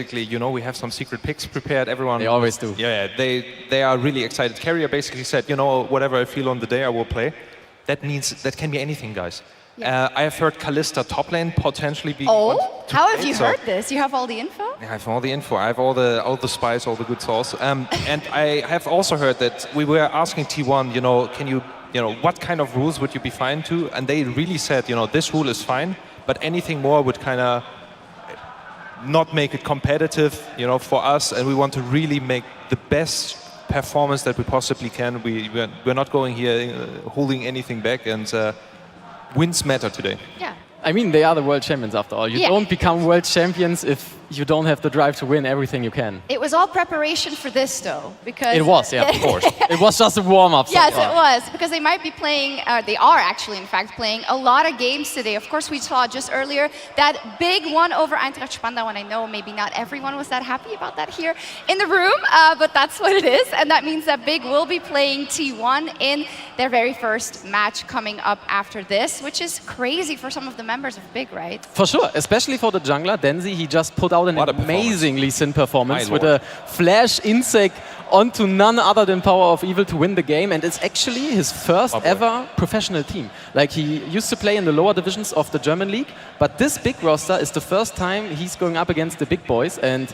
basically, you know, we have some secret picks prepared. Everyone. They always do. Yeah, they are really excited. Carrier basically said, you know, whatever I feel on the day, I will play. That means that can be anything, guys. Yeah. I have heard Kalista top lane potentially be. Oh, how have you heard this? You have all the info? I have all the info. I have all the spies, all the good sauce. And I have also heard that we were asking T1, you know, can you know, what kind of rules would you be fine to? And they really said, you know, this rule is fine, but anything more would kind of not make it competitive, you know, for us. And we want to really make the best performance that we possibly can. We're not going here holding anything back, and wins matter today. Yeah. I mean, they are the world champions after all. You don't become world champions if you don't have the drive to win everything you can. It was all preparation for this, though, because... It was, yeah, of course. It was just a warm-up. Yes, it was, because they might be playing, they are actually, in fact, playing a lot of games today. Of course, we saw just earlier that big one over Eintracht Spandau, and I know maybe not everyone was that happy about that here in the room, but that's what it is, and that means that Big will be playing T1 in their very first match coming up after this, which is crazy for some of the members of Big, right? For sure, especially for the jungler, Denzi, he just put out an amazingly Sin performance with a flash insect onto none other than Power of Evil to win the game, and it's actually his first ever professional team. Like, he used to play in the lower divisions of the German league, but this Big roster is the first time he's going up against the big boys, and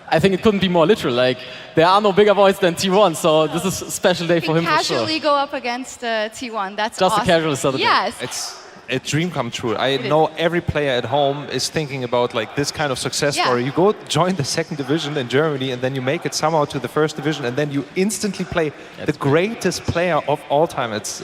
I think it couldn't be more literal. Like, there are no bigger boys than T1, so this is a special day for him for sure. Casually go up against T1, that's just awesome. a casual Saturday. Yes. It's a dream come true. I know every player at home is thinking about like this kind of success story. You go join the second division in Germany, and then you make it somehow to the first division, and then you instantly play the greatest player of all time. It's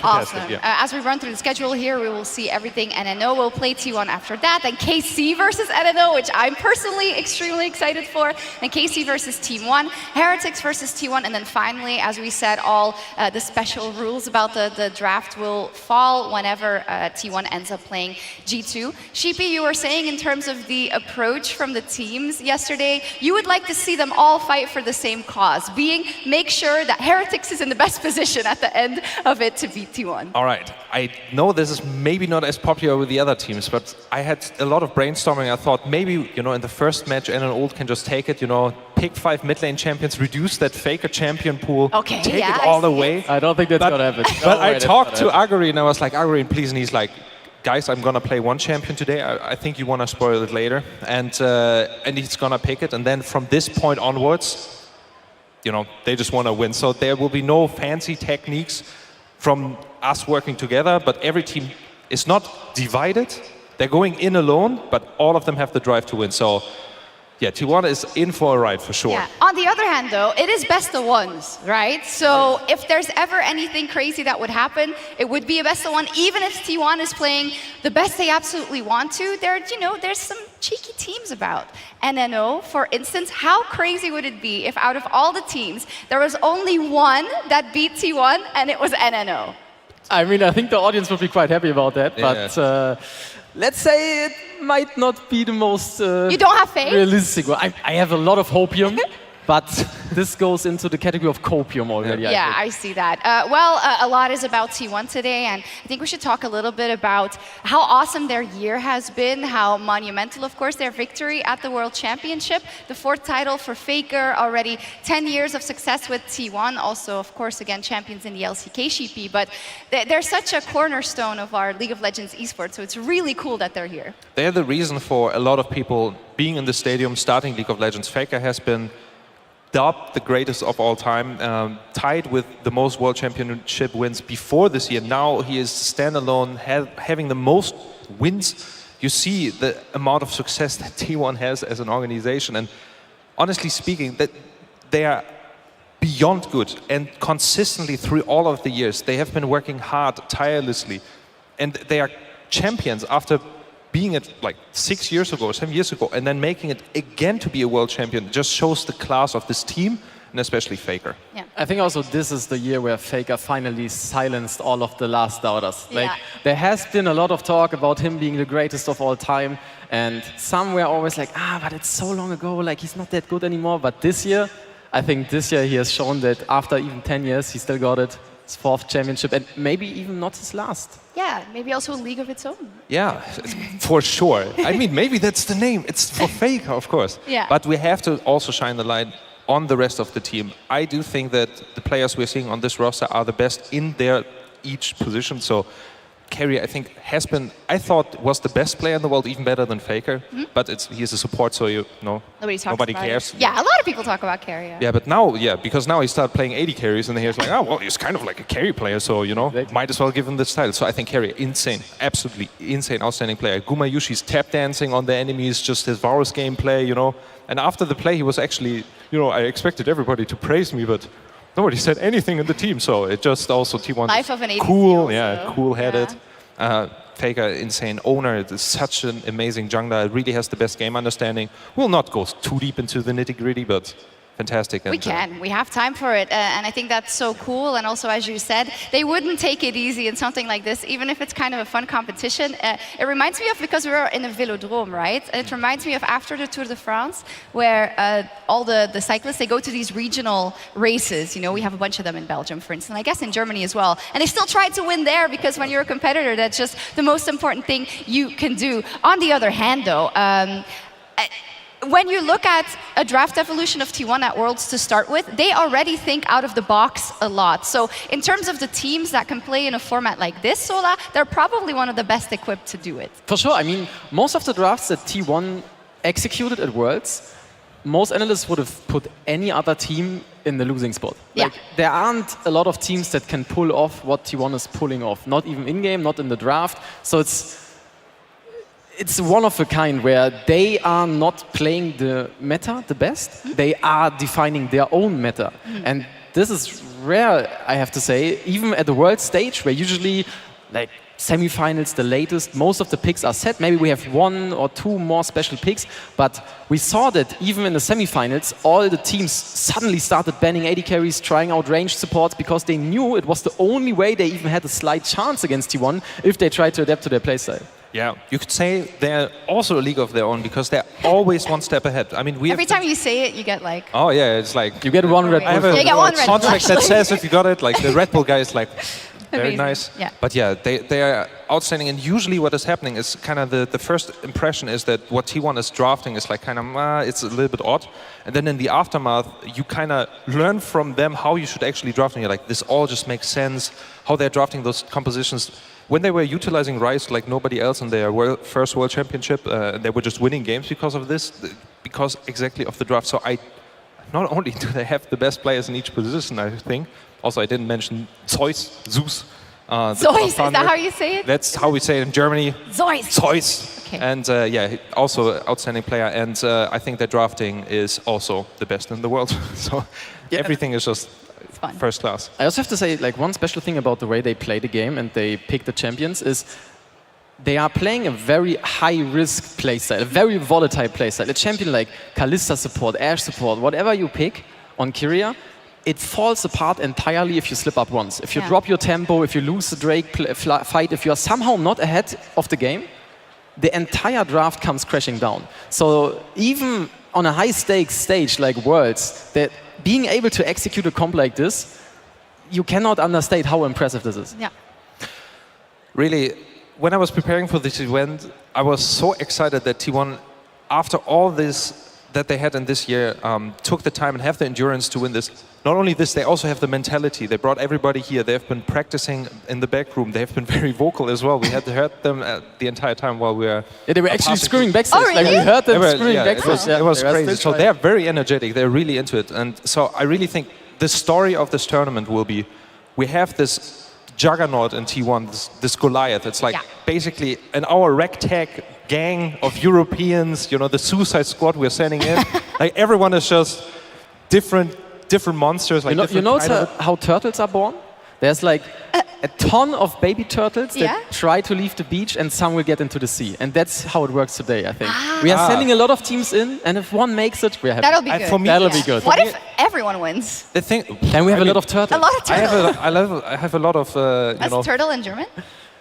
awesome. As we run through the schedule here, we will see everything. NNO will play T1 after that, then KC versus NNO, which I'm personally extremely excited for, then KC versus Team 1, Heretics versus T1, and then finally, as we said, all the special rules about the draft will fall whenever T1 ends up playing G2. Sheepy, you were saying in terms of the approach from the teams yesterday, you would like to see them all fight for the same cause, being make sure that Heretics is in the best position at the end of it to beat T1. All right. I know this is maybe not as popular with the other teams, but I had a lot of brainstorming. I thought maybe, you know, in the first match, NNO Old can just take it, you know, pick 5 mid lane champions, reduce that faker champion pool, take it all the way. I don't think that's going to happen. But I talked to Aguri, and I was like, Aguri, please, and he's like, guys, I'm gonna play one champion today. I think you wanna spoil it later, and he's gonna pick it. And then from this point onwards, you know, they just wanna win. So there will be no fancy techniques from us working together, but every team is not divided. They're going in alone, but all of them have the drive to win. So yeah, T1 is in for a ride for sure. Yeah. On the other hand, though, it is best of ones, right? So if there's ever anything crazy that would happen, it would be a best of one. Even if T1 is playing the best they absolutely want to, there's some cheeky teams about. NNO, for instance, how crazy would it be if out of all the teams, there was only one that beat T1, and it was NNO? I mean, I think the audience would be quite happy about that, but let's say it might not be the most you don't have faith? realistic one. I have a lot of hopium, but this goes into the category of copium already. Yeah, I see that. A lot is about T1 today, and I think we should talk a little bit about how awesome their year has been, how monumental, of course, their victory at the World Championship, the 4th title for Faker, already 10 years of success with T1, also, of course, again, champions in the LCK Sheepy, but they're such a cornerstone of our League of Legends esports, so it's really cool that they're here. They're the reason for a lot of people being in the stadium, starting League of Legends. Faker has been dubbed the greatest of all time, tied with the most World Championship wins before this year. Now he is standalone, having the most wins. You see the amount of success that T1 has as an organization, and honestly speaking, that they are beyond good, and consistently through all of the years, they have been working hard, tirelessly, and they are champions after being it like 6 years ago, 7 years ago, and then making it again to be a world champion just shows the class of this team, and especially Faker. Yeah. I think also this is the year where Faker finally silenced all of the last doubters. Like, there has been a lot of talk about him being the greatest of all time, and some were always like, but it's so long ago, like he's not that good anymore. But this year, I think this year he has shown that after even 10 years, he still got it. his 4th championship, and maybe even not his last. Yeah, maybe also a league of its own. Yeah, for sure. I mean, maybe that's the name. It's for Faker, of course. Yeah. But we have to also shine the light on the rest of the team. I do think that the players we're seeing on this roster are the best in their each position. So Carrier, I think, has been, I thought, was the best player in the world, even better than Faker. But he's a support, so nobody cares. Yeah, a lot of people talk about Carrier. Yeah, but now, because now he started playing 80 carries, and he's like, oh, well, he's kind of like a carry player, so, might as well give him this title. So I think Carrier, insane, absolutely insane, outstanding player. Gumayushi's tap dancing on the enemies, just his Varus gameplay, And after the play, he was actually, I expected everybody to praise me, but nobody said anything in the team, so it just also T1 Life of an ADC cool, also. cool-headed. Faker, insane owner. It's such an amazing jungler. Really has the best game understanding. We'll not go too deep into the nitty-gritty, but fantastic. We can. We have time for it. And I think that's so cool. And also, as you said, they wouldn't take it easy in something like this, even if it's kind of a fun competition. It reminds me of, because we were in a Velodrome, right? It reminds me of after the Tour de France, where all the cyclists, they go to these regional races. We have a bunch of them in Belgium, for instance. I guess in Germany as well. And they still try to win there, because when you're a competitor, that's just the most important thing you can do. On the other hand, though, when you look at a draft evolution of T1 at Worlds to start with, they already think out of the box a lot. So in terms of the teams that can play in a format like this, Sola, they're probably one of the best equipped to do it. For sure. I mean, most of the drafts that T1 executed at Worlds, most analysts would have put any other team in the losing spot. Yeah. There aren't a lot of teams that can pull off what T1 is pulling off. Not even in-game, not in the draft. So it's one of a kind where they are not playing the meta the best. They are defining their own meta. And this is rare, I have to say, even at the world stage, where usually like semifinals, the latest, most of the picks are set. Maybe we have 1 or 2 more special picks, but we saw that even in the semifinals, all the teams suddenly started banning AD carries, trying out ranged supports, because they knew it was the only way they even had a slight chance against T1 if they tried to adapt to their playstyle. Yeah, you could say they're also a league of their own, because they're always one step ahead. I mean, every time you say it, you get like... Oh yeah, it's like... You get one Red Bull. I have a contract that says if you got it, like the Red Bull guy is like... Very nice. Yeah. But yeah, they are outstanding. And usually what is happening is kind of the first impression is that what T1 is drafting is like kind of, it's a little bit odd. And then in the aftermath, you kind of learn from them how you should actually draft. And you're like, this all just makes sense. How they're drafting those compositions. When they were utilizing Ryze like nobody else in their first World Championship, they were just winning games because of this, because exactly of the draft. So not only do they have the best players in each position, I think. Also, I didn't mention Zeus. Zeus, is that how you say it? That's how we say it in Germany. Zeus. Okay. And also outstanding player. And I think their drafting is also the best in the world. So everything is just first class. I also have to say, like, one special thing about the way they play the game and they pick the champions is they are playing a very high-risk playstyle, a very volatile playstyle. A champion like Kalista support, Ashe support, whatever you pick on Kyria, it falls apart entirely if you slip up once. If you drop your tempo, if you lose the Drake fight, if you are somehow not ahead of the game, the entire draft comes crashing down. So even on a high-stakes stage like Worlds, that being able to execute a comp like this, you cannot understate how impressive this is. Yeah. Really, when I was preparing for this event, I was so excited that T1, after all this that they had in this year, took the time and have the endurance to win this. Not only this, they also have the mentality. They brought everybody here. They have been practicing in the back room. They have been very vocal as well. We had heard them the entire time while we were... Yeah, they were actually screaming backstage. Oh, really? Like, we heard them screaming backstage. It was crazy. So they're very energetic. They're really into it. And so I really think the story of this tournament will be, we have this juggernaut in T1, this Goliath. It's like basically in our ragtag gang of Europeans, the Suicide Squad we're sending in. Like everyone is just different monsters. Like you know how turtles are born? There's like a ton of baby turtles that try to leave the beach, and some will get into the sea. And that's how it works today, I think. We are sending a lot of teams in, and if one makes it, we're happy. That'll be good. For me, that'll be good. What if everyone wins? The thing, then we have a lot of turtles. A lot of turtles. I have a lot of, That's turtle in German?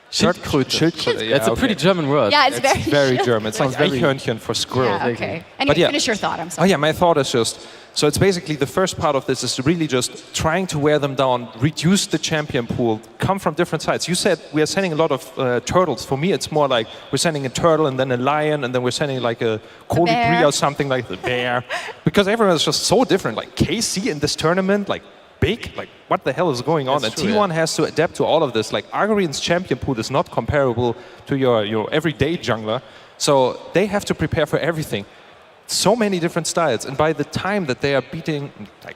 Schildkröte. Yeah, that's a pretty German word. Yeah, it's very German. It's like Eichhörnchen for squirrel. Yeah, okay. And you finish your thought, I'm sorry. Oh yeah, my thought is just, So it's basically the first part of this is really just trying to wear them down, reduce the champion pool, come from different sides. You said we are sending a lot of turtles. For me, it's more like we're sending a turtle and then a lion and then we're sending like a colibri or something like the bear. Because everyone is just so different. Like KC in this tournament, like big, like what the hell is going on? That's and true, T1 has to adapt to all of this. Like Argorian's champion pool is not comparable to your everyday jungler. So they have to prepare for everything. So many different styles, and by the time that they are beating, like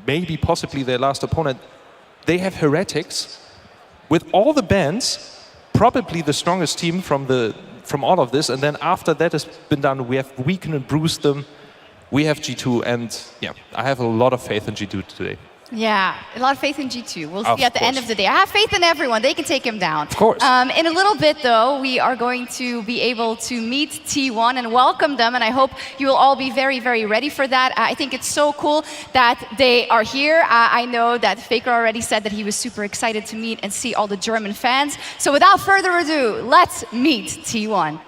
maybe possibly their last opponent, they have Heretics with all the bans, probably the strongest team from all of this. And then after that has been done, we have weakened and bruised them. We have G2, and yeah, I have a lot of faith in G2 today. Yeah, a lot of faith in G2. We'll see at the end of the day. I have faith in everyone. They can take him down. Of course. In a little bit, though, we are going to be able to meet T1 and welcome them, and I hope you will all be very, very ready for that. I think it's so cool that they are here. I know that Faker already said that he was super excited to meet and see all the German fans. So without further ado, let's meet T1.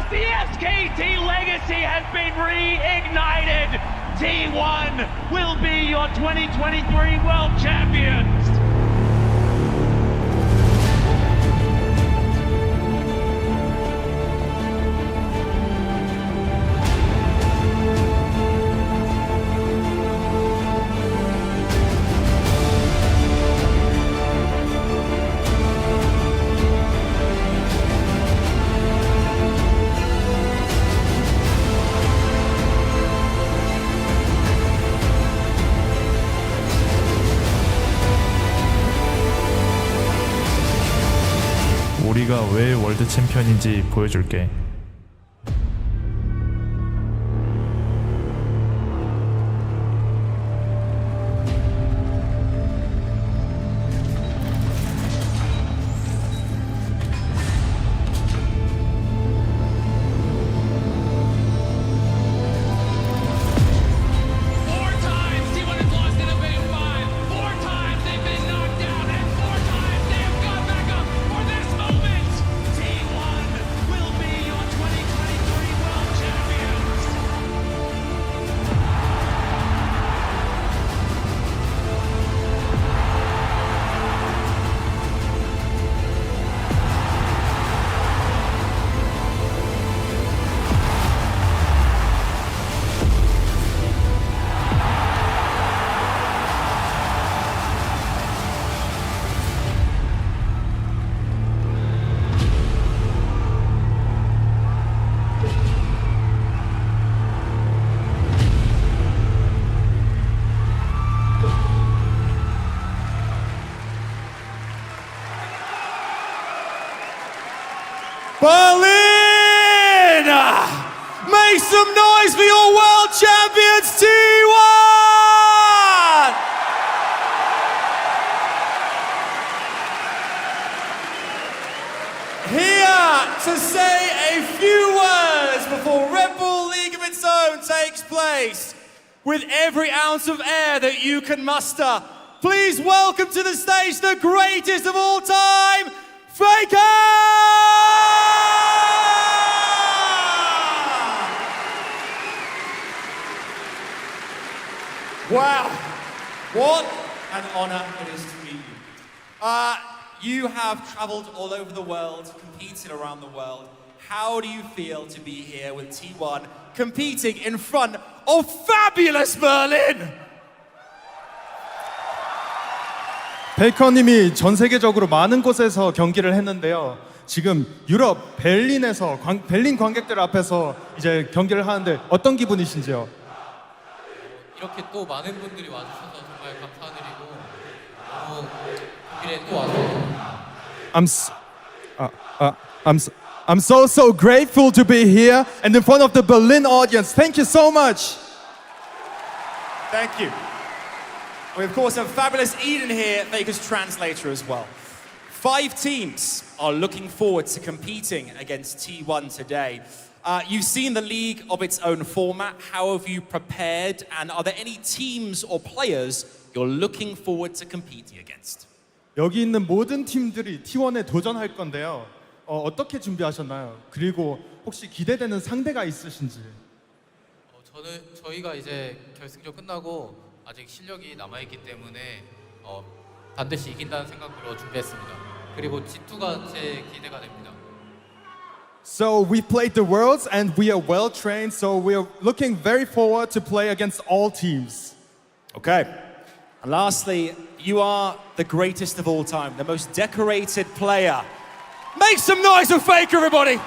The SKT legacy has been reignited. T1 will be your 2023 World Champions. 우리가 왜 월드 챔피언인지 보여줄게. Berlin! Make some noise for your world champions, T1! Here to say a few words before Red Bull League of its Own takes place. With every ounce of air that you can muster, please welcome to the stage the greatest of all time, Faker! Wow, what an honor it is to meet you. You have traveled all over the world, competed around the world. How do you feel to be here with T1 competing in front of fabulous Berlin? 베이커님이 전 세계적으로 많은 곳에서 경기를 했는데요. 지금 유럽 베를린에서 베를린 관객들 앞에서 이제 경기를 하는데 어떤 기분이신지요? 이렇게 또 많은 분들이 와주셔서 정말 감사드리고 너무 경기에 또 와서 I'm so grateful to be here and in front of the Berlin audience. Thank you so much. Thank you. We of course have fabulous Eden here, Faker's translator as well. 5 teams are looking forward to competing against T1 today. You've seen the league of its own format. How have you prepared? And are there any teams or players you're looking forward to competing against? 여기 있는 모든 팀들이 T1에 도전할 건데요. 어떻게 준비하셨나요? 그리고 혹시 기대되는 상대가 있으신지? 저희가 이제 결승전 끝나고 아직 실력이 남아있기 때문에 반드시 이긴다는 생각으로 준비했습니다. 그리고 G2가 제 기대가 됩니다. So we played the Worlds and we are well trained, so we are looking very forward to play against all teams. Okay. And lastly, you are the greatest of all time, the most decorated player. Make some noise for Faker, everybody!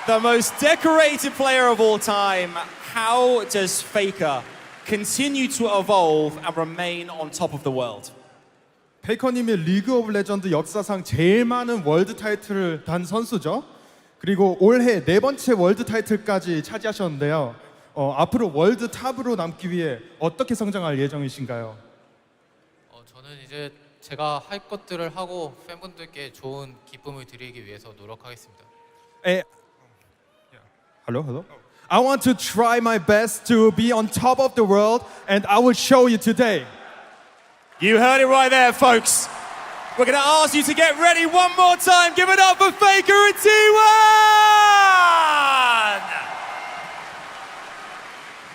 The most decorated player of all time. How does Faker continue to evolve and remain on top of the world? 페이커님이 리그 오브 레전드 역사상 제일 많은 월드 타이틀을 단 선수죠. 그리고 올해 4번째 월드 타이틀까지 차지하셨는데요. 앞으로 월드 탑으로 남기 위해 어떻게 성장할 예정이신가요? 저는 이제 제가 할 것들을 하고 팬분들께 좋은 기쁨을 드리기 위해서 노력하겠습니다. Hello. I want to try my best to be on top of the world, and I will show you today. You heard it right there, folks. We're going to ask you to get ready one more time. Give it up for Faker and T1!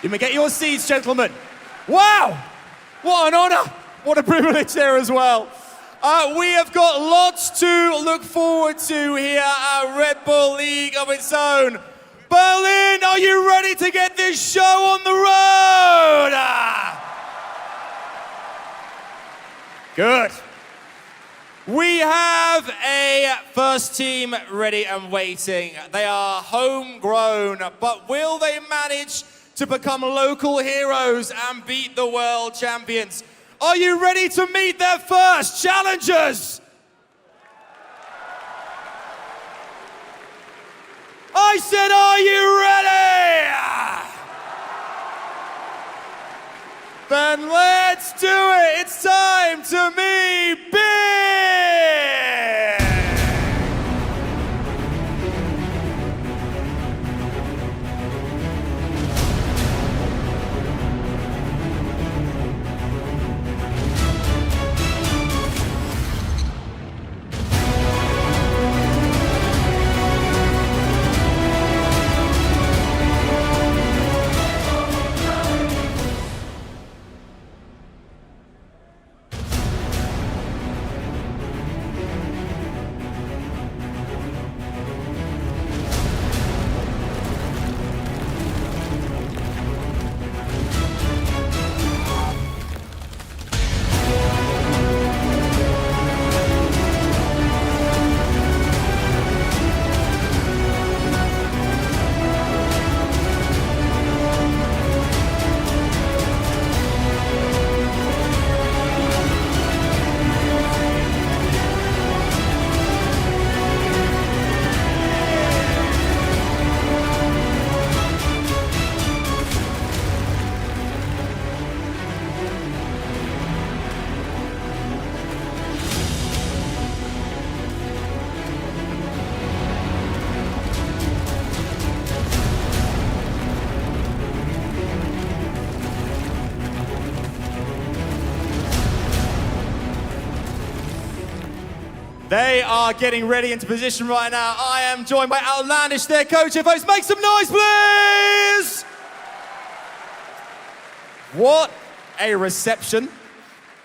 You may get your seats, gentlemen. Wow! What an honor! What a privilege there as well. We have got lots to look forward to here at Red Bull League of its own. Berlin, are you ready to get this show on the road? Good. We have a first team ready and waiting. They are homegrown, but will they manage to become local heroes and beat the world champions? Are you ready to meet their first challengers? I said, are you ready? Then let's do it. It's time to meet Big. They are getting ready into position right now. I am joined by Outlandish, their coach. Folks, make some noise, please! What a reception.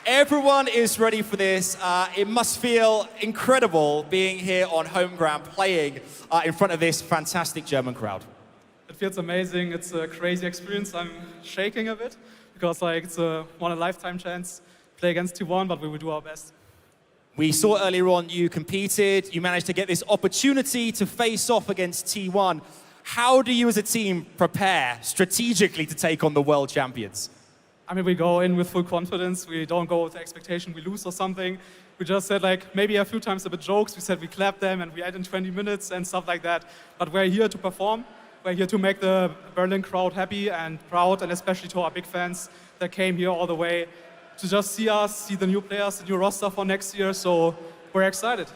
Everyone is ready for this. It must feel incredible being here on home ground playing in front of this fantastic German crowd. It feels amazing. It's a crazy experience. I'm shaking a bit because it's a one-in-a-lifetime chance to play against T1, but we will do our best. We saw earlier on you competed, you managed to get this opportunity to face off against T1. How do you as a team prepare strategically to take on the world champions? I mean, we go in with full confidence. We don't go with the expectation we lose or something. We just said, like, maybe a few times a bit jokes. We said we clapped them and we had in 20 minutes and stuff like that. But we're here to perform. We're here to make the Berlin crowd happy and proud, and especially to our big fans that came here all the way to just see us, see the new players, the new roster for next year. So we're excited.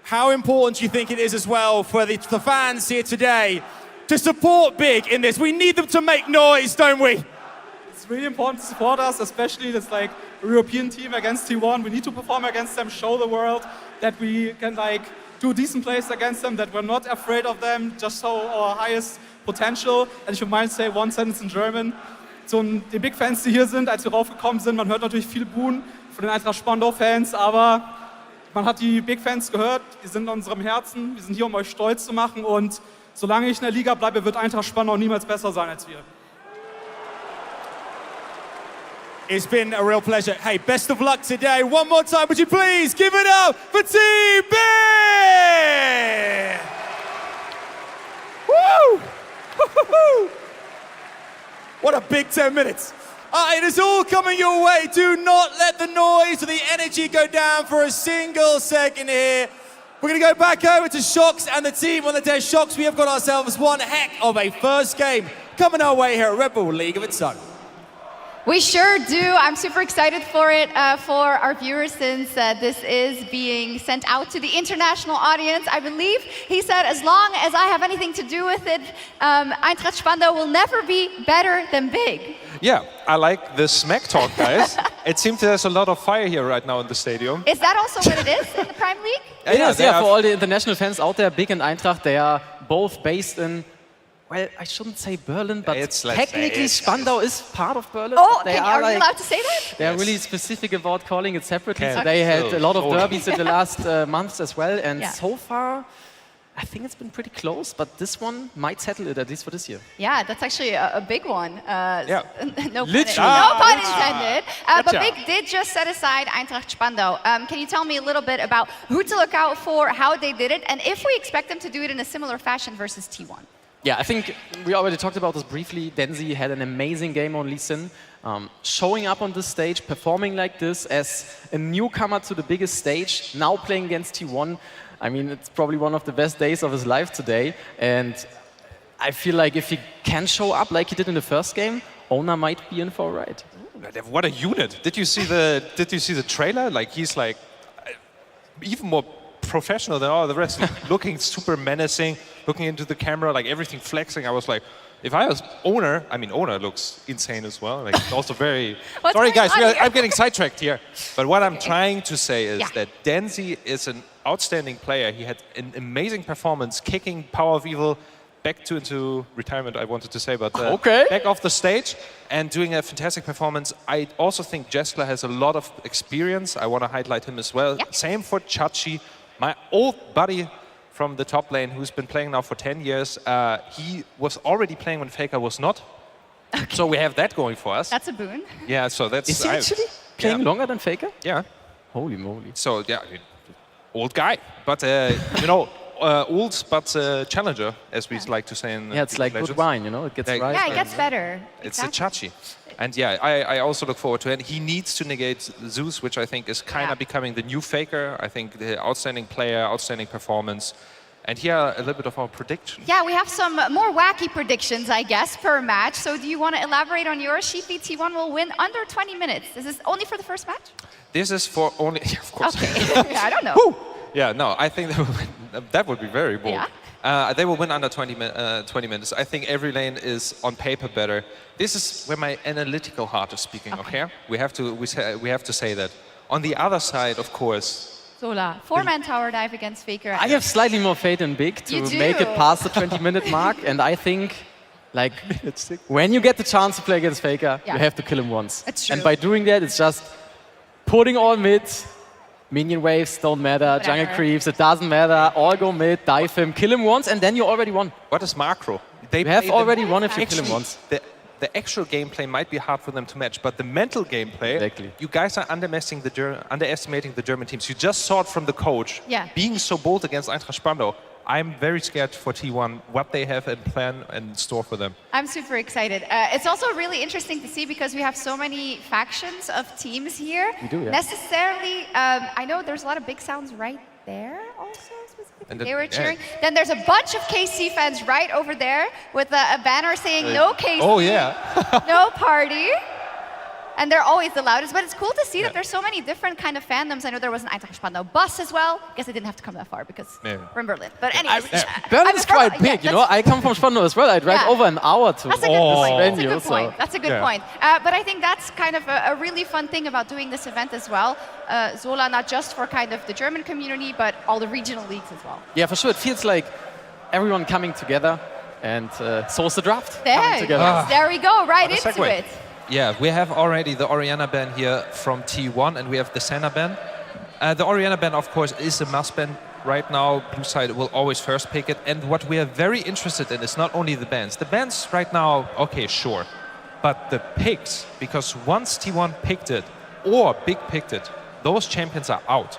How important do you think it is as well for the fans here today to support Big in this? We need them to make noise, don't we? It's really important to support us, especially this like European team against T1. We need to perform against them, show the world that we can like do decent plays against them, that we're not afraid of them, just show our highest potential. And ich might say one sentence in German. So die Big Fans, die hier sind, als wir raufgekommen sind, man hört natürlich viel Buhen von den Eintracht Spandau Fans, aber man hat die Big Fans gehört, die sind in unserem Herzen, wir sind hier, um euch stolz zu machen, und solange ich in der Liga bleibe, wird Eintracht Spandau niemals besser sein als wir. It's been a real pleasure. Hey, best of luck today. One more time, would you please give it up for Team B? Woo! What a big 10 minutes. It is all coming your way. Do not let the noise or the energy go down for a single second here. We're going to go back over to Shocks and the team on the desk. Shocks, we have got ourselves one heck of a first game coming our way here at Red Bull League of its own. We sure do. I'm super excited for it, for our viewers, since this is being sent out to the international audience. I believe he said, as long as I have anything to do with it, Eintracht Spandau will never be better than Big. Yeah, I like the smack talk, guys. It seems there's a lot of fire here right now in the stadium. Is that also what it is in the Prime League? It is, yeah, for all the international fans out there, Big and Eintracht, they are both based in, well, I shouldn't say Berlin, but technically Spandau is part of Berlin. Oh, are you allowed to say that? They are really specific about calling it separately. So they had a lot of derbies in the last months as well. And so far, I think it's been pretty close, but this one might settle it, at least for this year. Yeah, that's actually a big one. No pun intended. But Big did just set aside Eintracht Spandau. Can you tell me a little bit about who to look out for, how they did it, and if we expect them to do it in a similar fashion versus T1? Yeah, I think we already talked about this briefly. Denzi had an amazing game on Lee Sin. Showing up on this stage, performing like this as a newcomer to the biggest stage, now playing against T1. I mean, it's probably one of the best days of his life today. And I feel like if he can show up like he did in the first game, Ona might be in for a ride. What a unit! Did you see the trailer? Like, he's like even more professional than all the rest, looking super menacing, looking into the camera, like everything flexing. I was like, if I was Owner, I mean, Owner looks insane as well. Like, also very. Sorry, guys, I'm getting sidetracked here. But what I'm trying to say is that Denzi is an outstanding player. He had an amazing performance, kicking Power of Evil back into retirement, I wanted to say, but back off the stage and doing a fantastic performance. I also think Jessler has a lot of experience. I want to highlight him as well. Same for Chachi, my old buddy from the top lane, who's been playing now for 10 years. He was already playing when Faker was not. So we have that going for us. That's a boon. Yeah, so that's... Is he actually playing longer than Faker? Yeah. Holy moly. So, yeah, old guy. But, you know, old, but challenger, as we like to say in it's like Legends. Good wine, you know, it gets right. Yeah, it gets better. It's a Chachi. And yeah, I also look forward to it. He needs to negate Zeus, which I think is kind of becoming the new Faker. I think the outstanding player, outstanding performance. And here, a little bit of our prediction. Yeah, we have some more wacky predictions, I guess, per match. So do you want to elaborate on yours? Shifi, T1 will win under 20 minutes. Is this only for the first match? This is for only... Yeah, of course. Okay, I don't know. Woo! Yeah, no, I think that would be very bold. Yeah. They will win under 20 minutes. I think every lane is on paper better. This is where my analytical heart is speaking. Okay, we have to say that. On the other side, of course. Sola, 4-man tower dive against Faker. I have slightly more faith in Big to make it past the 20-minute mark, and I think, like, when you get the chance to play against Faker, you have to kill him once. That's true. And by doing that, it's just putting all mid. Minion waves don't matter, jungle creeps, it doesn't matter, all go mid, dive him, kill him once, and then you already won. What is macro? You have already won if you kill him once. the actual gameplay might be hard for them to match, but the mental gameplay, you guys are underestimating the German teams. You just saw it from the coach, being so bold against Eintracht Spandau. I'm very scared for T1, what they have in plan and store for them. I'm super excited. It's also really interesting to see because we have so many factions of teams here. We do, yeah. Necessarily, I know there's a lot of big sounds right there also, specifically. They were cheering. Then there's a bunch of KC fans right over there with a banner saying no KC, no party. And they're always the loudest, but it's cool to see that there's so many different kind of fandoms. I know there was an Eintracht Spandau bus as well. Guess I didn't have to come that far because we're in Berlin. But anyways, Berlin is quite big, you know. I come from Spandau as well. I drive over an hour to this venue. That's a good point. So. That's a good point. But I think that's kind of a really fun thing about doing this event as well. Zola, not just for kind of the German community, but all the regional leagues as well. Yeah, for sure. It feels like everyone coming together, and so is the draft coming together. There we go, right into it. Yeah, we have already the Oriana ban here from T1, and we have the Senna ban. The Oriana ban, of course, is a must ban right now. Blue side will always first pick it. And what we are very interested in is not only the bans. The bans right now, okay, sure. But the picks, because once T1 picked it, or Big picked it, those champions are out.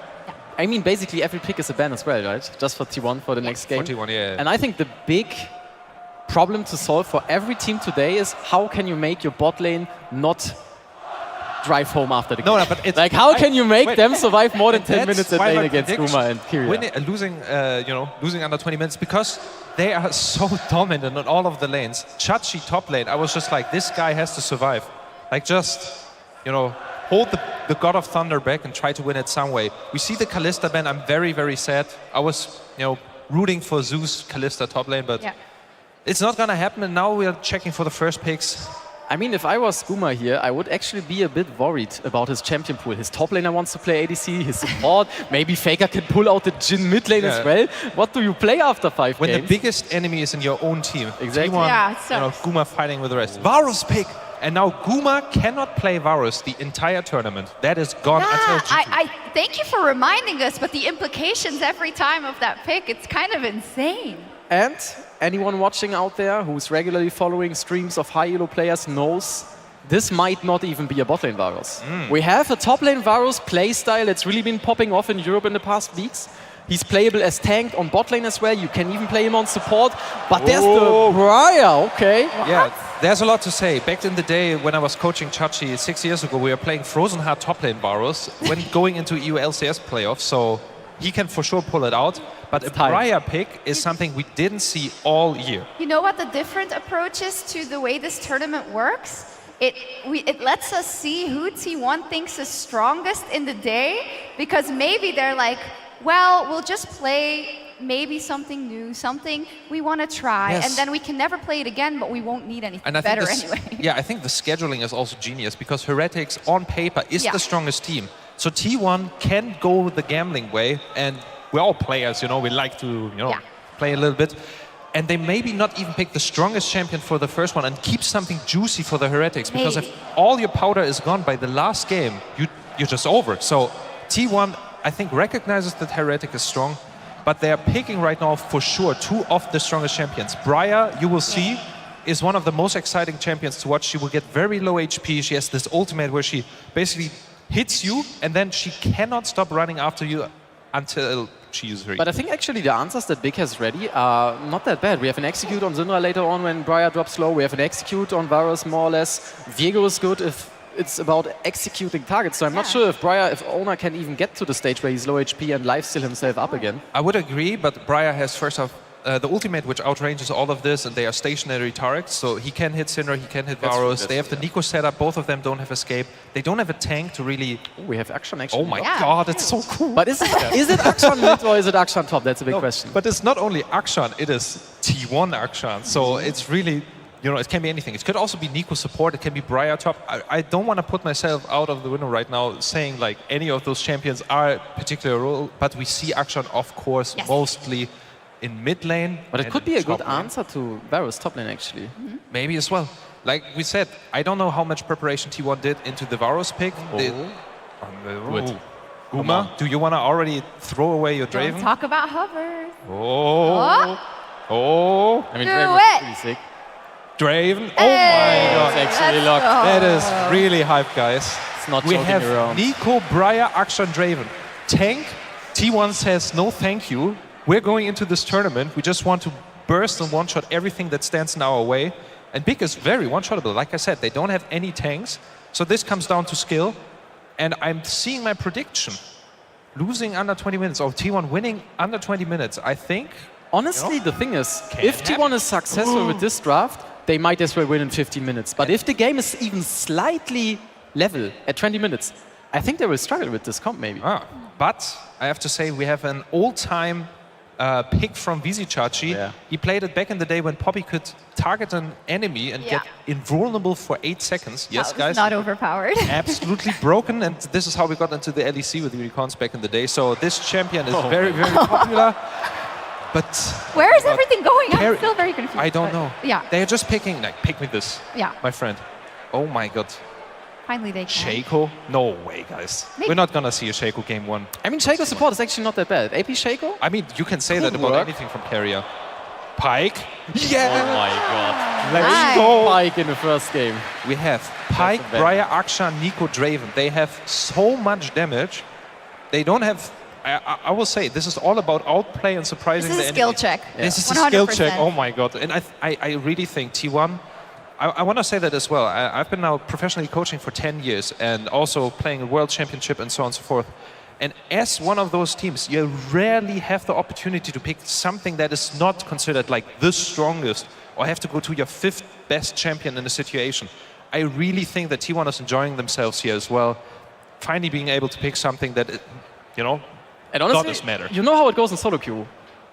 I mean, basically every pick is a ban as well, right? Just for T1 for the next game. For T1, yeah. And I think the big problem to solve for every team today is how can you make your bot lane not drive home after the game? No, but it's like how can you make them survive more than 10 minutes in lane against Guma and Kyria? Losing under 20 minutes because they are so dominant on all of the lanes. Chachi top lane, I was just like, this guy has to survive. Like just, hold the God of Thunder back and try to win it some way. We see the Kalista ban. I'm very, very sad. I was, rooting for Zeus Kalista top lane, but it's not going to happen, and now we are checking for the first picks. I mean, if I was Guma here, I would actually be a bit worried about his champion pool. His top laner wants to play ADC, his support, maybe Faker can pull out the Jhin mid lane as well. What do you play after 5 games? When the biggest enemy is in your own team. Exactly. Guma fighting with the rest. Varus pick! And now Guma cannot play Varus the entire tournament. That is gone until G2. I thank you for reminding us, but the implications every time of that pick, it's kind of insane. And anyone watching out there who's regularly following streams of high elo players knows this might not even be a bot lane Varus. We have a top lane Varus playstyle that's really been popping off in Europe in the past weeks. He's playable as tank on bot lane as well. You can even play him on support. But there's the Briar, okay. Yeah, there's a lot to say. Back in the day when I was coaching Chachi 6 years ago, we were playing Frozen Heart top lane Varus when going into EU LCS playoffs. So he can for sure pull it out. But a Briar pick is something we didn't see all year. You know what the different approach is to the way this tournament works? It lets us see who T1 thinks is strongest in the day, because maybe they're like, well, we'll just play maybe something new, something we want to try, and then we can never play it again, but we won't need anything better anyway. Yeah, I think the scheduling is also genius, because Heretics on paper is the strongest team. So T1 can go the gambling way, and we're all players, we like to, play a little bit. And they maybe not even pick the strongest champion for the first one and keep something juicy for the Heretics. Because if all your powder is gone by the last game, you're just over. So T1, I think, recognizes that Heretic is strong, but they are picking right now for sure 2 of the strongest champions. Briar, you will see, is one of the most exciting champions to watch. She will get very low HP. She has this ultimate where she basically hits you, and then she cannot stop running after you until she uses her. But I think actually the answers that Big has ready are not that bad. We have an execute on Syndra later on when Briar drops low. We have an execute on Varus more or less. Viego is good if it's about executing targets. So I'm not sure if Owner can even get to the stage where he's low HP and lifesteal himself up again. I would agree, but Briar has first off the ultimate which outranges all of this, and they are stationary turrets, so he can hit Syndra, he can hit Varus. They have the Nico setup, both of them don't have escape. They don't have a tank to really... we have Akshan actually. Oh my god, it's so cool. But is it Akshan mid or is it Akshan top? That's a big question. But it's not only Akshan, it is T1 Akshan, so it's really... it can be anything. It could also be Nico support, it can be Briar top. I don't want to put myself out of the window right now saying like any of those champions are a particular role, but we see Akshan, of course, mostly in mid lane. But it could be a good answer to Varus top lane, actually. Maybe as well. Like we said, I don't know how much preparation T1 did into the Varus pick. Guma, do you want to already throw away your Draven? Don't talk about hovers. I mean, do Draven is pretty sick. Draven. Oh my god. It's actually locked. That is really hype, guys. It's not We joking have around. Nico, Briar, Akshan, Draven. Tank, T1 says no thank you. We're going into this tournament. We just want to burst and one-shot everything that stands in our way. And Big is very one-shottable. Like I said, they don't have any tanks. So this comes down to skill. And I'm seeing my prediction. Losing under 20 minutes or T1 winning under 20 minutes, I think. Honestly, the thing is, if T1 is successful with this draft, they might as well win in 15 minutes. But if the game is even slightly level at 20 minutes, I think they will struggle with this comp maybe. But I have to say, we have an old-time pick from Vizicachi. Yeah. He played it back in the day when Poppy could target an enemy and get invulnerable for 8 seconds. Yes, That was guys? not overpowered. Absolutely broken, and this is how we got into the LEC with Unicorns back in the day. So this champion is very, very popular. But Where is everything going? I'm Carry- still very confused. I don't but know. Yeah, They're just picking, like, pick me this, yeah. my friend. Oh my god. Finally they can. Shaco? No way, guys. Maybe. We're not gonna see a Shaco game 1. I mean, Shaco support is actually not that bad. AP Shaco? I mean, you can say Could that about work. anything from Carrier. Pike? Oh my god. Let's Nice. go! Pike in the first game. We have Pike, That's a bad Briar, Akshan, Nico, Draven. They have so much damage. They don't have... I will say, this is all about outplay and surprising This the is a skill enemy. check. This is a skill check. 100%. Oh my god. And I really think T1... I want to say that as well. I've been now professionally coaching for 10 years and also playing a world championship and so on and so forth. And as one of those teams, you rarely have the opportunity to pick something that is not considered like the strongest or have to go to your 5th best champion in a situation. I really think that T1 is enjoying themselves here as well. Finally being able to pick something that, you know, And honestly, does matter. you know how it goes in solo queue.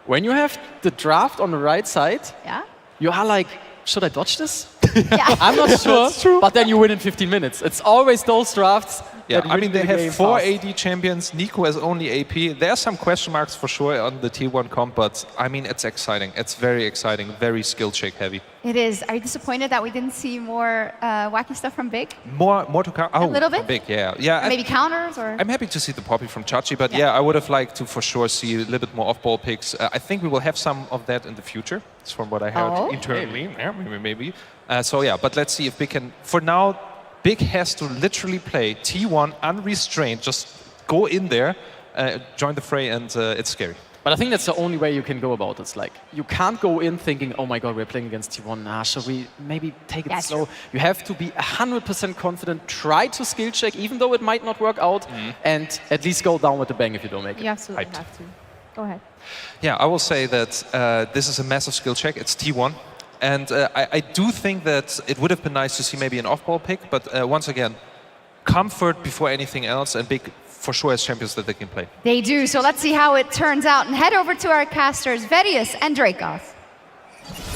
When you have the draft on the right side, Yeah. you are like, should I dodge this? Yeah. I'm not sure, but then you win in 15 minutes. It's always those drafts. Yeah, that I win mean, the they have game 4 fast. AD champions. Nico has only AP. There are some question marks for sure on the T1 comp, but I mean, it's exciting. It's very exciting, very skill check heavy. It is. Are you disappointed that we didn't see more wacky stuff from Big? More to come. Oh, little bit? Big, yeah. Yeah. Maybe counters or? I'm happy to see the Poppy from Chachi, but Yeah. yeah, I would have liked to for sure see a little bit more off-ball picks. I think we will have some of that in the future. It's from what I heard Oh. internally. Yeah, maybe. So yeah, but let's see if Big can. For now, Big has to literally play T1 unrestrained. Just go in there, join the fray, and it's scary. But I think that's the only way you can go about it. It's like, you can't go in thinking, oh my god, we're playing against T1. Should we maybe take it Yes. slow? You have to be 100% confident, try to skill check, even though it might not work out, and at least go down with the bang if you don't make it. You absolutely Hyped. have to. Go ahead. Yeah, I will say that this is a massive skill check. It's T1. And I do think that it would have been nice to see maybe an off-ball pick, but once again, comfort before anything else, and Big for sure has champions that they can play. They do. So let's see how it turns out and head over to our casters, Vedius and Dracos.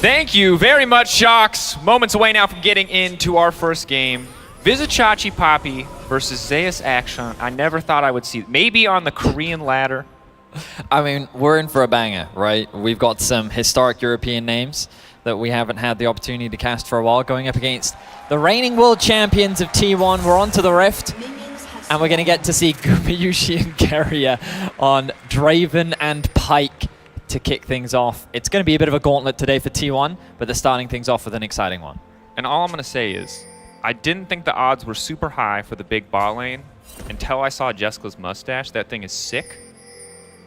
Thank you very much, Shocks. Moments away now from getting into our first game. Vizicachi Poppy versus Zeus Action. I never thought I would see it. Maybe on the Korean ladder. I mean, we're in for a banger, right? We've got some historic European names that we haven't had the opportunity to cast for a while, going up against the reigning world champions of T1. We're on to the Rift, and we're going to get to see Gumayushi and Keria on Draven and Pike to kick things off. It's going to be a bit of a gauntlet today for T1, but they're starting things off with an exciting one. And all I'm going to say is, I didn't think the odds were super high for the big bot lane until I saw Jessica's mustache. That thing is sick.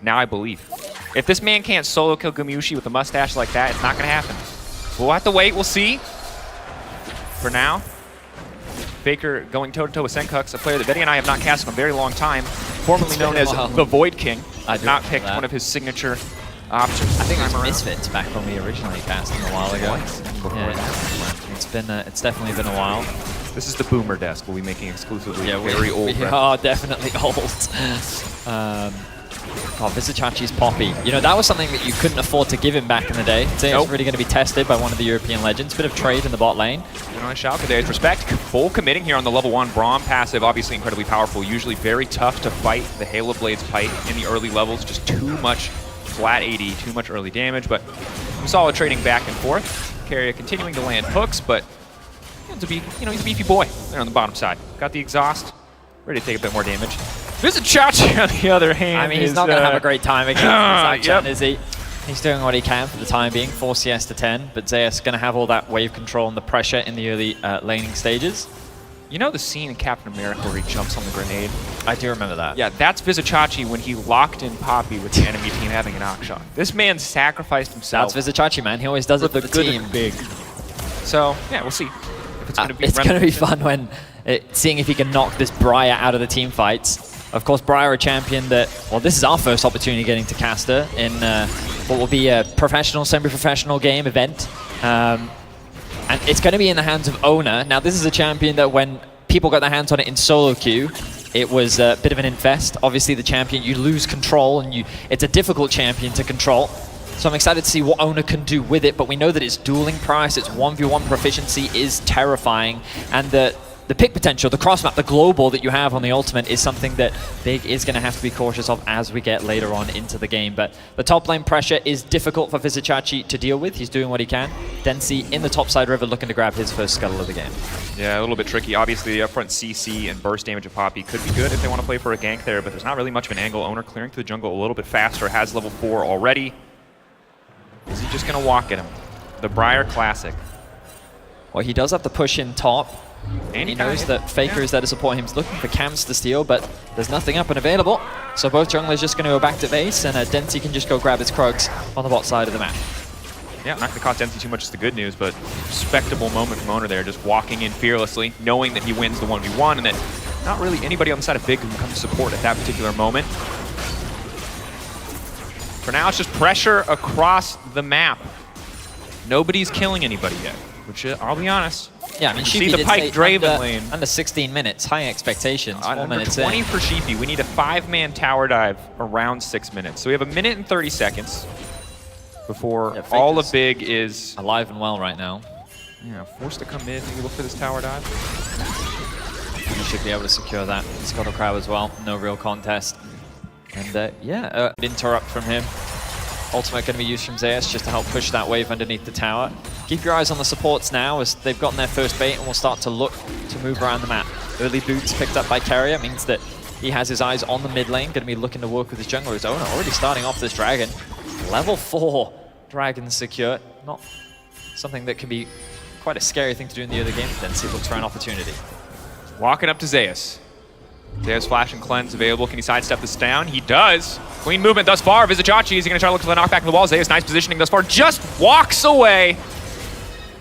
Now I believe. If this man can't solo kill Gumayushi with a mustache like that, it's not going to happen. We'll have to wait. We'll see. For now, Faker going toe-to-toe with Senkux, a player that Betty and I have not cast in a very long time, formerly known as the Void King. I do not remember picked that. one of his signature options. I think it time was around. Misfits back when we originally cast him a while ago. Yeah, it's definitely been a while. This is the Boomer desk. We'll be making exclusively Yeah, very old. we are definitely old. Vizicachi's Poppy. You know, that was something that you couldn't afford to give him back in the day. Today it's really going to be tested by one of the European legends. Bit of trade in the bot lane. You know, Schalke, there's respect. Full committing here on the level 1. Braum passive, obviously incredibly powerful. Usually very tough to fight the Halo Blades Pike in the early levels. Just too much flat AD, too much early damage. But some solid trading back and forth. Keria continuing to land hooks, but he's a beefy boy there on the bottom side. Got the exhaust, ready to take a bit more damage. Vizicachi, on the other hand, I mean, he's not going to have a great time against Akshan, is he? He's doing what he can for the time being, 4 CS to 10, but Zeus going to have all that wave control and the pressure in the early laning stages. You know the scene in Captain America where he jumps on the grenade? I do remember that. Yeah, that's Vizichachi when he locked in Poppy with the enemy team having an knock shot. This man sacrificed himself. That's Vizichachi, man. He always does it for the team. Big. So, yeah, we'll see if it's going to be It's going to be fun when seeing if he can knock this Briar out of the team fights. Of course, Briar, a champion that, well, this is our first opportunity getting to caster in what will be a professional, semi-professional game event. And it's going to be in the hands of Owner. Now, this is a champion that when people got their hands on it in solo queue, it was a bit of an infest. Obviously, the champion, you lose control, and it's a difficult champion to control. So I'm excited to see what Owner can do with it, but we know that its dueling price, its 1v1 proficiency is terrifying, and the pick potential, the cross map, the global that you have on the ultimate is something that Big is going to have to be cautious of as we get later on into the game. But the top lane pressure is difficult for Vizichachi to deal with. He's doing what he can. Densey in the top side river looking to grab his first scuttle of the game. Yeah, a little bit tricky. Obviously, the upfront CC and burst damage of Poppy could be good if they want to play for a gank there, but there's not really much of an angle. Owner clearing through the jungle a little bit faster, has level 4 already. Is he just going to walk at him? The Briar Classic. Well, he does have to push in top. And he knows that Faker is there to support him. He's looking for camps to steal, but there's nothing up and available. So both junglers just going to go back to base, and Densey can just go grab his Krugs on the bot side of the map. Yeah, not going to cost Densey too much is the good news, but respectable moment from Owner there, just walking in fearlessly, knowing that he wins the 1v1, and that not really anybody on the side of Big who can come to support at that particular moment. For now, it's just pressure across the map. Nobody's killing anybody yet, which I'll be honest. Yeah, I mean, see the Pike Draven lane. Under 16 minutes, high expectations, 4 minutes 20 in. for Sheepy. We need a 5-man tower dive around 6 minutes. So we have 1 minute and 30 seconds before all of Big is alive and well right now. Yeah, forced to come in, maybe look for this tower dive. He should be able to secure that. He's got a crowd as well, no real contest. And yeah, interrupt from him. Ultimate going to be used from Zeus just to help push that wave underneath the tower. Keep your eyes on the supports now as they've gotten their first bait and will start to look to move around the map. Early boots picked up by Carrier means that he has his eyes on the mid lane, going to be looking to work with his jungler. His Owner already starting off this dragon. Level 4 dragon secure. Not something that can be quite a scary thing to do in the early game, but then see looks for an opportunity. Walking up to Zeus. Zeus flash and cleanse available. Can he sidestep this down? He does. Clean movement thus far. Vizichachi, is he going to try to look for the knockback in the wall? Zeus, nice positioning thus far. Just walks away.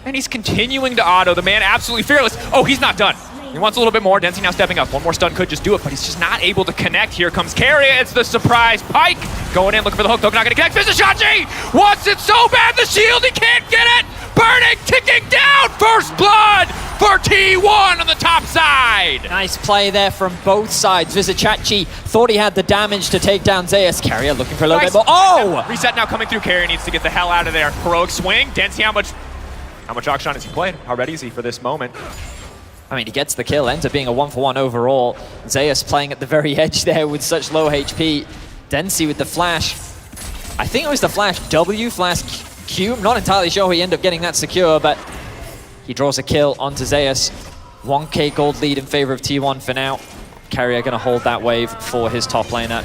And he's continuing to auto. The man absolutely fearless. Oh, he's not done. He wants a little bit more. Densey now stepping up. One more stun could just do it, but he's just not able to connect. Here comes Carrier. It's the surprise Pike. Going in, looking for the hook. Hook not going to connect. Vizichachi wants it so bad. The shield, he can't get it. Burning, ticking down. First blood for T1 on the top side. Nice play there from both sides. Vizichachi thought he had the damage to take down Zeus. Carrier looking for a little bit more. Oh! Reset now coming through. Carrier needs to get the hell out of there. Heroic swing. Densey, how much Akshan has he played? How ready is he for this moment? I mean, he gets the kill. Ends up being a 1-for-1 overall. Zeus playing at the very edge there with such low HP. Densey with the flash. I think it was the flash W, flash Q. I'm not entirely sure he ended up getting that secure, but he draws a kill onto Zeus. 1k gold lead in favor of T1 for now. Carrier going to hold that wave for his top laner.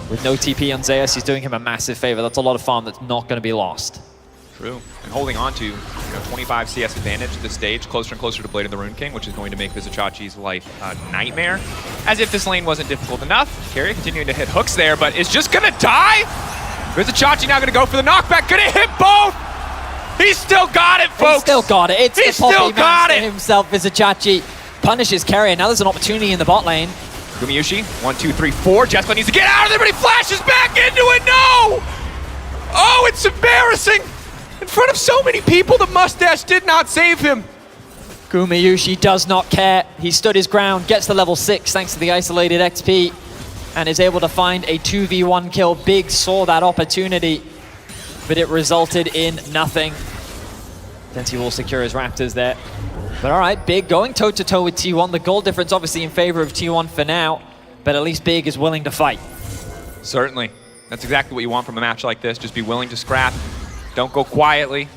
With no TP on Zeus, he's doing him a massive favor. That's a lot of farm that's not going to be lost. True. And holding on to 25 CS advantage at this stage, closer and closer to Blade of the Rune King, which is going to make Vizichachi's life a nightmare. As if this lane wasn't difficult enough. Carrier continuing to hit hooks there, but is just going to die. Vizichachi now going to go for the knockback. Going to hit both. He's still got it, folks. He's still got it. It's He's the Poppy still got master it himself. Vizichachi punishes Carrier. Now there's an opportunity in the bot lane. Gumayushi, 1, 2, 3, 4. Jessica needs to get out of there, but he flashes back into it. No! Oh, it's embarrassing. In front of so many people, the mustache did not save him. Gumayushi does not care. He stood his ground, gets to level 6 thanks to the isolated XP, and is able to find a 2v1 kill. Big saw that opportunity, but it resulted in nothing. Densey will secure his Raptors there. But all right, Big going toe-to-toe with T1. The goal difference obviously in favor of T1 for now, but at least Big is willing to fight. Certainly. That's exactly what you want from a match like this. Just be willing to scrap. Don't go quietly.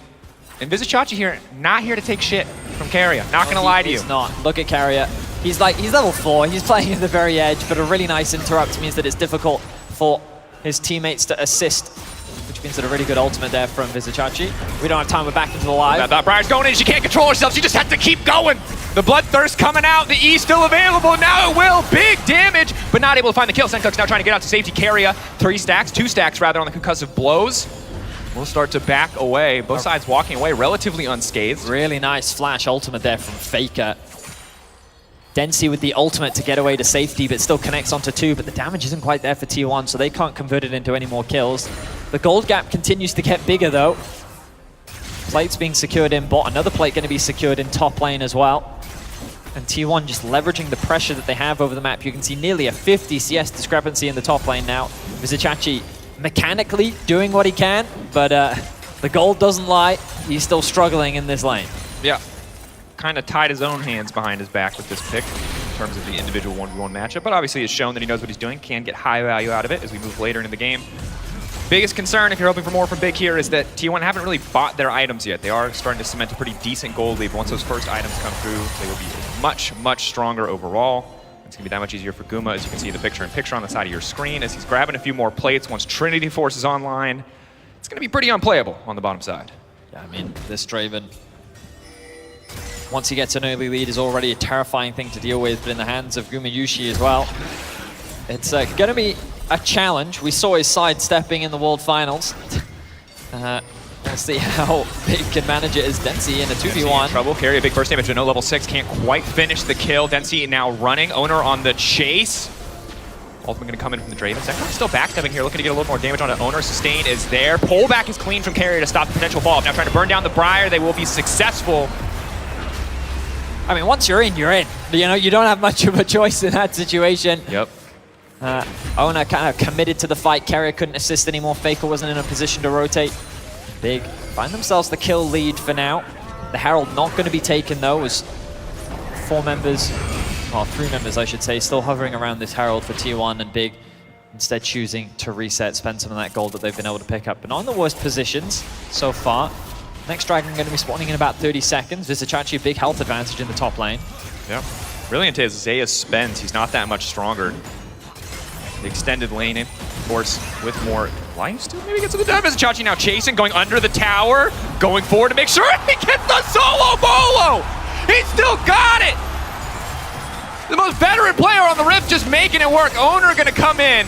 And Vizichachi here, not here to take shit from Carrier. Not going to lie to you. He's not. Look at Carrier. He's level 4. He's playing at the very edge, but a really nice interrupt means that it's difficult for his teammates to assist, which seconds and a really good ultimate there from Vizicachi. We don't have time, we're back into the live. That Briar's going in, she can't control herself, she just has to keep going. The Bloodthirst coming out, the E still available, now it will, big damage, but not able to find the kill. Senkuk's now trying to get out to safety. Keria, 2 stacks rather on the concussive blows. We'll start to back away, both sides walking away relatively unscathed. Really nice flash ultimate there from Faker. Densey with the ultimate to get away to safety, but still connects onto 2, but the damage isn't quite there for T1, so they can't convert it into any more kills. The gold gap continues to get bigger though. Plate's being secured in bot, another plate going to be secured in top lane as well. And T1 just leveraging the pressure that they have over the map. You can see nearly a 50 CS discrepancy in the top lane now. Vizicachi mechanically doing what he can, but the gold doesn't lie. He's still struggling in this lane. Yeah, kind of tied his own hands behind his back with this pick in terms of the individual 1v1 matchup, but obviously it's shown that he knows what he's doing, can get high value out of it as we move later into the game. Biggest concern, if you're hoping for more from Big here, is that T1 haven't really bought their items yet. They are starting to cement a pretty decent gold lead. Once those first items come through, they will be much, much stronger overall. It's going to be that much easier for Guma, as you can see the picture-in-picture on the side of your screen, as he's grabbing a few more plates. Once Trinity Force is online, it's going to be pretty unplayable on the bottom side. Yeah, I mean, this Draven, once he gets an early lead, is already a terrifying thing to deal with, but in the hands of Gumayushi as well. It's going to be a challenge. We saw his sidestepping in the World Finals. We'll see how Big can manage it as Densey in a 2v1. Trouble, carry a big burst damage to no level 6, can't quite finish the kill. Densey now running, Owner on the chase. Ultimate gonna come in from the Draven. Senkuk's still backstepping here, looking to get a little more damage on it. Owner, sustain is there. Pullback is clean from Carrier to stop the potential fall. Now trying to burn down the Briar, they will be successful. I mean, once you're in, you're in. You know, you don't have much of a choice in that situation. Yep. Owner kind of committed to the fight. Carrier couldn't assist anymore. Faker wasn't in a position to rotate. Big find themselves the kill lead for now. The Herald not going to be taken though, as 3 members I should say, still hovering around this Herald for T1, and Big instead choosing to reset, spend some of that gold that they've been able to pick up. But not in the worst positions so far. Next Dragon going to be spawning in about 30 seconds. Vizicachi, big health advantage in the top lane. Yeah. Brilliant as Zaya spends, he's not that much stronger. The extended laning, of course, with more life still. Maybe gets to the damage. Vizicachi now chasing, going under the tower, going forward to make sure he gets the solo bolo! He still got it! The most veteran player on the Rift just making it work. Owner gonna come in,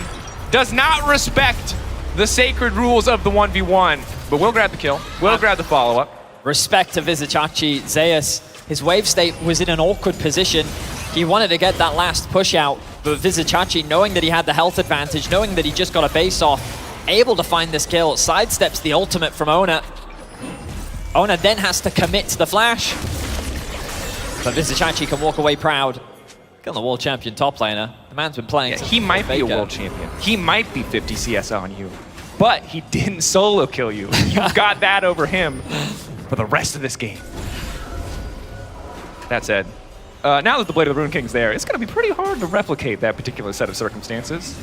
does not respect the sacred rules of the 1v1, but will grab the kill, will grab the follow-up. Respect to Vizicachi. Zeus, his wave state was in an awkward position. He wanted to get that last push out, but Vizicachi, knowing that he had the health advantage, knowing that he just got a base off, able to find this kill, sidesteps the ultimate from Owner. Owner then has to commit to the flash, but Vizicachi can walk away proud. Killing the world champion top laner. The man's been playing. Yeah, he might be a world champion. He might be 50 CS on you, but he didn't solo kill you. You've got that over him for the rest of this game. That said, now that the Blade of the Rune King's there, it's going to be pretty hard to replicate that particular set of circumstances.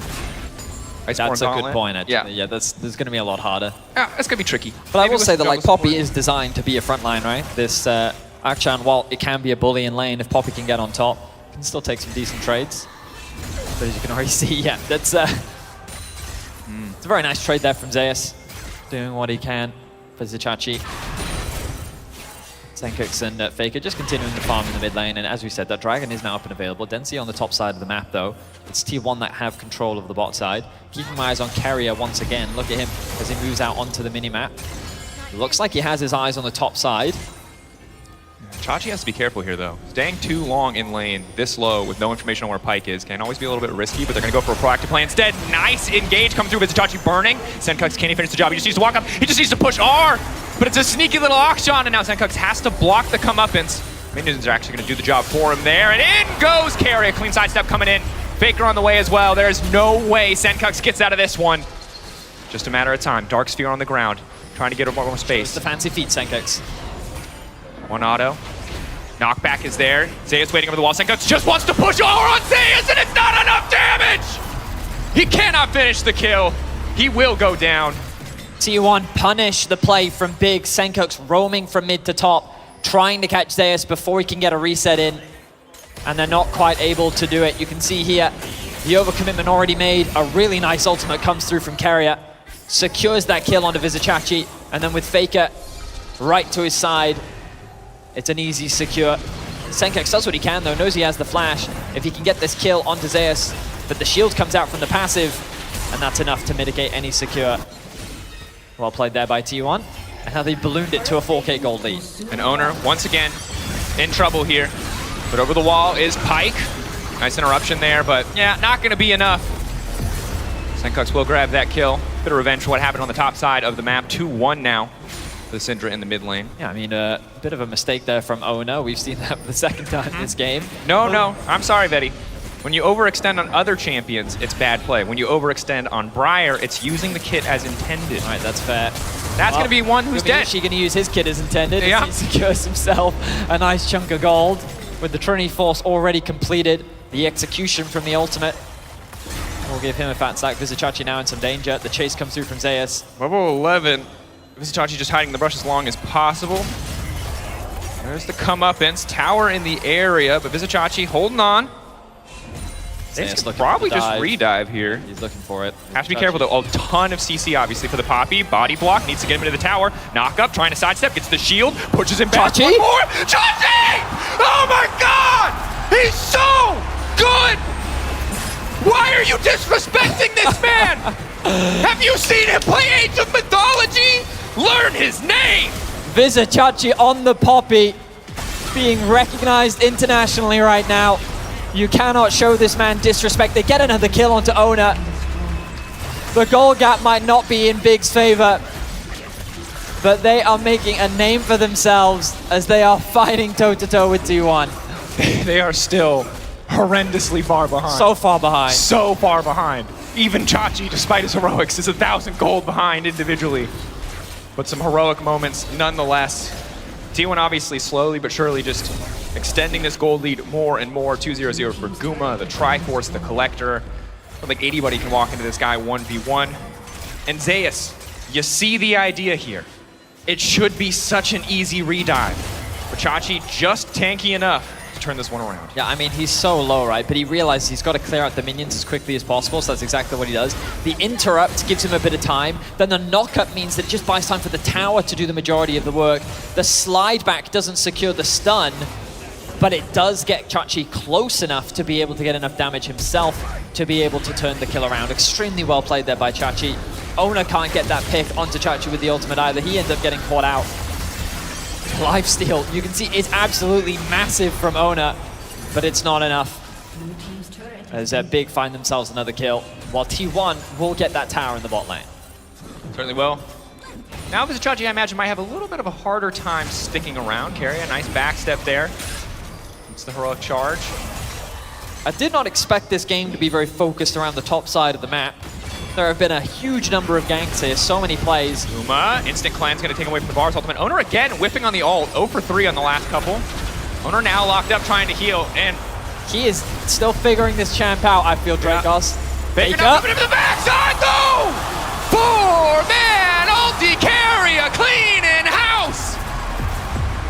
That's a good point, actually. Yeah, that's going to be a lot harder. Yeah, it's going to be tricky. But maybe I will say that, like, Poppy is designed to be a frontline, right? This Akchan, while it can be a bully in lane, if Poppy can get on top, can still take some decent trades. But as you can already see, yeah, that's it's a very nice trade there from Zeus, doing what he can for Vizicachi. Senkuk's and Faker just continuing to farm in the mid lane, and as we said, that Dragon is now up and available. Densey on the top side of the map though. It's T1 that have control of the bot side. Keeping my eyes on Carrier once again. Look at him as he moves out onto the mini-map. Looks like he has his eyes on the top side. Chachi has to be careful here, though. Staying too long in lane, this low, with no information on where Pyke is, can always be a little bit risky, but they're going to go for a proactive play instead. Nice engage coming through with Chachi burning. Senkuk's can't finish the job. He just needs to walk up. He just needs to push R, but it's a sneaky little Akshan, and now Senkuk's has to block the comeuppance. Minions are actually going to do the job for him there, and in goes Carry. A clean sidestep coming in. Faker on the way as well. There's no way Senkuk's gets out of this one. Just a matter of time. Dark Sphere on the ground, trying to get more space. It's the fancy feet, Senkuk's. One auto. Knockback is there. Zeus waiting over the wall. Senkuk's just wants to push R on Zeus, and it's not enough damage! He cannot finish the kill. He will go down. T1 punish the play from Big. Senkuk's roaming from mid to top, trying to catch Zeus before he can get a reset in, and they're not quite able to do it. You can see here the overcommitment already made. A really nice ultimate comes through from Carrier. secures that kill onto Vizicachi, and then with Faker right to his side, it's an easy secure. Senkex does what he can though, knows he has the flash. If he can get this kill onto Zeus, but the shield comes out from the passive, and that's enough to mitigate any secure. Well played there by T1, and now they ballooned it to a 4K gold lead. And Owner, once again, in trouble here. But over the wall is Pike. Nice interruption there, but yeah, not gonna be enough. Senkex will grab that kill. Bit of revenge for what happened on the top side of the map. 2-1 now. The Syndra in the mid lane. Yeah, I mean, a bit of a mistake there from Owner. We've seen that for the second time this game. No, I'm sorry, Vetty. When you overextend on other champions, it's bad play. When you overextend on Briar, it's using the kit as intended. All right, that's fair. That's going to be one who's dead. She's going to use his kit as intended. Yeah. He secures himself a nice chunk of gold. With the Trinity Force already completed, the execution from the ultimate will give him a fat sack. Vizicachi now in some danger. The chase comes through from Zeus. Level 11. Vizicachi just hiding the brush as long as possible. There's the comeuppance. Tower in the area, but Vizicachi holding on. Zeus could probably just redive here. He's looking for it. Have to be careful though. A ton of CC obviously for the Poppy. Body block, needs to get him into the tower. Knock up, trying to sidestep, gets the shield, pushes him back. Chachi? One more! Chachi! Oh my god! He's so good! Why are you disrespecting this man? Have you seen him play Age of Mythology? Learn his name! Vizicachi on the Poppy, being recognized internationally right now. You cannot show this man disrespect. They get another kill onto Owner. The goal gap might not be in Big's favor, but they are making a name for themselves as they are fighting toe-to-toe with T1. They are still horrendously far behind. So far behind. So far behind. Even Chachi, despite his heroics, is 1,000 gold behind individually. But some heroic moments nonetheless. T1 obviously slowly but surely just extending this gold lead more and more. 2-0-0 for Guma, the Triforce, the Collector. I don't think anybody can walk into this guy 1v1. And Zeus, you see the idea here. It should be such an easy redive. But Chachi just tanky enough to turn this one around. Yeah, I mean, he's so low, right? But he realizes he's got to clear out the minions as quickly as possible, so that's exactly what he does. The interrupt gives him a bit of time. Then the knock-up means that it just buys time for the tower to do the majority of the work. The slide back doesn't secure the stun, but it does get Chachi close enough to be able to get enough damage himself to be able to turn the kill around. Extremely well played there by Chachi. Owner can't get that pick onto Chachi with the ultimate either. He ends up getting caught out. Lifesteal, you can see it's absolutely massive from Owner, but it's not enough. As Big find themselves another kill, while T1 will get that tower in the bot lane. Certainly will. Now Vizicachi, I imagine, might have a little bit of a harder time sticking around. Carry a nice backstep there. It's the heroic charge. I did not expect this game to be very focused around the top side of the map. There have been a huge number of ganks here, so many plays. Uma, instant cleanse gonna take away from the bars. Ultimate Owner again, whipping on the ult. 0 for 3 on the last couple. Owner now locked up trying to heal, and he is still figuring this champ out, I feel, Dracos. Faker now coming to the backside though! 4-man ulti carry, a clean in house!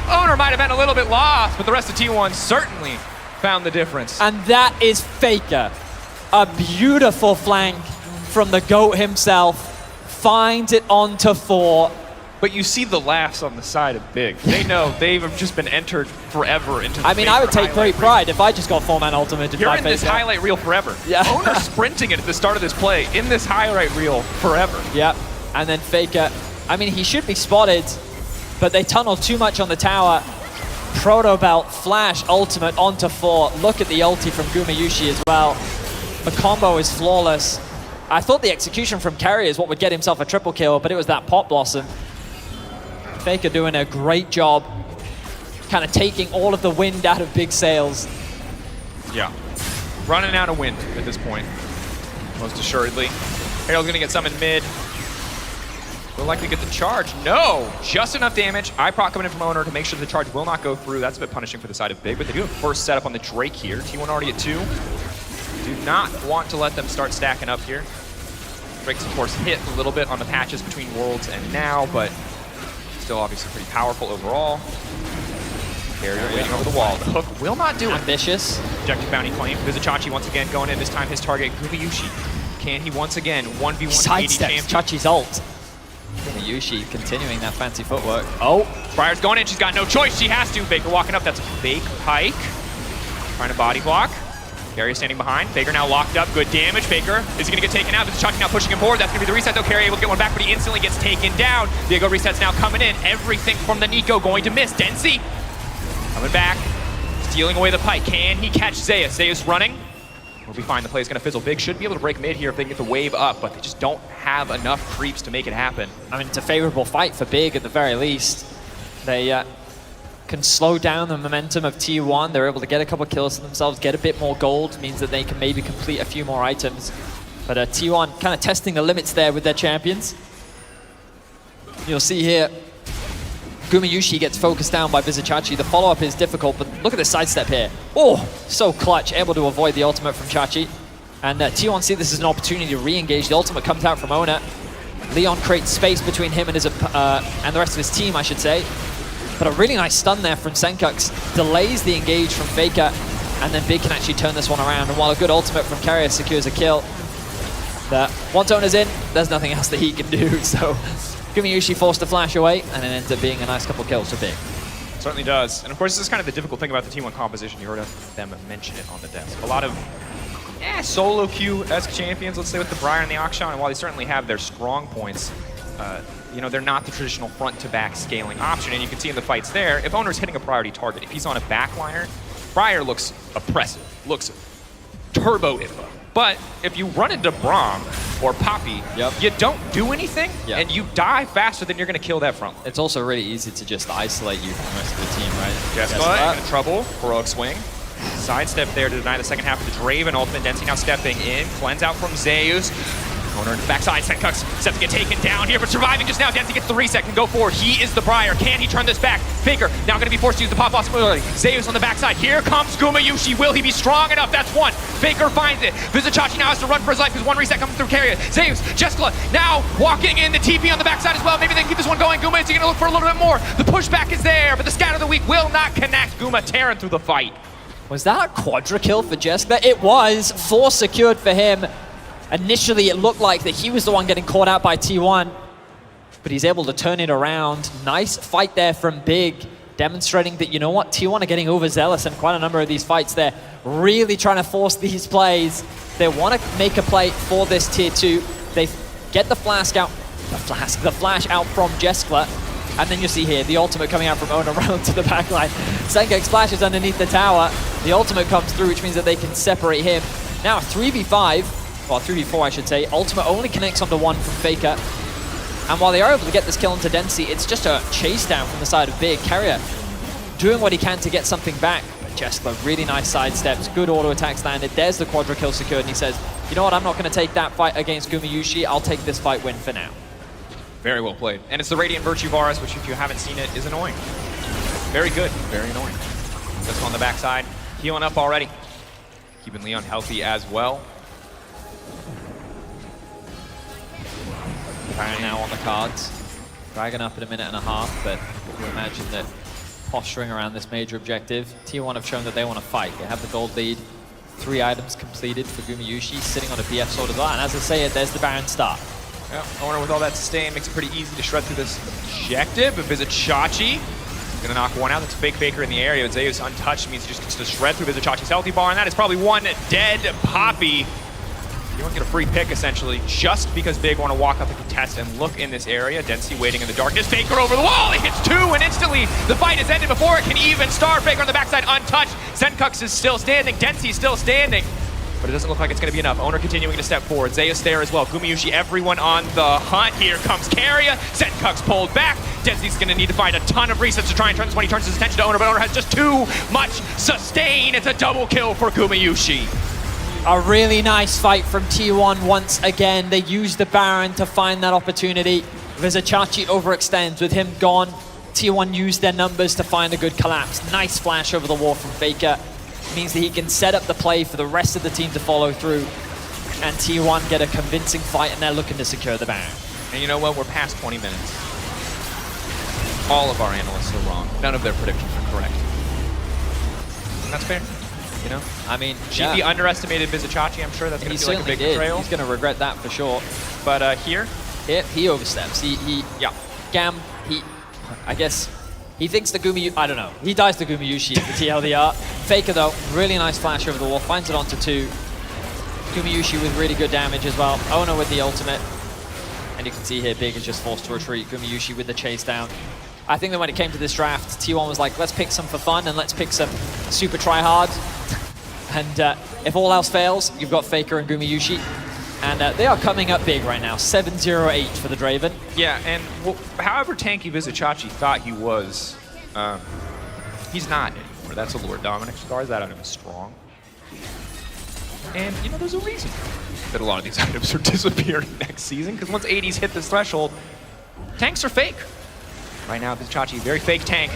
Owner might have been a little bit lost, but the rest of T1 certainly found the difference. And that is Faker. A beautiful flank from the GOAT himself. Finds it onto 4. But you see the laughs on the side of Big. They know they've just been entered forever into the I would take great pride if I just got 4-man ultimate. You're in this highlight reel forever. Yeah. Owner sprinting it at the start of this play in this highlight reel forever. Yep. And then Faker, I mean, he should be spotted, but they tunnel too much on the tower. Proto Belt, flash, ultimate onto 4. Look at the ulti from Gumayushi as well. The combo is flawless. I thought the execution from Carry is what would get himself a triple kill, but it was that Pot Blossom. Faker doing a great job, kind of taking all of the wind out of Big sails. Yeah. Running out of wind at this point, most assuredly. Herald's gonna get summoned mid. Will likely get the charge. No! Just enough damage. iProc coming in from Owner to make sure the charge will not go through. That's a bit punishing for the side of Big, but they do have first setup on the Drake here. T1 already at 2. Do not want to let them start stacking up here. Drake's, of course, hit a little bit on the patches between Worlds and now, but still obviously pretty powerful overall. Carrier waiting over the wall. The hook will not do it. Ambitious. Objective bounty claim. Vizicachi once again going in. This time his target, Gumayushi. Can he once again 1v1 Sidesteps Chachi's ult. Yushi continuing that fancy footwork. Oh, Briar's going in, she's got no choice, she has to. Faker walking up, that's a fake pike. Trying to body block. Carrier standing behind. Faker now locked up, good damage. Faker, is he gonna get taken out? This is Chachi now pushing him forward. That's gonna be the reset though. Carrier able to get one back, but he instantly gets taken down. Diego resets now coming in. Everything from the Nico going to miss. Densi coming back, stealing away the pike. Can he catch Zeus? Zeus running. We'll be fine, the play is gonna fizzle. Big should be able to break mid here if they can get the wave up, but they just don't have enough creeps to make it happen. I mean, it's a favorable fight for Big at the very least. They can slow down the momentum of T1. They're able to get a couple kills to themselves, get a bit more gold, means that they can maybe complete a few more items. But T1 kind of testing the limits there with their champions. You'll see here, Gumayushi gets focused down by Vizichachi. The follow-up is difficult, but look at the sidestep here. Oh, so clutch, able to avoid the ultimate from Chachi. And T1 see this as an opportunity to re-engage. The ultimate comes out from Ona. Leon creates space between him and his and the rest of his team, I should say. But a really nice stun there from Senkux. Delays the engage from Faker, and then Big can actually turn this one around. And while a good ultimate from Carrier secures a kill, once Ona's in, there's nothing else that he can do. So Gumayushi forced to flash away, and it ends up being a nice couple kills for Big. Certainly does. And of course, this is kind of the difficult thing about the T1 composition. You heard them mention it on the desk. A lot of solo queue-esque champions, let's say, with the Briar and the Akshan, and while they certainly have their strong points, you know, they're not the traditional front-to-back scaling option, and you can see in the fights there, if Owner's hitting a priority target, if he's on a backliner, Briar looks oppressive, looks turbo-info. But if you run into Braum or Poppy, you don't do anything, and you die faster than you're going to kill that front line. It's also really easy to just isolate you from the rest of the team, right? Jessica in trouble, heroic swing. Sidestep there to deny the second half of the Draven. Ultimate Densi now stepping in. Cleanse out from Zeus. Owner in the backside. Senkux set to get taken down here, but surviving just now. Densi gets the reset, can go forward. He is the Briar. Can he turn this back? Faker now going to be forced to use the pop possibility. Zeus on the backside. Here comes Gumayushi. Will he be strong enough? That's one. Faker finds it. Vizichachi now has to run for his life because one reset coming through Carrier. Zeus, Jessica now walking in the TP on the backside as well. Maybe they can keep this one going. Guma is going to look for a little bit more. The pushback is there, but the scatter of the week will not connect. Guma tearing through the fight. Was that a quadra kill for Jessica? It was. 4 secured for him. Initially, it looked like that he was the one getting caught out by T1, but he's able to turn it around. Nice fight there from Big, demonstrating that, you know what, T1 are getting overzealous in quite a number of these fights. They're really trying to force these plays. They want to make a play for this tier 2. They get the flash out from Jessica. And then you see here, the ultimate coming out from Ona around to the backline. Senkux splashes underneath the tower. The ultimate comes through, which means that they can separate him. Now 3v5, well 3v4 I should say. Ultimate only connects onto one from Faker. And while they are able to get this kill into Densi, it's just a chase down from the side of Big. Carrier doing what he can to get something back. But Jessica, really nice sidesteps, good auto attacks landed. There's the quadra kill secured, and he says, you know what, I'm not going to take that fight against Gumayushi. I'll take this fight win for now. Very well played. And it's the Radiant Virtue Varus, which if you haven't seen it, is annoying. Very good, very annoying. This one on the backside, healing up already. Keeping Leon healthy as well. Baron now on the cards. Dragon up in a minute and a half, but you imagine that posturing around this major objective, T1 have shown that they want to fight. They have the gold lead. 3 items completed for Gumayushi, sitting on a BF sword as well. And as I say it, there's the Baron start. Yeah, Owner with all that sustain makes it pretty easy to shred through this objective. But Vizichachi gonna knock one out. That's a fake Faker in the area. Zeus untouched means he just gets to shred through Vizichachi's healthy bar, and that is probably one dead Poppy. You won't get a free pick, essentially, just because Big want to walk up and contest and look in this area. Densi waiting in the darkness. Faker over the wall. He hits 2, and instantly the fight is ended before it can even start. Faker on the backside, untouched. Senkux is still standing. Densi still standing. But it doesn't look like it's going to be enough. Owner continuing to step forward. Zeus there as well. Gumayushi, everyone on the hunt. Here comes Carrier. Senkux pulled back. Densi's going to need to find a ton of resets to try and turn this when he turns his attention to Owner, but Owner has just too much sustain. It's a double kill for Gumayushi. A really nice fight from T1 once again. They use the Baron to find that opportunity. Vizichachi overextends. With him gone, T1 used their numbers to find a good collapse. Nice flash over the wall from Faker. Means that he can set up the play for the rest of the team to follow through. And T1 get a convincing fight, and they're looking to secure the Baron. And you know what? We're past 20 minutes. All of our analysts are wrong. None of their predictions are correct. And that's fair. You know? I mean, GP underestimated Vizicachi. I'm sure that's going to feel like a big betrayal. He's going to regret that for sure. But here he oversteps. Gam, I guess he thinks the I don't know. He dies to Gumayushi at the TLDR. Faker though, really nice flash over the wall, finds it onto 2. Gumayushi with really good damage as well. Ono with the ultimate. And you can see here, Big is just forced to retreat. Gumayushi with the chase down. I think that when it came to this draft, T1 was like, let's pick some for fun and let's pick some super try-hard. And if all else fails, you've got Faker and Gumayushi. And they are coming up big right now, 7-0-8 for the Draven. Yeah, and however tanky Vizicachi thought he was, he's not anymore. That's a Lord Dominic. Scars that on him is strong. And, you know, there's a reason that a lot of these items are disappearing next season, because once 80s hit this threshold, tanks are fake. Right now, Vizicachi, very fake tank.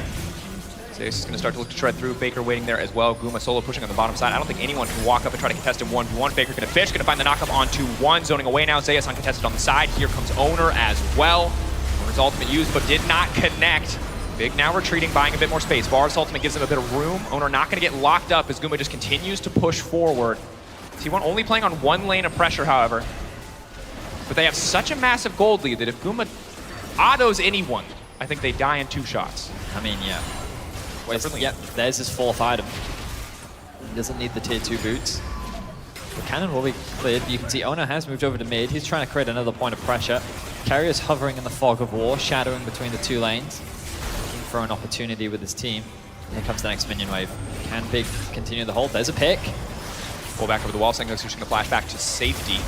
Zeus is going to start to look to shred through. Faker waiting there as well. Guma solo pushing on the bottom side. I don't think anyone can walk up and try to contest him 1v1. Faker going to fish, going to find the knockup onto 1. Zoning away now. Zeus uncontested on the side. Here comes Owner as well. Owner's ultimate used, but did not connect. Big now retreating, buying a bit more space. Varus ultimate gives him a bit of room. Owner not going to get locked up as Guma just continues to push forward. T1 only playing on 1 lane of pressure, however. But they have such a massive gold lead that if Guma autos anyone, I think they die in 2 shots. I mean, yeah. Yep, there's his 4th item. He doesn't need the tier 2 boots. The cannon will be cleared. You can see Ono has moved over to mid. He's trying to create another point of pressure. Carrier's hovering in the fog of war, shadowing between the 2 lanes. Looking for an opportunity with his team. Here comes the next minion wave. Can Big continue the hold? There's a pick. Pull back over the wall, Sengo's just going to flash back to safety.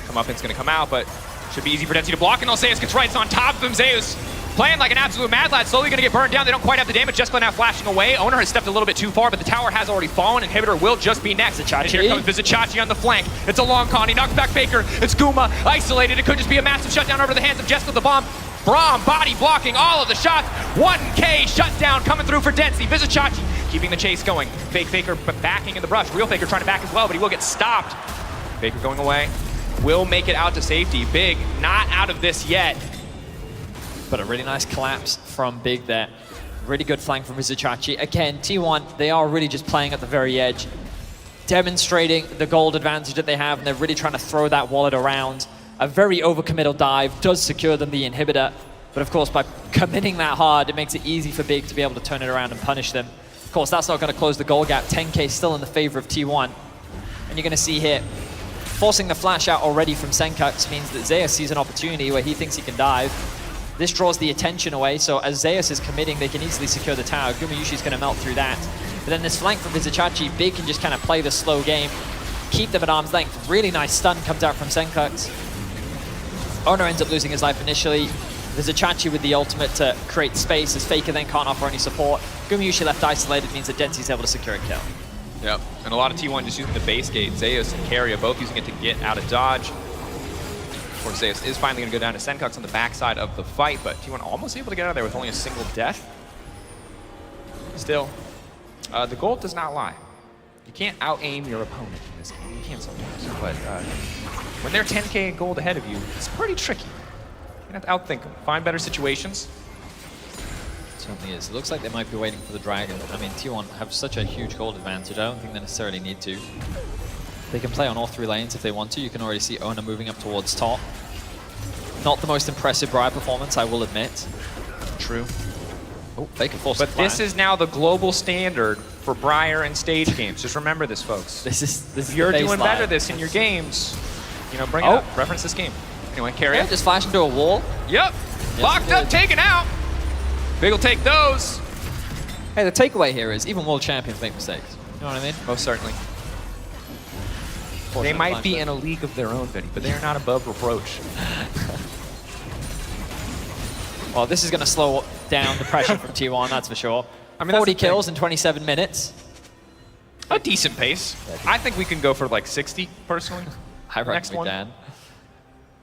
Come up, it's going to come out, but should be easy for Density to block, and Zeus gets right on top of him. Zeus playing like an absolute mad lad, slowly going to get burned down. They don't quite have the damage. Jessica now flashing away. Owner has stepped a little bit too far, but the tower has already fallen. Inhibitor will just be next. And here comes Vizicachi on the flank. It's a long con. He knocks back Faker. It's Guma isolated. It could just be a massive shutdown over the hands of Jessica the Bomb. Braum body blocking all of the shots. 1K shutdown coming through for Density. Vizicachi keeping the chase going. Fake Faker but backing in the brush. Real Faker trying to back as well, but he will get stopped. Faker going away. Will make it out to safety. Big not out of this yet. But a really nice collapse from Big there. Really good flank from Vizicachi. Again, T1, they are really just playing at the very edge, demonstrating the gold advantage that they have, and they're really trying to throw that wallet around. A very overcommittal dive does secure them the inhibitor, but of course by committing that hard, it makes it easy for Big to be able to turn it around and punish them. Of course, that's not going to close the goal gap. 10K still in the favor of T1. And you're going to see here, forcing the flash out already from Senkux means that Zeus sees an opportunity where he thinks he can dive. This draws the attention away, so as Zeus is committing, they can easily secure the tower. Gumayushi's going to melt through that. But then this flank from Vizicachi, Big can just kind of play the slow game, keep them at arm's length. Really nice stun comes out from Senkux. Ono ends up losing his life initially. Vizicachi with the ultimate to create space, as Faker then can't offer any support. Gumayushi left isolated means that Densi's able to secure a kill. Yep, and a lot of T1 just using the base gate. Zeus and Carrier both using it to get out of dodge. Of course, Zeus is finally going to go down to Senkux on the backside of the fight, but T1 almost able to get out of there with only a single death. Still, the goal does not lie. You can't out-aim your opponent in this game. You can sometimes, but when they're 10K gold ahead of you, it's pretty tricky. You have to outthink them, find better situations. It certainly is. It looks like they might be waiting for the dragon. I mean, T1 have such a huge gold advantage. I don't think they necessarily need to. They can play on all 3 lanes if they want to. You can already see Ona moving up towards top. Not the most impressive Briar performance, I will admit. True. Oh, Faker forced But this is now the global standard for Briar and stage games. Just remember this, folks. This is if you're doing better this in your games, you know, bring it up. Reference this game. Anyway, Carrier. Yeah, just flash into a wall. Yep. Locked up, taken out. Big will take those. Hey, the takeaway here is even world champions make mistakes. You know what I mean? Most certainly. They might be in a league of their own, Vinny, but they are not above reproach. Well, this is going to slow down the pressure from T1, that's for sure. I mean, 40 kills in 27 minutes. A decent pace. I think we can go for like 60, personally. I reckon we can.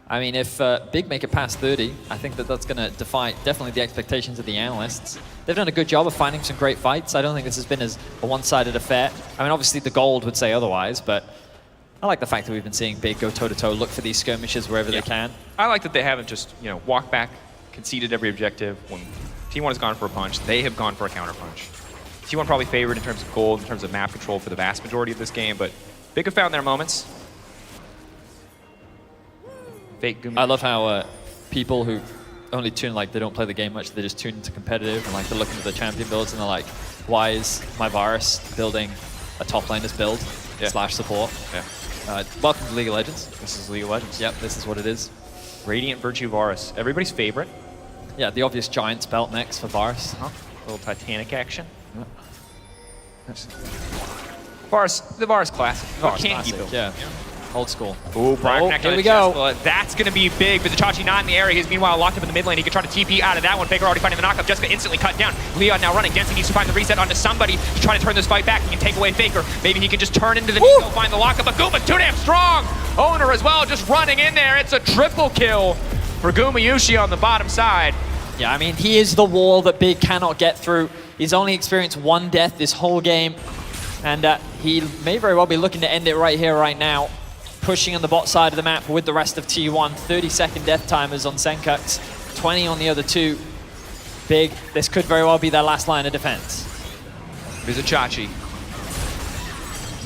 I mean, if Big make it past 30, I think that that's going to defy definitely the expectations of the analysts. They've done a good job of finding some great fights. I don't think this has been as a one-sided affair. I mean, obviously the gold would say otherwise, but I like the fact that we've been seeing Big go toe-to-toe, look for these skirmishes wherever they can. I like that they haven't just, you know, walked back, conceded every objective. When T1 has gone for a punch, they have gone for a counter punch. T1 probably favored in terms of gold, in terms of map control for the vast majority of this game, but Big have found their moments. Fake Gumi. I love how people who only tune, like, they don't play the game much, they just tune into competitive, and like they're looking at the champion builds and they're like, why is my Varus building a top laner's build slash support? Yeah. Welcome to League of Legends. This is League of Legends. Yep, this is what it is. Radiant Virtue Varus, everybody's favorite. Yeah, the obvious Giants belt next for Varus. Little Titanic action. Varus, the Varus classic. Varus Can't classic, keep build. yeah. Old school. Ooh, Briar Connect here on we the go. Jessica. That's going to be big. Vizicachi not in the area. He's meanwhile locked up in the mid lane. He can try to TP out of that one. Faker already finding the knockup. Jessica instantly cut down. Leon now running. Density needs to find the reset onto somebody to try to turn this fight back. He can take away Faker. Maybe he can just turn into the Nico, find the lockup. But Guma's too damn strong. Owner as well, just running in there. It's a triple kill for Gumayushi on the bottom side. Yeah, I mean, he is the wall that Big cannot get through. He's only experienced one death this whole game. And he may very well be looking to end it right here, right now. Pushing on the bot side of the map with the rest of T1. 30-second death timers on Senkux. 20 on the other two. Big, this could very well be their last line of defense. Vizicachi.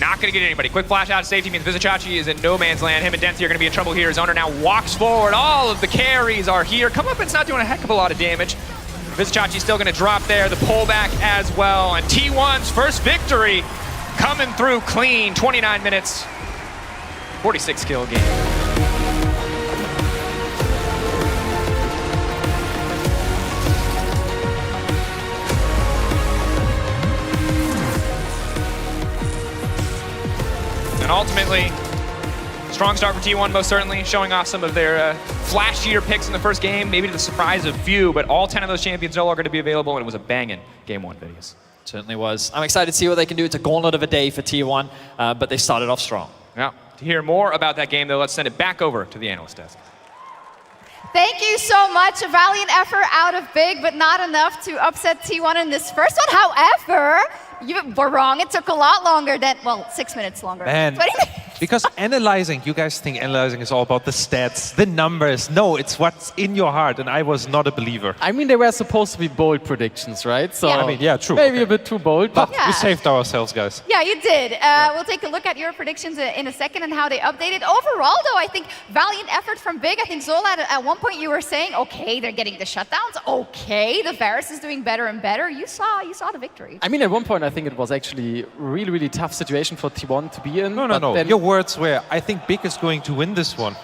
Not going to get anybody. Quick flash out of safety means Vizicachi is in no man's land. Him and Density are going to be in trouble here. His owner now walks forward. All of the carries are here. Come up, it's not doing a heck of a lot of damage. Vizicachi's still going to drop there. The pullback as well. And T1's first victory coming through clean. 29 minutes. 46 kill game. And ultimately, strong start for T1 most certainly, showing off some of their flashier picks in the first game, maybe to the surprise of few, but all 10 of those champions no longer going to be available, and it was a banging Game 1 videos. Certainly was. I'm excited to see what they can do. It's a gauntlet of a day for T1, but they started off strong. Yeah. To hear more about that game, though, let's send it back over to the analyst desk. Thank you so much. A valiant effort out of Big, but not enough to upset T1 in this first one. However, you were wrong. It took a lot longer than, well, 6 minutes longer. Man, 20 minutes. because analyzing, you guys think analyzing is all about the stats, the numbers. No, it's what's in your heart, and I was not a believer. I mean, they were supposed to be bold predictions, right? So Yeah. I mean, yeah, true. maybe a bit too bold, but Yeah. We saved ourselves, guys. Yeah, you did. We'll take a look at your predictions in a second and how they updated. Overall, though, I think valiant effort from Big. I think Zola, at one point you were saying, okay, they're getting the shutdowns. Okay, the Varus is doing better and better. You saw the victory. I mean, at one point, I think it was actually really, really tough situation for T1 to be in. No. then Your words were, I think Big is going to win this one.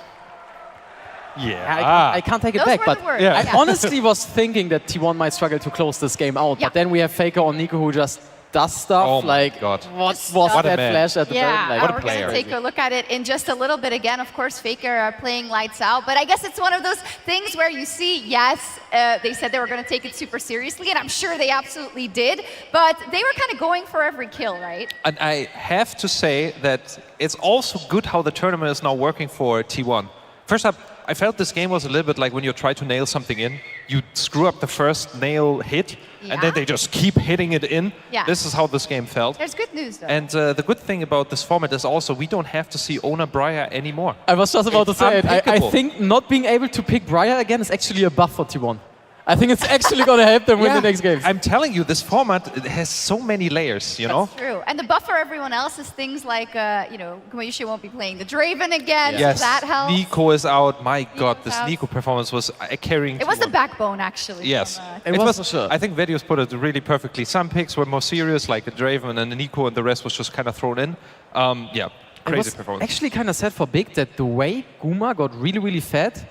Yeah. I can't take it Those back, were but the words. Yeah. I honestly was thinking that T1 might struggle to close this game out. Yeah. But then we have Faker or Nico who just does stuff. Oh my like, God. what Just was What a that man. flash at the Yeah, burn? Like, What a we're player. going to take a look at it in just a little bit again. Of course, Faker playing lights out. But I guess it's one of those things where you see, yes, they said they were going to take it super seriously, and I'm sure they absolutely did. But they were kind of going for every kill, right? And I have to say that it's also good how the tournament is now working for T1. First up, I felt this game was a little bit like when you try to nail something in, you screw up the first nail hit, and then they just keep hitting it in. Yeah. This is how this game felt. There's good news, though. And the good thing about this format is also we don't have to see Ona Briar anymore. I was just about to say it. I unpickable. think not being able to pick Briar again is actually a buff for T1. I think it's actually going to help them win the next games. I'm telling you, this format it has so many layers, you know? That's true. And the buff for everyone else is things like, Gumayushi won't be playing the Draven again, Yes, so that helps. Nico is out. My God, Nico's this out. Nico performance was carrying It was the T1. backbone, actually. Yes, from, It was for sure. I think Vedios put it really perfectly. Some picks were more serious, like a Draven and a Nico, and the rest was just kind of thrown in. Yeah, It crazy was performance. actually kind of sad for Big that the way Guma got really, really fed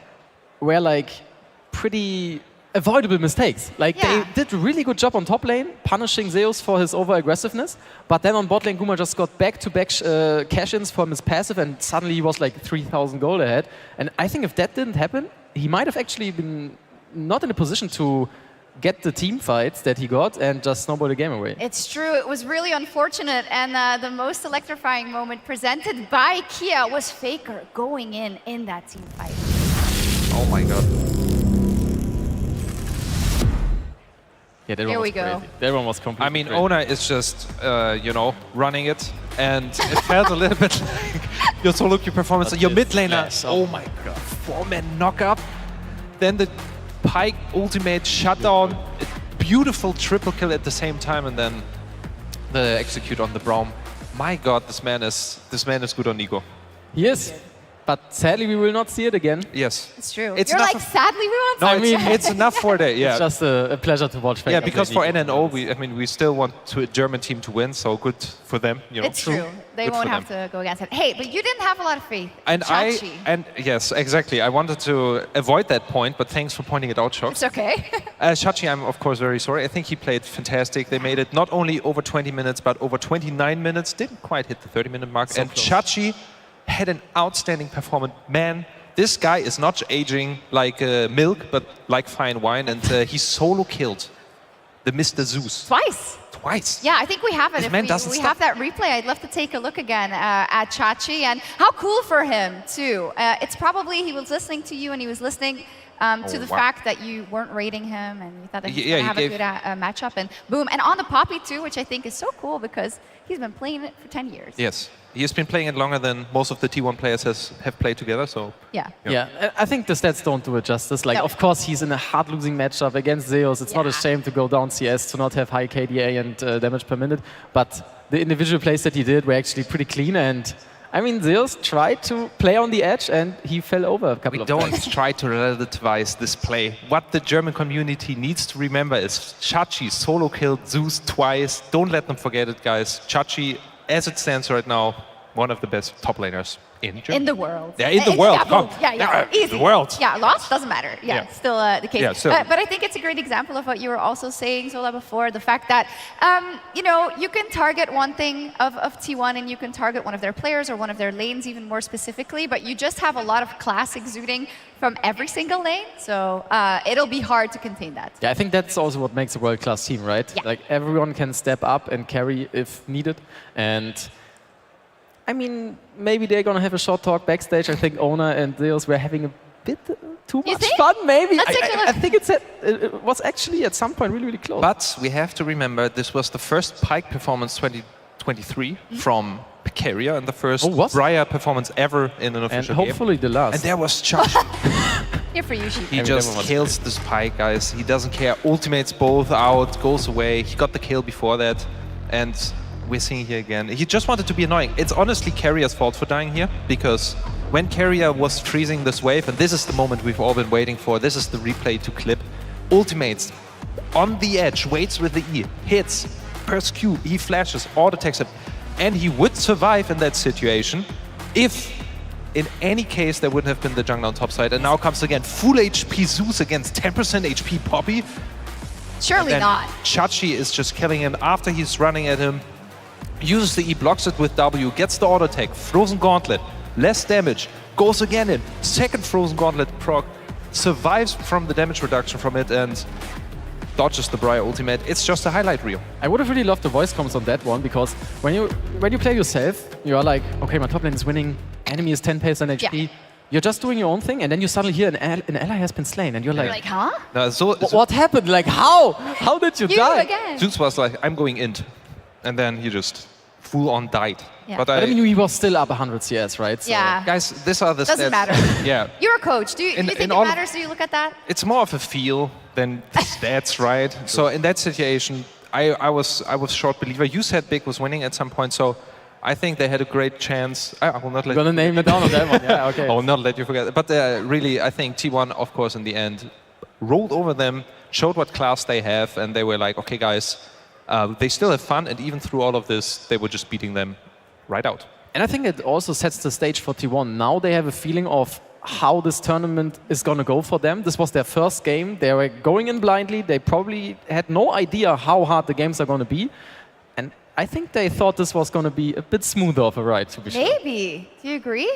were like pretty avoidable mistakes. Like Yeah. they did a really good job on top lane, punishing Zeus for his over-aggressiveness, but then on bot lane Guma just got back-to-back cash-ins from his passive and suddenly he was like 3,000 gold ahead. And I think if that didn't happen, he might have actually been not in a position to get the team fights that he got and just snowball the game away. It's true. It was really unfortunate. And the most electrifying moment presented by Kia was Faker going in that team fight. Oh my God. Yeah, that Here one was we go. crazy. That one was completely I mean, crazy. Ona is just, running it, and it felt a little bit like your solo queue performance. Your mid laner, oh my God, 4-man knock-up. Then the Pike ultimate shutdown, a beautiful triple kill at the same time, and then the execute on the Braum. My God, this man is good on Ego. He is. But sadly, we will not see it again. Yes. It's true. It's You're enough like, sadly, we won't No, see I mean, it's enough for that. Yeah. It's just a pleasure to watch. Yeah, because for NNO, we still want a German team to win, so good for them. You know. It's true. They Good won't for have them. to go against it. Hey, but you didn't have a lot of faith. And Chachi. yes, exactly. I wanted to avoid that point, but thanks for pointing it out, Shock. It's okay. Chachi, I'm of course very sorry. I think he played fantastic. They made it not only over 20 minutes, but over 29 minutes. Didn't quite hit the 30-minute mark. So and close. Chachi had an outstanding performance. Man, this guy is not aging like milk, but like fine wine. And he solo killed the Mr. Zeus. Twice. Yeah, I think we have it. This If man we doesn't have stop. that replay, I'd love to take a look again at Chachi. And how cool for him, too. It's probably he was listening to you and he was listening to the wow. fact that you weren't rating him and you thought that he was Yeah, going to he have a gave- good matchup. And boom. And on the Poppy, too, which I think is so cool because he's been playing it for 10 years. Yes. He's been playing it longer than most of the T1 players have played together, so... Yeah. Yeah, I think the stats don't do it justice. Like, No. of course, he's in a hard losing matchup against Zeus. It's not a shame to go down CS, to not have high KDA and damage per minute. But the individual plays that he did were actually pretty clean. And I mean, Zeus tried to play on the edge and he fell over a couple We of don't times. try to relativize this play. What the German community needs to remember is Chachi solo killed Zeus twice. Don't let them forget it, guys. Chachi, as it stands right now, one of the best top laners in Germany. In the world. Yeah, in the It's- world. Yeah, boom. Come. Yeah, easy. The world. Yeah, lost doesn't matter. Yeah, Yeah. still the case. Yeah, still. But I think it's a great example of what you were also saying, Zola, before. The fact that, you know, you can target one thing of T1 and you can target one of their players or one of their lanes even more specifically, but you just have a lot of class exuding from every single lane. So it'll be hard to contain that. Yeah, I think that's also what makes a world-class team, right? Yeah. Like, everyone can step up and carry if needed. And I mean, maybe they're going to have a short talk backstage. I think Ona and Zeus were having a bit too You much think? fun, maybe. Let's take a look. I think it was actually at some point really, really close. But we have to remember this was the first Pike performance 2023 from Picaria and the first Briar performance ever in an official and hopefully game. the last. And there was Chachi. Here for you, Sheep. He just kills this Pike, guys. He doesn't care. Ultimates both out, goes away. He got the kill before that. And we're seeing here again. He just wanted to be annoying. It's honestly Carrier's fault for dying here, because when Carrier was freezing this wave, and this is the moment we've all been waiting for, this is the replay to clip, ultimates on the edge, waits with the E, hits, press Q, he flashes, auto-attacks him, and he would survive in that situation if in any case there wouldn't have been the jungler on top side. And now comes again full HP Zeus against 10% HP Poppy. Surely not. Chachi is just killing him after he's running at him. Uses the E, blocks it with W, gets the auto attack, Frozen Gauntlet, less damage, goes again in, second Frozen Gauntlet proc, survives from the damage reduction from it and dodges the Briar ultimate. It's just a highlight reel. I would have really loved the voice comms on that one, because when you play yourself, you are like, okay, my top lane is winning, enemy is 10 pace on HP. Yeah. You're just doing your own thing, and then you suddenly hear an ally has been slain, and you're You're like, like, huh? No, what happened? Like, how? How did you die? again. Zeus was like, I'm going int. And then he just full on died. Yeah. But I mean, he was still up 100 CS, right? So Yeah. Guys, these are the Doesn't stats. matter. Yeah. You're a coach. Do you think it all of- matters? Do you look at that? It's more of a feel than the stats, right? So in that situation, I was short believer. You said Big was winning at some point, so I think they had a great chance. I will not let You're gonna name it down on that one. Yeah, okay. I will not let you forget. But really, I think T1, of course, in the end, rolled over them, showed what class they have, and they were like, okay, guys, they still have fun, and even through all of this, they were just beating them right out. And I think it also sets the stage for T1. Now they have a feeling of how this tournament is going to go for them. This was their first game. They were going in blindly. They probably had no idea how hard the games are going to be. And I think they thought this was going to be a bit smoother of a ride, to be sure. Maybe. Do you agree?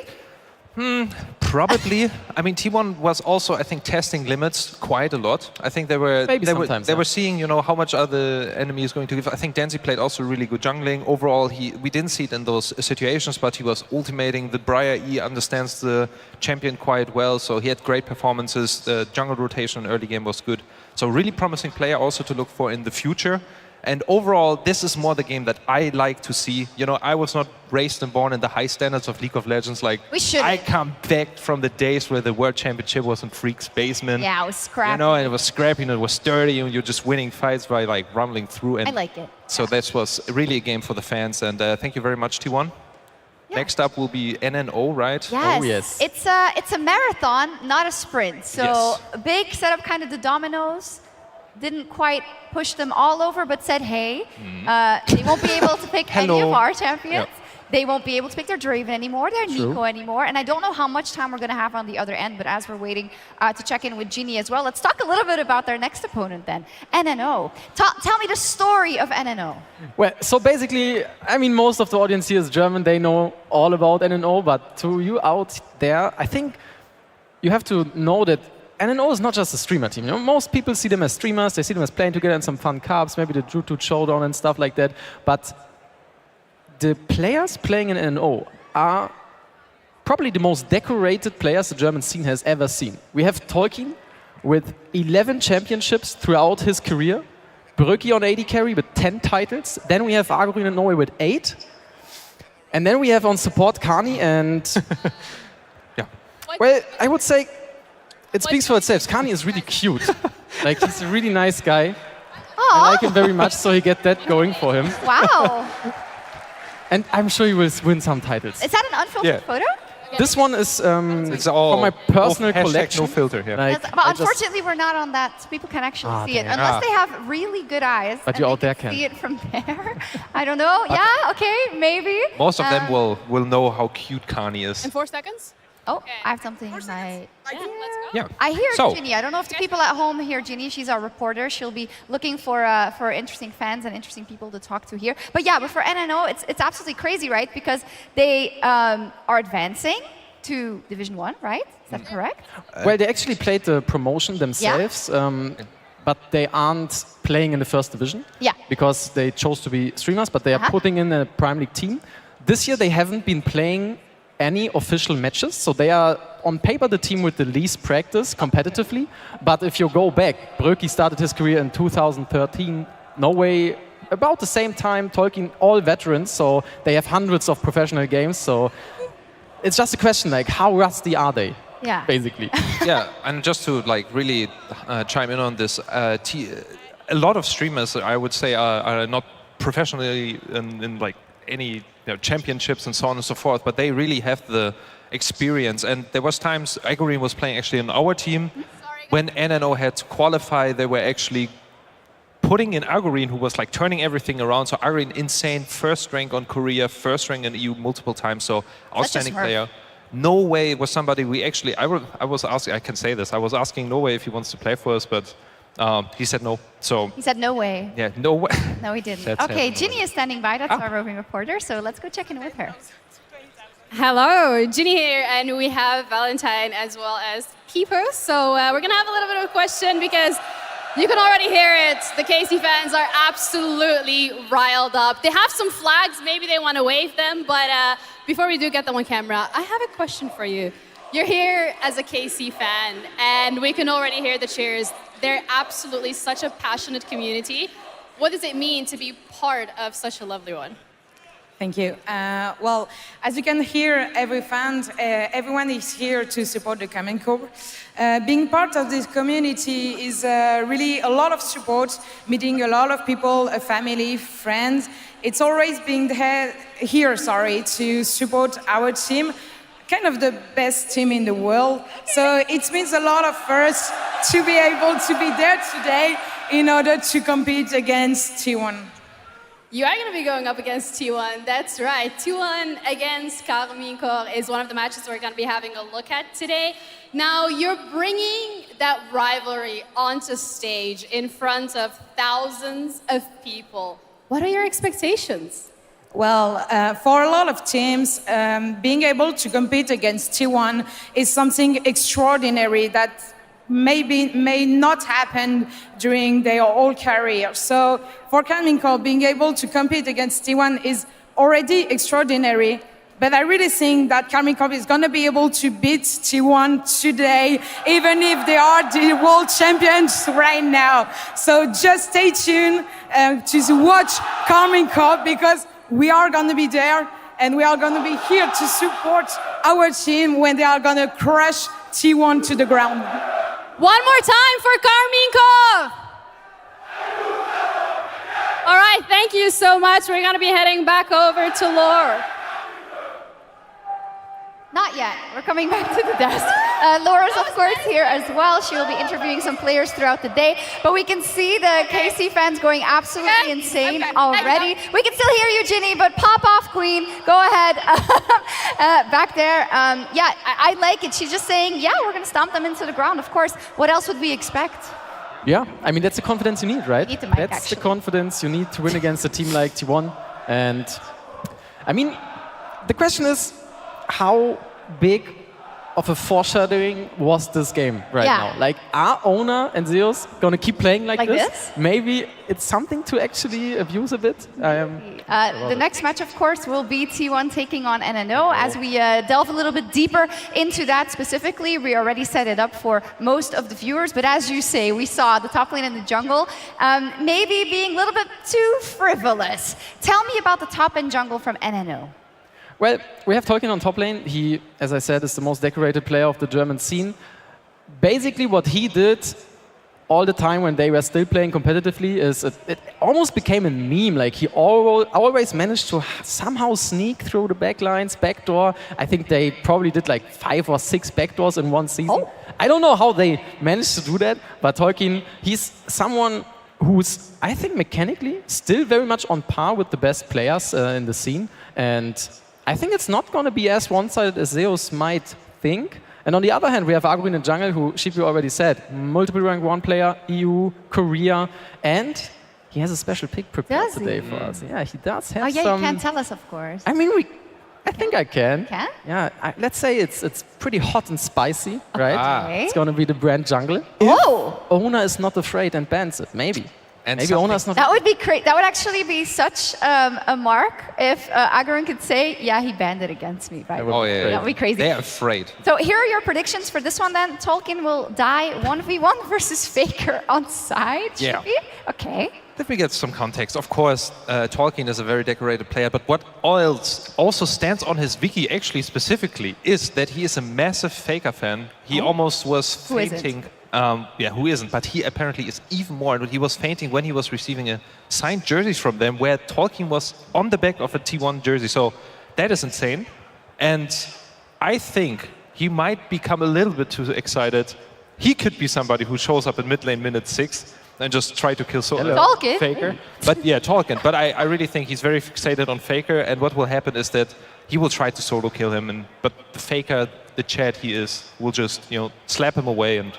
Probably. I mean, T1 was also, I think, testing limits quite a lot. I think they were they were seeing, you know, how much are the enemies going to give. I think Danzy played also really good jungling. Overall, we didn't see it in those situations, but he was ultimating. The Briar E understands the champion quite well, so he had great performances. The jungle rotation in early game was good. So really promising player also to look for in the future. And overall, this is more the game that I like to see. You know, I was not raised and born in the high standards of League of Legends. Like, I come back from the days where the World Championship was in Freak's basement. Yeah, it was scrappy. You know, and it was scrappy and it was sturdy and you're just winning fights by like rumbling through. And I like it. So this was really a game for the fans. And thank you very much, T1. Yeah. Next up will be NNO, right? Yes. Oh, yes. It's a marathon, not a sprint. So a big set up kind of the dominoes. Didn't quite push them all over, but said, hey, they won't be able to pick any of our champions. Yep. They won't be able to pick their Draven anymore, their Nico anymore. And I don't know how much time we're going to have on the other end, but as we're waiting to check in with Ginny as well, let's talk a little bit about their next opponent then, NNO. Tell me the story of NNO. Well, so basically, I mean, most of the audience here is German. They know all about NNO, but to you out there, I think you have to know that NNO is not just a streamer team. You know, most people see them as streamers. They see them as playing together in some fun cups, maybe the G2 showdown and stuff like that. But the players playing in NNO are probably the most decorated players the German scene has ever seen. We have Tolkien with 11 championships throughout his career. Brücki on AD carry with 10 titles. Then we have Agorin and Noe with 8. And then we have on support Kani and... Well, I would say it speaks for itself. Kani is really cute. Like, he's a really nice guy. I like him very much, so he get that going for him. Wow. And I'm sure he will win some titles. Is that an unfiltered photo? This one is it's all for my personal collection. No filter here. Like, but unfortunately, we're not on that, so people can actually see it. Unless they have really good eyes. But you out there can see it from there. I don't know. Yeah, okay, maybe. Most of them will know how cute Kani is. In 4 seconds? Oh, I have something in my... Yeah, let's go. Yeah. I hear Ginny. I don't know if the people at home hear Ginny. She's our reporter. She'll be looking for interesting fans and interesting people to talk to here. But yeah, but for NNO, it's absolutely crazy, right? Because they are advancing to Division 1, right? Is that correct? Well, they actually played the promotion themselves, but they aren't playing in the first division. Yeah. Because they chose to be streamers, but they are putting in a Prime League team. This year, they haven't been playing any official matches, so they are on paper the team with the least practice competitively. But if you go back, Brücki started his career in 2013, Norway about the same time, Tolkien, all veterans, so they have hundreds of professional games. So it's just a question, like, how rusty are they? Yeah. Basically. Yeah, and just to like really chime in on this, a lot of streamers, I would say, are not professionally in like any championships and so on and so forth, but they really have the experience. And there was times Agorin was playing actually on our team. When NNO had to qualify, they were actually putting in Agorin, who was like turning everything around. So Agorin, insane, first rank on Korea, first rank in EU multiple times. So outstanding player. No Way was somebody we actually, I was asking, I can say this, I was asking No Way if he wants to play for us, but he said no. So he said no way. Yeah, no way. No, he didn't. Okay, Ginny is standing by. That's our roving reporter. So let's go check in with her. Hello, Ginny here, and we have Valentine as well as Keeper. So we're gonna have a little bit of a question because you can already hear it. The KC fans are absolutely riled up. They have some flags. Maybe they want to wave them, but before we do get them on camera, I have a question for you. You're here as a KC fan, and we can already hear the cheers. They're absolutely such a passionate community. What does it mean to be part of such a lovely one? Thank you. Well, as you can hear, every fan, everyone is here to support the Karmine Corp. Being part of this community is really a lot of support, meeting a lot of people, a family, friends. It's always being here, to support our team, kind of the best team in the world. So it means a lot of us to be able to be there today in order to compete against T1. You are going to be going up against T1, that's right. T1 against Karmine Corp is one of the matches we're going to be having a look at today. Now, you're bringing that rivalry onto stage in front of thousands of people. What are your expectations? Well, for a lot of teams, being able to compete against T1 is something extraordinary that may not happen during their whole career. So for Karmine Corp, being able to compete against T1 is already extraordinary. But I really think that Karmine Corp is going to be able to beat T1 today, even if they are the world champions right now. So just stay tuned to watch Karmine Corp, because we are going to be there and we are going to be here to support our team when they are going to crush T1 to the ground. One more time for Karmine Corp. All right, thank you so much. We're going to be heading back over to Laura. Not yet. We're coming back to the desk. Laura's, of course, here as well. She will be interviewing some players throughout the day. But we can see the KC fans going absolutely insane already. We can still hear you, Ginny, but pop off, Queen. Go ahead. Back there. I like it. She's just saying, yeah, we're going to stomp them into the ground. Of course. What else would we expect? Yeah, I mean, that's the confidence you need, right? You need the mic, that's actually. the confidence you need to win against a team like T1. And, I mean, the question is, how big of a foreshadowing was this game right now? Like, are Ona and Zeus gonna keep playing like this? Maybe it's something to actually abuse a bit. The next match, of course, will be T1 taking on NNO. As we delve a little bit deeper into that specifically, we already set it up for most of the viewers. But as you say, we saw the top lane in the jungle maybe being a little bit too frivolous. Tell me about the top end jungle from NNO. Well, we have Tolkien on top lane. He, as I said, is the most decorated player of the German scene. Basically, what he did all the time when they were still playing competitively is it almost became a meme. Like, he always managed to somehow sneak through the backlines, backdoor. I think they probably did like 5 or 6 backdoors in one season. Oh. I don't know how they managed to do that, but Tolkien, he's someone who's, I think, mechanically still very much on par with the best players in the scene. And I think it's not going to be as one-sided as Zeus might think. And on the other hand, we have Agruin in jungle, who Shipu already said, multiple rank 1 player, EU, Korea, and he has a special pick prepared today for us. Yeah, he does have some... Oh yeah, you can't tell us, of course. I mean, I think I can. Can? Yeah, let's say it's pretty hot and spicy, right? Okay. It's going to be the brand jungle. Oh! If Ona is not afraid and bans it, maybe. And maybe Ona's not... That would be great. That would actually be such a mark if Agruin could say, yeah, he banned it against me. Right? Oh, yeah. That would be crazy. They're afraid. So here are your predictions for this one then. Tolkien will die 1v1 versus Faker on side. Yeah. Okay. Let me get some context. Of course, Tolkien is a very decorated player, but what also stands on his wiki, actually specifically, is that he is a massive Faker fan. He almost was fainting. Who isn't? But he apparently is even more. And he was fainting when he was receiving a signed jerseys from them, where Tolkien was on the back of a T1 jersey. So that is insane. And I think he might become a little bit too excited. He could be somebody who shows up in mid lane minute 6 and just try to kill Tolkien. Faker. But yeah, Tolkien. But I really think he's very fixated on Faker. And what will happen is that he will try to solo kill him. But the Faker, the Chad he is, will just slap him away, and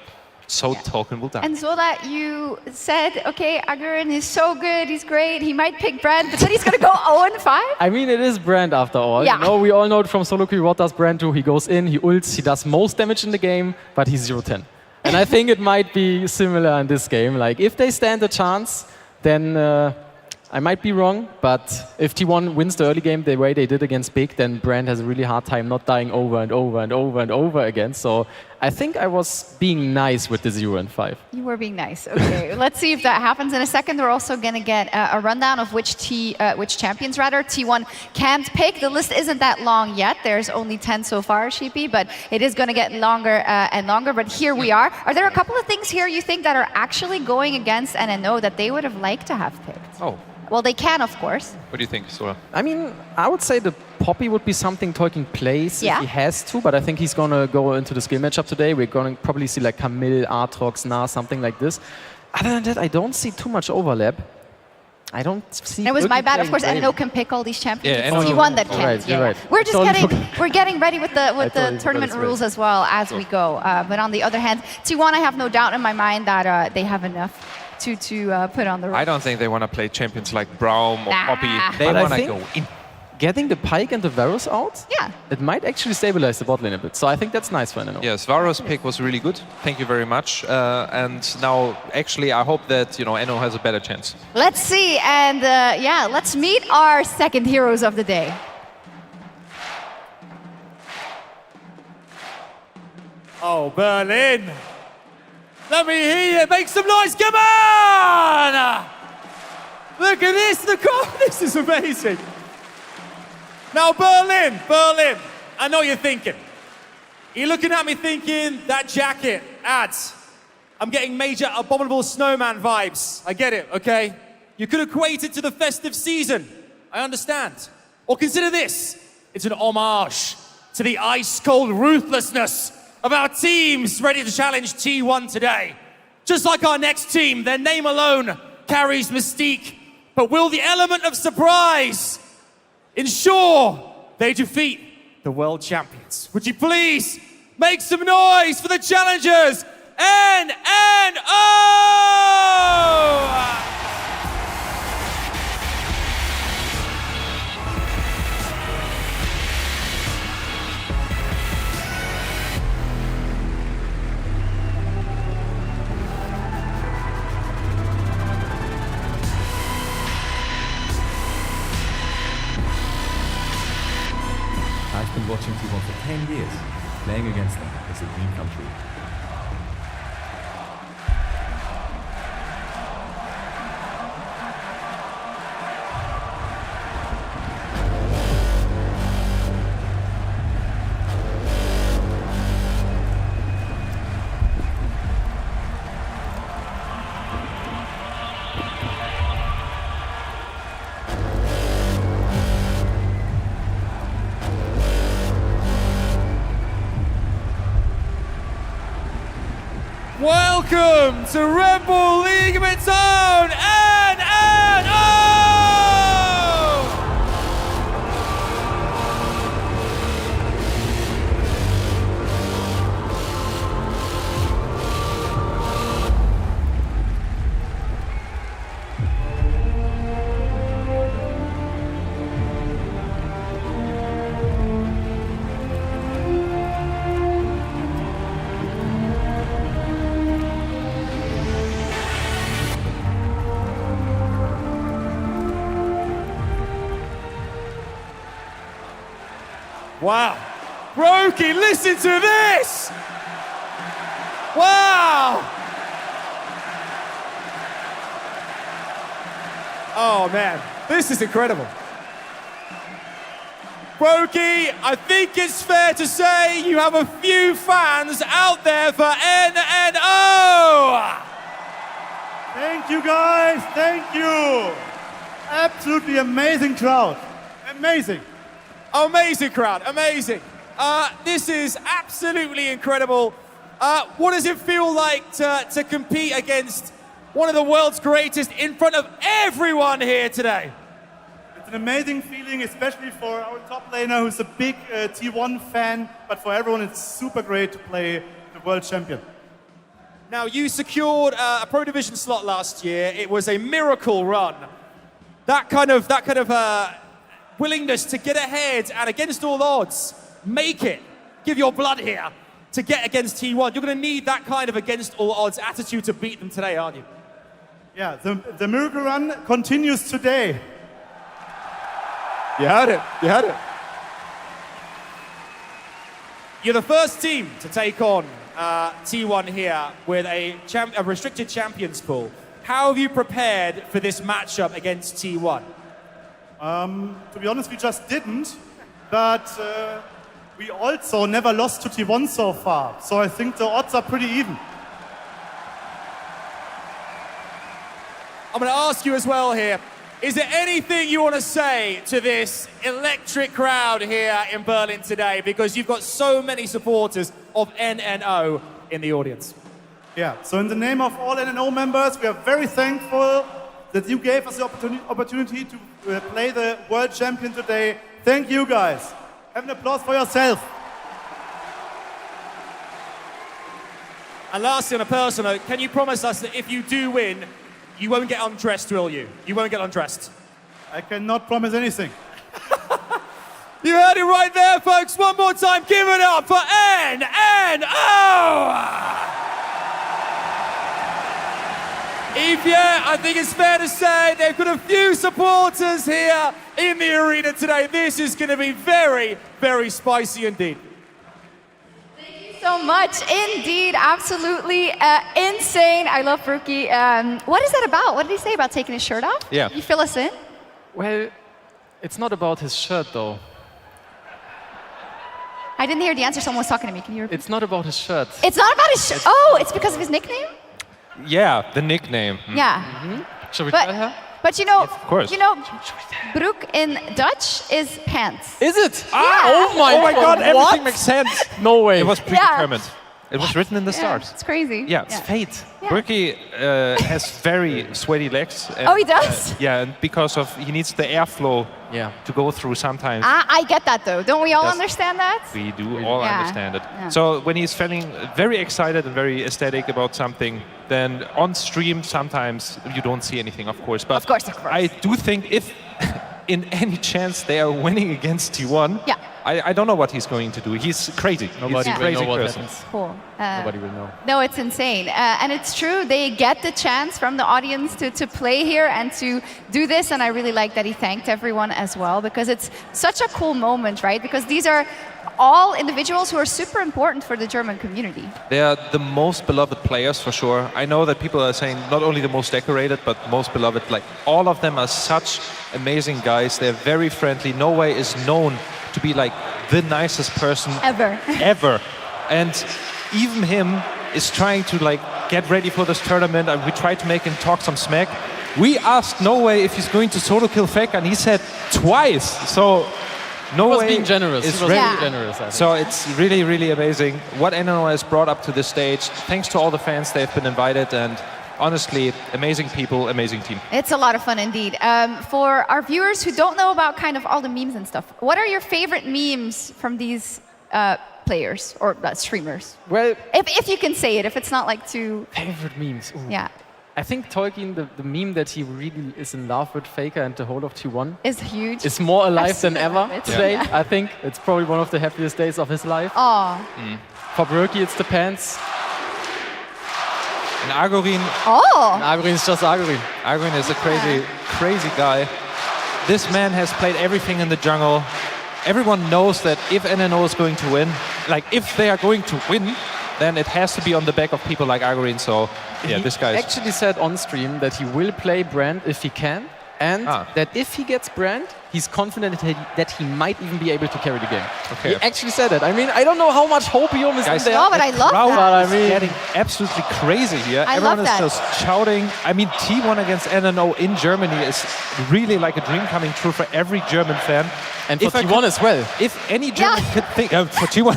so Tolkien will die. And Zola, you said, okay, Agruin is so good, he's great, he might pick Brand, but then he's going to go 0-5? I mean, it is Brand after all. Yeah. You know, we all know it from solo queue. What does Brand do? He goes in, he ults, he does most damage in the game, but he's 0-10. And I think it might be similar in this game. Like, if they stand a chance, then I might be wrong, but if T1 wins the early game the way they did against Big, then Brand has a really hard time not dying over and over and over and over again. So I think I was being nice with the 0-5. You were being nice. Okay, let's see if that happens in a second. We're also going to get a rundown of which champions T1 can't pick. The list isn't that long yet. There's only 10 so far, Sheepy, but it is going to get longer and longer. But here we are. Are there a couple of things here you think that are actually going against NNO that they would have liked to have picked? Oh. Well, they can, of course. What do you think, Sora? I mean, I would say the Poppy would be something Tolkien plays if he has to, but I think he's going to go into the skill matchup today. We're going to probably see like Camille, Aatrox, Na, something like this. Other than that, I don't see too much overlap. I don't see... It was my bad, of course, NNO can pick all these champions. Yeah, it's T1 that can't. Right, you're right. We're just getting ready with the tournament rules as well as we go. But on the other hand, T1, I have no doubt in my mind that they have enough to put on the road. I don't think they want to play champions like Braum or Poppy. They want to go in. Getting the Pyke and the Varus out, it might actually stabilize the bot lane a bit. So I think that's nice for NNO. Yes, Varus pick was really good. Thank you very much. And now, actually, I hope that NNO has a better chance. Let's see, and let's meet our second heroes of the day. Oh, Berlin. Let me hear you. Make some noise. Come on! Look at this. This is amazing. Now, Berlin. I know you're thinking. You're looking at me thinking, that jacket, ads. I'm getting major Abominable Snowman vibes. I get it, okay? You could equate it to the festive season. I understand. Or consider this. It's an homage to the ice-cold ruthlessness of our teams ready to challenge T1 today. Just like our next team, their name alone carries mystique. But will the element of surprise ensure they defeat the world champions? Would you please make some noise for the challengers, NNO! I've been watching T1 for 10 years. Playing against them is a dream come true. Welcome to Red Bull League of its own, NNO! Wow. Brokey, listen to this! Wow! Oh man, this is incredible. Brokey, I think it's fair to say you have a few fans out there for NNO! Thank you guys, thank you! Absolutely amazing crowd, amazing. Amazing crowd, amazing. This is absolutely incredible. What does it feel like to compete against one of the world's greatest in front of everyone here today? It's an amazing feeling, especially for our top laner who's a big T1 fan, but for everyone it's super great to play the world champion. Now, you secured a Pro Division slot last year. It was a miracle run. That kind of willingness to get ahead and against all odds, make it, give your blood here to get against T1. You're going to need that kind of against all odds attitude to beat them today, aren't you? Yeah, the miracle run continues today. You heard it, you heard it. You're the first team to take on T1 here with a restricted champions pool. How have you prepared for this matchup against T1? To be honest, we just didn't, but we also never lost to T1 so far, so I think the odds are pretty even. I'm going to ask you as well here, is there anything you want to say to this electric crowd here in Berlin today? Because you've got so many supporters of NNO in the audience. Yeah, so in the name of all NNO members, we are very thankful that you gave us the opportunity to play the world champion today. Thank you guys. Have an applause for yourself. And lastly, on a personal note, can you promise us that if you do win, you won't get undressed, will you? You won't get undressed. I cannot promise anything. You heard it right there, folks. One more time, give it up for NNO! Yeah, I think it's fair to say they've got a few supporters here in the arena today. This is going to be very, very spicy indeed. Thank you so much. Indeed, absolutely insane. I love Brookie. What is that about? What did he say about taking his shirt off? Yeah. You fill us in? Well, it's not about his shirt, though. I didn't hear the answer. Someone was talking to me. Can you repeat? It's not about his shirt. It's not about his shirt. Oh, it's because of his nickname? Yeah, the nickname. Yeah. Shall we But- tell her? But you know, of course. broek in Dutch is pants. Is it? Yeah. Oh my God, everything what? makes sense. No way. It was predetermined. It was written in the stars. It's crazy. Yeah. It's fate. Yeah. Brookie has very sweaty legs. And, Oh, he does? yeah, and because of he needs the airflow Yeah. to go through sometimes. I get that though. Don't we all Yes. understand that? We do all Yeah. understand it. Yeah. So when he's feeling very excited and very ecstatic about something, then on stream sometimes you don't see anything, of course. But Of course. I do think if in any chance they are winning against T1, Yeah. I don't know what he's going to do. He's crazy. Nobody he's a will crazy know what person. happens. Cool. Nobody will know. No, it's insane. And it's true, they get the chance from the audience to play here and to do this. And I really like that he thanked everyone as well, because it's such a cool moment, right? Because these are all individuals who are super important for the German community. They are the most beloved players for sure. I know that people are saying not only the most decorated, but most beloved. Like all of them are such amazing guys. They're very friendly. Norway is known to be like the nicest person Ever. ever. And even him is trying to like get ready for this tournament, and we tried to make him talk some smack. We asked Norway if he's going to solo kill Faker, and he said twice. So Norway was being generous. is He was ready. being generous, I think. So it's really, really amazing what NNO has brought up to this stage. Thanks to all the fans, they've been invited, and honestly, amazing people, amazing team. It's a lot of fun indeed. For our viewers who don't know about kind of all the memes and stuff, what are your favorite memes from these players or streamers? Well, if you can say it, if it's not like too... favorite memes. Ooh. Yeah. I think Tolkien, the meme that he really is in love with Faker and the whole of T1 Is huge. is more alive I've than seen ever it. today. Yeah. I think it's probably one of the happiest days of his life. Oh. For Brookie, it's the pants. And Agorin, Oh. Agorin is just Agorin. Agorin is a crazy, crazy guy. This man has played everything in the jungle. Everyone knows that if NNO is going to win, like if they are going to win, then it has to be on the back of people like Agorin. So yeah, He this guy is... actually said on stream that he will play Brand if he can, and that if he gets Brand, he's confident that he might even be able to carry the game. Okay. He actually said that. I mean, I don't know how much hopium is in there. No, but I love crowd that. is getting absolutely crazy here. I Everyone love is that. just shouting. I mean, T1 against NNO in Germany is really like a dream coming true for every German fan. And for If I T1 could- as well. If any German could think for T1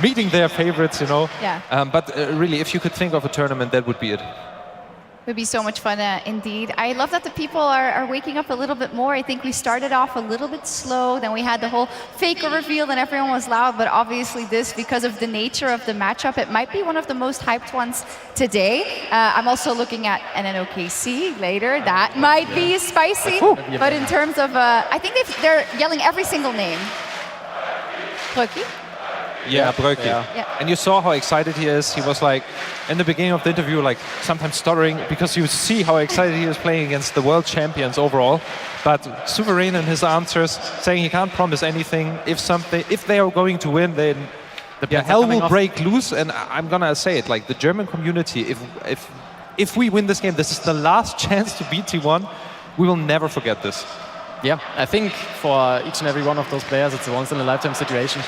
meeting their favorites, you know. Yeah. But really, if you could think of a tournament, that would be it. It would be so much fun indeed. I love that the people are waking up a little bit more. I think we started off a little bit slow, then we had the whole Faker reveal and everyone was loud, but obviously this, because of the nature of the matchup, it might be one of the most hyped ones today. I'm also looking at NNO KC later. That might be spicy, but in terms of, I think they're yelling every single name. Brookie? Yeah, Bröki. Yeah. And you saw how excited he is. He was like, in the beginning of the interview, like sometimes stuttering because you see how excited he is playing against the world champions overall. But sovereign in his answers, saying he can't promise anything. If they are going to win, then hell will break loose. And I'm gonna say it, like the German community, if we win this game, this is the last chance to beat T1. We will never forget this. Yeah, I think for each and every one of those players, it's a once-in-a-lifetime situation.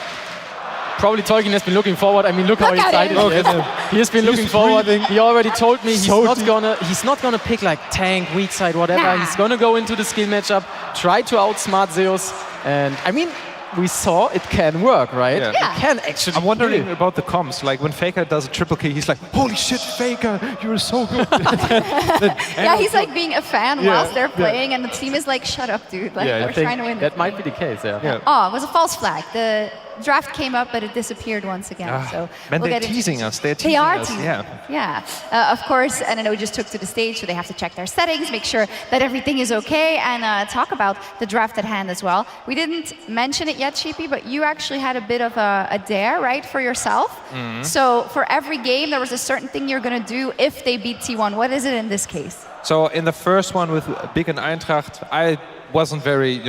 Probably Tolkien has been looking forward. I mean, look how excited he is. He has been looking forward. He already told me he's not gonna pick like tank, weak side, whatever. Nah. He's gonna go into the skill matchup, try to outsmart Zeus, and I mean, we saw it can work, right? Yeah. It can actually. I'm wondering about the comms. Like when Faker does a triple kill, he's like, "Holy shit, Faker, you're so good." Yeah, he's like being a fan Yeah, whilst they're yeah. playing, and the team is like, "Shut up, dude! Like I we're think trying to win." that might be the case. Yeah. Oh, it was a false flag. The draft came up, but it disappeared once again. So Man, we'll they're get into- teasing us. They're They teasing are us. teasing. Yeah. Yeah. Of course, NNO just took to the stage, so they have to check their settings, make sure that everything is okay, and talk about the draft at hand as well. We didn't mention it yet, Sheepy, but you actually had a bit of a dare, right, for yourself. Mhm. So for every game, there was a certain thing you're going to do if they beat T1. What is it in this case? So in the first one with Big and Eintracht, I wasn't very,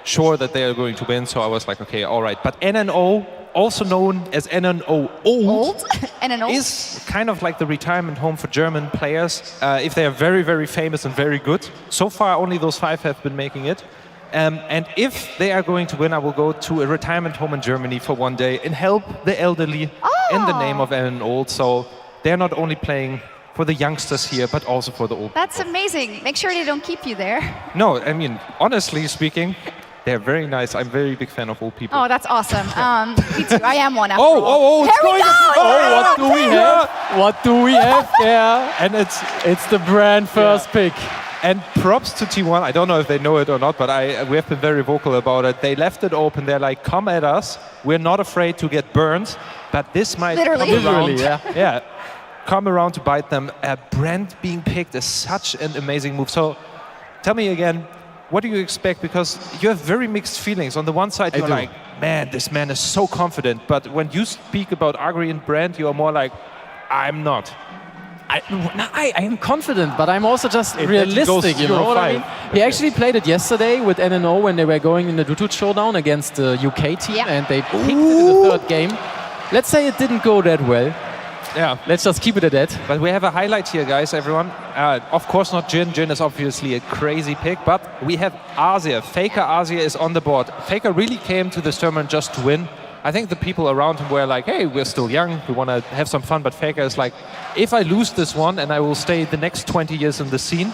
sure that they are going to win. So I was like, okay, all right. But NNO also known as NNO Old, NNO? is kind of like the retirement home for German players if they are very, very famous and very good. So far, only those 5 have been making it. And if they are going to win, I will go to a retirement home in Germany for one day and help the elderly in the name of NNO Old. So they're not only playing for the youngsters here, but also for the old That's people. amazing. Make sure they don't keep you there. No, I mean, honestly speaking, they're very nice. I'm a very big fan of old people. Oh, that's awesome. Me too. I am one after Oh, all. oh, oh, it's Here we going- go! Oh, what do we have? What do we have there? And It's the brand first pick. And props to T1. I don't know if they know it or not, but we have been very vocal about it. They left it open. They're like, come at us. We're not afraid to get burned, but this might Literally. come around. Literally, yeah. Yeah, come around to bite them. Brand being picked is such an amazing move. So tell me again, what do you expect? Because you have very mixed feelings. On the one side, you're like, man, this man is so confident. But when you speak about Agri and Brand, you are more like, I'm not. I am confident, but I'm also just If realistic, that you goes know what I 0-5. mean? He actually played it yesterday with NNO when they were going in the G2 showdown against the UK team, and they picked it in the third game. Let's say it didn't go that well. Yeah. Let's just keep it at that. But we have a highlight here, guys, everyone. Of course not Jin. Jin is obviously a crazy pick, but we have Asia. Faker Asia is on the board. Faker really came to this tournament just to win. I think the people around him were like, hey, we're still young, we want to have some fun, but Faker is like, if I lose this one and I will stay the next 20 years in the scene,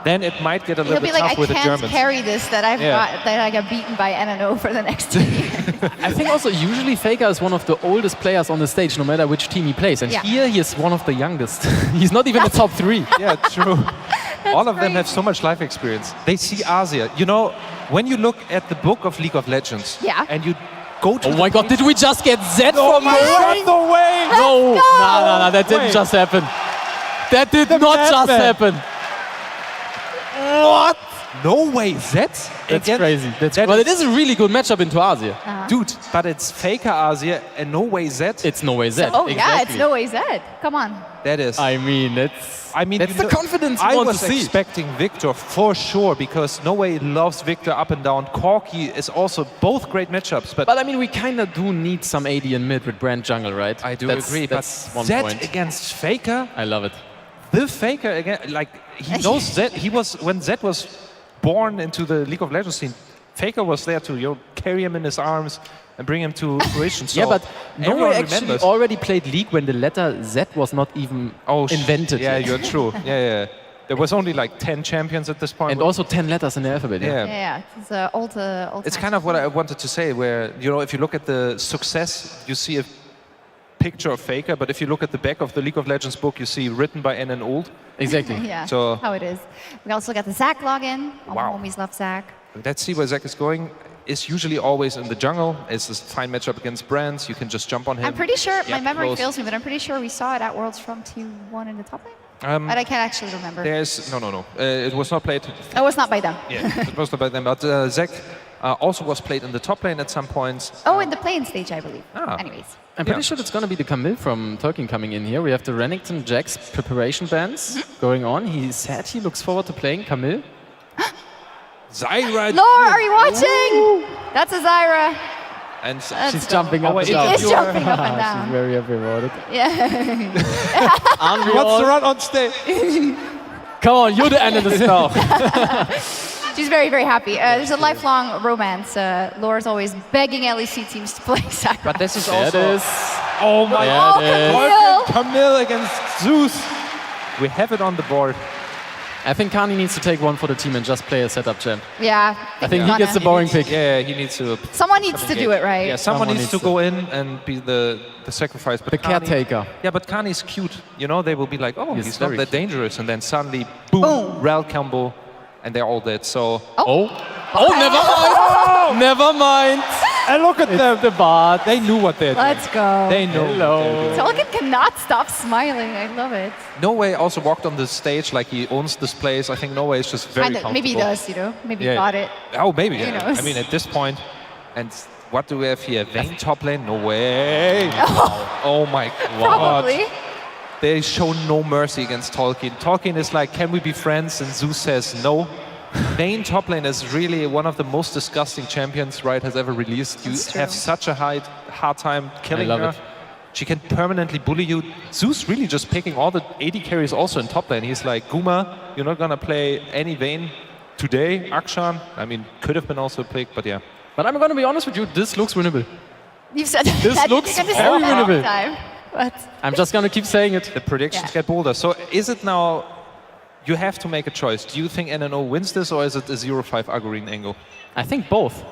then it might get a little He'll bit be like, tough I with the can't Germans. carry this that I got beaten by NNO for the next 2 years. I think also usually Faker is one of the oldest players on the stage, no matter which team he plays. And here he is one of the youngest. He's not even the top 3. Yeah, true. All of them have so much life experience. They see Asia. You know, when you look at the book of League of Legends, and you go to Oh my god, did we just get Z from my God, no way! No, no, that didn't just happen. That did not just happen. What? No way, Zed? That's crazy. Well, it is a really good matchup into Asia. Dude, but it's Faker Asia and no way Zed. It's no way Zed. Oh yeah, it's no way Zed. Come on. That is. I mean, that's the confidence I you want was to see. expecting Victor for sure because No Way loves Victor up and down. Corki is also both great matchups, but I mean, we kind of do need some AD in mid with Brand Jungle, right? I do agree. That's But one Zed point. against Faker, I love it. the Faker again, like he knows Zed. He was when Zed was born into the League of Legends scene. Faker was there to carry him in his arms and bring him to fruition. So yeah, but No everyone Way actually remembers. already played League when the letter Z was not even invented. Yeah, yet. you're true. Yeah. There was only like 10 champions at this point. And also 10 letters in the alphabet. Yeah, it's old. It's kind of what I wanted to say, where, if you look at the success, you see a picture of Faker, but if you look at the back of the League of Legends book, you see written by NNO Old. Exactly. Yeah, So how it is. We also got the Zac login. All Wow. my homies love Zac. let's see where Zac is going. Is usually always in the jungle. It's a fine matchup against Brands. You can just jump on him. I'm pretty sure, my Yeah, memory close. fails me, but I'm pretty sure we saw it at Worlds from T1 in the top lane. But I can't actually remember. There's no. It was not played. Oh, it's not by them. Yeah, it was not by them. But Zac also was played in the top lane at some points. Oh, in the playing stage, I believe. Ah. Anyways. I'm pretty sure it's going to be the Camille from Tolkien coming in here. We have the Renekton Jax preparation bands going on. He said he looks forward to playing Camille. Zyra. Laura, are you watching? That's a Zyra. And she's jumping up and She down. is jumping up and down. She's very happy about it. Yeah. He wants to run on stage. Come on, you're the analyst now. She's very, very happy. There's a lifelong romance. Laura's always begging LEC teams to play Zyra. But this is There also. it is. Oh my Yeah, God! it is. Camille against Zeus. We have it on the board. I think Kani needs to take one for the team and just play a setup champ. Yeah. I think he gets the boring pick. Yeah, he needs to. Someone needs to do it right. Yeah, someone needs to go in and be the sacrifice. But The Kani- caretaker. Yeah, but Kani's cute. They will be like, oh, He's he's not very that dangerous, and then suddenly, boom, Rel combo, and they're all dead. So. Oh, never mind. Never mind. And look at them. The bot. They knew what they're doing. Let's go. They know. Hello. Tolkien cannot stop smiling. I love it. No Way also walked on the stage like he owns this place. I think No Way is just very comfortable. Maybe he does, Maybe he got it. Oh, maybe. Who Yeah. knows? I mean, at this point, and what do we have here? Vayne top lane? No way. Oh my God. Probably. They show no mercy against Tolkien. Tolkien is like, can we be friends? And Zeus says no. Vayne top lane is really one of the most disgusting champions Riot has ever released. You have such a hard time killing her. She can permanently bully you. Zeus really just picking all the AD carries also in top lane. He's like, Guma, you're not gonna play any Vayne today. Akshan, I mean, could have been also picked, but yeah. But I'm gonna be honest with you, this looks winnable. You've said this that looks very winnable. But I'm just gonna keep saying it. The predictions get bolder. So is it now, you have to make a choice. Do you think NNO wins this, or is it a 0-5 Agurine angle? I think both.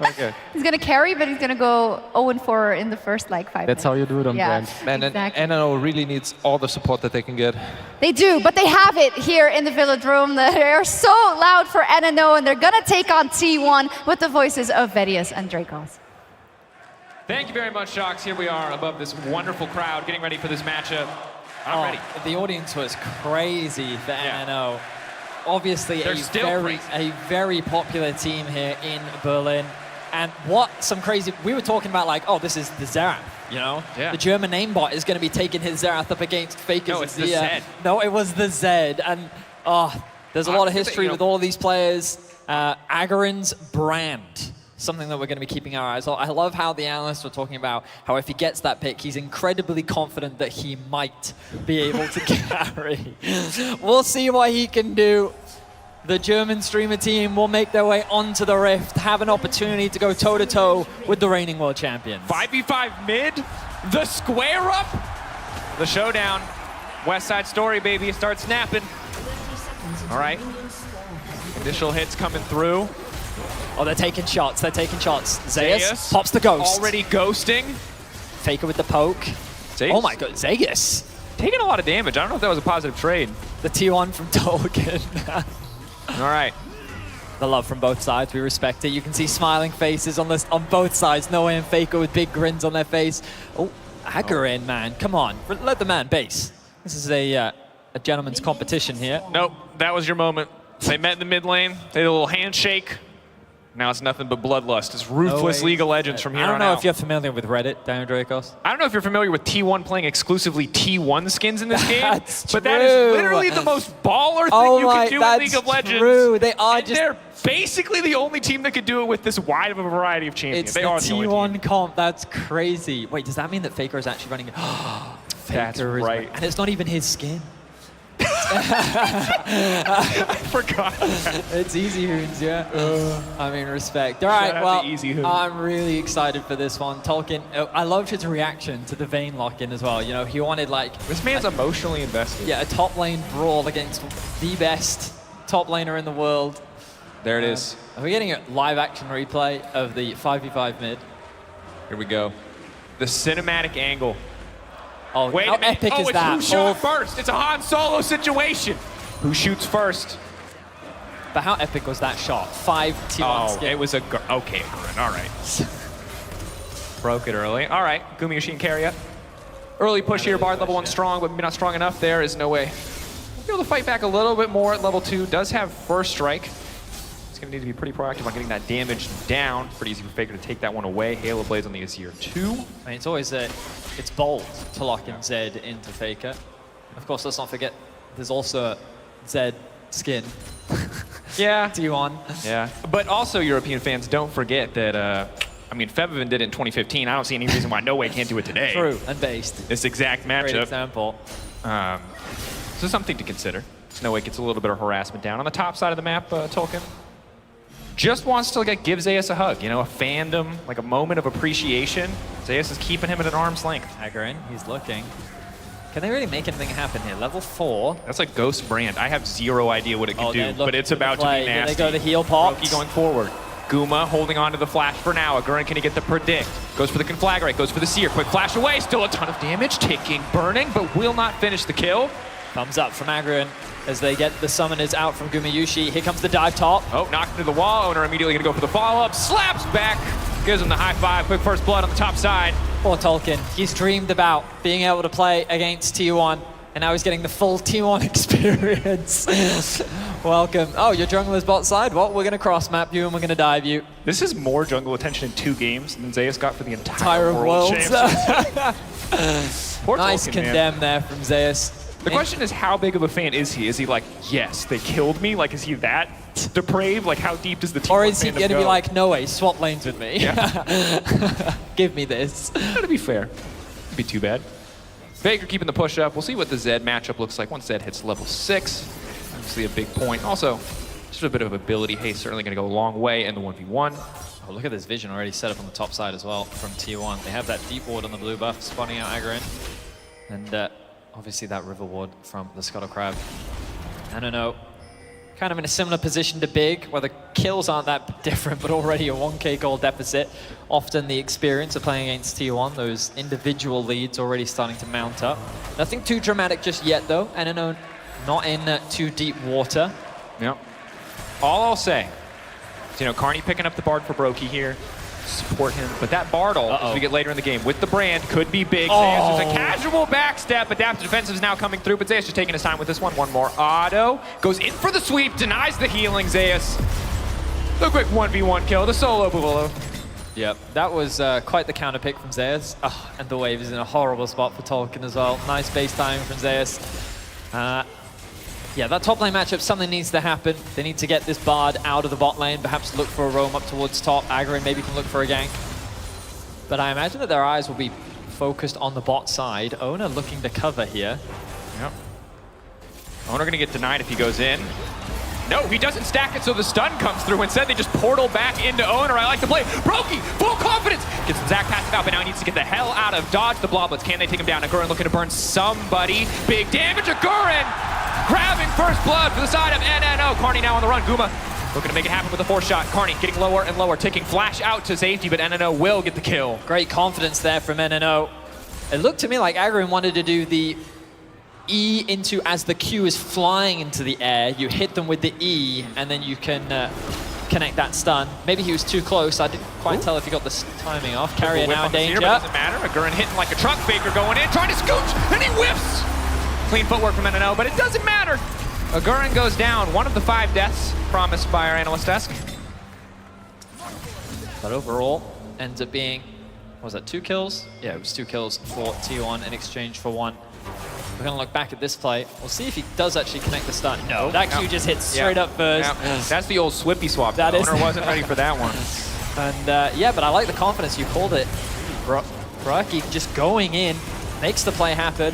Okay. He's going to carry, but he's going to go 0-4 in the first 5 That's minutes. how you do it on brand. Man, exactly. NNO really needs all the support that they can get. They do, but they have it here in the Velodrome. They are so loud for NNO, and they're going to take on T1 with the voices of Vedius and Dracos. Thank you very much, Shocks. Here we are above this wonderful crowd, getting ready for this matchup. I'm ready. The audience was crazy for NNO. Obviously, a very popular team here in Berlin. And we were talking about like, oh, this is the Xerath, you know? Yeah. The German namebot is going to be taking his Xerath up against Faker's. No, it's the Zed. No, it was the Zed. And there's a lot of history with all of these players. Agarin's brand, something that we're going to be keeping our eyes on. I love how the analysts were talking about how if he gets that pick, he's incredibly confident that he might be able to carry. We'll see what he can do. The German streamer team will make their way onto the Rift, have an opportunity to go toe-to-toe with the reigning world champions. 5v5 mid, the square up, the showdown. West Side Story, baby, start snapping. All right, initial hits coming through. Oh, they're taking shots, Zeus pops the ghost. Already ghosting. Faker with the poke. Zeus. Oh my god, Zeus. Taking a lot of damage. I don't know if that was a positive trade. The T1 from Tolkien. All right. The love from both sides, we respect it. You can see smiling faces on both sides. Noah and Faker with big grins on their face. Oh, Agarin, man, come on. Let the man base. This is a gentleman's competition here. Nope, that was your moment. They met in the mid lane. They did a little handshake. Now it's nothing but bloodlust. It's ruthless League of Legends from here on out. I don't know if you're familiar with Reddit, Daniel Dracos. I don't know if you're familiar with T1 playing exclusively T1 skins in this game, That's but true. that is literally the most baller thing you can do in League of Legends. True. They are and they're basically the only team that could do it with this wide of a variety of champions. It's they the are the T1 comp. That's crazy. Wait, does that mean that Faker is actually running? That's right. And it's not even his skin. I forgot that. It's Easy Hoons, yeah. I mean, respect. All right, well, I'm really excited for this one. Tolkien, I loved his reaction to the Vayne lock-in as well. You know, he wanted like... This man's emotionally invested. Yeah, a top lane brawl against the best top laner in the world. There it is. Are we getting a live action replay of the 5v5 mid? Here we go. The cinematic angle. Oh, wait how a minute. epic is it's that? Who shot first? It's a Han Solo situation. Who shoots first? But how epic was that shot? 5 T1 skip. It was a... Okay, all right. Broke it early. All right, Gumi Machine carry up. Early push here, Bard level 1 strong, but maybe not strong enough. There is no way. We'll be able to fight back a little bit more at level 2. Does have first strike. It's going to need to be pretty proactive on getting that damage down. Pretty easy for Faker to take that one away. Halo Blades on the Azir 2. I mean, it's always it's bold to lock in Zed into Faker. Of course, let's not forget there's also a Zed skin. Yeah. T1. Yeah. But also, European fans, don't forget that, I mean, Febiven did it in 2015. I don't see any reason why No Way can't do it today. True, and based. This exact matchup. Great example. So something to consider. No Way gets a little bit of harassment down. On the top side of the map, Tolkien just wants to give Zeus a hug, you know, a fandom, like a moment of appreciation. Zeus is keeping him at an arm's length. Agarin, he's looking. Can they really make anything happen here? Level 4. That's like Ghost Brand. I have zero idea what it can do, but it's about to be nasty. Here they go, the heal pop. Roki going forward. Guma holding on to the flash for now. Agarin, can he get the predict? Goes for the conflagrate, goes for the seer. Quick flash away, still a ton of damage. Ticking, burning, but will not finish the kill. Thumbs up from Agarin as they get the summoners out from Gumayushi. Here comes the dive top. Oh, knocked into the wall. Owner immediately gonna go for the follow-up. Slaps back. Gives him the high five. Quick first blood on the top side. Poor Tolkien. He's dreamed about being able to play against T1, and now he's getting the full T1 experience. Welcome. Oh, your jungler's bot side? Well, we're gonna cross map you and we're gonna dive you. This is more jungle attention in 2 games than Zeus got for the entire world. Nice Condemn there from Zeus. The question is, how big of a fan is he? Is he like, yes, they killed me? Like, is he that depraved? Like, how deep does the team? Or is he going to be like, no way, swap lanes with me? Yeah. Give me this. To be fair, it'd be too bad. Faker keeping the push up. We'll see what the Zed matchup looks like once Zed hits level 6. Obviously a big point. Also, just a bit of ability haste, certainly going to go a long way in the 1v1. Oh, look at this vision already set up on the top side as well from T1. They have that deep ward on the blue buff, spawning out Agron. And obviously that river ward from the Scuttle Crab. NNO kind of in a similar position to Big, where the kills aren't that different, but already a 1k gold deficit. Often the experience of playing against T1, those individual leads already starting to mount up. Nothing too dramatic just yet though. NNO not in too deep water. Yep. All I'll say is, you know, Karni picking up the Bard for Brokey here. Support him, but that Bard ult, as we get later in the game, with the brand, could be big. Zeus is a casual backstep. Adaptive defensive is now coming through, but Zeus just taking his time with this one. One more auto. Goes in for the sweep, denies the healing, Zeus. The quick 1v1 kill, the solo below. Yep, that was quite the counter pick from Zeus. Oh, and the wave is in a horrible spot for Tolkien as well. Nice base timing from Zeus. Yeah, that top lane matchup, something needs to happen. They need to get this Bard out of the bot lane, perhaps look for a roam up towards top. Agron maybe can look for a gank. But I imagine that their eyes will be focused on the bot side. Owner looking to cover here. Yep. Owner gonna get denied if he goes in. No, he doesn't stack it, so the stun comes through. Instead, they just portal back into Owner. I like the play. Brokey, full confidence. Gets some Zac passive out, but now he needs to get the hell out of dodge the Bloblets. Can they take him down? Agurin looking to burn somebody. Big damage, Agurin grabbing first blood for the side of NNO. Karni now on the run. Guma looking to make it happen with a 4-shot. Karni getting lower and lower, taking Flash out to safety, but NNO will get the kill. Great confidence there from NNO. It looked to me like Agron wanted to do the E into, as the Q is flying into the air, you hit them with the E, and then you can connect that stun. Maybe he was too close. I didn't quite tell if he got the timing off. Carrier now in danger. Doesn't matter. Agurin hitting like a truck. Faker going in, trying to scooch, and he whips. Clean footwork from NNO, but it doesn't matter. Agurin goes down. One of the 5 deaths promised by our analyst desk. But overall, ends up being, what was that, 2 kills? Yeah, it was 2 kills for T1 in exchange for 1. We're going to look back at this play. We'll see if he does actually connect the stun. No, that Q just hits straight up first. That's the old Swippy swap. That Owner wasn't ready for that one. And yeah, but I like the confidence. You called it. Brokey just going in, makes the play happen.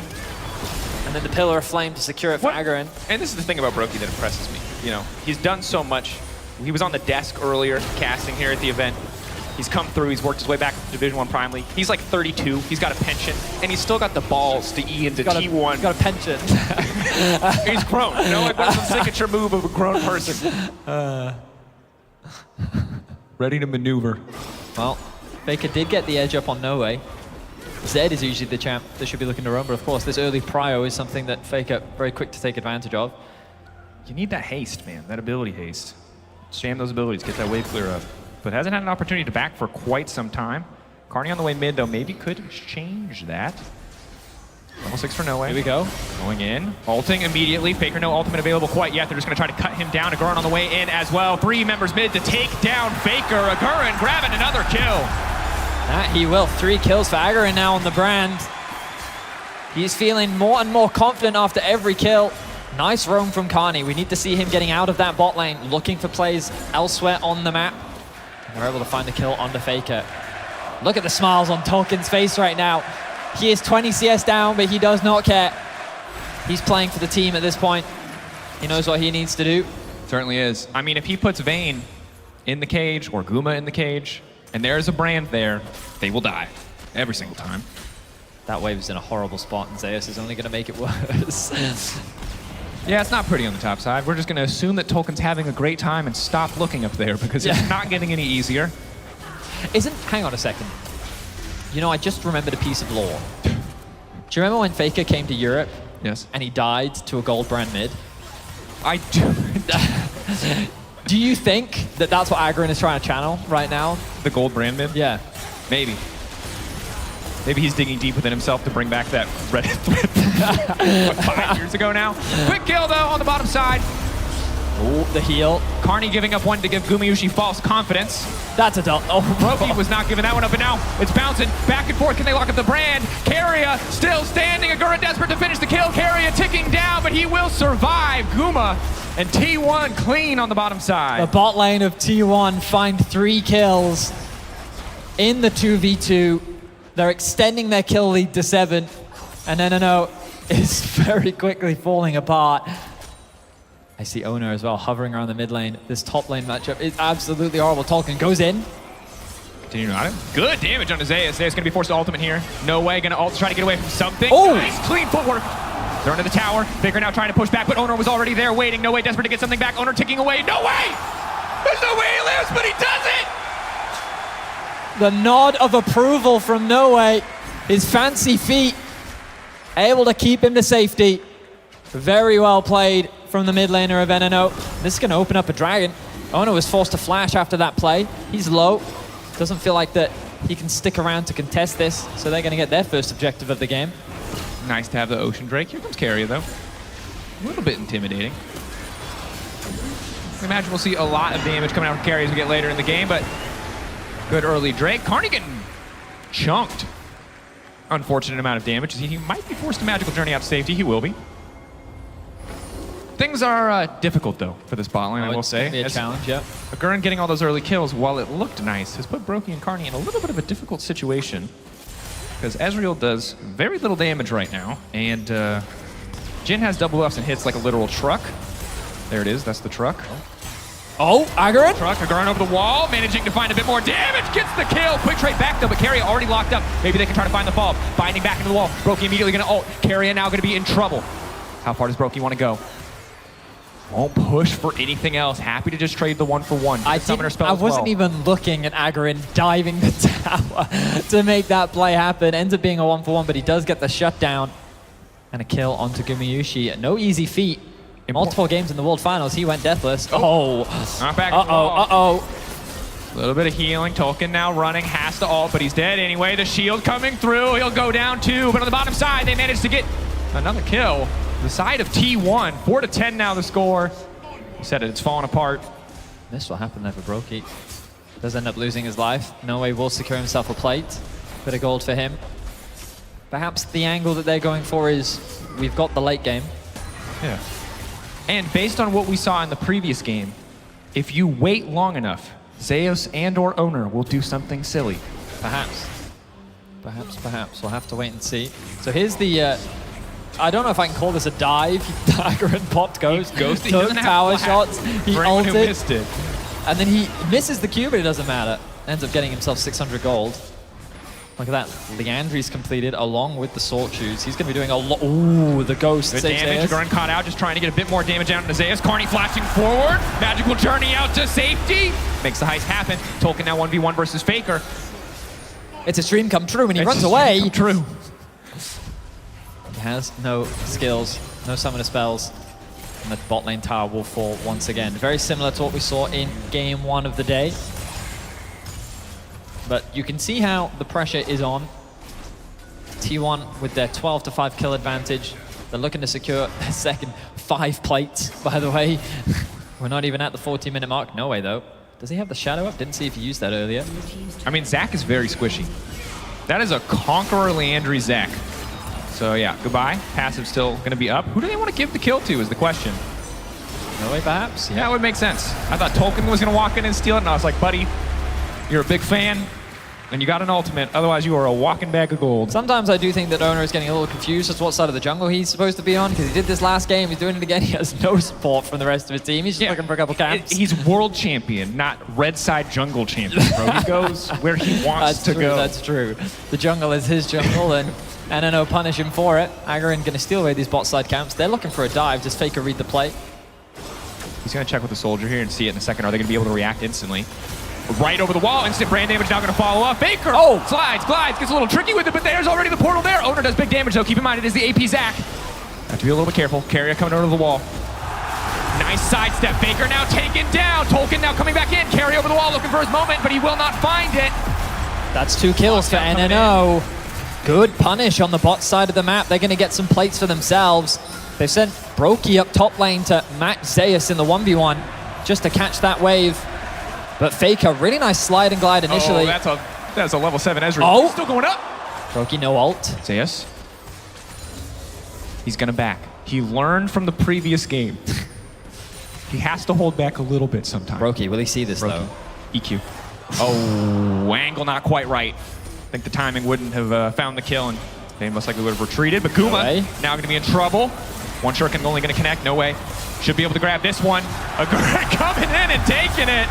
And then the Pillar of Flame to secure it for Agron. And this is the thing about Brokey that impresses me. You know, he's done so much. He was on the desk earlier, casting here at the event. He's come through, he's worked his way back to Division 1 Prime League. He's like 32, he's got a pension, and he's still got the balls to E into T1. He's got a pension. He's grown, you know, like what's the signature move of a grown person? Ready to maneuver. Well, Faker did get the edge up on No Way. Zed is usually the champ that should be looking to run, but of course this early prio is something that Faker very quick to take advantage of. You need that haste, man, that ability haste. Jam those abilities, get that wave clear up. But hasn't had an opportunity to back for quite some time. Karni on the way mid, though, maybe could change that. Level 6 for No Way. Here we go. Going in, ulting immediately. Faker no ultimate available quite yet. They're just going to try to cut him down. Agurin on the way in as well. 3 members mid to take down Faker. Agurin grabbing another kill. That he will. 3 kills for Agurin now on the brand. He's feeling more and more confident after every kill. Nice roam from Karni. We need to see him getting out of that bot lane, looking for plays elsewhere on the map. And they're able to find the kill on the Faker. Look at the smiles on Tolkien's face right now. He is 20 CS down, but he does not care. He's playing for the team at this point. He knows what he needs to do. Certainly is. I mean, if he puts Vayne in the cage or Guma in the cage, and there's a brand there, they will die every single time. That wave is in a horrible spot, and Zeus is only going to make it worse. Yeah, it's not pretty on the top side. We're just going to assume that Tolkien's having a great time and stop looking up there because it's not getting any easier. Hang on a second. You know, I just remembered a piece of lore. Do you remember when Faker came to Europe? Yes. And he died to a gold brand mid? I do. Do you think that that's what Agron is trying to channel right now? The gold brand mid? Yeah. Maybe. Maybe he's digging deep within himself to bring back that Reddit thread 5 years ago now. Quick kill, though, on the bottom side. Ooh, the heal. Karni giving up one to give Gumayusi false confidence. That's a dump. Oh, Roki was not giving that one up, and now it's bouncing back and forth. Can they lock up the brand? Karya still standing. Agura desperate to finish the kill. Karya ticking down, but he will survive. Guma and T1 clean on the bottom side. The bot lane of T1 find 3 kills in the 2v2. They're extending their kill lead to 7, and NNO is very quickly falling apart. I see Owner as well hovering around the mid lane. This top lane matchup is absolutely horrible. Tolkien goes in. Continuing on it. Good damage on Zeus. Zeus going to be forced to ultimate here. No way, going to ult to try to get away from something. Oh! Nice, clean footwork. They're into the tower. Faker now trying to push back, but Owner was already there waiting. No way, desperate to get something back. Owner ticking away. No way! There's no way he lives, but he does it! The nod of approval from Noe. His fancy feet able to keep him to safety. Very well played from the mid laner of NNO. This is going to open up a dragon. Owner was forced to flash after that play. He's low. Doesn't feel like that he can stick around to contest this, so they're going to get their first objective of the game. Nice to have the Ocean Drake. Here comes Karya, though. A little bit intimidating. I imagine we'll see a lot of damage coming out from Karya as we get later in the game, but good early Drake. Karni getting chunked. Unfortunate amount of damage. He might be forced to magical journey out to safety. He will be. Things are difficult, though, for this bot lane, I will say. It's going to be a challenge, yeah. Agurn getting all those early kills, while it looked nice, has put Brokey and Karni in a little bit of a difficult situation, because Ezreal does very little damage right now, and Jhin has double buffs and hits like a literal truck. There it is, that's the truck. Oh, Agurn? Agurn over the wall, managing to find a bit more damage, gets the kill. Quick trade back, though, but Karya already locked up. Maybe they can try to find the fall. Binding back into the wall. Brokey immediately going to ult. Karya now going to be in trouble. How far does Brokey want to go? Won't push for anything else. Happy to just trade the 1-for-1. I wasn't even looking at Agurn diving the tower to make that play happen. Ends up being a 1-for-1, but he does get the shutdown and a kill onto Gumayusi. No easy feat. In multiple games in the World Finals, he went deathless. Oh. Not back. A little bit of healing. Tolkien now running, has to ult, but he's dead anyway. The shield coming through. He'll go down too, but on the bottom side, they managed to get another kill. The side of T1, 4-10 now the score. You said it, it's falling apart. This will happen there for Brokey. Does end up losing his life. No way will secure himself a plate. Bit of gold for him. Perhaps the angle that they're going for is, we've got the late game. Yeah. And based on what we saw in the previous game, if you wait long enough, Zeus and or Owner will do something silly. Perhaps. Perhaps. We'll have to wait and see. So here's the... I don't know if I can call this a dive. Dagger and popped goes. He took tower shots. He ulted. Missed it. And then he misses the Q, but it doesn't matter. Ends up getting himself 600 gold. Look at that. Leandri's completed along with the Salt Shoes. He's going to be doing a lot. Ooh, the Ghost. Good damage. Gurren caught out, just trying to get a bit more damage down to Zeus. Karni flashing forward. Magical journey out to safety. Makes the heist happen. Tolkien now 1v1 versus Faker. It's a dream come true, and he runs away. True. He has no skills, no summoner spells, and the bot lane tower will fall once again. Very similar to what we saw in game 1 of the day. But you can see how the pressure is on. T1 with their 12-5 kill advantage. They're looking to secure their second 5 plates, by the way. We're not even at the 40-minute mark. No way, though. Does he have the shadow up? Didn't see if he used that earlier. I mean, Zac is very squishy. That is a Conqueror Leandri Zac. So yeah, goodbye. Passive still going to be up. Who do they want to give the kill to is the question. No way, perhaps? Yeah, that would make sense. I thought Tolkien was going to walk in and steal it, and I was like, buddy, you're a big fan, and you got an ultimate. Otherwise, you are a walking bag of gold. Sometimes I do think that Owner is getting a little confused as to what side of the jungle he's supposed to be on, because he did this last game. He's doing it again. He has no support from the rest of his team. He's just looking for a couple camps. He's world champion, not red side jungle champion, bro. He goes where he wants to go. That's true. The jungle is his jungle, and NNO punish him for it. Agurn going to steal away these bot side camps. They're looking for a dive. Does Faker read the play? He's going to check with the soldier here and see it in a second. Are they going to be able to react instantly? Right over the wall. Instant brand damage now going to follow up. Faker slides, glides, gets a little tricky with it, but there's already the portal there. Owner does big damage, though. Keep in mind, it is the AP Zac. Have to be a little bit careful. Karya coming over the wall. Nice sidestep. Faker now taken down. Tolkien now coming back in. Karya over the wall looking for his moment, but he will not find it. That's 2 kills for NNO. Good punish on the bot side of the map. They're going to get some plates for themselves. They sent Brokey up top lane to match Zeus in the 1v1 just to catch that wave. But Faker, really nice slide and glide initially. Oh, that's a level 7 Ezreal. Oh! Still going up. Brokey, no ult. Zeus. He's gonna back. He learned from the previous game. He has to hold back a little bit sometimes. Brokey, will he see this though? EQ. Oh, angle not quite right. I think the timing wouldn't have found the kill, and they most likely would have retreated. But Guma now going to be in trouble. One shuriken only going to connect. No way. Should be able to grab this one. Coming in and taking it.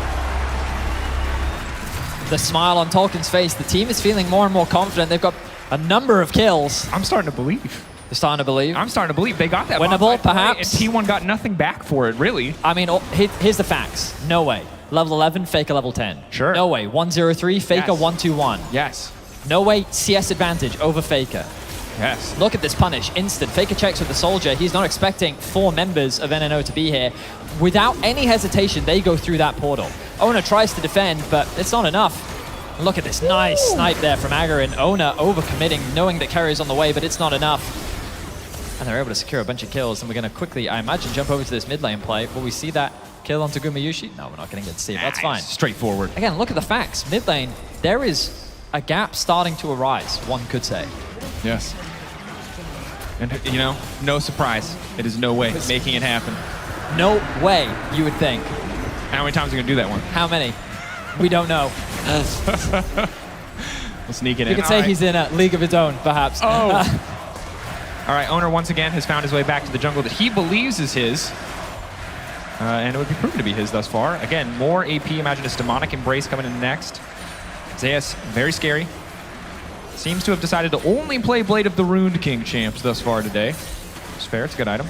The smile on Tolkien's face. The team is feeling more and more confident. They've got a number of kills. I'm starting to believe. You're starting to believe? I'm starting to believe they got that. Winnable, perhaps. And T1 got nothing back for it, really. I mean, here's the facts. No way. Level 11, Faker level 10. Sure. No way. 103, Faker 121. Yes. No way. CS advantage over Faker. Yes. Look at this punish. Instant. Faker checks with the soldier. He's not expecting 4 members of NNO to be here. Without any hesitation, they go through that portal. Ona tries to defend, but it's not enough. Look at this nice snipe there from Agarin. Ona overcommitting, knowing that carry is on the way, but it's not enough. And they're able to secure a bunch of kills, and we're going to quickly, I imagine, jump over to this mid lane play. Will we see that kill onto Gumayushi? No, we're not going to get to see it. That's fine. Straightforward. Again, look at the facts. Mid lane, there is a gap starting to arise, one could say. Yes. And, you know, no surprise. It is no way making it happen. No way, you would think. How many times are we going to do that one? How many? We don't know. We'll sneak it in. You could say he's in a league of his own, perhaps. Oh. All right, Owner once again has found his way back to the jungle that he believes is his. And it would be proven to be his thus far. Again, more AP. Imagine this demonic embrace coming in next. Zeus, very scary. Seems to have decided to only play Blade of the Runed King champs thus far today. It's fair, it's a good item.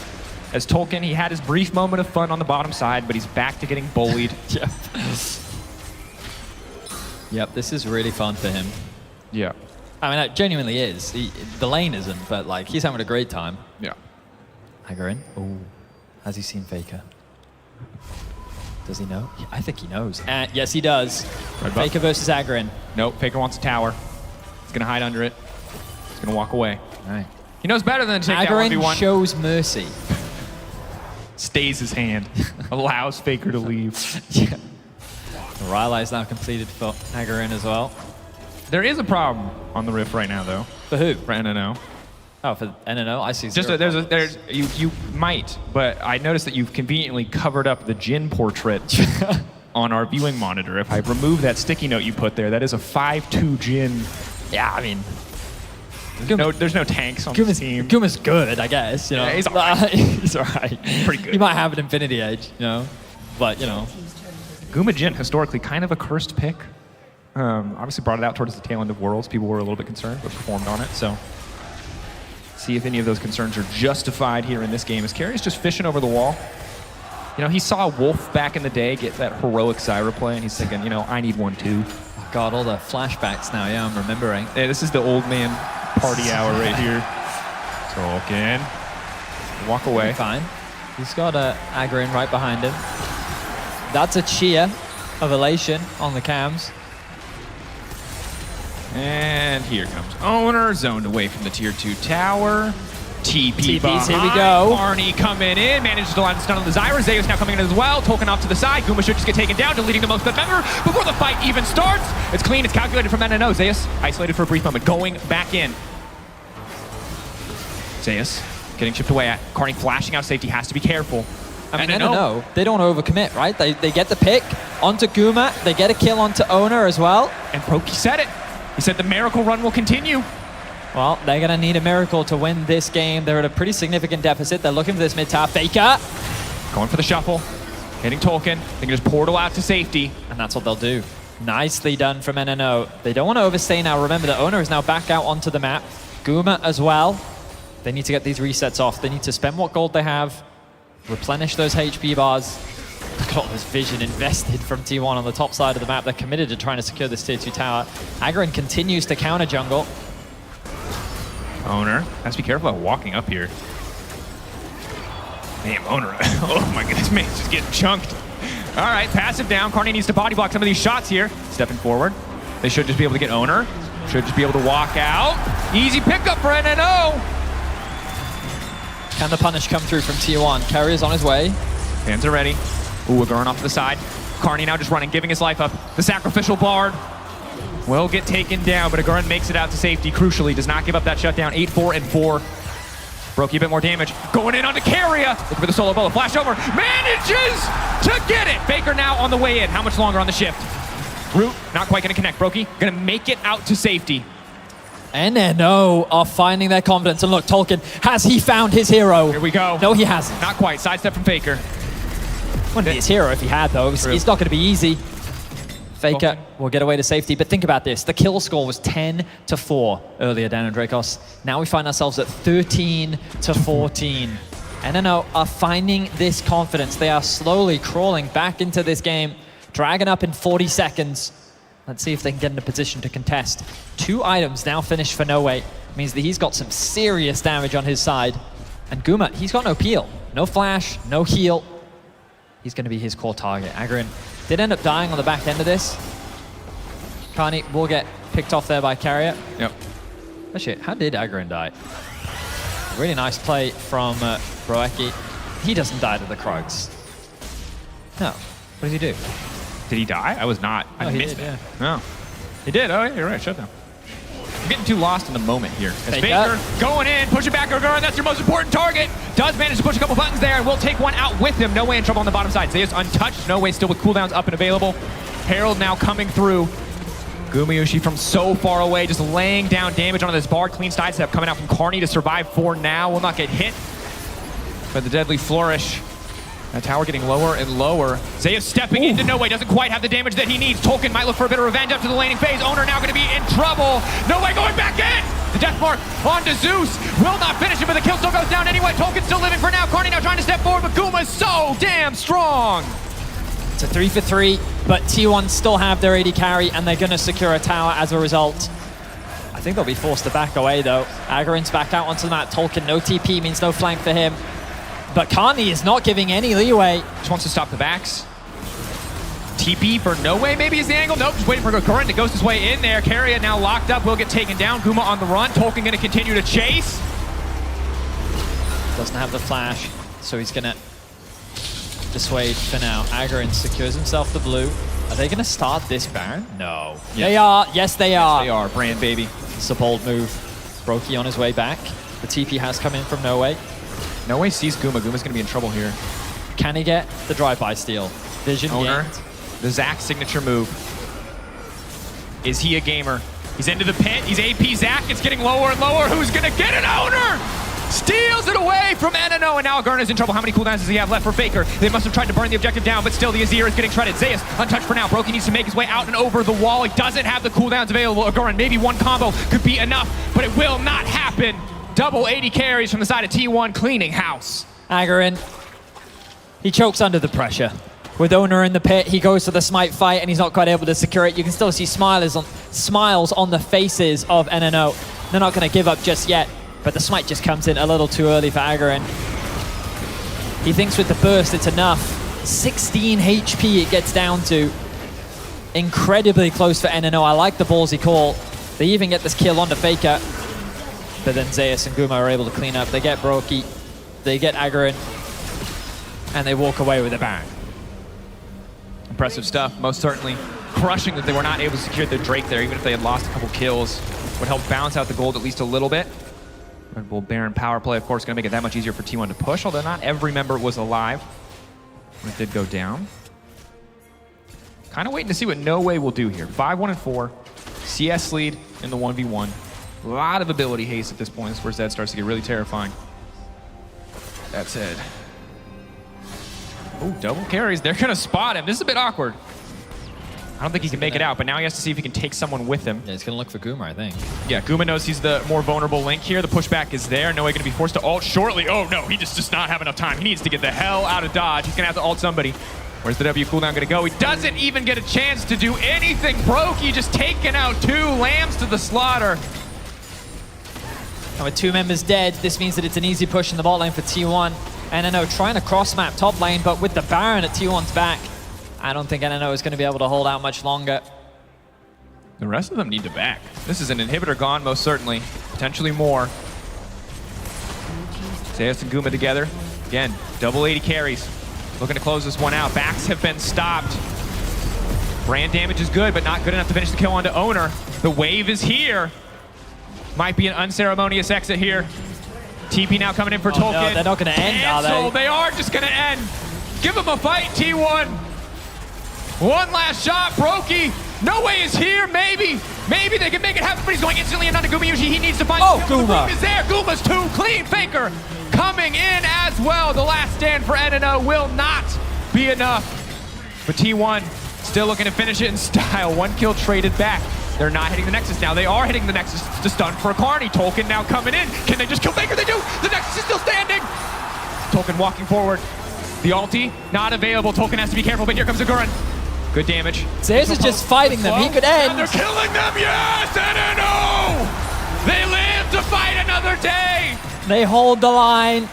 As Tolkien, he had his brief moment of fun on the bottom side, but he's back to getting bullied. Yep. Yep, this is really fun for him. Yeah. I mean, it genuinely is. The lane isn't, but like he's having a great time. Yeah. Agarin. Oh, has he seen Faker? Does he know? I think he knows. And yes, he does. Right, Faker versus Agarin. Nope, Faker wants a tower. He's gonna hide under it. He's gonna walk away. All right. He knows better than to take Agarin that 1v1. shows mercy. Stays his hand. Allows Faker to leave. Yeah. The Rylai is now completed for Agarin as well. There is a problem on the Rift right now, though. For who? For NNO. Oh, for NNO? I see. Just you might, but I noticed that you've conveniently covered up the Jhin portrait on our viewing monitor. If I remove that sticky note you put there, that is a 5-2 Jhin. Yeah, I mean, there's no tanks on the team. Guma's good, I guess. You know, yeah, he's all right. He's all right. Pretty good. He might have an Infinity Edge, you know, but you know. Guma Jhin, historically kind of a cursed pick. Obviously brought it out towards the tail end of Worlds. People were a little bit concerned, but performed on it. So see if any of those concerns are justified here in this game. As Carrie's just fishing over the wall. You know, he saw Wolf back in the day get that heroic Zyra play, and he's thinking, you know, I need one too. Oh God, all the flashbacks now. Yeah, I'm remembering. Yeah, this is the old man party hour right here. Tolkien. Walk away. Fine. He's got Agarin right behind him. That's a cheer of elation on the cams. And here comes Owner, zoned away from the tier 2 tower. TP behind. Here we go. Arnie coming in, manages to land a stun on the Zyra. Zeus now coming in as well. Tolkien off to the side. Guma should just get taken down, deleting the most member before the fight even starts. It's clean, it's calculated from NNO. Zeus isolated for a brief moment, going back in. Zeus getting chipped away at. Carney flashing out safety, has to be careful. I mean, NNO, they don't overcommit, right? They get the pick onto Guma. They get a kill onto Owner as well. And Proki said it. He said the miracle run will continue. Well, they're going to need a miracle to win this game. They're at a pretty significant deficit. They're looking for this mid-tower. Faker. Going for the shuffle. Hitting Tolkien. They can just portal out to safety. And that's what they'll do. Nicely done from NNO. They don't want to overstay now. Remember, the Owner is now back out onto the map. Guma as well. They need to get these resets off. They need to spend what gold they have. Replenish those HP bars. Look at all this vision invested from T1 on the top side of the map. They're committed to trying to secure this tier 2 tower. Agarin continues to counter jungle. Owner has to be careful about walking up here. Damn, Owner. Oh my goodness, man, just getting chunked. All right, passive down. Carney needs to body block some of these shots here. Stepping forward. They should just be able to get Owner. Should just be able to walk out. Easy pickup for NNO. Can the punish come through from T1? Carrier's on his way. Fans are ready. Ooh, Agaran off to the side. Carney now just running, giving his life up. The sacrificial bard will get taken down, but Agaran makes it out to safety. Crucially, does not give up that shutdown. 8-4 and 4. Brokey a bit more damage. Going in onto Carrier. Looking for the solo bullet. Flash over. Manages to get it. Faker now on the way in. How much longer on the shift? Root not quite going to connect. Brokey going to make it out to safety. NNO are finding their confidence. And look, Tolkien, has he found his hero? Here we go. No, he hasn't. Not quite. Sidestep from Faker. Wouldn't be his hero if he had, though. It's not going to be easy. Faker will get away to safety, but think about this. The kill score was 10-4 earlier down in Dracos. Now we find ourselves at 13-14. NNO are finding this confidence. They are slowly crawling back into this game. Dragon up in 40 seconds. Let's see if they can get in a position to contest. 2 items now finished for No Way. Means that he's got some serious damage on his side. And Guma, he's got no peel. No flash, no heal. He's going to be his core target. Agaran did end up dying on the back end of this. Carney will get picked off there by Carrier. Yep. Actually, how did Agaran die? Really nice play from Broeki. He doesn't die to the Krugs. No. What does he do? Did he die? I was not. I missed it. Yeah. No. He did. Oh, yeah, you're right. Shutdown. I'm getting too lost in the moment here. As Faker going in, pushing back Agaran. That's your most important target. Does manage to push a couple buttons there, and will take one out with him. No Way in trouble on the bottom side. Zeus untouched. No Way still with cooldowns up and available. Herald now coming through. Gumayushi from so far away, just laying down damage on this bard. Clean sidestep coming out from Carney to survive for now. Will not get hit. But the deadly flourish. That tower getting lower and lower. Zeus stepping into No Way, doesn't quite have the damage that he needs. Tolkien might look for a bit of revenge up to the laning phase. Owner now going to be in trouble. No Way going back in. The death mark onto Zeus. Will not finish it, but the kill still goes down anyway. Tolkien still living for now. Carney now trying to step forward, but Guma's so damn strong. It's a 3 for 3, but T1 still have their AD carry, and they're going to secure a tower as a result. I think they'll be forced to back away, though. Agaran's back out onto the map. Tolkien, no TP means no flank for him. But Carney is not giving any leeway. Just wants to stop the backs. TP for No Way maybe is the angle. Nope, just waiting for Gokurin to ghost his way in there. Carrier now locked up, will get taken down. Guma on the run. Tolkien going to continue to chase. Doesn't have the flash, so he's going to dissuade for now. Agaran secures himself the blue. Are they going to start this Baron? No. Yes. They are. Yes, they are. Yes, they are. Brand, baby. It's a bold move. Brokey on his way back. The TP has come in from No Way. No Way sees Guma. Guma's going to be in trouble here. Can he get the drive-by steal? Vision Owner. yanked. The Zac signature move. Is he a gamer? He's into the pit. He's AP Zac. It's getting lower and lower. Who's going to get an Owner? Steals it away from NNO, and now Agarna's in trouble. How many cooldowns does he have left for Faker? They must have tried to burn the objective down, but still the Azir is getting shredded. Zeus untouched for now. Brokey needs to make his way out and over the wall. He doesn't have the cooldowns available. Agarna, maybe one combo could be enough, but it will not happen. Double 80 carries from the side of T1, cleaning house. Agaran, he chokes under the pressure. With Owner in the pit, he goes to the smite fight, and he's not quite able to secure it. You can still see smiles on the faces of NNO. They're not going to give up just yet, but the smite just comes in a little too early for Agaran. He thinks with the burst it's enough. 16 HP it gets down to. Incredibly close for NNO. I like the ballsy call. They even get this kill onto Faker. But then Zeus and Guma are able to clean up. They get Brokey, they get Agaran, and they walk away with a bang. Impressive stuff, most certainly. Crushing that they were not able to secure the Drake there, even if they had lost a couple kills. Would help balance out the gold at least a little bit. Red Bull Baron power play, of course, going to make it that much easier for T1 to push, although not every member was alive when it did go down. Kind of waiting to see what No Way will do here. 5-1 and 4, CS lead in the 1v1. A lot of ability haste at this point. This is where Zed starts to get really terrifying. That said, oh, double carries. They're going to spot him. This is a bit awkward. I don't think he can make it out, but now he has to see if he can take someone with him. Yeah, he's going to look for Guma, I think. Yeah, Guma knows he's the more vulnerable link here. The pushback is there. No Way going to be forced to ult shortly. Oh, no, he just does not have enough time. He needs to get the hell out of dodge. He's going to have to ult somebody. Where's the W cooldown going to go? He doesn't even get a chance to do anything. Brokey just taking out 2 lambs to the slaughter. And with 2 members dead, this means that it's an easy push in the bot lane for T1. NNO trying to cross-map top lane, but with the Baron at T1's back, I don't think NNO is going to be able to hold out much longer. The rest of them need to back. This is an inhibitor gone, most certainly. Potentially more. Zeus and Guma together. Again, double 80 carries. Looking to close this one out. Backs have been stopped. Brand damage is good, but not good enough to finish the kill onto Owner. The wave is here. Might be an unceremonious exit here. TP now coming in for Tolkien. No, they're not going to end, are they? They are just going to end. Give them a fight, T1. One last shot, Brokey. No way is here, maybe. Maybe they can make it happen, but he's going instantly in onto Guma. Usually he needs to find the kill. Guma is there. Guma's too clean. Faker coming in as well. The last stand for NNO will not be enough. But T1 still looking to finish it in style. 1 kill traded back. They're not hitting the Nexus now. They are hitting the Nexus to stun for a Carney. Tolkien now coming in. Can they just kill Faker? They do. The Nexus is still standing. Tolkien walking forward. The ulti not available. Tolkien has to be careful, but here comes Agurin. Good damage. Zeus is just fighting them. He could end. And they're killing them. Yes, NNO! They live to fight another day. They hold the line.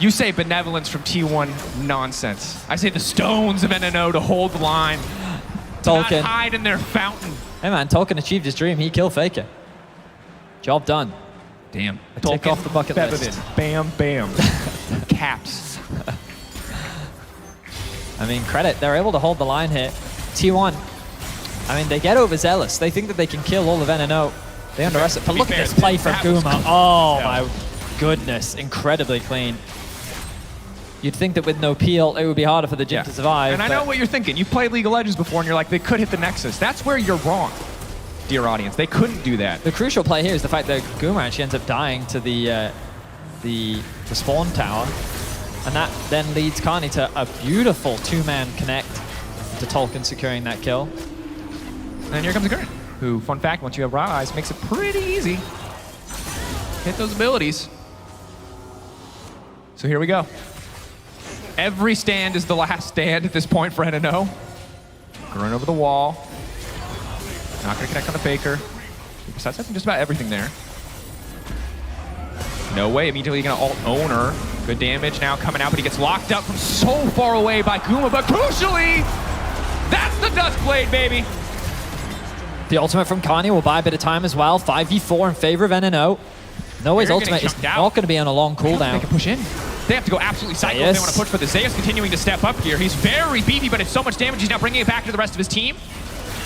You say benevolence from T1 nonsense. I say the stones of NNO to hold the line. Tolkien. To not hide in their fountain. Hey man, Tolkien achieved his dream. He killed Faker. Job done. Damn. Tick off the bucket list. Bam, bam. Caps. I mean, credit. They're able to hold the line here. T1. I mean, they get overzealous. They think that they can kill all of NNO. They underestimate. But look at this play from Guma. Oh my goodness. Incredibly clean. You'd think that with no peel, it would be harder for the Jim to survive. And I know what you're thinking. You've played League of Legends before, and you're like, they could hit the Nexus. That's where you're wrong, dear audience. They couldn't do that. The crucial play here is the fact that Guma actually ends up dying to the spawn tower. And that then leads Karni to a beautiful 2-man connect to Tolkien securing that kill. And here comes Agurin, who, fun fact, once you have Raw Eyes, makes it pretty easy. Hit those abilities. So here we go. Every stand is the last stand at this point for NNO. Agurin over the wall. Not going to connect on the Faker. Besides, that's just about everything there. No way, immediately going to ult Owner. Good damage now coming out, but he gets locked up from so far away by Guma. But crucially, that's the Duskblade, baby. The ultimate from Karni will buy a bit of time as well. 5v4 in favor of NNO. No way's ultimate is not going to be on a long cooldown. They can push in. They have to go absolutely psycho if they want to push for this. Zeus continuing to step up here. He's very beefy, but it's so much damage. He's now bringing it back to the rest of his team.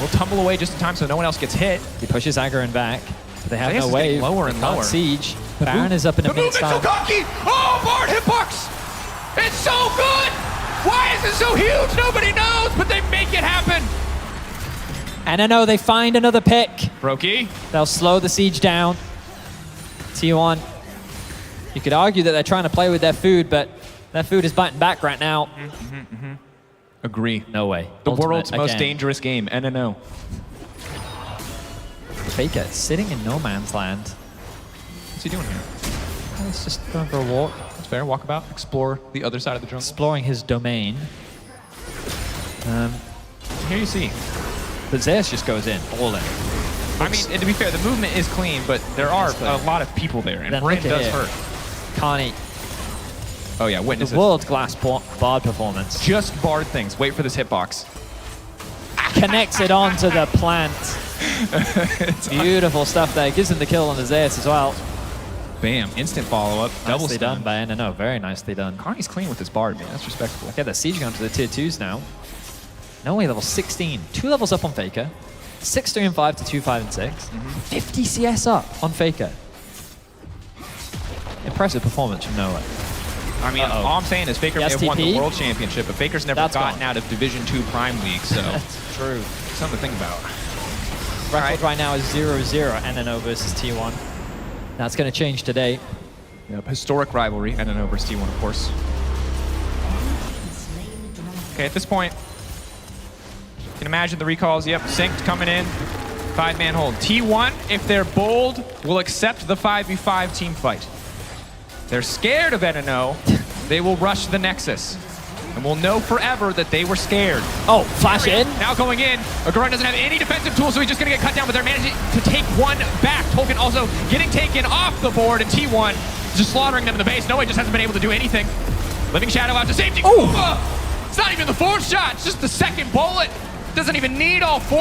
Will tumble away just in time so no one else gets hit. He pushes Agurin back. But they have Zeus no wave. Lower and lower. Siege. Baron is up in a mid style. Oh, Bard hitbox! It's so good! Why is it so huge? Nobody knows, but they make it happen. NNO, they find another pick. Brokey. They'll slow the siege down. T1. You could argue that they're trying to play with their food, but their food is biting back right now. Agree. No way. The Ultimate world's most again. dangerous game, NNO. Faker sitting in no man's land. What's he doing here? Oh, he's just going for a walk. That's fair. Walk about. Explore the other side of the jungle. Exploring his domain. Here you see. But Zeus just goes in, all in. I mean, and to be fair, the movement is clean, but there are a lot of people there, and Brand does hurt. Karni. Oh yeah, witness the world's class Bard performance. Just Bard things. Wait for this hitbox. Connects it onto the plant. Beautiful stuff there. Gives him the kill on the Zeus as well. Bam. Instant follow-up. Double Nicely stun. done by NNO. Very nicely done. Karni's clean with this Bard, man. That's respectable. Okay, the siege going to the tier 2s now. No way, level 16. 2 levels up on Faker. 6, 3, and 5 to 2, 5, and 6. 50 CS up on Faker. Impressive performance from Noah. I mean, all I'm saying is Faker may have won the TP? World Championship, but Faker's never gotten out of Division 2 Prime League, so That's true. something to think about. Record right now is 0-0, NNO versus T1. That's going to change today. Yep, historic rivalry, NNO versus T1, of course. Okay, at this point, you can imagine the recalls. Yep, synced coming in. 5-man hold. T1, if they're bold, will accept the 5v5 team fight. They're scared of NNO, they will rush the Nexus. And we'll know forever that they were scared. Oh, flash in. Now going in. Agurin doesn't have any defensive tools, so he's just going to get cut down, but they're managing to take one back. Tolkien also getting taken off the board, and T1 just slaughtering them in the base. No way just hasn't been able to do anything. Living Shadow out to safety. Oh! It's not even the fourth shot, it's just the second bullet. Doesn't even need all 4.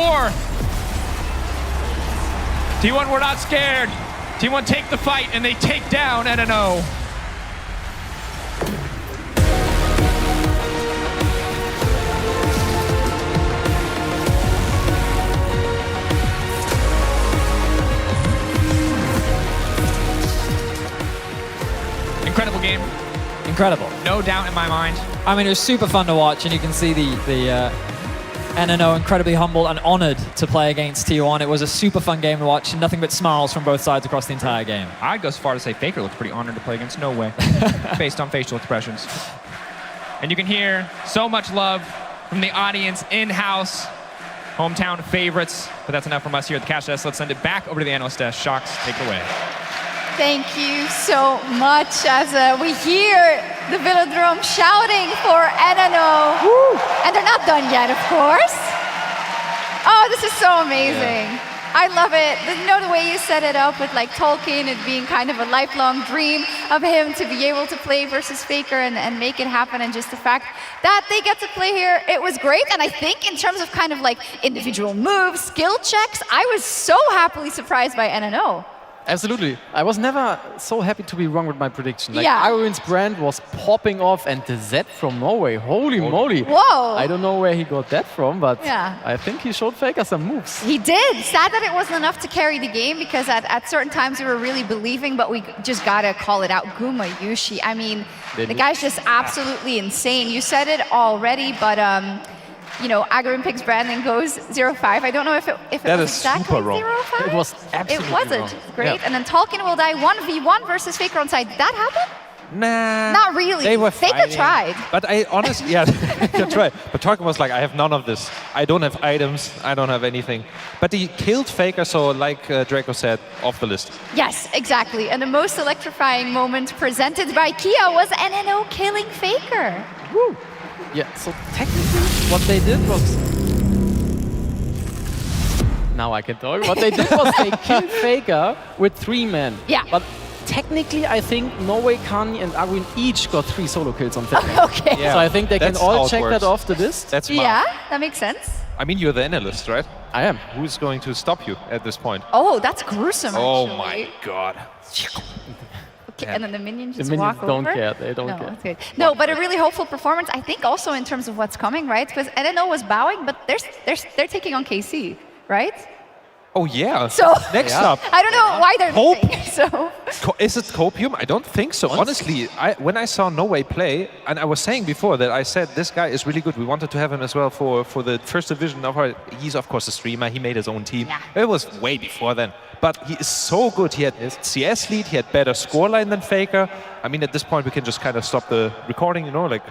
T1, we're not scared. T1 take the fight, and they take down NNO. incredible. No doubt in my mind. I mean, it was super fun to watch, and you can see the NNO incredibly humbled and honored to play against T1. It was a super fun game to watch, and nothing but smiles from both sides across the entire game. I'd go so far to say Faker looks pretty honored to play against No Way, based on facial expressions. And you can hear so much love from the audience in-house. Hometown favorites, but that's enough from us here at the Cash Desk. Let's send it back over to the analyst desk. Shocks, take it away. Thank you so much as we hear the Velodrome shouting for NNO. Woo. And they're not done yet, of course. Oh, this is so amazing. Yeah. I love it. You know, the way you set it up with like Tolkien, it being kind of a lifelong dream of him to be able to play versus Faker and make it happen, and just the fact that they get to play here, it was great. And I think in terms of kind of like individual moves, skill checks, I was so happily surprised by NNO. Absolutely. I was never so happy to be wrong with my prediction. Like, yeah. Iron's brand was popping off, and the Z from Norway, holy moly. Whoa. I don't know where he got that from, but yeah. I think he showed Faker some moves. He did. Sad that it wasn't enough to carry the game, because at certain times we were really believing, but we just gotta call it out. Guma Yushi, I mean, the guy's just absolutely insane. You said it already, but you know, Agarin Pig's branding goes 0-5. I don't know if it was exactly 0-5. It was absolutely It wasn't. wrong. Great. Yeah. And then Tolkien will die 1v1 versus Faker on side. Did that happen? Nah. Not really. They were Faker fighting. tried. But I honestly, yeah, they tried. But Tolkien was like, I have none of this. I don't have items. I don't have anything. But he killed Faker, so like Draco said, off the list. Yes, exactly. And the most electrifying moment presented by Kia was NNO killing Faker. Woo. Yeah, so technically what they did was... Now I can talk. What they did was they killed Faker with 3 men. Yeah. But technically, I think Norway, Kanye, and Agwin each got 3 solo kills on Faker. Okay. Yeah. So I think they can all check that off the list. That's smart. Yeah, that makes sense. I mean, you're the analyst, right? I am. Who's going to stop you at this point? Oh, that's gruesome, Oh actually. my god. Okay, and then the minions just The minions walk don't over? care. They don't care. Okay. No, but a really hopeful performance, I think, also in terms of what's coming, right? Because NNO was bowing, but they're taking on KC, right? Oh yeah. So next up. I don't know why they're Hope. leaving, so. Is it Copium? I don't think so. Honestly, when I saw No Way play, and I was saying before that I said this guy is really good. We wanted to have him as well for the first division of our. He's of course a streamer. He made his own team. Yeah. It was way before then. But he is so good. He had CS lead. He had better scoreline than Faker. I mean, at this point we can just kind of stop the recording. You know, like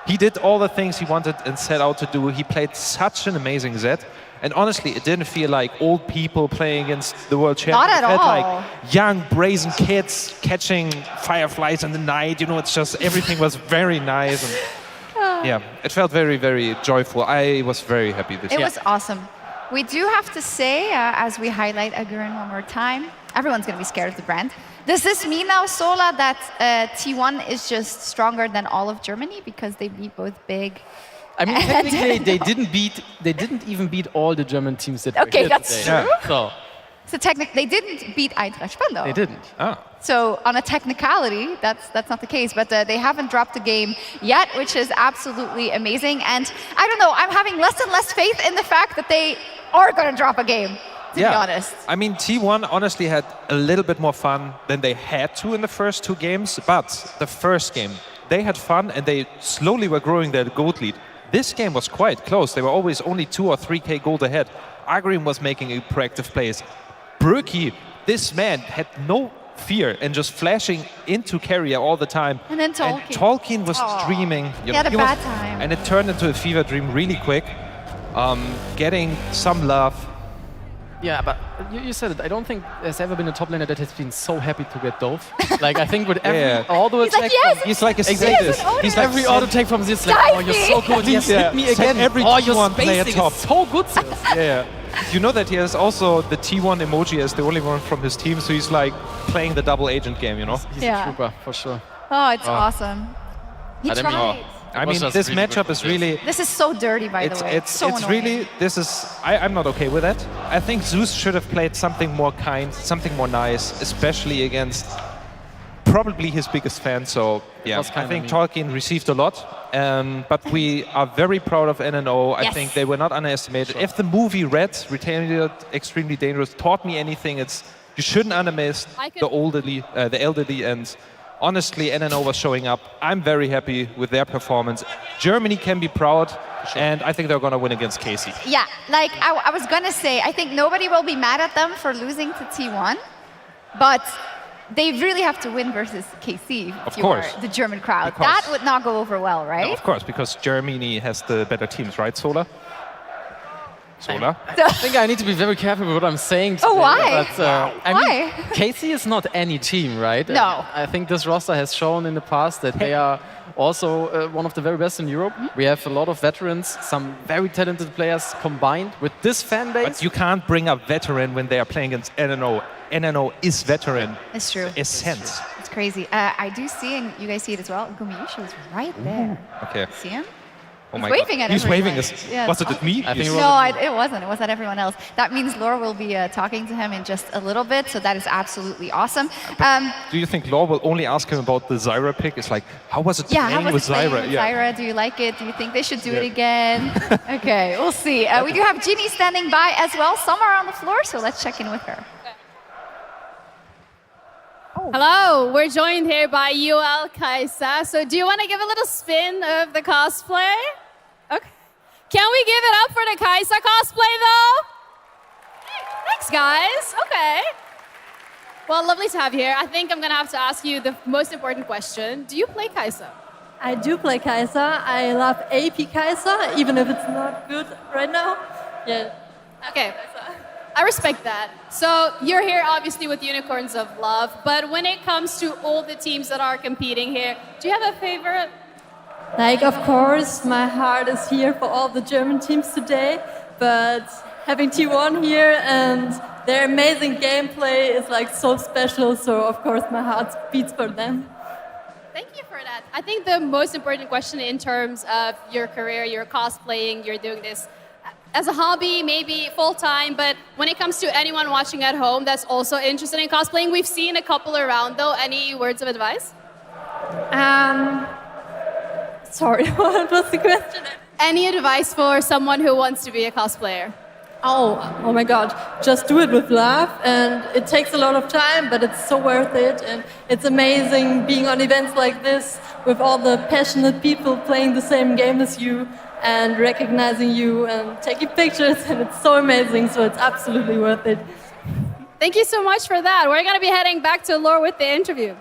he did all the things he wanted and set out to do. He played such an amazing Z. And honestly, it didn't feel like old people playing against the world champion. Not at It felt all. like young, brazen kids catching fireflies in the night. You know, it's just everything was very nice. And yeah, it felt very, very joyful. I was very happy this year. It was awesome. We do have to say, as we highlight Agarin one more time, everyone's going to be scared of the brand. Does this mean now, Sola, that T1 is just stronger than all of Germany because they beat both big? I mean, technically, they didn't even beat all the German teams that were here that's today. true. So technically, they didn't beat Eintracht Spandau. They didn't. Oh. So on a technicality, that's not the case. But they haven't dropped the game yet, which is absolutely amazing. And I don't know, I'm having less and less faith in the fact that they are going to drop a game, to be honest. I mean, T1 honestly had a little bit more fun than they had to in the first 2 games. But the first game, they had fun and they slowly were growing their gold lead. This game was quite close. They were always only 2 or 3k gold ahead. Agrim was making a proactive plays. Brookie, this man had no fear and just flashing into carrier all the time. And then Tolkien. And Tolkien was dreaming. He had a bad time. And it turned into a fever dream really quick. Getting some love. Yeah, but you said it. I don't think there's ever been a top laner that has been so happy to get Dove. Like, I think with every auto attack... He's like a sadist. He's like every auto attack from this, like, oh, you're so good. Yes, hit me again. Oh, your spacing is so good, sis. Yeah. You know that he has also the T1 emoji as the only one from his team, so he's like playing the double agent game, you know? He's a trooper, for sure. Oh, it's awesome. He tried. I mean, this matchup is really... This is so dirty, by the way. It's so really... This is... I'm not okay with that. I think Zeus should have played something more kind, something more nice, especially against probably his biggest fan. So, yeah, I think Tolkien received a lot. But we are very proud of NNO. I think they were not underestimated. If the movie Red, Retaliated, Extremely Dangerous, taught me anything, it's you shouldn't underestimate the elderly and honestly, NNO was showing up. I'm very happy with their performance. Germany can be proud, and I think they're going to win against KC. Yeah, like I was going to say, I think nobody will be mad at them for losing to T1, but they really have to win versus KC if you are the German crowd. That would not go over well, right? No, of course, because Germany has the better teams, right, Sola? Sola? I think I need to be very careful with what I'm saying today. Oh, why? But, I why? mean, KC is not any team, right? No. I think this roster has shown in the past that they are also one of the very best in Europe. We have a lot of veterans, some very talented players combined with this fan base. But you can't bring up veteran when they are playing against NNO. NNO is veteran. It's true. Essence. It's crazy. I do see, and you guys see it as well, Gumayushi is right there. Okay. See him? Oh He's my waving God. at He's everyone. waving. Yeah. Was it at me? I think it wasn't. It was at everyone else. That means Laura will be talking to him in just a little bit, so that is absolutely awesome. Do you think Laura will only ask him about the Zyra pick? It's like, how was it playing with Zyra? Zyra, do you like it? Do you think they should do it again? Okay, we'll see. We do have Ginny standing by as well, somewhere on the floor, so let's check in with her. Hello, we're joined here by UL Kaisa. So do you want to give a little spin of the cosplay? Okay. Can we give it up for the Kaisa cosplay though? Thanks guys, okay. Well, lovely to have you here. I think I'm gonna have to ask you the most important question. Do you play Kaisa? I do play Kaisa. I love AP Kaisa, even if it's not good right now. Yeah. Okay. I respect that. So you're here obviously with Unicorns of Love, but when it comes to all the teams that are competing here, do you have a favorite? Like, of course, my heart is here for all the German teams today, but having T1 here and their amazing gameplay is like so special, so of course my heart beats for them. Thank you for that. I think the most important question in terms of your career, you're cosplaying, you're doing this as a hobby, maybe full-time, but when it comes to anyone watching at home that's also interested in cosplaying, we've seen a couple around though. Any words of advice? Sorry, what was the question? Any advice for someone who wants to be a cosplayer? Oh my God, just do it with love, and it takes a lot of time, but it's so worth it, and it's amazing being on events like this with all the passionate people playing the same game as you and recognizing you and taking pictures, and it's so amazing, so it's absolutely worth it. Thank you so much for that. We're going to be heading back to Laura with the interview.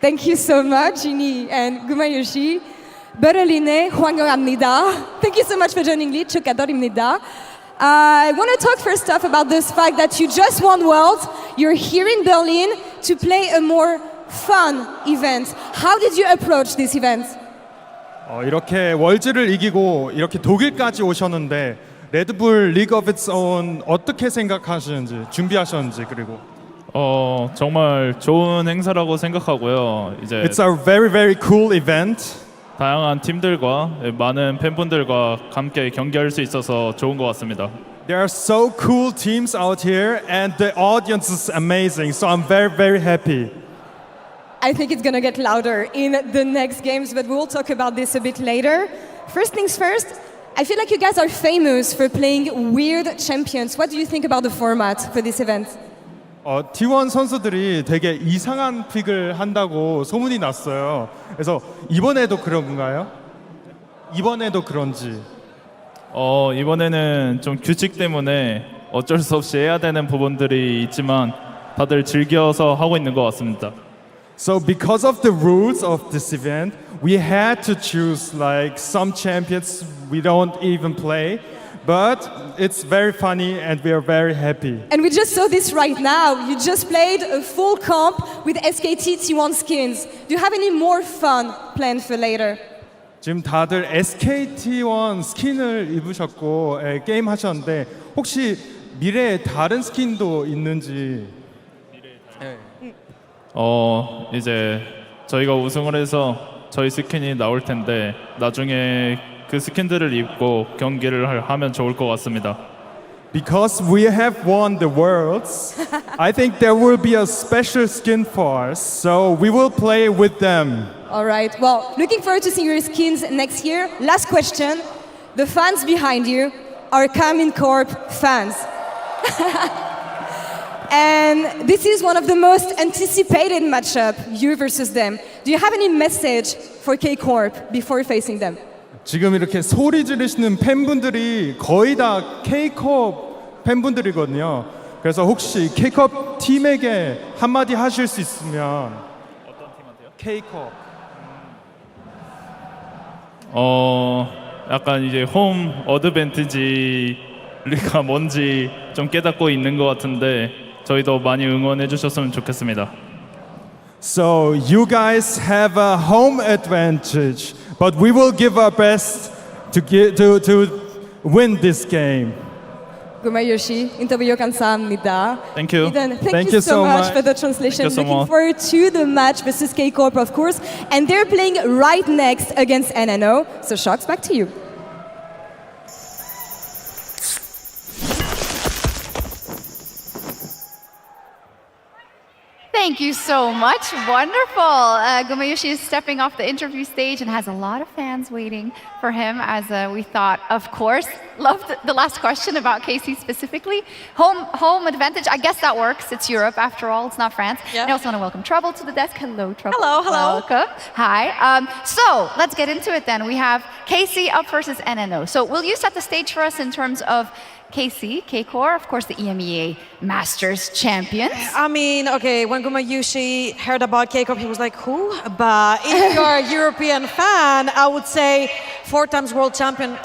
Thank you so much, Ginny and Gumayushi. 베를린에 환영합니다. Thank you so much for joining me. 축하드립니다. I want to talk first off about this fact that you just won Worlds. You're here in Berlin to play a more fun event. How did you approach this event? 이렇게 월즈를 이기고 이렇게 독일까지 오셨는데 레드불 리그 오브 이츠 온 어떻게 생각하시는지 준비하셨는지 그리고 정말 좋은 행사라고 생각하고요. 이제 It's a very very cool event. 다양한 팀들과 많은 팬분들과 함께 경기할 수 있어서 좋은 것 같습니다. There are so cool teams out here and the audience is amazing. So I'm very very happy. I think it's gonna get louder in the next games, but we'll talk about this a bit later. First things first, I feel like you guys are famous for playing weird champions. What do you think about the format for this event? T1 선수들이 되게 이상한 픽을 한다고 소문이 났어요. 그래서 이번에도 그런가요? 이번에도 그런지. 이번에는 좀 규칙 때문에 어쩔 수 없이 해야 되는 부분들이 있지만 다들 즐겨서 하고 있는 것 같습니다. So because of the rules of this event, we had to choose like some champions we don't even play, but it's very funny and we are very happy. And we just saw this right now. You just played a full comp with SKT T1 skins. Do you have any more fun planned for later? 지금 다들 SKT1 스킨을 입으셨고 게임 하셨는데 혹시 미래에 다른 스킨도 있는지? 이제 저희가 우승을 해서 저희 스킨이 나올 텐데 나중에 그 스킨들을 입고 경기를 하면 좋을 것 같습니다. Because we have won the Worlds, I think there will be a special skin for us, so we will play with them. All right. Well, looking forward to seeing your skins next year. Last question. The fans behind you are Karmine Corp fans. And this is one of the most anticipated matchup, you versus them. Do you have any message for KCORP before facing them? 지금 이렇게 소리 지르시는 팬분들이 거의 다 K-CORP 팬분들이거든요. 그래서 혹시 K-CORP 팀에게 한마디 하실 수 있으면 어떤 팀한테요? K-CORP. 약간 이제 홈 어드밴티지가 뭔지 좀 깨닫고 있는 것 같은데 저희도 많이 응원해 주셨으면 좋겠습니다. So you guys have a home advantage, but we will give our best to win this game. 구마요시 인터뷰 감사합니다. Thank you. Thank you so much for the translation. Looking forward to the match versus KCORP, of course, and they're playing right next against NNO. So Shocks, back to you. Thank you so much. Wonderful. Gumayushi is stepping off the interview stage and has a lot of fans waiting for him, as we thought, of course. Loved the last question about KC specifically. Home advantage, I guess that works. It's Europe, after all. It's not France. Yeah. I also want to welcome Trouble to the desk. Hello, Trouble. Hello. Welcome. Hi. So let's get into it then. We have KC up versus NNO. So will you set the stage for us in terms of KC, KCORP, of course, the EMEA Masters champions? I mean, okay, when Gumayushi heard about KCORP, he was like, who? But if you're a European fan, I would say 4 times world champion.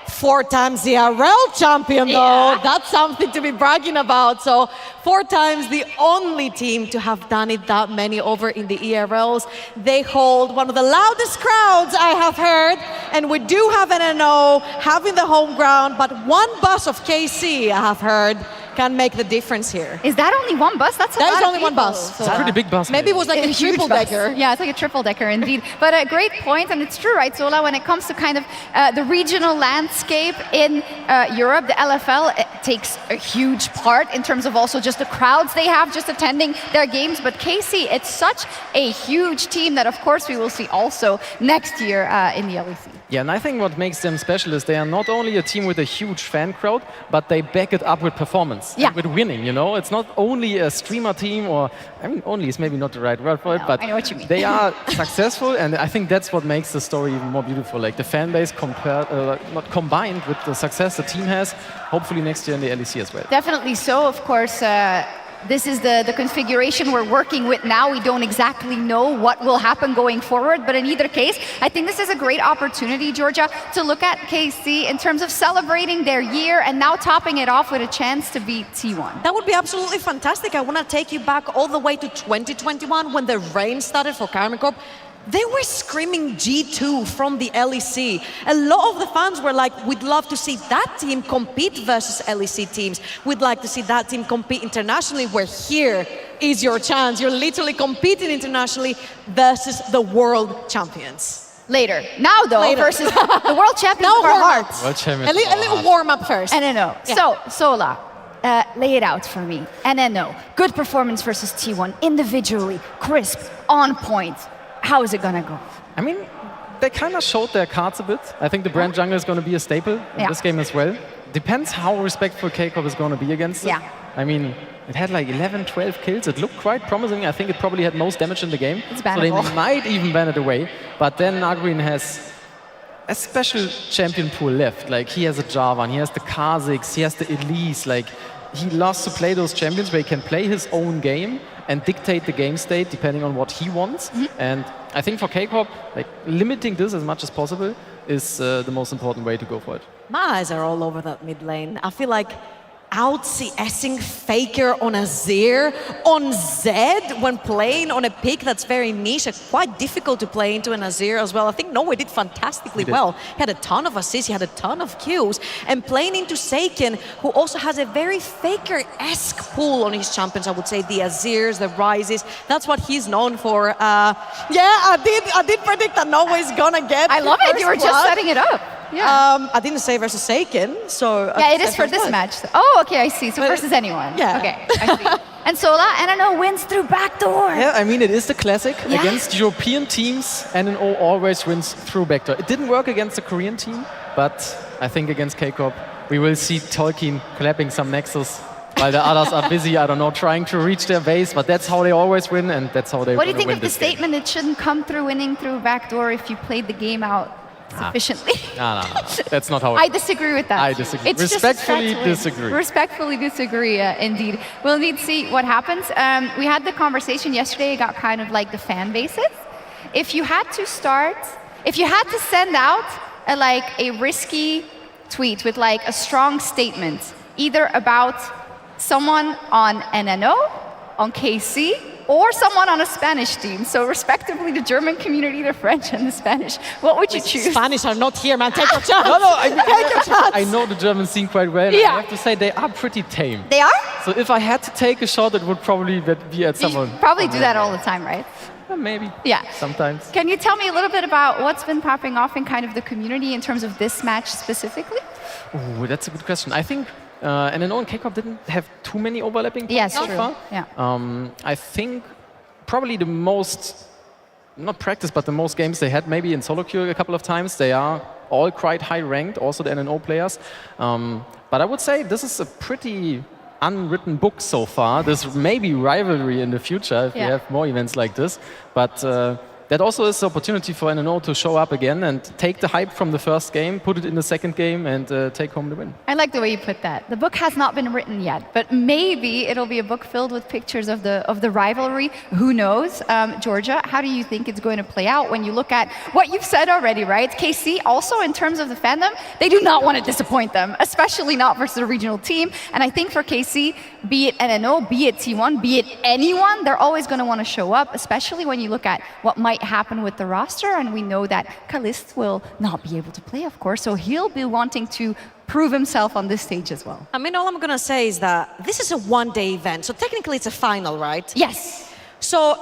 4 times the ERL champion, though. Yeah. That's something to be bragging about. So 4 times the only team to have done it that many over in the ERLs. They hold one of the loudest crowds I have heard. And we do have NNO having the home ground, but one bus of KC, I have heard, can make the difference here. Is that only one bus? That's a lot of only one people. bus. It's a pretty big bus. Maybe it was like a huge triple-decker. Yeah, it's like a triple-decker indeed. But a great point, and it's true, right, Zola, when it comes to kind of the regional landscape in Europe, the LFL takes a huge part in terms of also just the crowds they have just attending their games. But KC, it's such a huge team that, of course, we will see also next year in the LEC. Yeah, and I think what makes them special is they are not only a team with a huge fan crowd, but they back it up with performance, and with winning, you know? It's not only a streamer team, or, I mean, only is maybe not the right word for it, but I know what you mean. they are successful, and I think that's what makes the story even more beautiful. Like the fan base not combined with the success the team has, hopefully next year in the LEC as well. Definitely so, of course. This is the configuration we're working with now. We don't exactly know what will happen going forward, but in either case, I think this is a great opportunity, Georgia, to look at KC in terms of celebrating their year and now topping it off with a chance to beat T1. That would be absolutely fantastic. I want to take you back all the way to 2021 when the reign started for Karmine Corp. They were screaming G2 from the LEC. A lot of the fans were like, we'd love to see that team compete versus LEC teams. We'd like to see that team compete internationally, where here is your chance. You're literally competing internationally versus the world champions. Later. Now, though, versus the world champions of our hearts. World champions. A little warm-up first. NNO. Yeah. So, Sola, lay it out for me. NNO, good performance versus T1, individually, crisp, on point. How is it gonna go? I mean, they kind of showed their cards a bit. I think the brand jungle is going to be a staple in this game as well. Depends how respectful KCORP is going to be against it. I mean, it had like 11, 12 kills. It looked quite promising. I think it probably had most damage in the game. It's so they bannable. might even ban it away. But then Agreen has a special champion pool left. Like, he has a Jarvan, he has the Kha'Zix, he has the Elise. Like, he loves to play those champions where he can play his own game and dictate the game state depending on what he wants. And I think for KCORP, like, limiting this as much as possible is the most important way to go for it. My eyes are all over that mid lane. I feel like out CSing Faker on Azir, on Zed, when playing on a pick that's very niche, quite difficult to play into an Azir as well. I think Norway did fantastically well. He had a ton of assists, he had a ton of kills, and playing into Seiken, who also has a very Faker-esque pool on his champions, I would say, the Azirs, the Rises, that's what he's known for. Yeah, I did predict that Norway's gonna get I love it, you were just setting it up. Yeah. I didn't say versus Seiken, so... Yeah, it is for this match. Oh, okay, I see. So versus anyone. Yeah. Okay, I see. And Sola, NNO wins through backdoor. Yeah, I mean, it is the classic. Against European teams, NNO always wins through backdoor. It didn't work against the Korean team, but I think against KCORP, we will see Tolkien clapping some Nexus while the others are busy, I don't know, trying to reach their base, but that's how they always win, and that's how they What do you win think of the this game. statement, it shouldn't come through winning through a back door if you played the game out sufficiently? No. That's not how it I disagree with that. I disagree. It's Respectfully just disagree. Respectfully disagree, indeed. We'll need to see what happens. We had the conversation yesterday about kind of like the fan bases. If you had to send out a risky tweet with like a strong statement, either about someone on NNO, on KC, or someone on a Spanish team, so respectively the German community, the French, and the Spanish, what would you choose? Spanish are not here, man. Take your chance. Take your chance. I know the German scene quite well. Yeah. I have to say they are pretty tame. They are? So if I had to take a shot, it would probably be at someone. Probably do that all the time, right? Maybe. Yeah. Sometimes. Can you tell me a little bit about what's been popping off in kind of the community in terms of this match specifically? Ooh, that's a good question. I think NNO and KCORP didn't have too many overlapping points so true. far. Yeah. I think probably the most, not practice, but the most games they had maybe in solo queue a couple of times. They are all quite high ranked, also the NNO players. But I would say this is a pretty unwritten book so far. There's maybe rivalry in the future if we have more events like this. But that also is the opportunity for NNO to show up again and take the hype from the first game, put it in the second game, and take home the win. I like the way you put that. The book has not been written yet, but maybe it'll be a book filled with pictures of the rivalry. Who knows? Georgia, how do you think it's going to play out when you look at what you've said already, right? KC also, in terms of the fandom, they do not want to disappoint them, especially not versus a regional team. And I think for KC, be it NNO, be it T1, be it anyone, they're always going to want to show up, especially when you look at what might happen with the roster. And we know that Kalist will not be able to play, of course, so he'll be wanting to prove himself on this stage as well. I mean, all I'm going to say is that this is a one-day event, so technically it's a final, right? Yes. So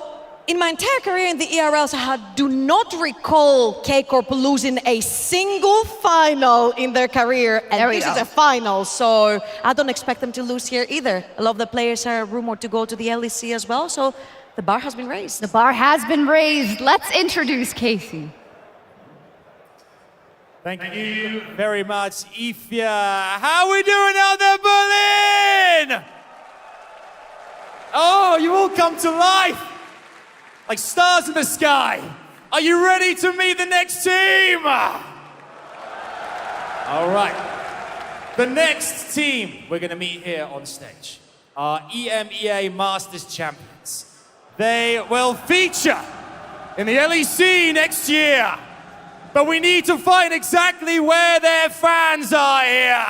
in my entire career in the ERLs, I do not recall KCORP losing a single final in their career, and this is a final, so I don't expect them to lose here either. A lot of the players are rumored to go to the LEC as well, so the bar has been raised. The bar has been raised. Let's introduce Casey. Thank you very much, Ifya. How are we doing out there, Berlin? Oh, you all come to life like stars in the sky. Are you ready to meet the next team? All right. The next team we're going to meet here on stage are EMEA Masters champions. They will feature in the LEC next year. But we need to find exactly where their fans are here.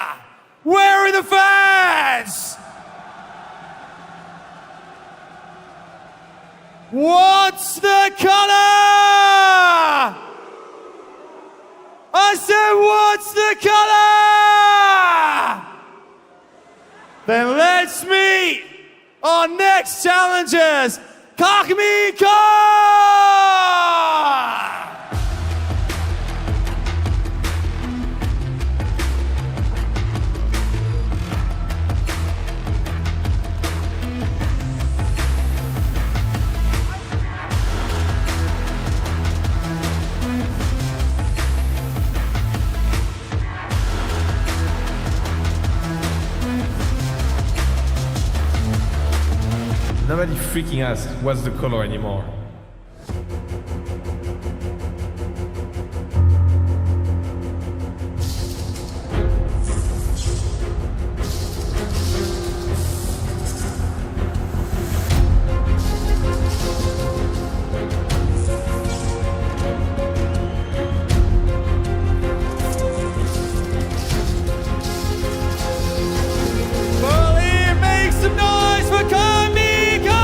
Where are the fans? What's the color? I said, what's the color? Then let's meet our next challengers, Karmine Corp! Nobody freaking asks what's the color anymore. Berlin, make some noise for Karmine Corp!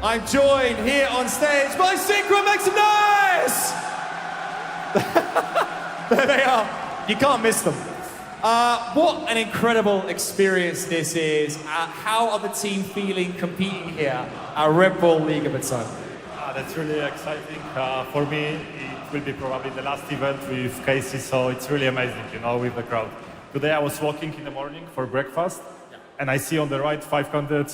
I'm joined here on stage by Synchro. Make some noise! There they are. You can't miss them. What an incredible experience this is. How are the team feeling competing here at Red Bull League of its own? That's really exciting. For me, it will be probably the last event with Casey, so it's really amazing, you know, with the crowd. Today I was walking in the morning for breakfast, and I see on the right 500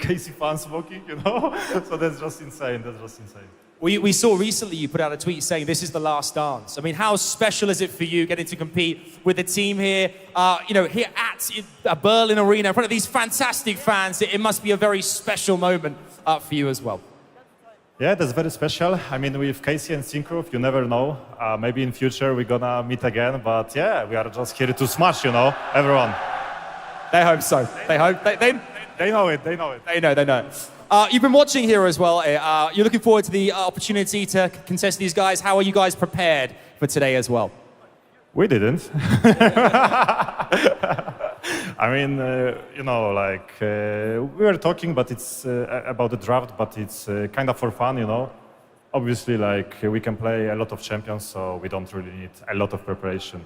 Casey fans walking, you know? So that's just insane, We saw recently you put out a tweet saying this is the last dance. I mean, how special is it for you getting to compete with the team here, here at a Berlin arena in front of these fantastic fans? It must be a very special moment for you as well. Yeah, that's very special. I mean, with Casey and Synchro, you never know. Maybe in future we're gonna meet again, but yeah, we are just here to smash, you know, everyone. They hope so. They hope. They know it. They know it. They know. You've been watching here as well. You're looking forward to the opportunity to contest these guys. How are you guys prepared for today as well? We didn't. I mean, we were talking, but it's about the draft, but it's kind of for fun, you know. Obviously, we can play a lot of champions, so we don't really need a lot of preparation.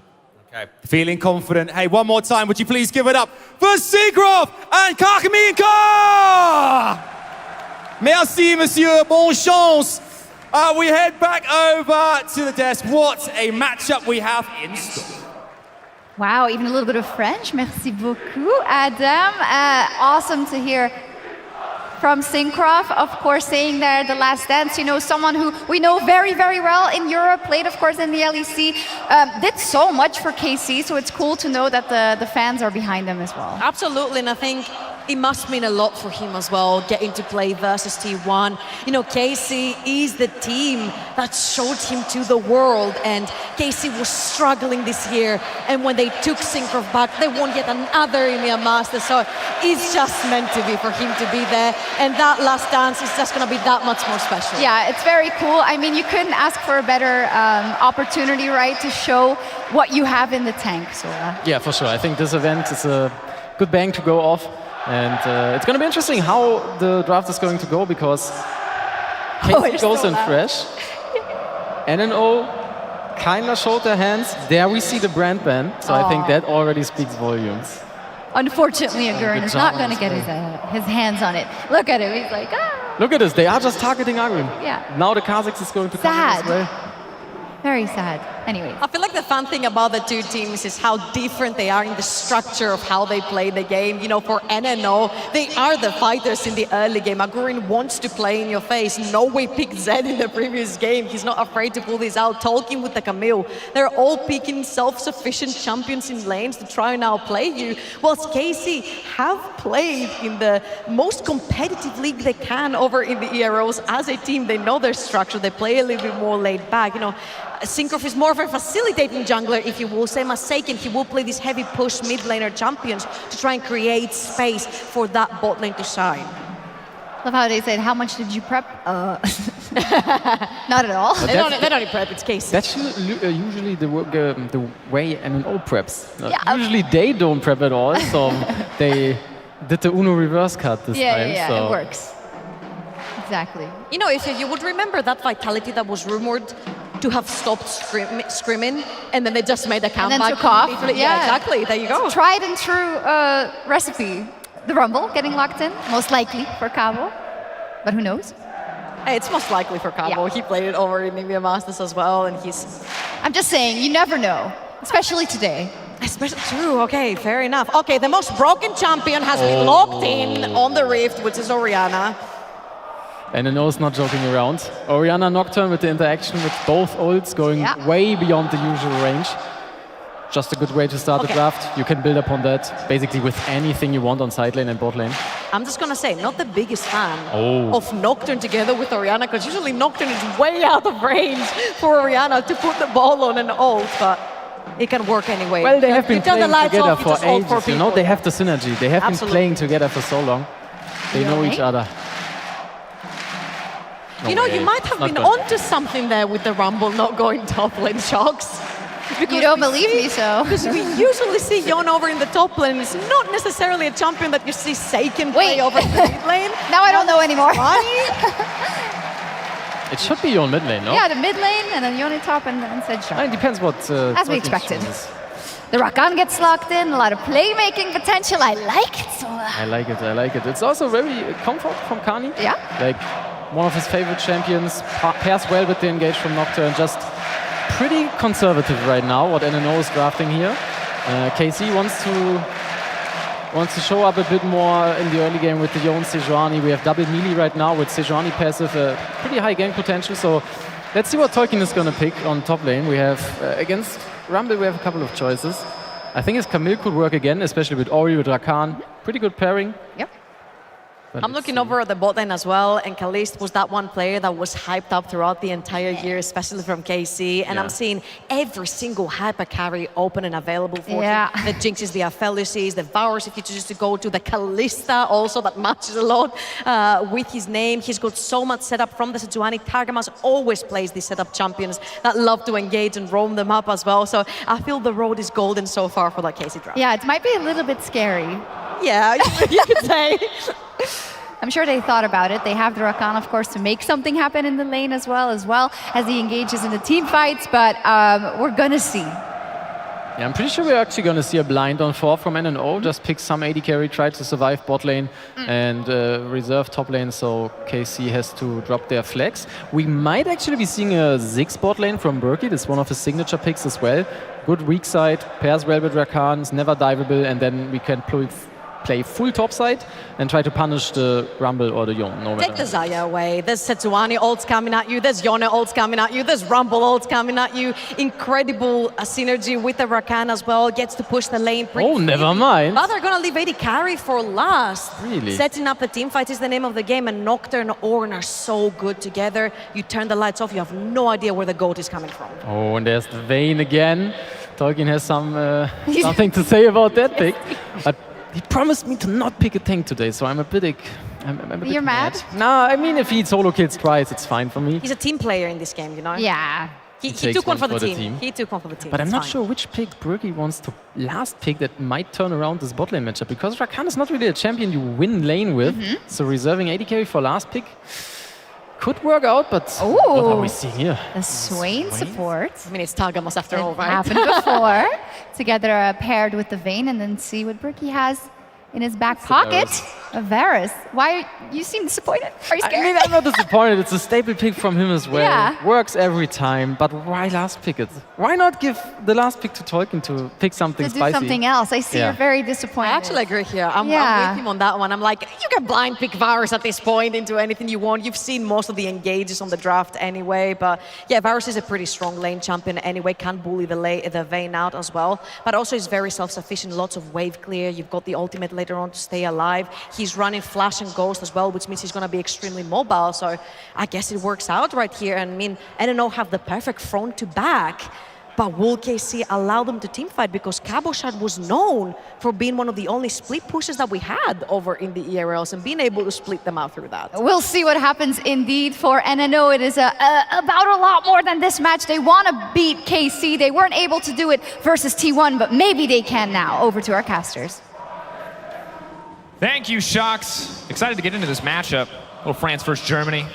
Okay. Feeling confident. Hey, one more time, would you please give it up for Seagrove and Karmine Corp? Merci, monsieur. Bonne chance. We head back over to the desk. What a matchup we have in store. Wow, even a little bit of French. Merci beaucoup, Adam. Awesome to hear from Syncroft, of course, saying there the last dance, you know, someone who we know very, very well in Europe, played, of course, in the LEC, did so much for KC, so it's cool to know that the fans are behind them as well. Absolutely, and I think it must mean a lot for him as well, getting to play versus T1. You know, KC is the team that showed him to the world, and KC was struggling this year, and when they took Syncroft back, they won yet another EMEA Masters, so it's just meant to be for him to be there, and that last dance is just going to be that much more special. Yeah, it's very cool. I mean, you couldn't ask for a better opportunity, right, to show what you have in the tank. So yeah, for sure. I think this event is a good bang to go off. And it's going to be interesting how the draft is going to go, because KC goes in fresh. NNO kind of showed their hands. There we see the brand ban, so I think that already speaks volumes. Unfortunately, Agurin is not going to get his hands on it. Look at him, he's like, ah. Look at this, they are just targeting Agurin. Yeah. Now the Kazakhs is going to come in this way. Very sad. Anyway. I feel like the fun thing about the two teams is how different they are in the structure of how they play the game. You know, for NNO, they are the fighters in the early game. Agurin wants to play in your face. No way picked Zed in the previous game. He's not afraid to pull this out. Tolkien with the Camille. They're all picking self-sufficient champions in lanes to try and outplay you. Whilst KC have played in the most competitive league they can over in the EROs as a team. They know their structure. They play a little bit more laid back. You know, Syncroft is more of a facilitating jungler, if you will. Same as Seiken, he will play these heavy push mid laner champions to try and create space for that bot lane to shine. Love how they said, how much did you prep? Not at all. They don't prep, it's KC. That's usually the way NNO preps. Usually they don't prep at all, so they did the Uno reverse cut this time. Yeah, so. It works. Exactly. You know, if you would remember that Vitality that was rumored to have stopped scrimming, and then they just made a comeback. And then took off. Yeah, exactly. There you go. Tried and true recipe. The Rumble getting locked in, most likely for Cabo, but who knows? Hey, it's most likely for Cabo. Yeah. He played it over in EMEA Masters as well, and he's... I'm just saying, you never know, especially today. Especially true, okay, fair enough. Okay, the most broken champion has been locked in on the Rift, which is Orianna. NNO is not joking around. Orianna Nocturne with the interaction with both ults going way beyond the usual range. Just a good way to start the draft. You can build upon that basically with anything you want on side lane and bot lane. I'm just gonna say, not the biggest fan of Nocturne together with Orianna, because usually Nocturne is way out of range for Orianna to put the ball on an ult, but it can work anyway. Well, they have been playing together for ages, you know, they have the synergy. They have been playing together for so long. They know each other. You know, you might have been onto something there with the Rumble not going top lane, Shocks. You don't believe me, so. Because we usually see Yon over in the top lane. It's not necessarily a champion that you see Seiken play over the mid lane. Now I don't know anymore. It should be Yon mid lane, no? Yeah, the mid lane, and then Yon in top, and then said Shocks. It depends what... as we expected. The Rakan gets locked in, a lot of playmaking potential. I like it, Sola. I like it, I like it. It's also very comfort from Kani. Yeah. Like one of his favorite champions, pairs well with the engage from Nocturne. Just pretty conservative right now, what NNO is drafting here. KC wants to show up a bit more in the early game with the Yon Sejuani. We have double melee right now with Sejuani passive, pretty high gank potential. So let's see what Tolkien is going to pick on top lane. We have, against Rumble, we have a couple of choices. I think his Camille could work again, especially with Ori, with Rakan. Pretty good pairing. Yep. I'm looking over at the bot lane as well, and Kalist was that one player that was hyped up throughout the entire year, especially from KC, and I'm seeing every single hyper carry open and available for him. The Jinxes, the Aphelices, the Vowers if you choose to go to, the Kalista also, that matches a lot with his name. He's got so much setup from the Sejuani. Targamas always plays these setup champions that love to engage and roam them up as well, so I feel the road is golden so far for that KC draft. Yeah, it might be a little bit scary. Yeah, you could say. I'm sure they thought about it. They have the Rakan, of course, to make something happen in the lane as well as he engages in the team fights, but we're gonna see. Yeah, I'm pretty sure we're actually going to see a blind on 4 from NNO. Just pick some AD carry, try to survive bot lane and reserve top lane, so KC has to drop their flags. We might actually be seeing a Ziggs bot lane from Berkey. That's one of his signature picks as well. Good weak side, pairs well with Rakan, is never diveable, and then we can play full top side and try to punish the Rumble or the Yone. No Take the Xayah away. There's Sejuani ults coming at you. There's Yone ults coming at you. There's Rumble ults coming at you. Incredible synergy with the Rakan as well. Gets to push the lane. Oh, never mind. But they're going to leave AD carry for last. Really? Setting up the team fight is the name of the game, and Nocturne and Ornn are so good together. You turn the lights off, you have no idea where the goat is coming from. Oh, and there's the Vayne again. Tolkien has something to say about that pick. But he promised me to not pick a tank today, so I'm a bit You're mad? No, I mean, if he solo kills twice, it's fine for me. He's a team player in this game, you know? Yeah. He took one for the team. He took one for the team. But I'm It's not fine. sure which pick Berkey wants to last pick that might turn around this bot lane matchup, because Rakan is not really a champion you win lane with, so reserving AD carry for last pick could work out, but what are we seeing here? The Swain support. I mean, it's Targamas after all, right? Happened before. Together paired with the Vayne, and then see what Berkey has in his back pocket. A Varus. Why you seem disappointed? Are you scared? I mean, I'm not disappointed. It's a staple pick from him as well. Yeah. Works every time, but why last pick it? Why not give the last pick to Tolkien to pick something to do spicy? something else. I see you're very disappointed. I actually agree here. I'm with him on that one. I'm like, you can blind pick Varus at this point into anything you want. You've seen most of the engages on the draft anyway, but yeah, Varus is a pretty strong lane champion anyway, can bully the Vayne out as well, but also is very self-sufficient, lots of wave clear. You've got the ultimate later on to stay alive. He's running Flash and Ghost as well, which means he's going to be extremely mobile, so I guess it works out right here. And I mean, NNO have the perfect front to back, but will KC allow them to teamfight? Because Cabochard was known for being one of the only split pushes that we had over in the ERLs and being able to split them out through that. We'll see what happens indeed for NNO. It is about a lot more than this match. They want to beat KC. They weren't able to do it versus T1, but maybe they can now. Over to our casters. Thank you, Shocks. Excited to get into this matchup. Little France versus Germany.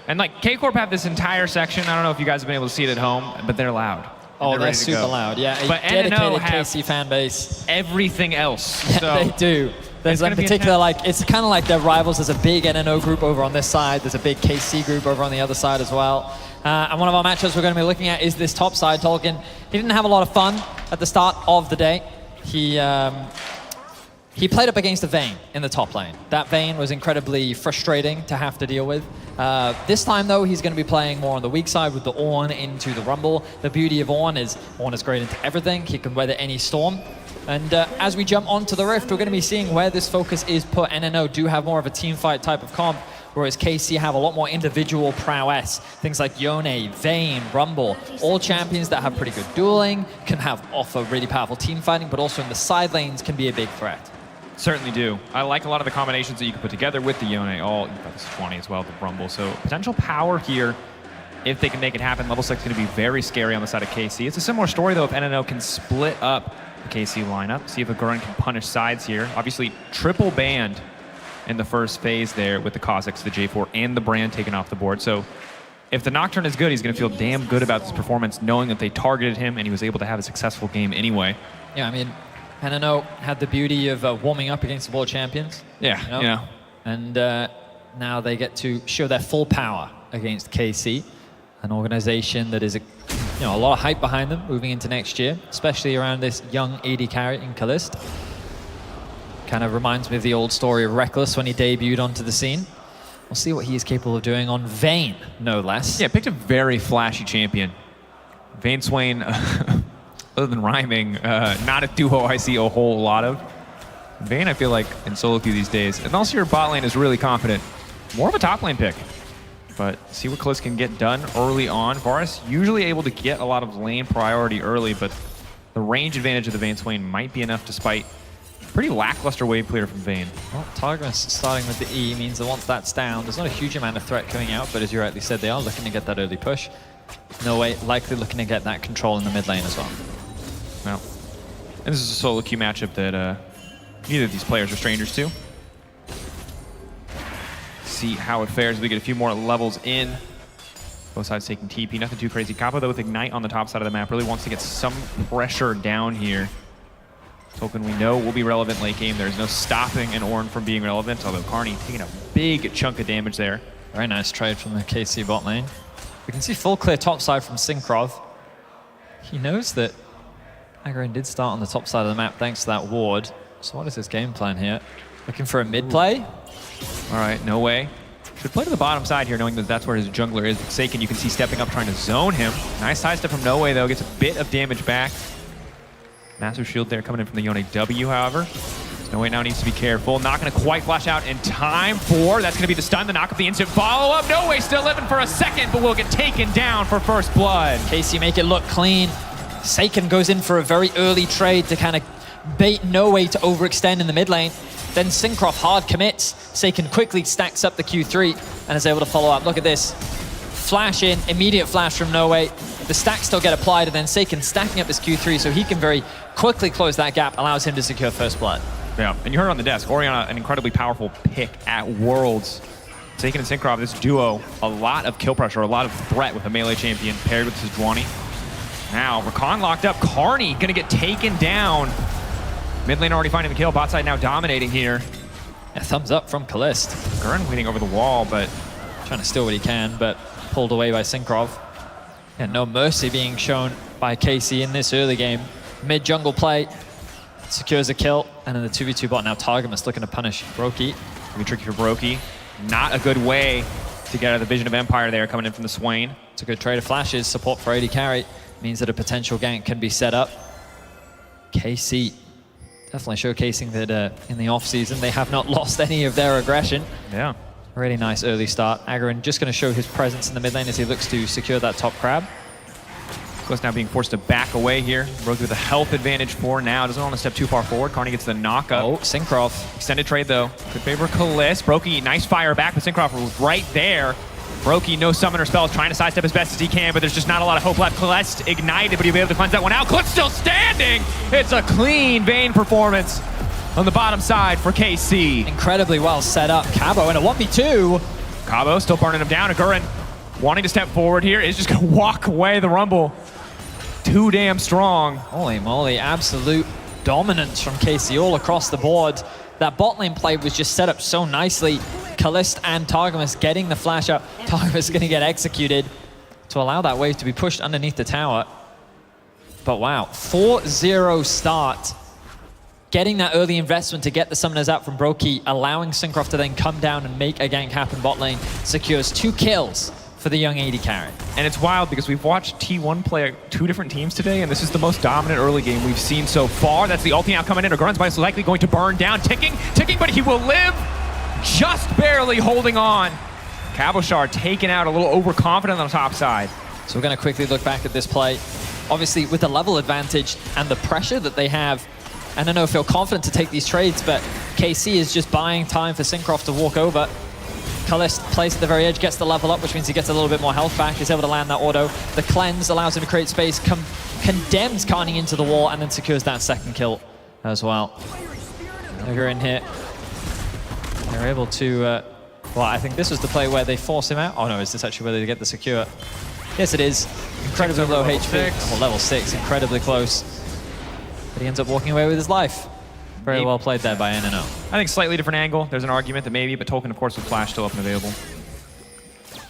And like, KCORP have this entire section. I don't know if you guys have been able to see it at home, but they're loud. Oh, they're super loud. Yeah, a but dedicated NNO KC fan base. Everything else. Yeah, So they do. There's in particular, like, it's kind of like their rivals. There's a big NNO group over on this side. There's a big KC group over on the other side as well. And one of our matchups we're going to be looking at is this top side. Tolkien, he didn't have a lot of fun at the start of the day. He played up against a Vayne in the top lane. That Vayne was incredibly frustrating to have to deal with. This time, though, he's going to be playing more on the weak side with the Ornn into the Rumble. The beauty of Ornn is great into everything. He can weather any storm. And as we jump onto the Rift, we're going to be seeing where this focus is put. NNO do have more of a team fight type of comp, whereas KC have a lot more individual prowess. Things like Yone, Vayne, Rumble, all champions that have pretty good dueling, can offer really powerful team fighting, but also in the side lanes can be a big threat. certainly do. I like a lot of the combinations that you can put together with the Yone. Oh, you've got this 20 as well, the Rumble. So potential power here if they can make it happen. Level 6 is going to be very scary on the side of KC. It's a similar story, though, if NNO can split up the KC lineup, see if Agurin can punish sides here. Obviously, triple banned in the first phase there with the Cossacks, the J4, and the Brand taken off the board. So if the Nocturne is good, he's going to feel damn good about this performance, knowing that they targeted him and he was able to have a successful game anyway. Yeah, I mean, NNO had the beauty of warming up against the world champions. Yeah, you know? yeah. And now they get to show their full power against KC, an organization that is a lot of hype behind them moving into next year, especially around this young AD carry in Callist. Kind of reminds me of the old story of Reckless when he debuted onto the scene. We'll see what he is capable of doing on Vayne, no less. Yeah, picked a very flashy champion. Vayne Swain, other than rhyming, not a duo I see a whole lot of. Vayne, I feel like, in solo queue these days, unless your bot lane is really confident, more of a top lane pick. But see what Callist can get done early on. Varus usually able to get a lot of lane priority early, but the range advantage of the Vayne Swain might be enough despite pretty lackluster wave clear from Vayne. Well, Targus starting with the E means that once that's down, there's not a huge amount of threat coming out, but as you rightly said, they are looking to get that early push. No way, likely looking to get that control in the mid lane as well. Well, and this is a solo queue matchup that neither of these players are strangers to. See how it fares as we get a few more levels in. Both sides taking TP, nothing too crazy. Capo, though, with Ignite on the top side of the map, really wants to get some pressure down here. Token we know will be relevant late game. There's no stopping an Ornn from being relevant, although Karni taking a big chunk of damage there. Very nice trade from the KC bot lane. We can see full clear top side from Synkrov. He knows that Agharon did start on the top side of the map thanks to that ward. So what is his game plan here? Looking for a mid play? All right, no way. Should play to the bottom side here, knowing that that's where his jungler is. Seiken, you can see stepping up, trying to zone him. Nice side step from No Way, though. Gets a bit of damage back. Massive shield there coming in from the Yone W, however. No Way now needs to be careful. Not going to quite flash out in time for. That's going to be the stun, the knock up, the instant follow-up. No Way still living for a second, but will get taken down for first blood. KC make it look clean. Seiken goes in for a very early trade to kind of bait No Way to overextend in the mid lane. Then Synkrov hard commits. Seiken quickly stacks up the Q3 and is able to follow up. Look at this. Flash in, immediate flash from No Way. The stacks still get applied, and then Seiken stacking up this Q3 so he can very quickly close that gap, allows him to secure first blood. Yeah, and you heard it on the desk. Orianna, an incredibly powerful pick at Worlds. Seiken and Synkrov, this duo, a lot of kill pressure, a lot of threat with a melee champion paired with Sejuani. Now, Rakan locked up. Karni gonna get taken down. Mid lane already finding the kill. Bot side now dominating here. Yeah, thumbs up from Callist. Gurn waiting over the wall, but trying to steal what he can, but pulled away by Synkrov. And no mercy being shown by KC in this early game. Mid jungle play, secures a kill, and in the 2v2 bot now Targamas looking to punish Brokey. Gonna be tricky for Brokey. Not a good way to get out of the Vision of Empire there coming in from the Swain. It's a good trade of flashes. Support for AD carry means that a potential gank can be set up. KC definitely showcasing that in the off-season they have not lost any of their aggression. Yeah. Really nice early start. Agharon just going to show his presence in the mid lane as he looks to secure that top crab. Close now being forced to back away here. Brokey with a health advantage for now. Doesn't want to step too far forward. Karni gets the knock up. Oh, Synkrov. Extended trade though. Could favor Callist. Brokey, nice fire back, but Synkrov was right there. Brokey, no summoner spells, trying to sidestep as best as he can, but there's just not a lot of hope left. Callist ignited, but he'll be able to cleanse that one out. Callist still standing! It's a clean Vayne performance on the bottom side for KC. Incredibly well set up. Cabo in a 1v2. Cabo still burning him down. Agharon wanting to step forward here is just going to walk away the Rumble. Too damn strong. Holy moly, absolute dominance from KC all across the board. That bot lane play was just set up so nicely. Callist and Targamas getting the flash up. Targamas is going to get executed to allow that wave to be pushed underneath the tower. But wow, 4-0 start. Getting that early investment to get the summoners out from Brokey, allowing Synkrov to then come down and make a gank happen bot lane, secures 2 kills for the young AD carry. And it's wild because we've watched T1 play 2 different teams today, and this is the most dominant early game we've seen so far. That's the ulti now coming in. Agharon's most likely going to burn down. Ticking, but he will live. Just barely holding on. Cabochard taken out, a little overconfident on the top side. So we're going to quickly look back at this play. Obviously, with the level advantage and the pressure that they have, NNO feel confident to take these trades, but KC is just buying time for Synkrov to walk over. Callist plays at the very edge, gets the level up, which means he gets a little bit more health back. He's able to land that auto. The cleanse allows him to create space, condemns Karni into the wall, and then secures that second kill as well. They're in here. They're able to Well, I think this was the play where they force him out. Oh no, is this actually where they get the secure? Yes, it is. Incredibly low HP. Well, level 6, incredibly close. But he ends up walking away with his life. Very well played there by NNO. I think slightly different angle. There's an argument that maybe, but Tolkien, of course, with Flash still up and available.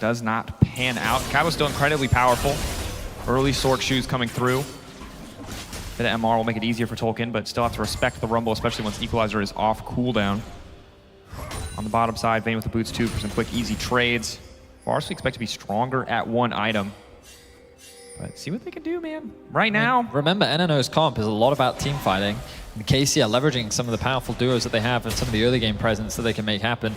Does not pan out. Cabo's still incredibly powerful. Early Sork shoes coming through. Bit of MR will make it easier for Tolkien, but still have to respect the Rumble, especially once Equalizer is off cooldown. On the bottom side, Vayne with the boots too for some quick, easy trades. Varsity expect to be stronger at one item. But see what they can do, man. Right now. Remember, NNO's comp is a lot about team fighting. And KC are leveraging some of the powerful duos that they have and some of the early game presence that they can make happen.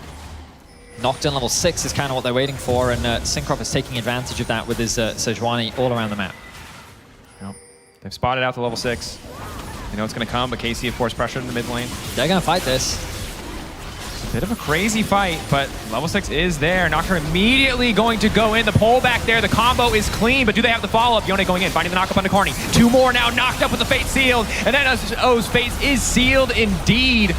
Nocturne level 6 is kind of what they're waiting for, and Syncroft is taking advantage of that with his Sejuani all around the map. Yep. They've spotted out the level 6. You know it's going to come, but KC, of course, pressured in the mid lane. They're going to fight this. Bit of a crazy fight, but level 6 is there. Nocturne immediately going to go in. The pull back there, the combo is clean, but do they have the follow-up? Yone going in, finding the knock-up onto Carney. 2 more now, knocked up with the fate sealed, and then NNO's fate is sealed indeed.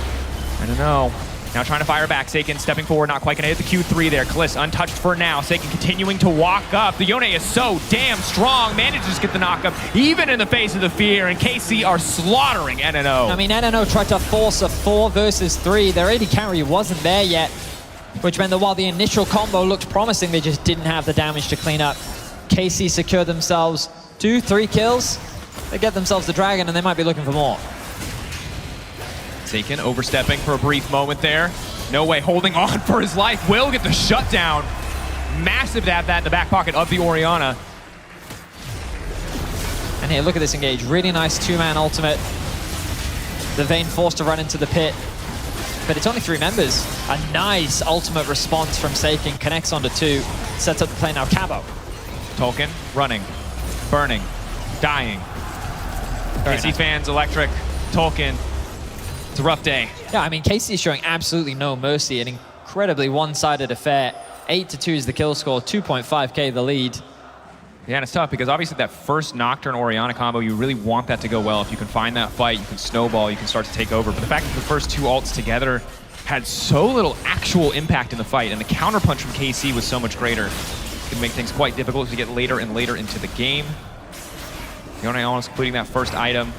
I don't know. Now trying to fire back. Seiken stepping forward, not quite going to hit the Q3 there. Kaliss untouched for now. Seiken continuing to walk up. The Yone is so damn strong. Manages to get the knock-up, even in the face of the fear, and KC are slaughtering NNO. I mean, NNO tried to force a 4 versus 3. Their AD carry wasn't there yet, which meant that while the initial combo looked promising, they just didn't have the damage to clean up. KC secured themselves 2-3 kills. They get themselves the dragon, and they might be looking for more. Seiken overstepping for a brief moment there. No way, holding on for his life. Will get the shutdown. Massive to have that in the back pocket of the Orianna. And here, look at this engage. Really nice 2-man ultimate. The Vayne forced to run into the pit. But it's only 3 members. A nice ultimate response from Seiken. Connects onto 2. Sets up the play now. Cabo. Tolkien running, burning, dying. KC fans, electric. Tolkien. It's a rough day. Yeah, I mean, KC is showing absolutely no mercy. An incredibly one-sided affair. 8-2 is the kill score, 2.5k the lead. Yeah, and it's tough because obviously that first Nocturne Orianna combo, you really want that to go well. If you can find that fight, you can snowball, you can start to take over. But the fact that the first 2 ults together had so little actual impact in the fight, and the counterpunch from KC was so much greater, it can make things quite difficult as we get later and later into the game. Yone almost completing that first item.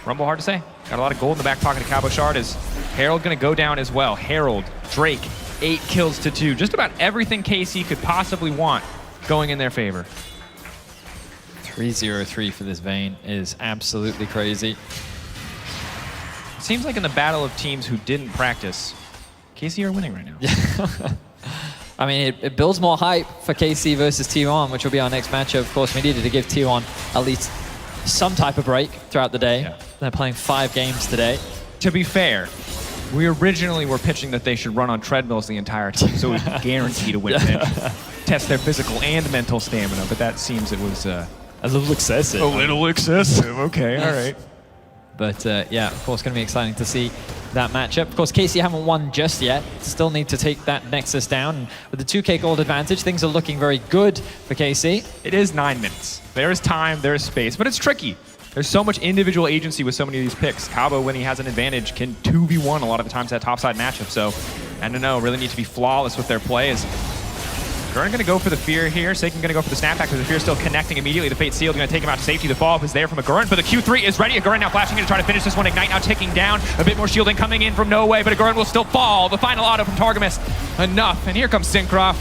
Rumble, hard to say. Got a lot of gold in the back pocket of Cabo Shard. Is Herald going to go down as well? Herald, Drake, 8 kills to 2. Just about everything KC could possibly want going in their favor. 3-0-3 for this Vayne is absolutely crazy. It seems like in the battle of teams who didn't practice, KC are winning right now. I mean, it builds more hype for KC versus T1, which will be our next matchup. Of course, we needed to give T1 at least some type of break throughout the day. Yeah. They're playing 5 games today. To be fair, we originally were pitching that they should run on treadmills the entire time, so we guarantee to win test their physical and mental stamina, but that seems it was a little excessive. A little excessive, okay, all right. But yeah, of course, going to be exciting to see that matchup. Of course, KC haven't won just yet. Still need to take that Nexus down. And with the 2k gold advantage, things are looking very good for KC. It is 9 minutes. There is time, there is space, but it's tricky. There's so much individual agency with so many of these picks. Cabo, when he has an advantage, can 2v1 a lot of the times that topside matchup. So, NNO really need to be flawless with their plays. Gurren going to go for the fear here. Seiken going to go for the snapback because the fear still connecting immediately. The fate sealed going to take him out to safety. The follow-up is there from a Gurren, but the Q3 is ready. A Gurren now flashing in to try to finish this one. Ignite now ticking down. A bit more shielding coming in from No Way, but a Gurren will still fall. The final auto from Targamas. Enough. And here comes Syncroft.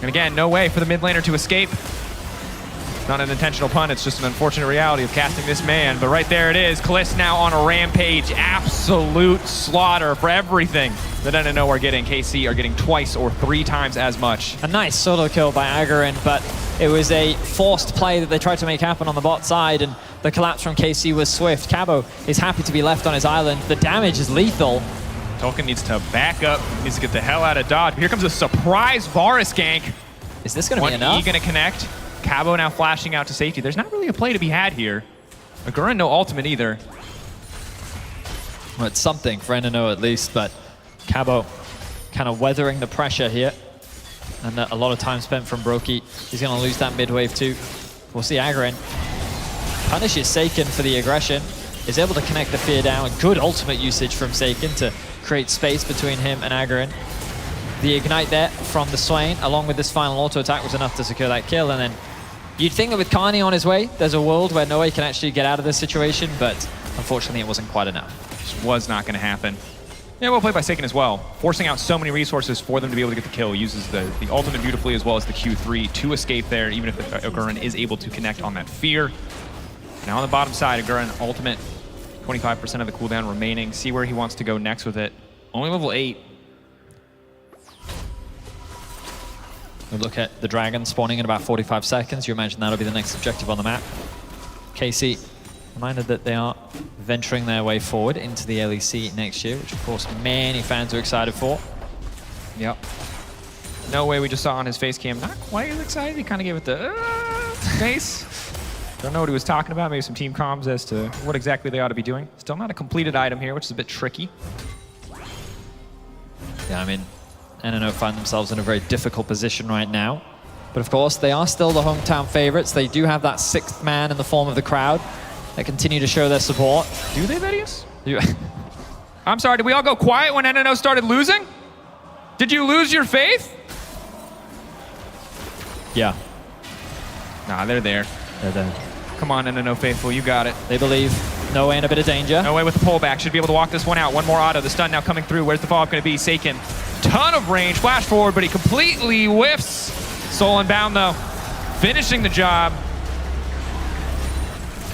And again, No Way for the mid laner to escape. It's not an intentional pun, it's just an unfortunate reality of casting this man. But right there it is. Kaliss now on a rampage. Absolute slaughter for everything that NNO are getting. KC are getting 2 or 3 times as much. A nice solo kill by Agarin, but it was a forced play that they tried to make happen on the bot side, and the collapse from KC was swift. Cabo is happy to be left on his island. The damage is lethal. Tolkien needs to back up, needs to get the hell out of dodge. Here comes a surprise Varus gank. Is this going to be enough? 1E going to connect. Cabo now flashing out to safety. There's not really a play to be had here. Gurren, no ultimate either. Well, it's something for NNO at least, but Cabo kind of weathering the pressure here. And a lot of time spent from Brokey. He's going to lose that mid wave too. We'll see Agarin punishes Seiken for the aggression. Is able to connect the fear down. Good ultimate usage from Seiken to create space between him and Agarin. The ignite there from the Swain, along with this final auto attack, was enough to secure that kill. And then you'd think that with Karni on his way, there's a world where Noe can actually get out of this situation, but unfortunately it wasn't quite enough. Just was not going to happen. Yeah, well played by Seiken as well. Forcing out so many resources for them to be able to get the kill. Uses the ultimate beautifully as well as the Q3 to escape there, even if Ogurin is able to connect on that fear. Now on the bottom side, Ogurin ultimate, 25% of the cooldown remaining. See where he wants to go next with it. Only level 8. We look at the dragon spawning in about 45 seconds. You imagine that'll be the next objective on the map. KC reminded that they are venturing their way forward into the LEC next year, which of course many fans are excited for. Yep. No way we just saw on his face cam, not quite as excited. He kind of gave it the face. Don't know what he was talking about. Maybe some team comms as to what exactly they ought to be doing. Still not a completed item here, which is a bit tricky. Yeah, I mean, NNO find themselves in a very difficult position right now. But of course, they are still the hometown favorites. They do have that 6th man in the form of the crowd that continue to show their support. Do they, Vedius? I'm sorry, did we all go quiet when NNO started losing? Did you lose your faith? Yeah. Nah, they're there. They're there. Come on, NNO faithful, you got it. They believe. No way in a bit of danger. No way with the pullback. Should be able to walk this one out. One more auto. The stun now coming through. Where's the follow-up going to be? Seiken. Ton of range. Flash forward, but he completely whiffs. Soul Unbound, though. Finishing the job.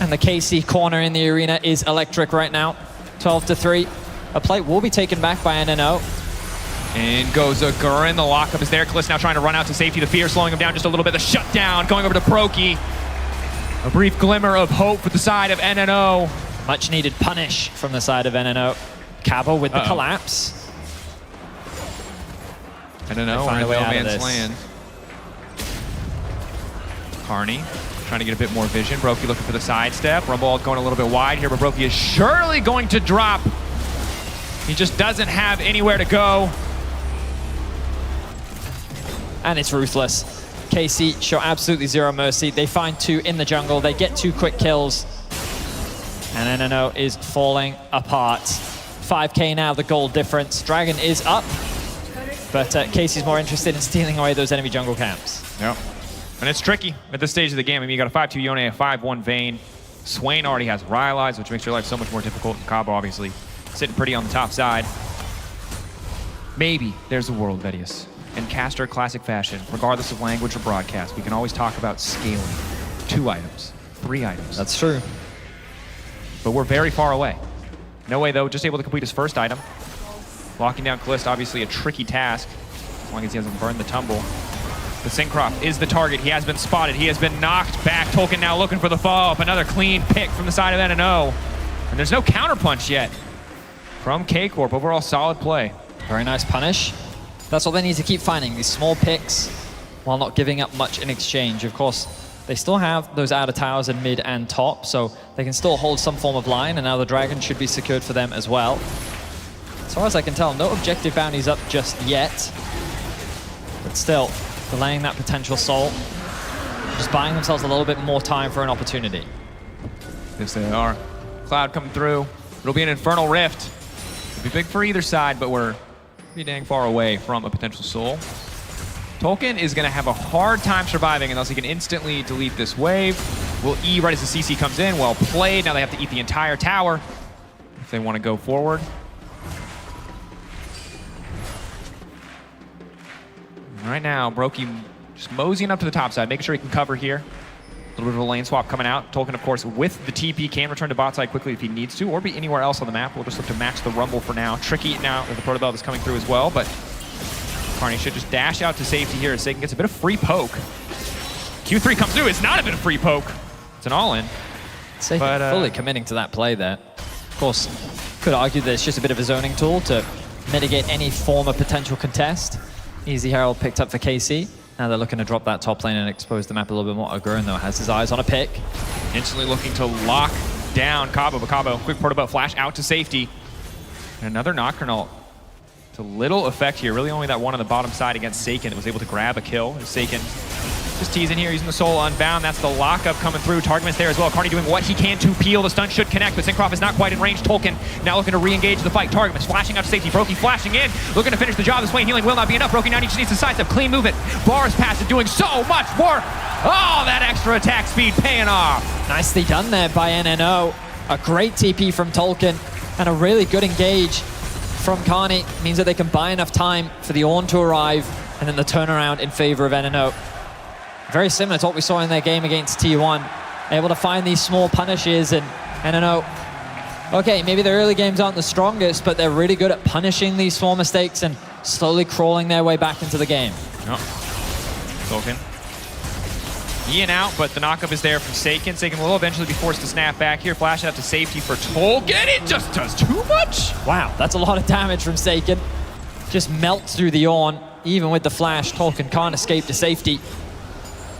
And the KC corner in the arena is electric right now. 12-3. A plate will be taken back by NNO. In goes Ogurin. The lockup is there. Kliss now trying to run out to safety. The fear slowing him down just a little bit. The shutdown going over to Proki. A brief glimmer of hope for the side of NNO. Much needed punish from the side of NNO. Cabo with the collapse. NNO are in no man's land. Karni trying to get a bit more vision. Broky looking for the sidestep. Rumble going a little bit wide here, but Broky is surely going to drop. He just doesn't have anywhere to go. And it's ruthless. KC show absolutely zero mercy. They find 2 in the jungle. They get 2 quick kills. And NNO is falling apart. 5k now, the gold difference. Dragon is up. But KC's more interested in stealing away those enemy jungle camps. Yep. And it's tricky at this stage of the game. I mean, you got a 5-2 Yone, a 5-1 Vayne. Swain already has Rylai's, which makes your life so much more difficult. And Cabo, obviously, sitting pretty on the top side. Maybe there's a world, Vedius. In caster classic fashion, regardless of language or broadcast, we can always talk about scaling. 2 items, 3 items. That's true. But we're very far away. No way, though, just able to complete his first item. Locking down Kliss, obviously a tricky task, as long as he doesn't burn the tumble. The Syncroft is the target. He has been spotted. He has been knocked back. Tolkien now looking for the follow-up. Another clean pick from the side of NNO. And there's no counterpunch yet from KCORP. Overall, solid play. Very nice punish. That's what they need to keep finding, these small picks, while not giving up much in exchange. Of course, they still have those outer towers in mid and top, so they can still hold some form of line, and now the dragon should be secured for them as well. As far as I can tell, no objective bounties up just yet. But still, delaying that potential soul. Just buying themselves a little bit more time for an opportunity. Yes, they are. Cloud coming through. It'll be an Infernal Rift. It'll be big for either side, but we're pretty dang far away from a potential soul. Tolkien is going to have a hard time surviving unless he can instantly delete this wave. Will E right as the CC comes in. Well played. Now they have to eat the entire tower if they want to go forward. Right now, Broky just moseying up to the top side, making sure he can cover here. A little bit of a lane swap coming out. Tolkien, of course, with the TP, can return to bot side quickly if he needs to, or be anywhere else on the map. We'll just look to match the Rumble for now. Tricky now with the Protobell that's coming through as well, but Karni should just dash out to safety here as Seiken gets a bit of free poke. Q3 comes through. It's not a bit of free poke. It's an all-in. Seiken fully committing to that play there. Of course, could argue that it's just a bit of a zoning tool to mitigate any form of potential contest. Easy Herald picked up for KC. Now they're looking to drop that top lane and expose the map a little bit more. Ogurin, though, has his eyes on a pick. Instantly looking to lock down Cabo, but Cabo, quick Protobell flash out to safety. And another Nocturnal to little effect here. Really only that one on the bottom side against Seiken that was able to grab a kill. Seiken Just teasing here, using the soul unbound. That's the lockup coming through. Targetman's there as well. Carney doing what he can to peel. The stun should connect, but Syncroft is not quite in range. Tolkien now looking to re-engage the fight. Targetman's flashing out to safety. Brokey flashing in, looking to finish the job. This way healing will not be enough. Brokey now just needs to sidestep. Clean movement. Bars pass it, doing so much work. Oh, that extra attack speed paying off. Nicely done there by NNO. A great TP from Tolkien and a really good engage from Carney. Means that they can buy enough time for the Ornn to arrive and then the turnaround in favor of NNO. Very similar to what we saw in their game against T1. Able to find these small punishes, and NNO, okay, maybe their early games aren't the strongest, but they're really good at punishing these small mistakes and slowly crawling their way back into the game. Tolkien. Ian out, but the knockup is there from Seiken. Seiken will eventually be forced to snap back here. Flash out to safety for Tolkien. It just does too much. Wow, that's a lot of damage from Seiken. Just melts through the Ornn. Even with the flash, Tolkien can't escape to safety.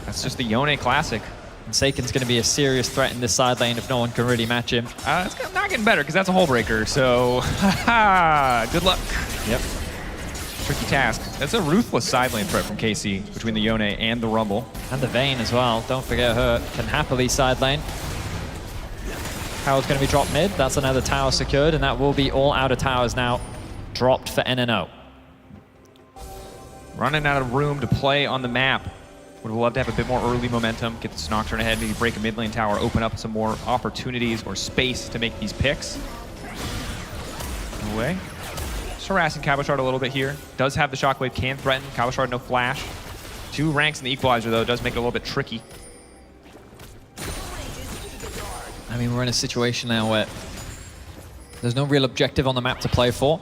That's just the Yone classic. And Seiken's going to be a serious threat in this side lane if no one can really match him. It's not getting better because that's a hull breaker, so good luck. Yep. Tricky task. That's a ruthless side lane threat from KC between the Yone and the Rumble. And the Vayne as well. Don't forget her. Can happily side lane. Tower's going to be dropped mid. That's another tower secured, and that will be all outer towers now dropped for NNO. Running out of room to play on the map. Would love to have a bit more early momentum, get this Nocturne ahead, maybe break a mid lane tower, open up some more opportunities or space to make these picks. No way. Just harassing Cabochard a little bit here. Does have the shockwave, can threaten. Cabochard no flash. 2 ranks in the equalizer though, does make it a little bit tricky. I mean, we're in a situation now where there's no real objective on the map to play for.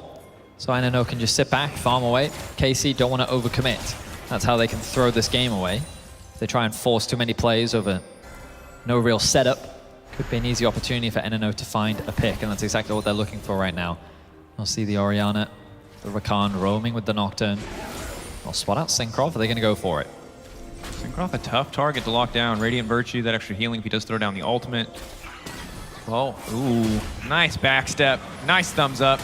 So NNO can just sit back, farm away. KC don't want to overcommit. That's how they can throw this game away. If they try and force too many plays over no real setup, could be an easy opportunity for NNO to find a pick, and that's exactly what they're looking for right now. We'll see the Orianna, the Rakan roaming with the Nocturne. They'll spot out Syncroft, are they going to go for it? Syncroft a tough target to lock down. Radiant Virtue, that extra healing if he does throw down the ultimate. Oh, ooh, nice backstep, nice thumbs up.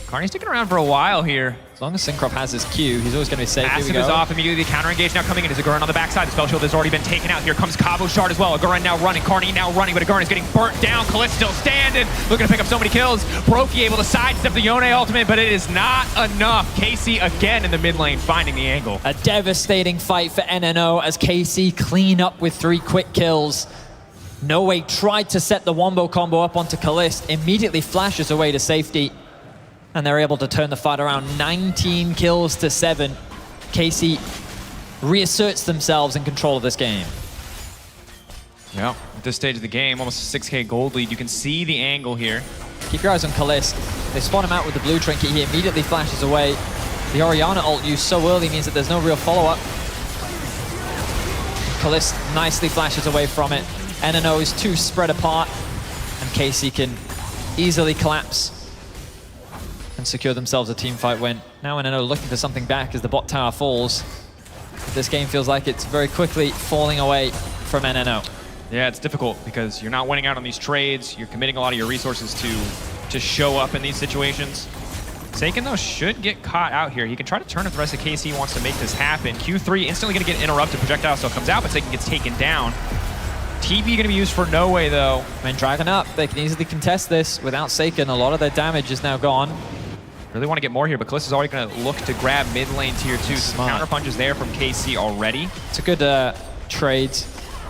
Carney's sticking around for a while here. As long as Syncroft has his Q, he's always going to be safe. Passive is off immediately. The counter engage now coming in. Is Agurin on the backside? The spell shield has already been taken out. Here comes Cabochard as well. Agurin now running. Carney now running, but Agurin is getting burnt down. Kalist still standing. Looking to pick up so many kills. Brokey able to sidestep the Yone ultimate, but it is not enough. KC again in the mid lane, finding the angle. A devastating fight for NNO as KC clean up with 3 quick kills. No Way tried to set the wombo combo up onto Kalist. Immediately flashes away to safety. And they're able to turn the fight around. 19 kills to 7. KC reasserts themselves in control of this game. Yeah, at this stage of the game, almost a 6k gold lead. You can see the angle here. Keep your eyes on Kalist. They spot him out with the blue trinket. He immediately flashes away. The Orianna ult used so early means that there's no real follow-up. Kalist nicely flashes away from it. NNO is too spread apart, and KC can easily collapse and secure themselves a team fight win. Now NNO looking for something back as the bot tower falls. This game feels like it's very quickly falling away from NNO. Yeah, it's difficult because you're not winning out on these trades. You're committing a lot of your resources to show up in these situations. Seiken, though, should get caught out here. He can try to turn if the rest of KC wants to make this happen. Q3 instantly going to get interrupted. Projectile still comes out, but Seiken gets taken down. TP going to be used for No Way, though. And Dragon up. They can easily contest this without Seiken. A lot of their damage is now gone. Really want to get more here, but Kalist is already going to look to grab mid lane tier 2. Some counter punches there from KC already. It's a good trade.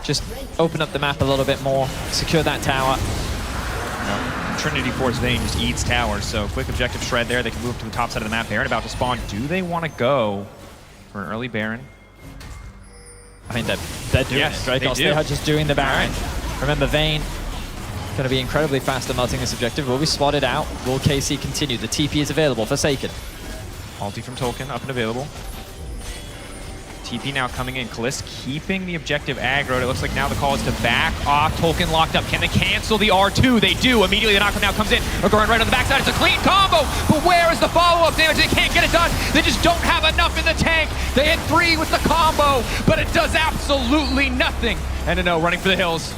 Just open up the map a little bit more. Secure that tower. No. Trinity Force Vayne just eats towers, so quick objective shred there. They can move to the top side of the map. Baron about to spawn. Do they want to go for an early Baron? I mean, they're doing it. Dracos, they are just doing the Baron. Right. Remember, Vayne going to be incredibly fast at melting this objective. Will be spotted out. Will KC continue? The TP is available for Seiken. Ulti from Tolkien, up and available. TP now coming in. Kalist keeping the objective aggroed. It looks like now the call is to back off. Tolkien locked up. Can they cancel the R2? They do. Immediately the knockdown now comes in. Agurin right on the backside. It's a clean combo. But where is the follow-up damage? They can't get it done. They just don't have enough in the tank. They hit 3 with the combo, but it does absolutely nothing. NNO running for the hills.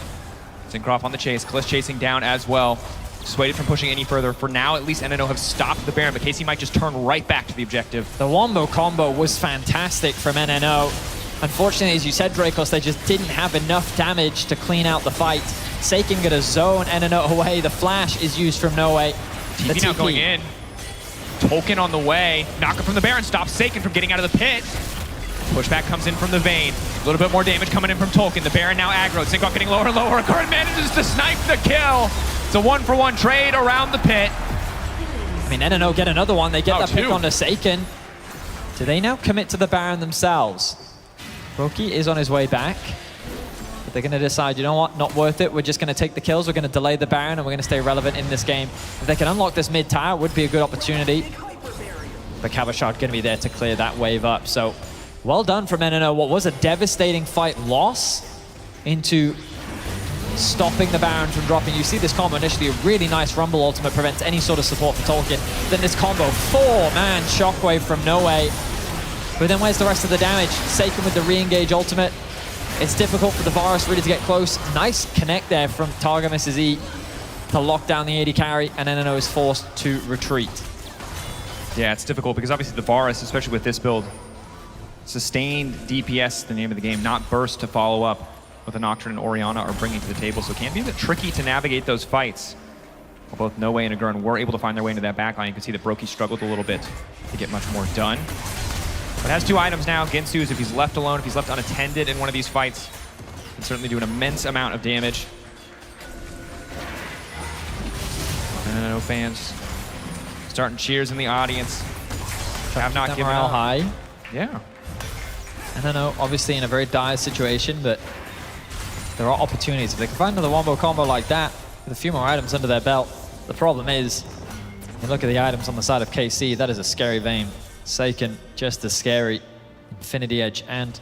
Syncroft on the chase. Kalist chasing down as well. dissuaded from pushing any further. For now, at least NNO have stopped the Baron, but KC might just turn right back to the objective. The wombo combo was fantastic from NNO. Unfortunately, as you said, Dracos, they just didn't have enough damage to clean out the fight. Seiken gonna zone NNO away. The flash is used from Noe. TP now going in. Tolkien on the way. Knocker from the Baron stops Seiken from getting out of the pit. Pushback comes in from the Vayne. A little bit more damage coming in from Tolkien. The Baron now aggroed. Sinkhawk getting lower and lower. Current manages to snipe the kill. It's a 1-for-1 trade around the pit. I mean, NNO get another one. They get that pick onto Seiken. Do they now commit to the Baron themselves? Brokey is on his way back. But they're going to decide, you know what, not worth it. We're just going to take the kills. We're going to delay the Baron, and we're going to stay relevant in this game. If they can unlock this mid tower, it would be a good opportunity. But Kavashard going to be there to clear that wave up. So, well done from NNO. What was a devastating fight loss into stopping the Baron from dropping. You see this combo initially, a really nice Rumble ultimate prevents any sort of support for Tolkien. Then this combo, 4-man shockwave from Noe. But then where's the rest of the damage? Seiken with the re-engage ultimate. It's difficult for the Varus really to get close. Nice connect there from Targa Mrs. E to lock down the AD carry, and NNO is forced to retreat. Yeah, it's difficult because obviously the Varus, especially with this build, sustained DPS, the name of the game, not burst to follow up with a Nocturne and Orianna are bringing to the table. So it can be a bit tricky to navigate those fights. While both Noe and Agurn were able to find their way into that backline, you can see that Brokey struggled a little bit to get much more done. But has 2 items now. Ginsu's, if he's left alone, if he's left unattended in one of these fights, can certainly do an immense amount of damage. NNO fans starting cheers in the audience. Have not given morale up. high. Yeah. NNO obviously in a very dire situation, but there are opportunities. If they can find another wombo combo like that with a few more items under their belt, the problem is, you look at the items on the side of KC, that is a scary Vayne. Seiken, just as scary. Infinity Edge and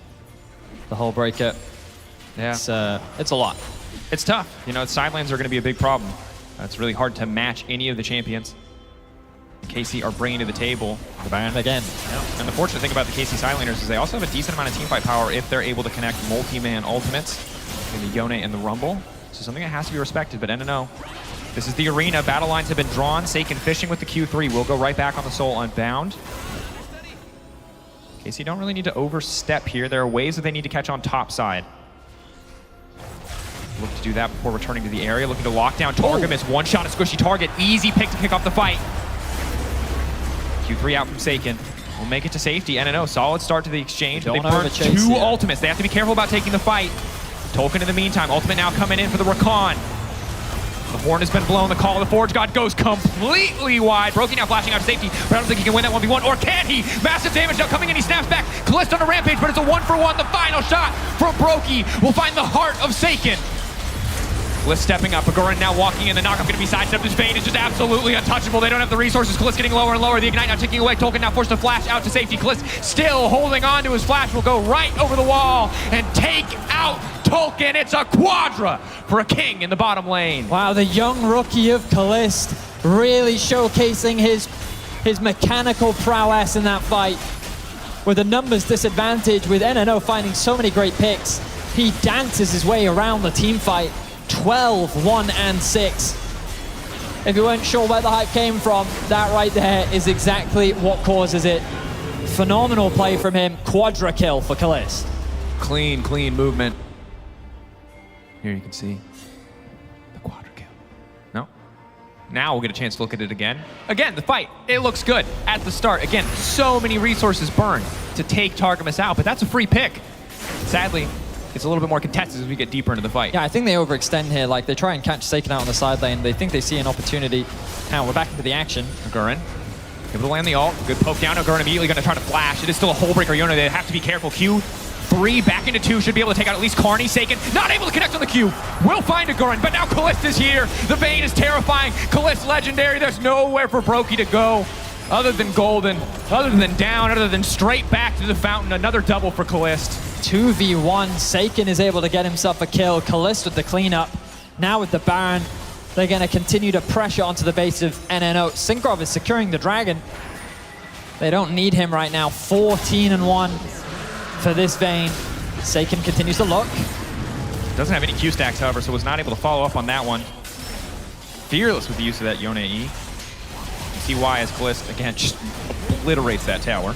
the Hull Breaker. Yeah. It's a lot. It's tough. You know, side lanes are going to be a big problem. It's really hard to match any of the champions KC are bringing to the table. The Baron again. Yeah. And the fortunate thing about the KC side laners is they also have a decent amount of teamfight power if they're able to connect multi-man ultimates in the Yone and the Rumble. So something that has to be respected, but NNO, this is the arena. Battle lines have been drawn. Seiken fishing with the Q3. We'll go right back on the Soul Unbound. KC don't really need to overstep here. There are ways that they need to catch on top side. Look to do that before returning to the area. Looking to lock down Targamas. One shot, a squishy target. Easy pick to kick off the fight. Q3 out from Seiken. We'll make it to safety. NNO, solid start to the exchange. But they burned 2 ultimates. They have to be careful about taking the fight. Tolkien in the meantime. Ultimate now coming in for the Rakan. The horn has been blown. The call of the Forge God goes completely wide. Brokey now flashing out to safety, but I don't think he can win that 1v1, or can he? Massive damage now coming in. He snaps back. Kalist on a rampage, but it's a 1-for-1. The final shot from Brokey will find the heart of Seiken. Kalist stepping up. Agurn now walking in. The knockup going to be sidestepped. This Vayne is just absolutely untouchable. They don't have the resources. Kalist getting lower and lower. The Ignite now ticking away. Tolkien now forced to flash out to safety. Kalist still holding on to his flash. Will go right over the wall and take out Tolkien. It's a quadra for a king in the bottom lane. Wow, the young rookie of Kalist really showcasing his mechanical prowess in that fight. With a numbers disadvantage, with NNO finding so many great picks, he dances his way around the team fight. 12, 1, and 6. If you weren't sure where the hype came from, that right there is exactly what causes it. Phenomenal play from him. Quadra kill for Kalist. Clean movement. Here you can see the quadra kill. No? Now we'll get a chance to look at it again. Again, the fight, it looks good at the start. Again, so many resources burned to take Targamas out, but that's a free pick. Sadly, it's a little bit more contested as we get deeper into the fight. Yeah, I think they overextend here. Like, they try and catch Seiken out on the side lane. They think they see an opportunity. Now we're back into the action. Agurn, able to land the ult. Good poke down. Agurn immediately going to try to flash. It is still a Hull Breaker Yone. They have to be careful. Q3 back into 2. Should be able to take out at least Karni. Seiken not able to connect on the Q. Will find Agurn, but now Kalist is here. The Vayne is terrifying. Kalist legendary. There's nowhere for Brokey to go other than golden, other than down, other than straight back to the fountain. Another double for Kalist. 2v1, Seiken is able to get himself a kill. Kalist with the cleanup. Now with the Baron, they're going to continue to pressure onto the base of NNO. Synkrov is securing the Dragon. They don't need him right now. 14-1 for this Vayne. Seiken continues to look. Doesn't have any Q stacks, however, so was not able to follow up on that one. fearless with the use of that Yone E. You see why as Kalist, again, just obliterates that tower.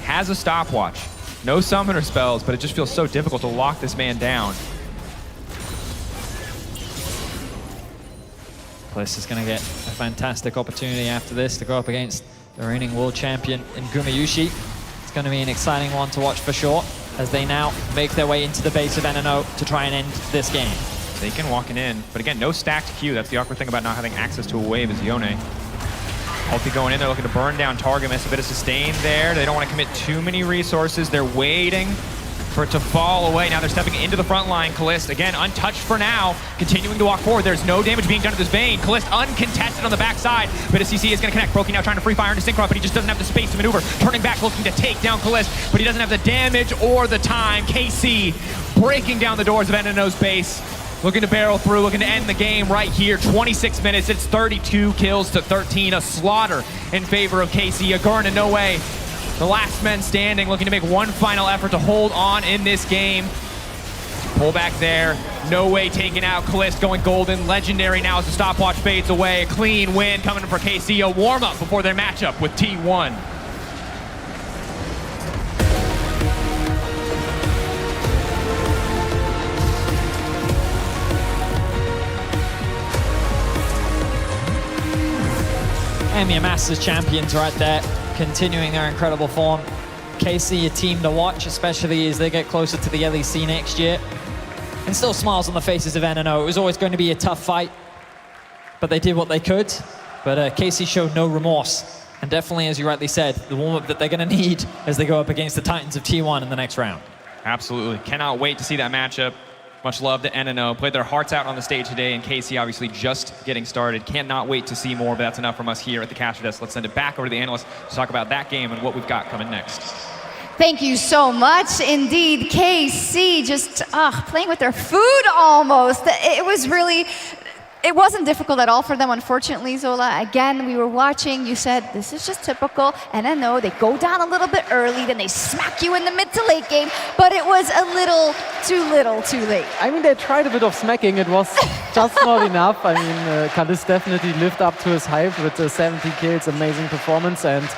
Has a stopwatch. No summoner spells, but it just feels so difficult to lock this man down. Kalist is going to get a fantastic opportunity after this to go up against the reigning world champion in Gumayushi. It's going to be an exciting one to watch for sure, as they now make their way into the base of NNO to try and end this game. Taken walking in, but again, no stacked Q. That's the awkward thing about not having access to a wave is Yone. Ulti going in, they're looking to burn down Target, miss a bit of sustain there. They don't want to commit too many resources. They're waiting for it to fall away. Now they're stepping into the front line. Kalist, again, untouched for now, continuing to walk forward. There's no damage being done to this Vayne. Kalist uncontested on the backside. Bit of CC is going to connect. Brokey now trying to free fire into Syncroft, but he just doesn't have the space to maneuver. Turning back, looking to take down Kalist, but he doesn't have the damage or the time. KC breaking down the doors of NNO's base. Looking to barrel through, looking to end the game right here. 26 minutes, it's 32 kills to 13. A slaughter in favor of KC. Agurna, no way. The last men standing, looking to make one final effort to hold on in this game. Pull back there, no way taken out. Kalist going golden. Legendary now as the stopwatch fades away. A clean win coming for KC. A warm-up before their matchup with T1. EMEA Masters champions right there, continuing their incredible form. KC, a team to watch, especially as they get closer to the LEC next year. And still smiles on the faces of NNO. It was always going to be a tough fight, but they did what they could. But KC showed no remorse. And definitely, as you rightly said, the warm-up that they're going to need as they go up against the Titans of T1 in the next round. Absolutely. Cannot wait to see that matchup. Much love to NNO. Played their hearts out on the stage today, and KC obviously just getting started. Cannot wait to see more, but that's enough from us here at the Caster Desk. Let's send it back over to the analysts to talk about that game and what we've got coming next. Thank you so much. Indeed, KC just playing with their food almost. It wasn't difficult at all for them, unfortunately, Zola. Again, we were watching, you said, this is just typical. NNO, they go down a little bit early, then they smack you in the mid to late game, but it was a little too late. I mean, they tried a bit of smacking. It was just not enough. I mean, Kalist definitely lived up to his hype with the 70 kills, amazing performance, and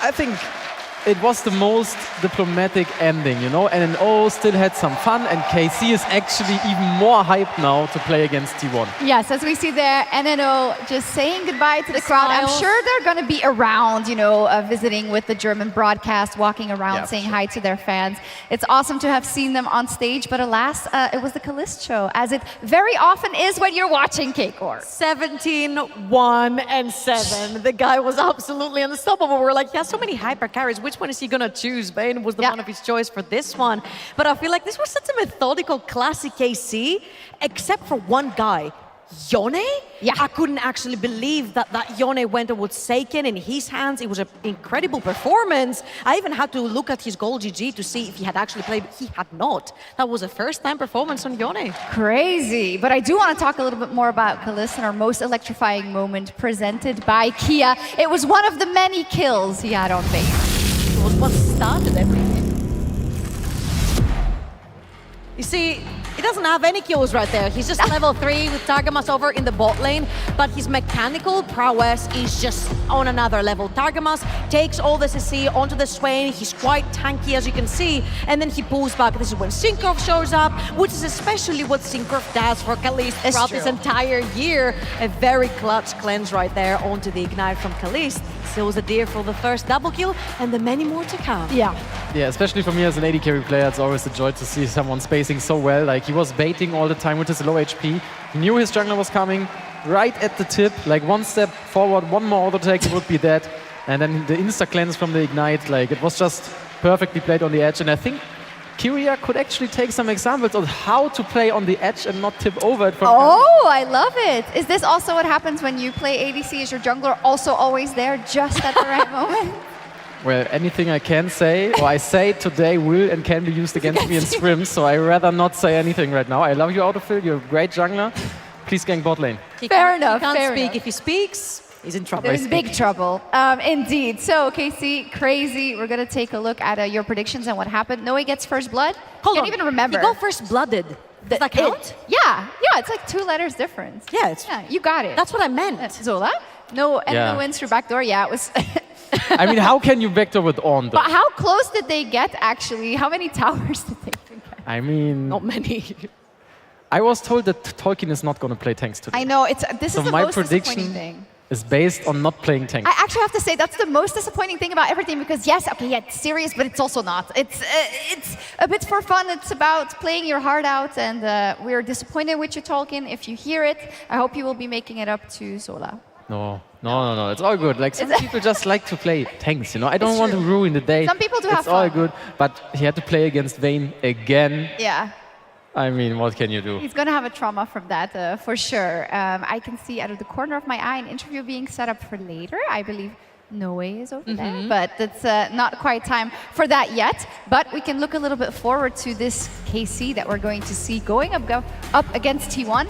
I think it was the most diplomatic ending, you know? NNO still had some fun, and KC is actually even more hyped now to play against T1. Yes, as we see there, NNO just saying goodbye to the crowd. I'm sure they're going to be around, you know, visiting with the German broadcast, walking around, saying hi to their fans. It's awesome to have seen them on stage, but alas, it was the Kalist show, as it very often is when you're watching KCORP. 17-1-7. The guy was absolutely unstoppable. We're like, he has so many hyper carries. Which one is he gonna choose? Vayne was the one of his choice for this one. But I feel like this was such a methodical classic KC, except for one guy. Yone? Yeah. I couldn't actually believe that Yone went and was Seiken in his hands. It was an incredible performance. I even had to look at his goal GG to see if he had actually played. He had not. That was a first-time performance on Yone. Crazy. But I do want to talk a little bit more about Kalist and our most electrifying moment presented by Kia. It was one of the many kills he had on Vayne. It was what started everything. You see, he doesn't have any kills right there. He's just level 3 with Targamas over in the bot lane, but his mechanical prowess is just on another level. Targamas takes all the CC onto the Swain. He's quite tanky, as you can see, and then he pulls back. This is when Syncroft shows up, which is especially what Syncroft does for Kalist throughout this entire year. A very clutch cleanse right there onto the Ignite from Kalist. Seals the deer for the first double kill, and the many more to come. Yeah, especially for me as an AD carry player, it's always a joy to see someone spacing so well. Like, he was baiting all the time with his low HP. He knew his jungler was coming right at the tip. Like, one step forward, one more auto attack, he would be dead. And then the insta cleanse from the Ignite, like, it was just perfectly played on the edge. And I think Kyria could actually take some examples on how to play on the edge and not tip over it. I love it. Is this also what happens when you play ADC? Is your jungler also always there just at the right moment? Well, anything I can say, or I say today will and can be used against me in scrims, so I rather not say anything right now. I love you, Autofill. You're a great jungler. Please gank bot lane. Fair enough. He can't speak. If he speaks, he's in trouble. There's big trouble. Indeed. So, KC, crazy. We're going to take a look at your predictions and what happened. Noe gets first blood. Hold on. Can't even remember. He got first blooded Does that count? Yeah, it's like 2 letters difference. Yeah, you got it. That's what I meant. Zola? No, and Yeah. no wins through backdoor. Yeah, it was. I mean, how can you backdoor with on though? But how close did they get actually? How many towers did they get? I mean, not many. I was told that Tolkien is not going to play tanks today. I know, this So is the my most disappointing prediction thing. is based on not playing tanks. I actually have to say that's the most disappointing thing about everything because yes, okay, yeah, it's serious, but it's also not. It's a bit for fun. It's about playing your heart out, and we're disappointed with you, Tolkien. If you hear it, I hope you will be making it up to Zola. No, it's all good. Like some people just like to play tanks, you know. I don't want to ruin the day. Some people do have It's all fun. good, but he had to play against Vayne again. Yeah. I mean, what can you do? He's going to have a trauma from that, for sure. I can see out of the corner of my eye an interview being set up for later. I believe Noe is over there, but it's not quite time for that yet. But we can look a little bit forward to this KC that we're going to see going up against T1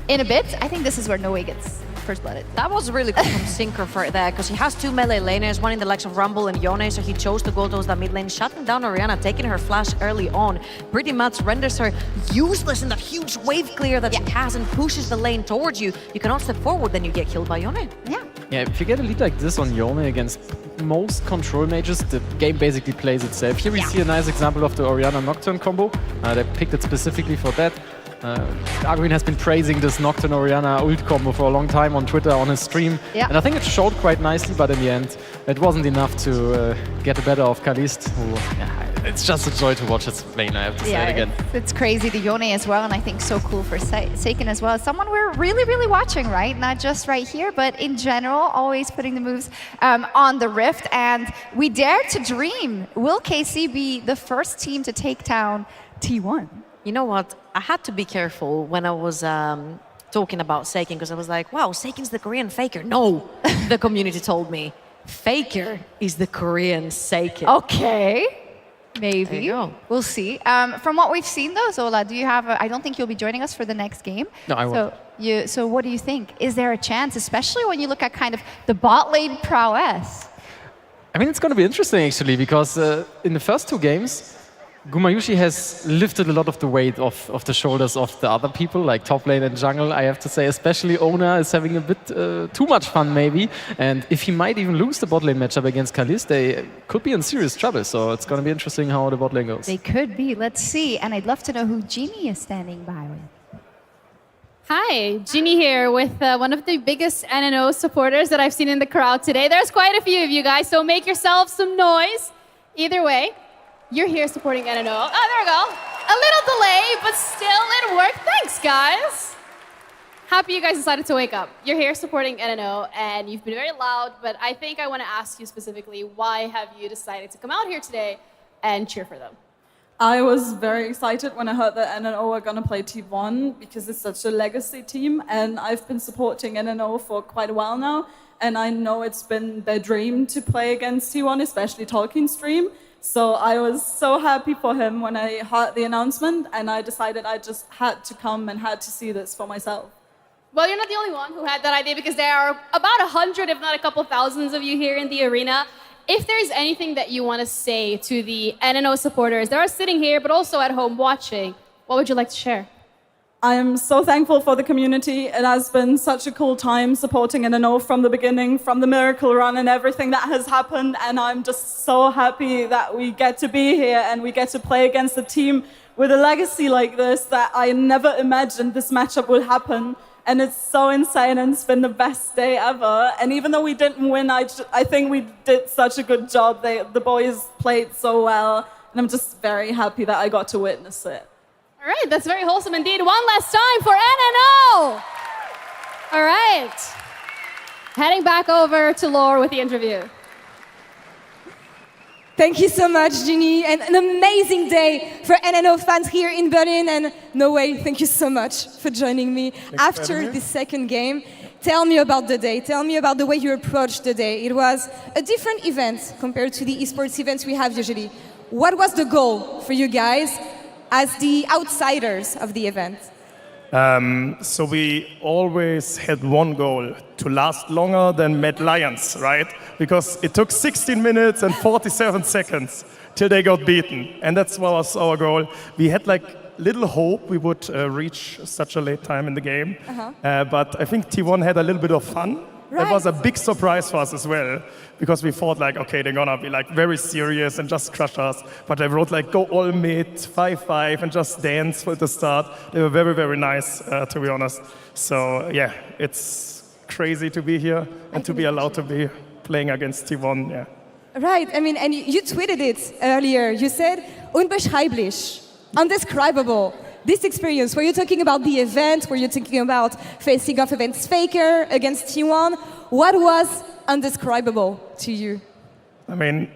in a bit. I think this is where Noe gets first blooded. That was really cool from Sinker for there, because he has 2 melee laners, one in the likes of Rumble and Yone, so he chose to go towards that mid lane, shutting down Orianna, taking her flash early on. Pretty much renders her useless in that huge wave clear that she has and pushes the lane towards you. You cannot step forward, then you get killed by Yone. Yeah, if you get a lead like this on Yone against most control mages, the game basically plays itself. Here we see a nice example of the Orianna Nocturne combo. They picked it specifically for that. Arguin has been praising this Nocturne Orianna ult combo for a long time on Twitter, on his stream. Yeah. And I think it showed quite nicely, but in the end, it wasn't enough to get the better of Kalist, who, it's just a joy to watch his lane, I have to say it again. It's crazy, the Yone as well, and I think so cool for Seiken as well. Someone we're really, really watching, right? Not just right here, but in general, always putting the moves on the Rift. And we dare to dream, will KC be the first team to take down T1? You know what? I had to be careful when I was talking about Seiken, because I was like, wow, Seiken's the Korean Faker. No, the community told me. Faker is the Korean Seiken. Okay. Maybe. We'll see. From what we've seen though, Zola, do you have I don't think you'll be joining us for the next game. No, I won't. So what do you think? Is there a chance, especially when you look at kind of the bot lane prowess? I mean, it's going to be interesting actually, because in the first 2 games, Gumayushi has lifted a lot of the weight of the shoulders of the other people, like top lane and jungle, I have to say. Especially Ona is having a bit too much fun, maybe. And if he might even lose the bot lane matchup against Kalist, they could be in serious trouble. So it's going to be interesting how the bot lane goes. They could be. Let's see. And I'd love to know who Genie is standing by with. Hi, Ginny here with one of the biggest NNO supporters that I've seen in the crowd today. There's quite a few of you guys, so make yourselves some noise. Either way, you're here supporting NNO. Oh, there we go. A little delay, but still it worked. Thanks, guys. Happy you guys decided to wake up. You're here supporting NNO, and you've been very loud, but I think I want to ask you specifically, why have you decided to come out here today and cheer for them? I was very excited when I heard that NNO are going to play T1 because it's such a legacy team, and I've been supporting NNO for quite a while now, and I know it's been their dream to play against T1, especially Tolkien's dream. So I was so happy for him when I heard the announcement, and I decided I just had to come and had to see this for myself. Well, you're not the only one who had that idea, because there are about 100, if not a couple thousands of you here in the arena. If there's anything that you want to say to the NNO supporters that are sitting here, but also at home watching, what would you like to share? I am so thankful for the community. It has been such a cool time supporting NNO from the beginning, from the miracle run and everything that has happened. And I'm just so happy that we get to be here and we get to play against a team with a legacy like this that I never imagined this matchup would happen. And it's so insane, and it's been the best day ever. And even though we didn't win, I think we did such a good job. The boys played so well, and I'm just very happy that I got to witness it. All right, that's very wholesome indeed. One last time for NNO! All right. Heading back over to Laure with the interview. Thank you so much, Ginny, and an amazing day for NNO fans here in Berlin. And No Way, thank you so much for joining me after the second game. Tell me about the day. Tell me about the way you approached the day. It was a different event compared to the esports events we have usually. What was the goal for you guys as the outsiders of the event? So we always had one goal, to last longer than Mad Lions, right? Because it took 16 minutes and 47 seconds till they got beaten. And that was our goal. We had like little hope we would reach such a late time in the game. But I think T1 had a little bit of fun. That was a big surprise for us as well, because we thought like, okay, they're gonna be like very serious and just crush us. But they wrote like go all mid, 5-5, and just dance for the start. They were very, very nice, to be honest. So yeah, it's crazy to be here and to be allowed to be playing against T1. Yeah. Right. I mean, and you tweeted it earlier. You said unbeschreiblich, undescribable. This experience, were you talking about the event? Were you thinking about facing off against Faker, against T1? What was undescribable to you? I mean,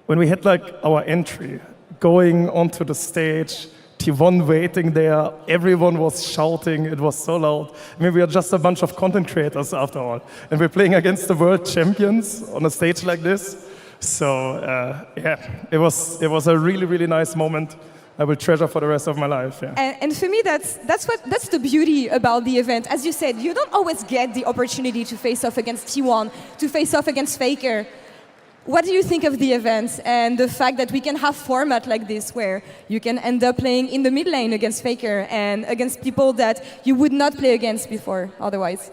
when we had like our entry, going onto the stage, T1 waiting there, everyone was shouting, it was so loud. I mean, we are just a bunch of content creators after all. And we're playing against the world champions on a stage like this. So yeah, it was a really, really nice moment. I will treasure for the rest of my life. Yeah. And for me, that's the beauty about the event. As you said, you don't always get the opportunity to face off against T1, to face off against Faker. What do you think of the event and the fact that we can have format like this where you can end up playing in the mid lane against Faker and against people that you would not play against before otherwise?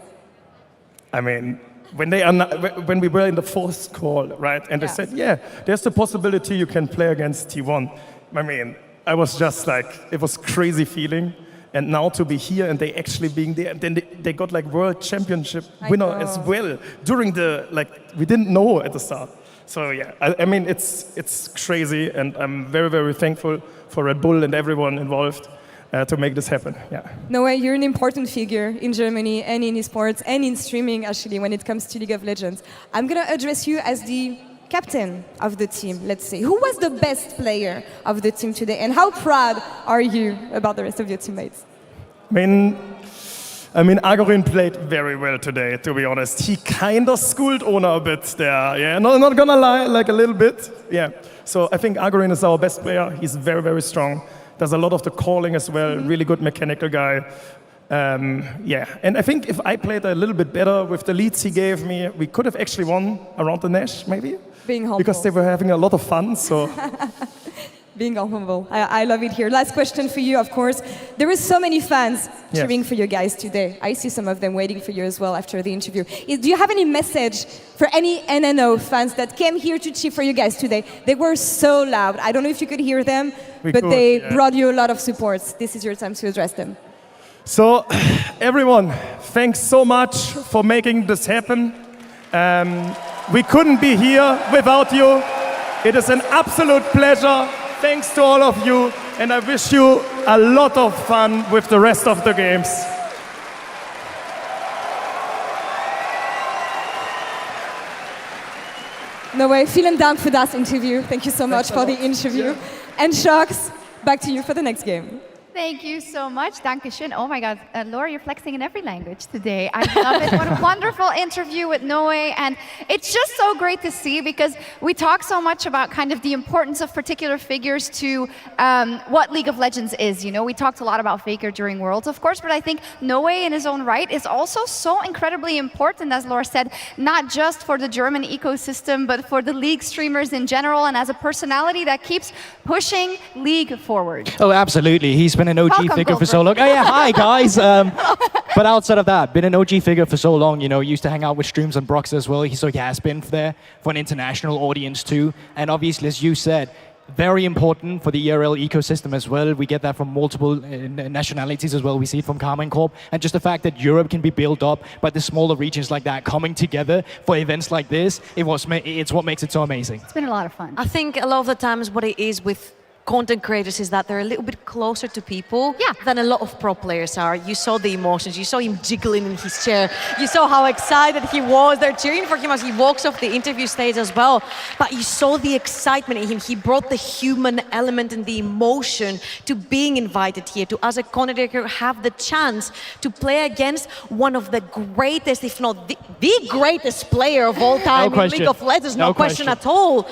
I mean, when we were in the fourth call, right, and they said, yeah, there's the possibility you can play against T1. I mean, I was just like, it was crazy feeling. And now to be here and they actually being there, and then they got like world championship winner as well during the, like, we didn't know at the start. So yeah, I mean, it's crazy, and I'm very, very thankful for Red Bull and everyone involved to make this happen. Yeah. No way, you're an important figure in Germany and in esports and in streaming actually when it comes to League of Legends. I'm gonna address you as the captain of the team, let's say. Who was the best player of the team today, and how proud are you about the rest of your teammates? I mean, Agorin played very well today, to be honest. He kind of schooled Ona a bit there, yeah, not gonna lie, like a little bit, yeah. So I think Agorin is our best player. He's very, very strong. Does a lot of the calling as well, really good mechanical guy. Yeah, and I think if I played a little bit better with the leads he gave me, we could have actually won around the Nash, maybe? Being humble. Because they were having a lot of fun, so... Being humble. I love it here. Last question for you, of course. There is so many fans cheering for you guys today. I see some of them waiting for you as well after the interview. Do you have any message for any NNO fans that came here to cheer for you guys today? They were so loud. I don't know if you could hear them, but they brought you a lot of support. This is your time to address them. So, everyone, thanks so much for making this happen. We couldn't be here without you. It is an absolute pleasure. Thanks to all of you, and I wish you a lot of fun with the rest of the games. No way, vielen Dank für das Interview. Thank you so much for the interview. And Shocks, back to you for the next game. Thank you so much. Dankeschön. Oh my God, Laura, you're flexing in every language today. I love it. What a wonderful interview with Noe. And it's just so great to see, because we talk so much about kind of the importance of particular figures to what League of Legends is. You know, we talked a lot about Faker during Worlds, of course, but I think Noe in his own right is also so incredibly important, as Laura said, not just for the German ecosystem, but for the League streamers in general, and as a personality that keeps pushing League forward. Oh, absolutely. He's been an OG figure for so long. Oh yeah, hi guys. But outside of that, been an OG figure for so long. You know, used to hang out with Streams and Brox as well. So he has been there for an international audience too. And obviously, as you said, very important for the ERL ecosystem as well. We get that from multiple nationalities as well. We see it from Karmine Corp. And just the fact that Europe can be built up by the smaller regions like that coming together for events like this, it's what makes it so amazing. It's been a lot of fun. I think a lot of the times what it is with content creators is that they're a little bit closer to people than a lot of pro players are. You saw the emotions, you saw him jiggling in his chair, you saw how excited he was. They're cheering for him as he walks off the interview stage as well. But you saw the excitement in him. He brought the human element and the emotion to being invited here, to as a content creator have the chance to play against one of the greatest, if not the greatest player of all time in League of Legends, no question at all.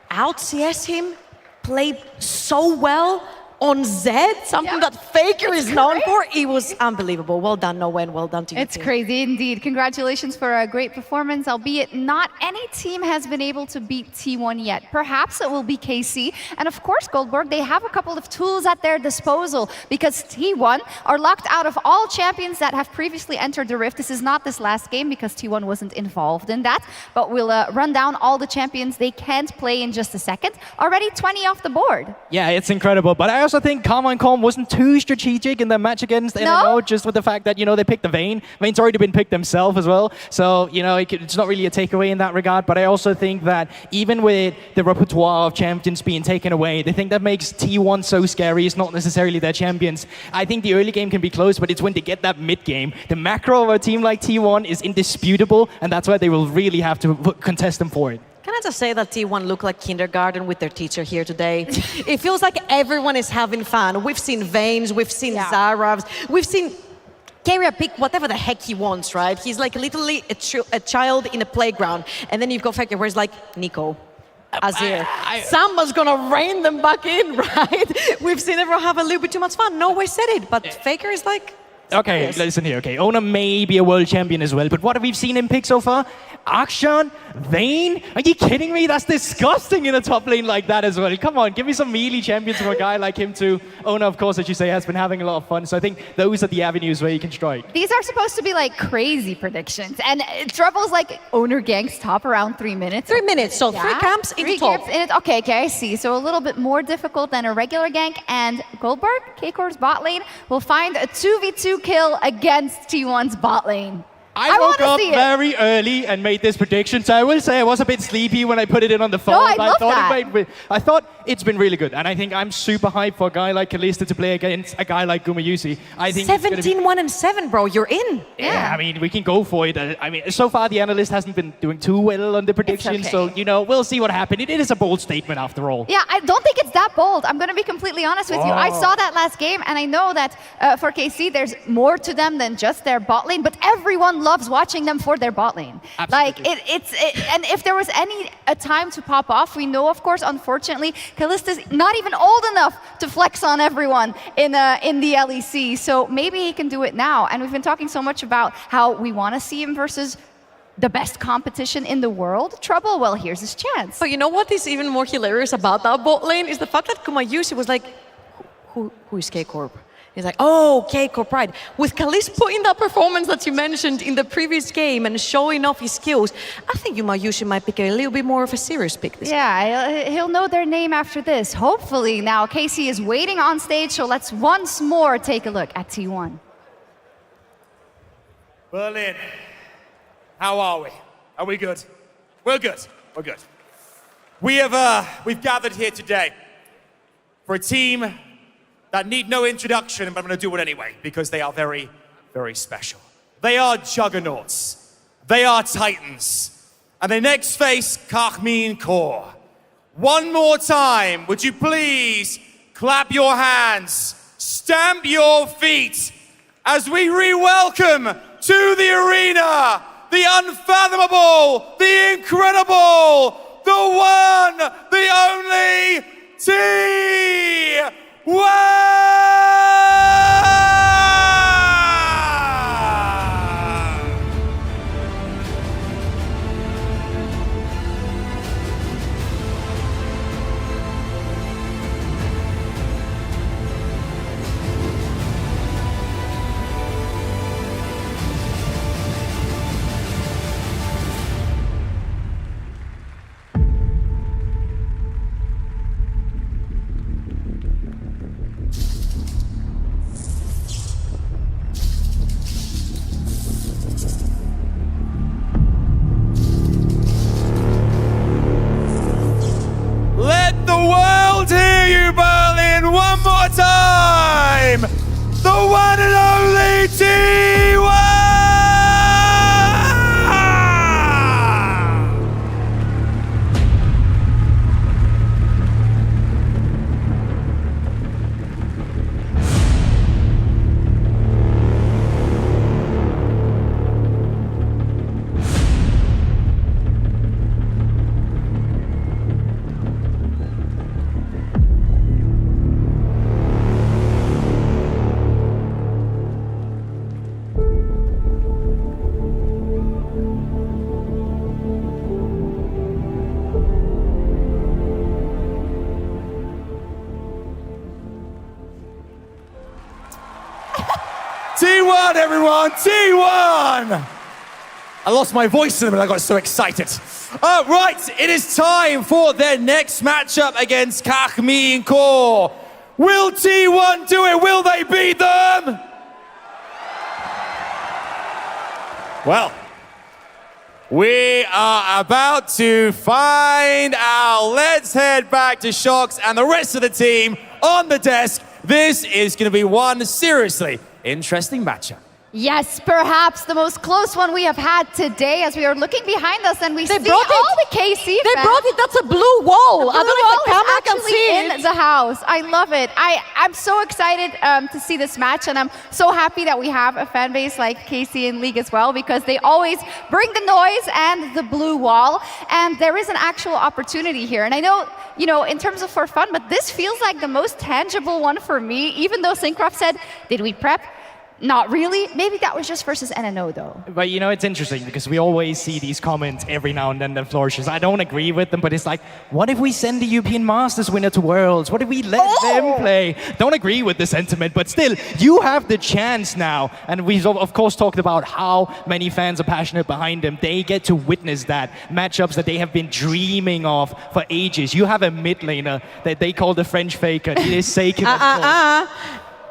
Out CS him, played so well, on Z, something that Faker is known for. It was unbelievable. Well done, Noah, and well done to you. It's crazy indeed. Congratulations for a great performance, albeit not any team has been able to beat T1 yet. Perhaps it will be KC. And of course, Goldberg, they have a couple of tools at their disposal because T1 are locked out of all champions that have previously entered the Rift. This is not this last game because T1 wasn't involved in that, but we'll run down all the champions they can't play in just a second. Already 20 off the board. Yeah, it's incredible. But I also think Karmine Corp wasn't too strategic in their match against NNO, just with the fact that, they picked the Vayne. Vayne's already been picked himself as well. So, it's not really a takeaway in that regard. But I also think that even with the repertoire of champions being taken away, the thing that makes T1 so scary is not necessarily their champions. I think the early game can be close, but it's when they get that mid game. The macro of a team like T1 is indisputable, and that's why they will really have to contest them for it. Can I just say that T1 look like kindergarten with their teacher here today? It feels like everyone is having fun. We've seen Vaynes, we've seen Zaravs, we've seen Keria pick whatever the heck he wants, right? He's like literally a child in a playground. And then you've got Faker where it's like, Nico, Azir, someone's gonna rein them back in, right? We've seen everyone have a little bit too much fun. No way said it, but Faker is like... Okay, listen here. Okay, Ona may be a world champion as well, but what have we seen him pick so far? Akshan, Vayne? Are you kidding me? That's disgusting in a top lane like that as well. Come on, give me some melee champions for a guy like him too. Ona, of course, as you say, has been having a lot of fun. So I think those are the avenues where you can strike. These are supposed to be like crazy predictions. And Trouble's like owner ganks top around 3 minutes. 3 minutes, so 3 camps in top. Okay, I see. So a little bit more difficult than a regular gank. And Goldberg, KCORP's bot lane, will find a 2v2 kill against T1's bot lane. I woke up very early and made this prediction, so I will say I was a bit sleepy when I put it in on the phone. No, I love that. I thought it's been really good, and I think I'm super hyped for a guy like Kalista to play against a guy like Gumayusi. I think 17-1-7, bro, you're in. Yeah, I mean, we can go for it. I mean, so far the analyst hasn't been doing too well on the predictions, so, we'll see what happens. It is a bold statement after all. Yeah, I don't think it's that bold. I'm going to be completely honest with you. I saw that last game, and I know that for KC, there's more to them than just their bot lane, but everyone loves watching them for their bot lane. Absolutely. Like, and if there was a time to pop off, we know, of course, unfortunately, Kalista's not even old enough to flex on everyone in the LEC, so maybe he can do it now. And we've been talking so much about how we want to see him versus the best competition in the world. Trouble, well, here's his chance. But you know what is even more hilarious about that bot lane is the fact that Gumayusi was like, who is KCORP? He's like, oh, KCORP, right. With Kalis putting that performance that you mentioned in the previous game and showing off his skills, I think Gumayusi might pick a little bit more of a serious pick this game. He'll know their name after this. Hopefully. Now, Casey is waiting on stage, so let's once more take a look at T1. Berlin, how are we? Are we good? We're good. We're good. We've gathered here today for a team that need no introduction, but I'm going to do it anyway because they are very, very special. They are juggernauts. They are titans. And they next face Karmine Corp. One more time, would you please clap your hands, stamp your feet as we re-welcome to the arena the unfathomable, the incredible, the one, the only T1! Let the world hear you, Berlin, one more time! The one and only T1! everyone, T1! I lost my voice in a minute, I got so excited. Right, it is time for their next matchup against Karmine Corp. Will T1 do it? Will they beat them? Well, we are about to find out. Let's head back to Shocks and the rest of the team on the desk. This is going to be one seriously interesting matchup. Yes, perhaps the most close one we have had today, as we are looking behind us and we see all the KC They fans. brought it. That's a blue wall. The I don't know if the camera can see in it. the house. I love it. I'm so excited to see this match, and I'm so happy that we have a fan base like KC in League as well, because they always bring the noise and the blue wall, and there is an actual opportunity here. And I know, you know, in terms of for fun, but this feels like the most tangible one for me, even though Syncroft said, did we prep? Not really. Maybe that was just versus NNO though. But you know, it's interesting because we always see these comments every now and then that flourishes. I don't agree with them, but it's like, what if we send the European Masters winner to Worlds? What if we let them play? Don't agree with the sentiment, but still, you have the chance now. And we've of course talked about how many fans are passionate behind them. They get to witness that. Matchups that they have been dreaming of for ages. You have a mid laner that they call the French Faker. It is Seiken.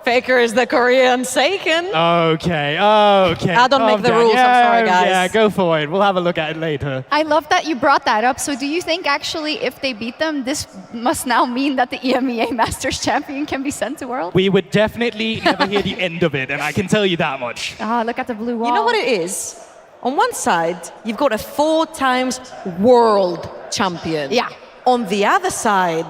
Faker is the Korean Seiken. Okay. I don't make the rules, I'm sorry, guys. Yeah, go for it. We'll have a look at it later. I love that you brought that up. So do you think actually if they beat them, this must now mean that the EMEA Masters champion can be sent to World? We would definitely never hear the end of it, and I can tell you that much. Ah, look at the blue wall. You know what it is? On one side, you've got a 4 times world champion. Yeah. On the other side,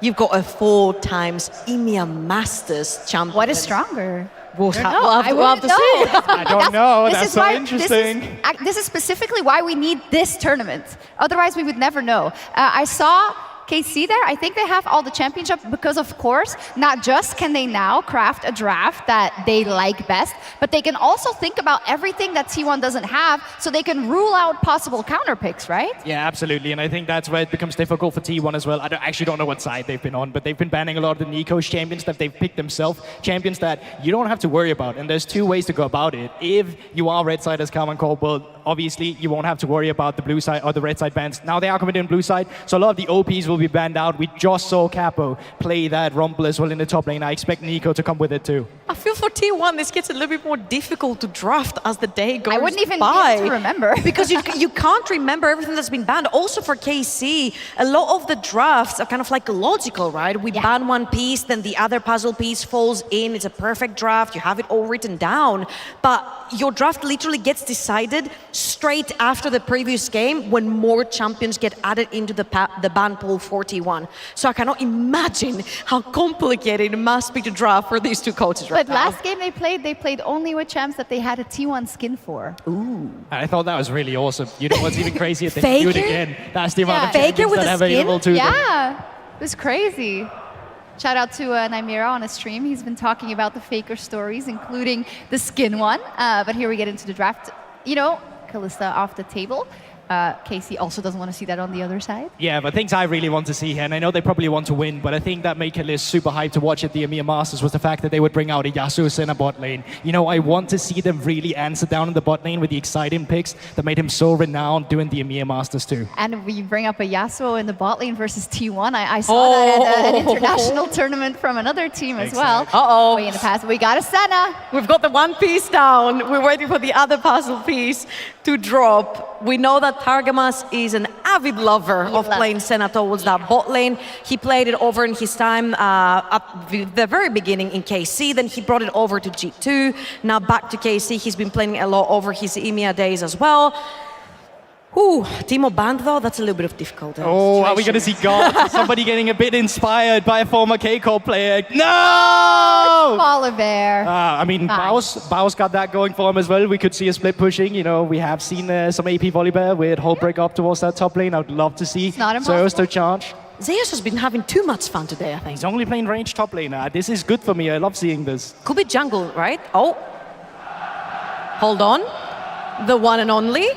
you've got a 4 times EMEA Masters champion. What is stronger? We'll have to see. I don't know. This That's is so why, interesting. This is specifically why we need this tournament. Otherwise, we would never know. I saw KC there. I think they have all the championship because, of course, not just can they now craft a draft that they like best, but they can also think about everything that T1 doesn't have, so they can rule out possible counter picks, right? Yeah, absolutely. And I think that's where it becomes difficult for T1 as well. I actually don't know what side they've been on, but they've been banning a lot of the Nico's champions that they've picked themselves, champions that you don't have to worry about. And there's 2 ways to go about it. If you are red side as Karmine Corp, well, obviously you won't have to worry about the blue side or the red side bans. Now they are committed in blue side, so a lot of the OPs will be banned out. We just saw Capo play that Rumble as well in the top lane. I expect Nico to come with it too. I feel for T1 this gets a little bit more difficult to draft as the day goes by. I wouldn't even be able to remember. Because you can't remember everything that's been banned. Also for KC, a lot of the drafts are kind of like logical, right? We ban one piece, then the other puzzle piece falls in. It's a perfect draft. You have it all written down. But your draft literally gets decided straight after the previous game when more champions get added into the ban pool for T1. So I cannot imagine how complicated it must be to draft for these 2 coaches right now. But last game they played only with champs that they had a T1 skin for. Ooh. I thought that was really awesome. You know what's even crazier? They do it again. That's the amount of champions that have available to them. Yeah, it was crazy. Shout out to Nymera on a stream. He's been talking about the Faker stories, including the skin one. But here we get into the draft. You know, Kalista off the table. Casey also doesn't want to see that on the other side. Yeah, but things I really want to see here, and I know they probably want to win, but I think that made Kalist super hyped to watch at the EMEA Masters was the fact that they would bring out a Yasuo in a bot lane. You know, I want to see them really answer down in the bot lane with the exciting picks that made him so renowned doing the EMEA Masters too. And we bring up a Yasuo in the bot lane versus T1. I saw that at an international tournament from another team as well. Uh-oh. Way in the past, we got a Senna. We've got the one piece down. We're waiting for the other puzzle piece to drop. We know that Targamas is an avid lover of playing Senna towards that bot lane. He played it over in his time at the very beginning in KC, then he brought it over to G2. Now back to KC, he's been playing a lot over his EMEA days as well. Ooh, Timo banned though, that's a little bit of difficult. Oh, are we going to see God? Somebody getting a bit inspired by a former KCORP player. No! Volibear. I mean, Baus got that going for him as well. We could see a split pushing. You know, we have seen some AP Volibear with Holbreak up towards that top lane. I would love to see Zeus to charge. Zeus has been having too much fun today, I think. He's only playing range top laner. This is good for me. I love seeing this. Could be jungle, right? Oh. Hold on. The one and only.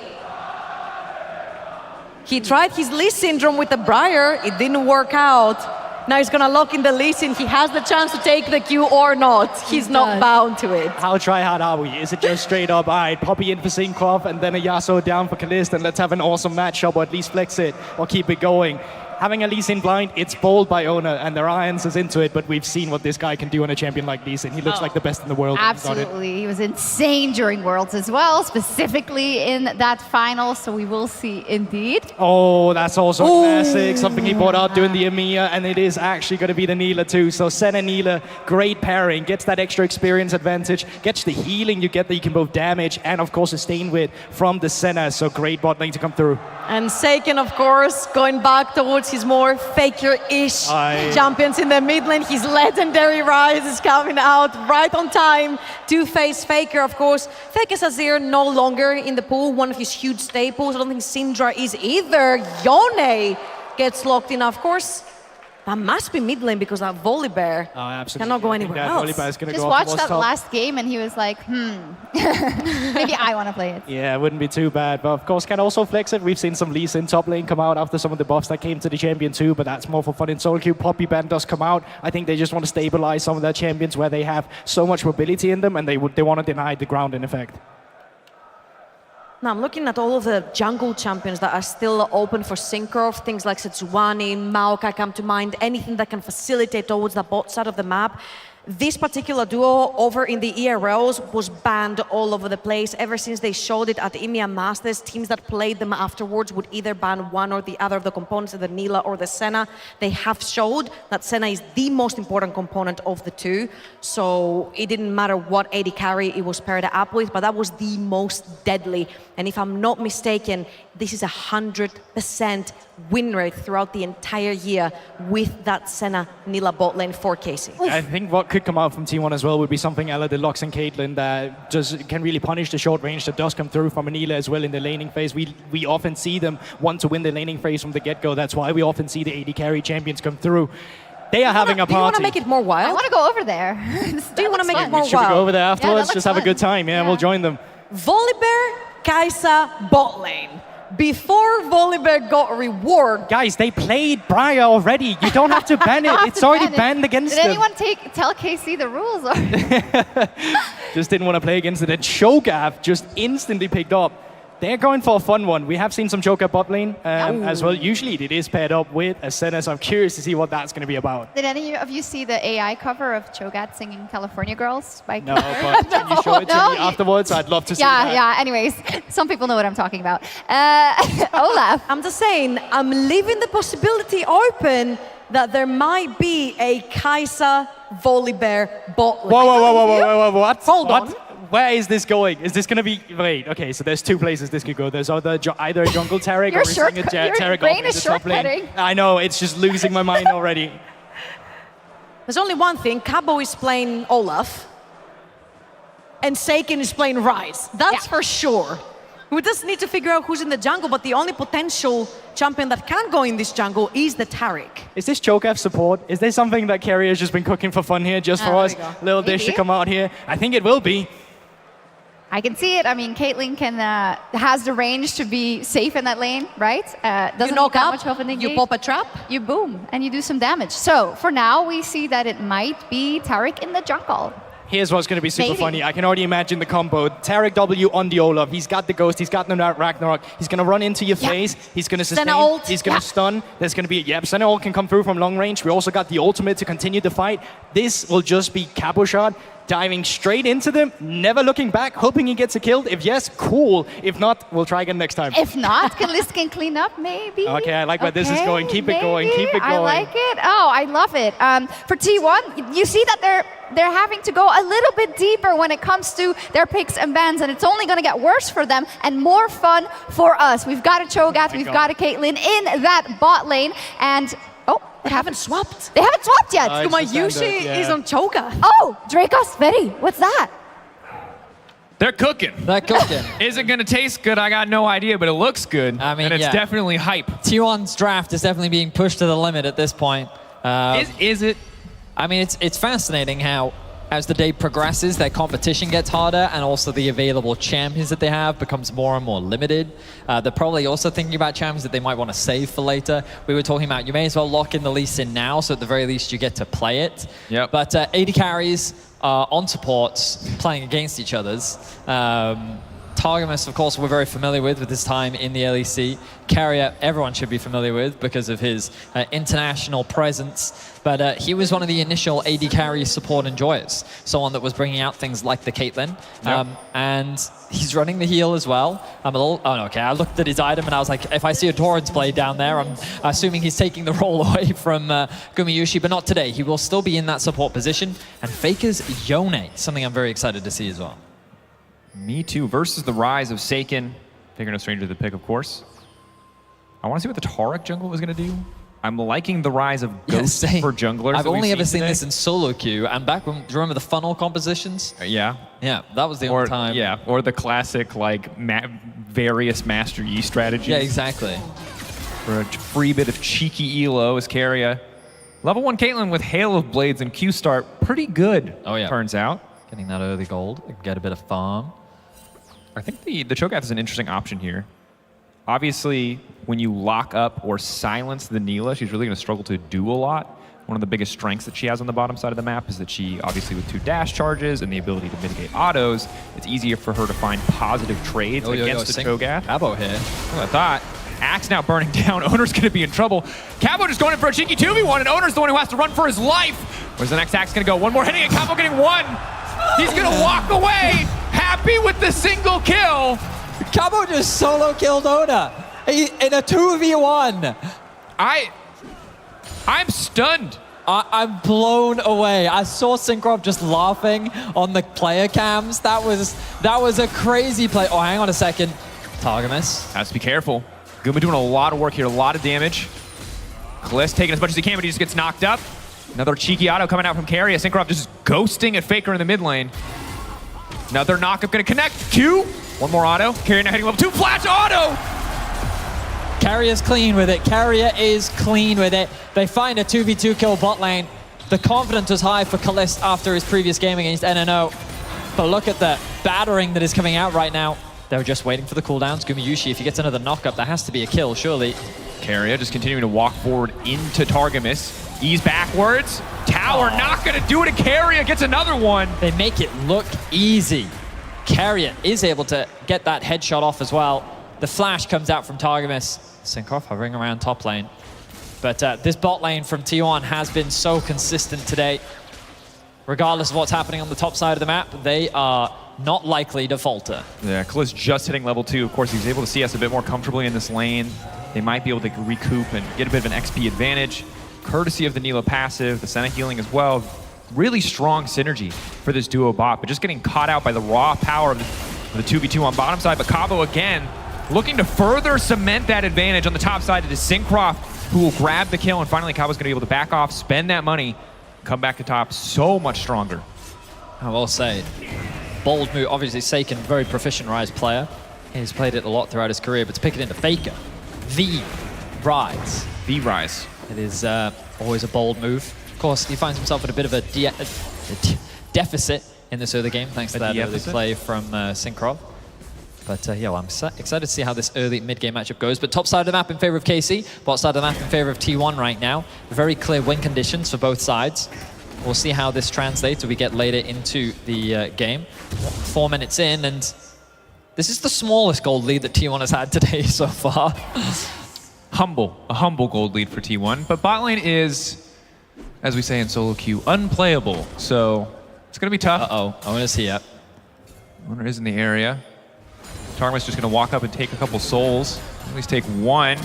He tried his Lee syndrome with the Briar. It didn't work out. Now he's gonna lock in the Lee Sin. He has the chance to take the Q or not. He's not bound to it. How try-hard are we? Is it just straight up, all right, Poppy in for Syncroft and then a Yasuo down for Kalist, and let's have an awesome matchup, or at least flex it, or keep it going? Having a Lee Sin blind, it's bold by Ona, and there are answers into it, but we've seen what this guy can do on a champion like Lee Sin. He looks like the best in the world. Absolutely. He was insane during Worlds as well, specifically in that final, so we will see indeed. Oh, that's also classic. Something he brought out doing the EMEA, and it is actually going to be the Neela too. So Senna Neela, great pairing, gets that extra experience advantage, gets the healing you get that you can both damage and of course sustain with from the Senna. So great bot lane to come through. And Seiken, of course, going back towards his more faker-ish champions in the mid lane. His legendary rise is coming out right on time to face Faker, of course. Faker Azir no longer in the pool, one of his huge staples. I don't think Syndra is either. Yone gets locked in, of course. That must be mid lane because that Volibear cannot go anywhere else. Just watched that last game and he was like, maybe I want to play it. Yeah, it wouldn't be too bad. But of course, can also flex it. We've seen some Lee Sin top lane come out after some of the buffs that came to the champion too, but that's more for fun in solo queue. Poppy Band does come out. I think they just want to stabilize some of their champions where they have so much mobility in them, and they want to deny the ground in effect. Now I'm looking at all of the jungle champions that are still open for Syncroft. Things like Setsuwani, Maokai come to mind, anything that can facilitate towards the bot side of the map. This particular duo over in the ERLs was banned all over the place. Ever since they showed it at EMEA Masters, teams that played them afterwards would either ban one or the other of the components, the Neela or the Senna. They have showed that Senna is the most important component of the two. So it didn't matter what AD carry it was paired up with, but that was the most deadly. And if I'm not mistaken, this is 100% win rate throughout the entire year with that Senna Neela bot lane for KC. I think what could come out from T1 as well would be something Ella Deluxe and Caitlyn that just can really punish the short range that does come through from Neela as well in the laning phase. We often see them want to win the laning phase from the get-go. That's why we often see the AD carry champions come through. They are having a party. Do you want to make it more wild? I want to go over there. Do you want to make it more wild? Should we go over there afterwards? Just have a good time. Yeah, we'll join them. Volibear, Kai'Sa, bot lane. Before Volibear got reward. Guys, they played Briar already. You don't have to ban it. It's already banned against them. Did anyone tell KC the rules? Just didn't want to play against it. And Shogav just instantly picked up. They're going for a fun one. We have seen some Cho'Gath bot lane as well. Usually it is paired up with a Senna, so I'm curious to see what that's going to be about. Did any of you see the AI cover of Cho'Gath singing California Girls by No, but can you show it to me afterwards? I'd love to see that. Yeah, anyways, some people know what I'm talking about. Olaf. I'm just saying, I'm leaving the possibility open that there might be a Kai'Sa Volibear bot lane. Whoa, what? Hold on. Where is this going? Is this going to be... Wait, okay, so there's two places this could go. There's either a jungle Taric or a Taric brain is the top lane. shortcutting. I know, it's just losing my mind already. There's only one thing. Cabo is playing Olaf. And Seiken is playing Ryze. That's for sure. We just need to figure out who's in the jungle, but the only potential champion that can go in this jungle is the Taric. Is this Cho'Gath support? Is there something that Carrier has just been cooking for fun here, just for us? Little dish to come out here. I think it will be. I can see it. I mean, Caitlyn has the range to be safe in that lane, right? Doesn't knock need that up, much of an engage. you pop a trap, you boom, and you do some damage. So for now, we see that it might be Taric in the jungle. Here's what's going to be super funny. I can already imagine the combo. Taric W on the Olaf. He's got the Ghost. He's got the Ragnarok. He's going to run into your face. He's going to sustain. He's going to stun. There's going to be... Senna ult can come through from long range. We also got the ultimate to continue the fight. This will just be Cabo shot. Diving straight into them, never looking back, hoping he gets a kill. If yes, cool. If not, we'll try again next time. If not, Kalist can clean up, maybe. Okay, I like where this is going. Keep it going. Keep it going. I like it. Oh, I love it. For T1, you see that they're having to go a little bit deeper when it comes to their picks and bans, and it's only going to get worse for them and more fun for us. We've got a Cho'Gath, we've got a Caitlyn in that bot lane, and they haven't swapped. They haven't swapped yet. Gumayushi is on Cho'Gath. Oh, Dracos Fetty. What's that? They're cooking. They're cooking. Is it going to taste good? I got no idea, but it looks good. I mean, and it's definitely hype. T1's draft is definitely being pushed to the limit at this point. Is it? I mean, it's fascinating how as the day progresses, their competition gets harder, and also the available champions that they have becomes more and more limited. They're probably also thinking about champions that they might want to save for later. We were talking about you may as well lock in the Lee Sin now, so at the very least you get to play it. Yep. But AD carries on supports playing against each other's. Targamas, of course, we're very familiar with his time in the LEC. Carrier, everyone should be familiar with because of his international presence. But he was one of the initial AD carry support enjoyers, someone that was bringing out things like the Caitlyn. Yep. And he's running the heal as well. I'm a little, oh no, okay, I looked at his item and I was like, if I see a Torrens blade down there, I'm assuming he's taking the role away from Gumayushi, but not today. He will still be in that support position. And Faker's Yone, something I'm very excited to see as well. Me too. Versus the rise of Seiken. Faker no stranger to the pick, of course. I want to see what the Taric jungle was going to do. I'm liking the rise of Ghost for junglers. I've only ever seen this in solo queue. And back when, do you remember the funnel compositions? Yeah. Yeah, that was the only time. Yeah, or the classic, like, various Master Yi strategies. Yeah, exactly. For a free bit of cheeky elo as Carrier. Level 1 Caitlyn with Hail of Blades and Q start. Pretty good, turns out. Getting that early gold. Get a bit of farm. I think the Cho'Gath is an interesting option here. Obviously, when you lock up or silence the Neela, she's really going to struggle to do a lot. One of the biggest strengths that she has on the bottom side of the map is that she, obviously with 2 dash charges and the ability to mitigate autos, it's easier for her to find positive trades against the Cho'Gath. Cabo here. That's what I thought. Axe now burning down. Owner's going to be in trouble. Cabo just going in for a cheeky 2v1, and Owner's the one who has to run for his life. Where's the next Axe going to go? One more hitting, and Cabo getting 1. He's going to walk away, happy with the single kill. Cabo just solo killed Oda in a 2v1. I'm stunned. I'm blown away. I saw Synchro just laughing on the player cams. That was a crazy play. Oh, hang on a second. Targamas. Has to be careful. Guma doing a lot of work here, a lot of damage. Kliss taking as much as he can, but he just gets knocked up. Another cheeky auto coming out from Carrier. Synchro just ghosting at Faker in the mid lane. Another knockup gonna connect. Q. One more auto. Carrier now hitting level 2. Flash auto! Carrier's clean with it. Carrier is clean with it. They find a 2v2 kill bot lane. The confidence was high for Kalist after his previous game against NNO. But look at the battering that is coming out right now. They were just waiting for the cooldowns. Gumayushi, if he gets another knockup, that has to be a kill, surely. Carrier just continuing to walk forward into Targamas. Ease backwards. Tower not gonna do it, and Carrier gets another one. They make it look easy. Carrier is able to get that headshot off as well. The flash comes out from Targamas. Synchro hovering around top lane. But this bot lane from T1 has been so consistent today. Regardless of what's happening on the top side of the map, they are not likely to falter. Yeah, Kliss just hitting level 2. Of course, he's able to see us a bit more comfortably in this lane. They might be able to recoup and get a bit of an XP advantage. Courtesy of the Neela passive, the Senna healing as well. Really strong synergy for this duo bot, but just getting caught out by the raw power of the 2v2 on bottom side. But Cabo again, looking to further cement that advantage on the top side. It is Syncroft who will grab the kill, and finally Cabo's gonna be able to back off, spend that money, come back to top so much stronger. I will say, bold move. Obviously, Seiken, very proficient Rise player. He's played it a lot throughout his career, but to pick it into Faker, the Rise. The Rise. It is always a bold move. Of course, he finds himself at a bit of a deficit in this early game, thanks to that early play from Synchro. But yeah, well, I'm excited to see how this early mid-game matchup goes. But top side of the map in favor of KC, bot side of the map in favor of T1 right now. Very clear win conditions for both sides. We'll see how this translates as we get later into the game. 4 minutes in, and this is the smallest gold lead that T1 has had today so far. A humble gold lead for T1, but bot lane is, as we say in solo queue, unplayable. So it's gonna be tough. Owner's here. Owner is in the area. Targamas just gonna walk up and take a couple souls. At least take 1.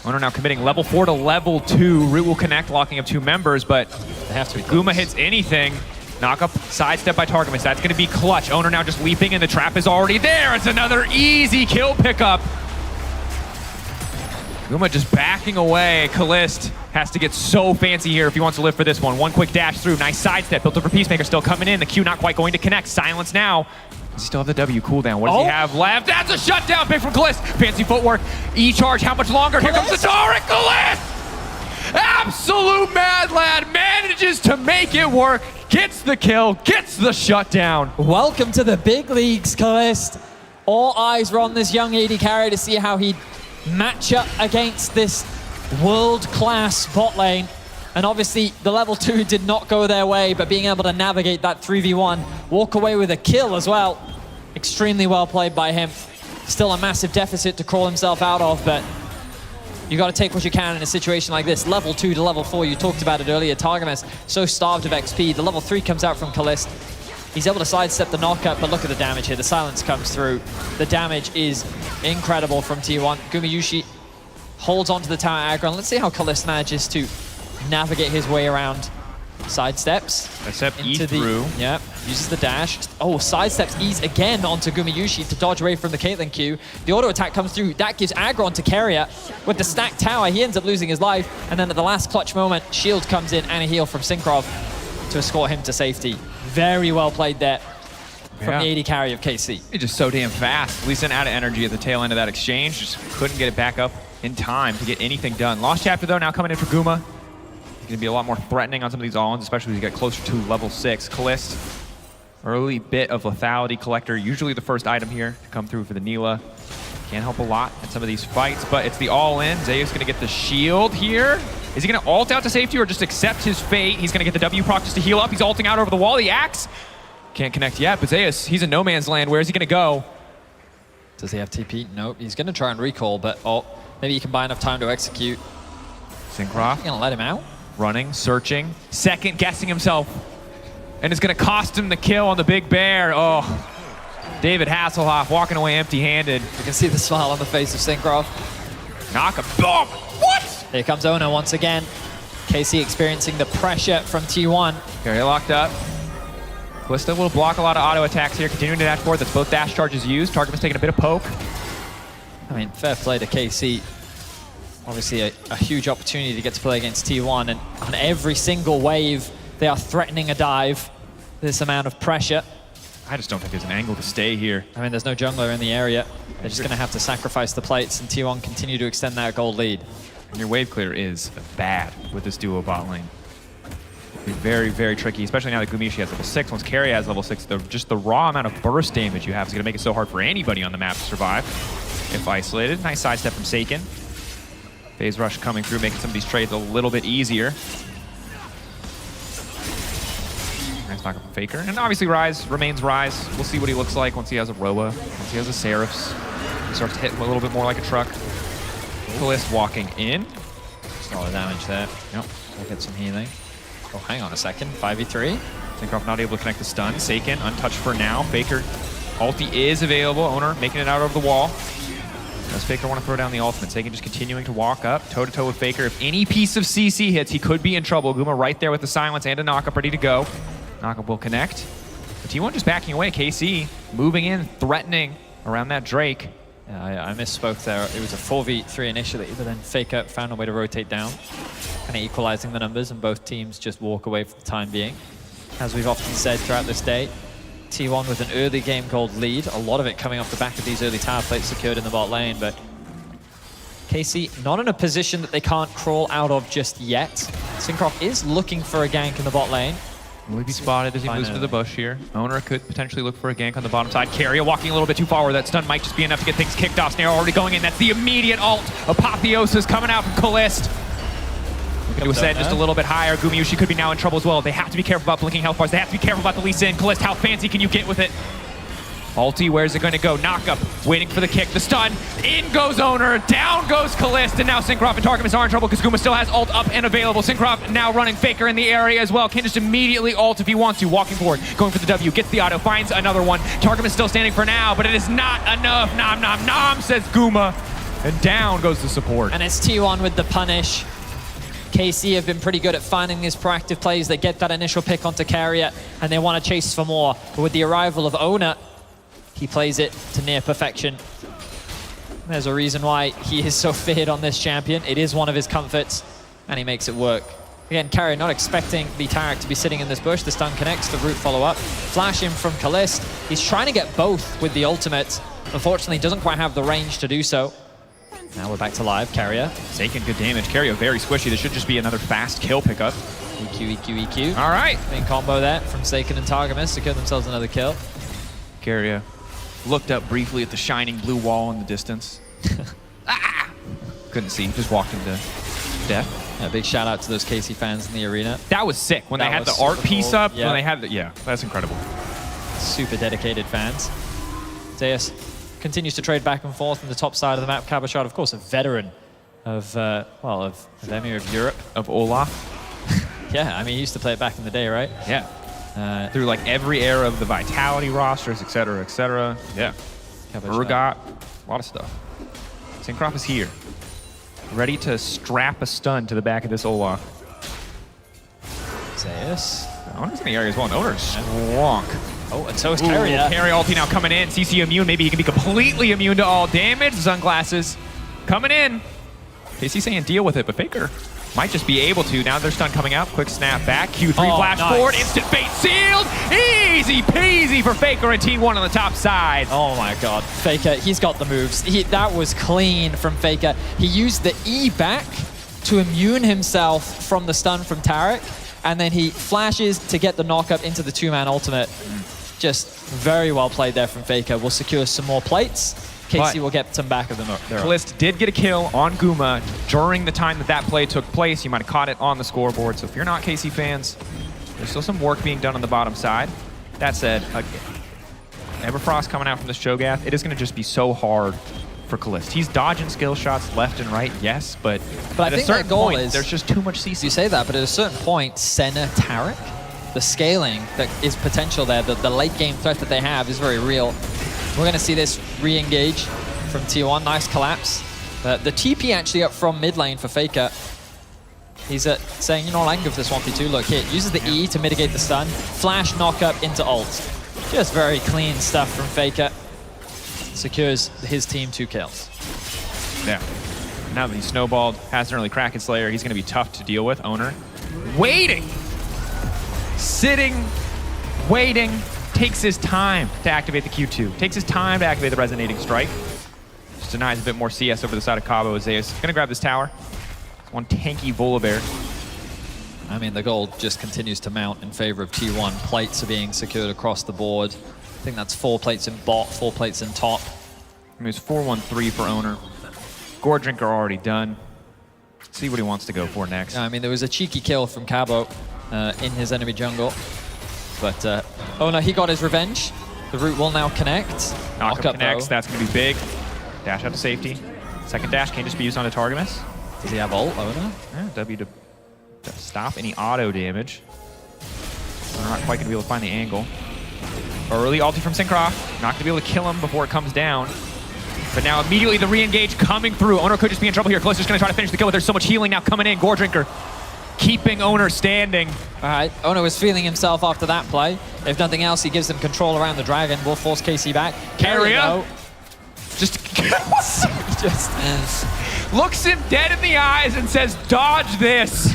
Owner now committing level 4 to level 2. Root will connect, locking up 2 members, but they have to be Guma hits anything. Knock up, sidestep by Targamas. That's gonna be clutch. Owner now just leaping, and the trap is already there. It's another easy kill pickup. Guma just backing away. Kalist has to get so fancy here if he wants to live for this one. One quick dash through. Nice sidestep. Built up for Peacemaker. Still coming in. The Q not quite going to connect. Silence now. Does he still have the W cooldown? What does he have left? That's a shutdown pick from Kalist. Fancy footwork. E-charge. How much longer? Here comes the Taric. Kalist! Absolute mad lad manages to make it work. gets the kill, gets the shutdown. Welcome to the big leagues, Kalist. All eyes were on this young AD carry to see how he'd match up against this world-class bot lane. And obviously, the level 2 did not go their way, but being able to navigate that 3v1, walk away with a kill as well. Extremely well played by him. Still a massive deficit to crawl himself out of, but you got to take what you can in a situation like this. Level 2 to level 4, you talked about it earlier. Targamas so starved of XP. The level 3 comes out from Kalist. He's able to sidestep the knockup, but look at the damage here. The silence comes through. The damage is incredible from T1. Gumayusi holds onto the tower aggro, and let's see how Kalist manages to navigate his way around. Sidesteps into the yeah, uses the dash. Oh, sidesteps ease again onto Gumayusi to dodge away from the Caitlyn Q. The auto attack comes through. That gives aggro onto Keria. With the stacked tower, he ends up losing his life. And then at the last clutch moment, shield comes in and a heal from Synkrov to escort him to safety. Very well played there from the AD carry of KC. It's just so damn fast. Lee Sin out of energy at the tail end of that exchange. Just couldn't get it back up in time to get anything done. Lost chapter though, now coming in for Guma. He's gonna be a lot more threatening on some of these all-ins, especially as you get closer to level 6. Kalist, early bit of lethality collector, usually the first item here to come through for the Neela. Can't help a lot in some of these fights, but it's the all-in. Zeus gonna get the shield here. Is he gonna ult out to safety or just accept his fate? He's gonna get the W proc just to heal up. He's ulting out over the wall, the axe. Can't connect yet, but Zeus, he's in no man's land. Where is he gonna go? Does he have TP? Nope. He's gonna try and recall, but maybe he can buy enough time to execute. Syncroft. Gonna let him out? Running, searching, second guessing himself. And it's gonna cost him the kill on the big bear. Oh, David Hasselhoff walking away empty-handed. You can see the smile on the face of Syncroft. Knock a bomb. What? Here comes Ona once again. KC experiencing the pressure from T1. Very locked up. Kalista will block a lot of auto attacks here, continuing to dash forward. That's both dash charges used. Targamas taking a bit of poke. I mean, fair play to KC. Obviously a huge opportunity to get to play against T1, and on every single wave, they are threatening a dive. This amount of pressure. I just don't think there's an angle to stay here. I mean, there's no jungler in the area. They're just gonna have to sacrifice the plates, and T1 continue to extend that gold lead. And your wave clear is bad with this duo bot lane. Be very, very tricky, especially now that Gumayusi has level 6. Once Keria has level 6, just the raw amount of burst damage you have is gonna make it so hard for anybody on the map to survive if isolated. Nice sidestep from Seiken. Phase rush coming through, making some of these trades a little bit easier. Nice knock up from Faker. And obviously Ryze remains Ryze. We'll see what he looks like once he has a Roa, once he has a Seraphs. He starts to hit him a little bit more like a truck. Kalist walking in. Just a lot of damage there. Yep. We'll get some healing. Oh, hang on a second. 5v3. Syncroft not able to connect the stun. Seiken untouched for now. Faker, ulti is available. Owner making it out over the wall. Does Faker want to throw down the ultimate? Seiken just continuing to walk up, toe-to-toe with Faker. If any piece of CC hits, he could be in trouble. Guma right there with the silence and a knockup ready to go. Knockup will connect. But T1 just backing away. KC moving in, threatening around that Drake. Yeah, I misspoke there. It was a 4v3 initially, but then Faker found a way to rotate down, kind of equalizing the numbers, and both teams just walk away for the time being. As we've often said throughout this day, T1 with an early game gold lead, a lot of it coming off the back of these early tower plates secured in the bot lane, but KC not in a position that they can't crawl out of just yet. Syncroft is looking for a gank in the bot lane. Will he be spotted as he moves to the bush here? Owner could potentially look for a gank on the bottom side. Keria walking a little bit too far where that stun might just be enough to get things kicked off. Snare already going in. That's the immediate ult. Apotheosis coming out from Kalist. It was set just a little bit higher. Gumayusi could be now in trouble as well. They have to be careful about blinking health bars. They have to be careful about the Lee Sin. Kalist, how fancy can you get with it? Ulti, where's it going to go? Knockup, waiting for the kick, the stun. In goes Owner, down goes Kalist, and now Syncroft and Targamas are in trouble because Guma still has ult up and available. Syncroft now running Faker in the area as well. Can just immediately ult if he wants to. Walking forward, going for the W, gets the auto, finds another one. Targamas still standing for now, but it is not enough. Nom nom nom, says Guma. And down goes the support. And it's T1 with the punish. KC have been pretty good at finding these proactive plays. They get that initial pick onto Keria, and they want to chase for more. But with the arrival of Owner, he plays it to near perfection. There's a reason why he is so feared on this champion. It is one of his comforts, and he makes it work. Again, Keria not expecting the Tarek to be sitting in this bush. The stun connects, the root follow-up. Flash in from Kalist. He's trying to get both with the ultimate. Unfortunately, doesn't quite have the range to do so. Now we're back to live. Carrier. Taking good damage. Carrier very squishy. This should just be another fast kill pickup. EQ, EQ, EQ. All right. Main combo there from Seiken and Targamas to get themselves another kill. Carrier looked up briefly at the shining blue wall in the distance. Couldn't see. Just walked into death. Yeah, big shout out to those KC fans in the arena. That was sick. When they had the art piece up, when they had the, yeah, that's incredible. Super dedicated fans. Zeus continues to trade back and forth on the top side of the map. Cabochard, of course, a veteran of, well, of Emir of Europe. Of Olaf. Yeah, I mean, he used to play it back in the day, right? Yeah. Through like every era of the Vitality rosters, et cetera, et cetera. Yeah. Urgot, a lot of stuff. Syncroft is here. Ready to strap a stun to the back of this Olaf. Zeus. Owner's in the area as well. Owner's strong. Oh, and so is Carrier. Carrier ulti now coming in. CC immune. Maybe he can be completely immune to all damage. Sunglasses coming in. KC saying deal with it, but Faker might just be able to. Now their stun coming out. Quick snap back. Q3 flash forward. Instant fate sealed. Easy peasy for Faker and T1 on the top side. Oh my god. Faker, he's got the moves. That was clean from Faker. He used the E back to immune himself from the stun from Tarek, and then he flashes to get the knock-up into the two-man ultimate. Just very well played there from Faker. We'll secure some more plates. KC will get some back of them. Kalist did get a kill on Guma during the time that play took place. You might have caught it on the scoreboard. So if you're not KC fans, there's still some work being done on the bottom side. That said, Everfrost coming out from this Cho'Gath, it is going to just be so hard for Kalist. He's dodging skill shots left and right, yes, but I think that goal is there's just too much CC. You say that, but at a certain point, Senna, Tarek, the scaling that is potential there, the late game threat that they have is very real. We're going to see this re-engage from T1. Nice collapse. The TP actually up from mid lane for Faker. He's saying, you know what, I can go for this 1v2. Look, here, uses the E to mitigate the stun. Flash knock-up into ult. Just very clean stuff from Faker. Secures his team 2 kills. Yeah. Now that he's snowballed, has an early Kraken Slayer, he's going to be tough to deal with. Owner waiting. Sitting, waiting. Takes his time to activate the Q2. Takes his time to activate the Resonating Strike. Just denies a bit more CS over the side of Cabo. Zeus gonna grab this tower. One tanky Volibear. I mean, the gold just continues to mount in favor of T1. Plates are being secured across the board. I think that's 4 plates in bot, 4 plates in top. I mean, it's 4-1-3 for Owner. Gore Drinker already done. See what he wants to go for next. I mean, there was a cheeky kill from Cabo in his enemy jungle. But, oh no, he got his revenge. The root will now connect. Knock-up connects, that's going to be big. Dash out to safety. Second dash can just be used on a Targamas. Does he have ult, Owner? Yeah, W to stop any auto damage. We're not quite going to be able to find the angle. Early ulti from Syncroft. Not going to be able to kill him before it comes down. But now immediately the re-engage coming through. Owner could just be in trouble here. Close just going to try to finish the kill, but there's so much healing now coming in. Gore Drinker keeping Owner standing. All right, Owner was feeling himself after that play. If nothing else, he gives them control around the dragon. Will force KC back. Carrier just looks him dead in the eyes and says, dodge this.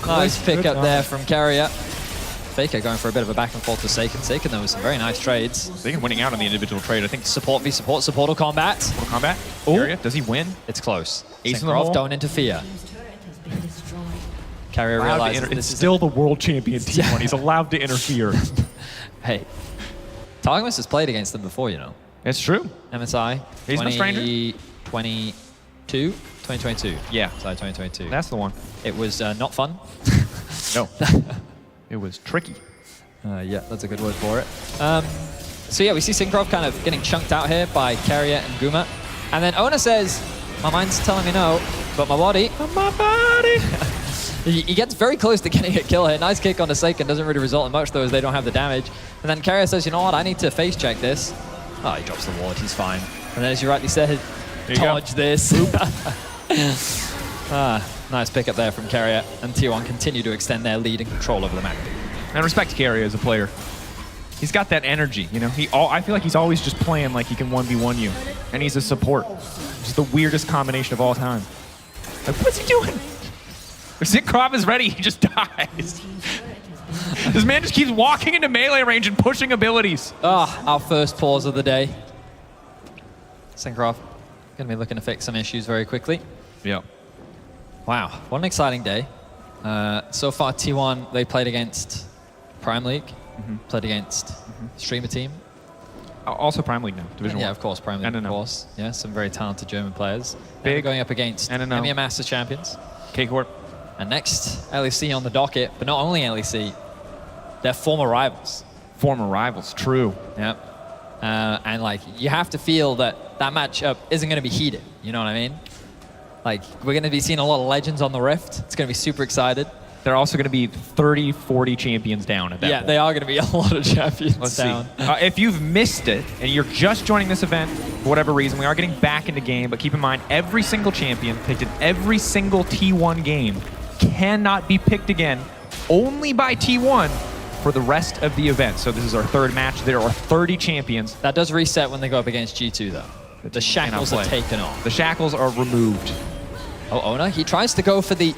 Nice pick up there from Carrier. Faker going for a bit of a back and forth to Seiken. Seiken, though, with some very nice trades. Seiken winning out on the individual trade, I think. Support v support, supportal combat. Supportal combat. Carrier, does he win? It's close. Ace in the hole. Don't interfere. Carrier realizes it's still the world champion T1. He's allowed to interfere. Hey, Targamas has played against them before, you know. It's true. MSI. He's no stranger. 2022. Yeah. Sorry, 2022. That's the one. It was not fun. No. It was tricky. Yeah, that's a good word for it. So yeah, we see Syncroft kind of getting chunked out here by Carrier and Guma. And then Owner says, my mind's telling me no, but my body. My body. He gets very close to getting a kill here. Nice kick on the Seiken. Doesn't really result in much, though, as they don't have the damage. And then Carrier says, you know what, I need to face check this. Oh, he drops the ward. He's fine. And then, as you rightly said, dodge this. Nice pick up there from Carrier. And T1 continue to extend their lead and control over the map. And respect to Carrier as a player. He's got that energy, you know. I feel like he's always just playing like he can 1v1 you. And he's a support. It's the weirdest combination of all time. Like, what's he doing? If Syncroft is ready, he just dies. This man just keeps walking into melee range and pushing abilities. Our first pause of the day. Syncroft Going to be looking to fix some issues very quickly. Yeah. Wow, what an exciting day. So far, T1, they played against Prime League, played against Streamer Team. Also Prime League now, Division 1. Yeah, of course, Prime League, NNO. of course. Yeah, some very talented German players. Big. Going up against NNO. EMEA Masters champions. KCORP. And next, LEC on the docket, but not only LEC, they're former rivals. Former rivals, true. Yep. And like, you have to feel that matchup isn't going to be heated. You know what I mean? Like, we're going to be seeing a lot of legends on the Rift. It's going to be super excited. They're also going to be 30, 40 champions down at that point. They are going to be a lot of champions Let's down. see. If you've missed it and you're just joining this event, for whatever reason, we are getting back into game, but keep in mind, every single champion picked in every single T1 game cannot be picked again only by T1 for the rest of the event. So this is our third match. There are 30 champions. That does reset when they go up against G2, though. The shackles are taken off. The shackles are removed. Oh, Ona, he tries to go for the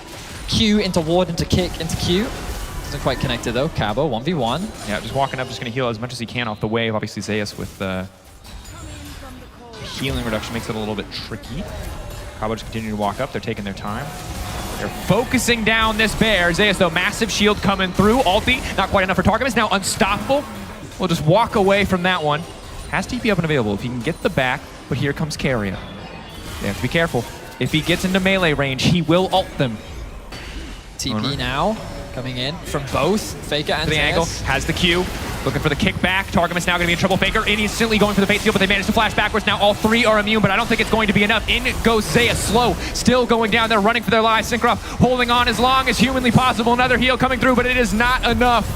Q into ward, into kick, into Q. Doesn't quite connect it, though. Cabo, 1v1. Yeah, just walking up, just going to heal as much as he can off the wave. Obviously, Zeus with the healing reduction makes it a little bit tricky. Cabo just continuing to walk up. They're taking their time. They're focusing down this bear. Zeus, though, massive shield coming through. Ulti, not quite enough for Targamas. Now unstoppable. We'll just walk away from that one. Has TP up and available if he can get the back, but here comes Keria. They have to be careful. If he gets into melee range, he will ult them. TP now, coming in from both Faker and the angle, has the Q, looking for the kickback. Targamas now going to be in trouble. Faker instantly going for the bait steal, but they managed to flash backwards. Now all three are immune, but I don't think it's going to be enough. In goes Zeus, slow, still going down there, running for their lives. Syncroft holding on as long as humanly possible. Another heal coming through, but it is not enough.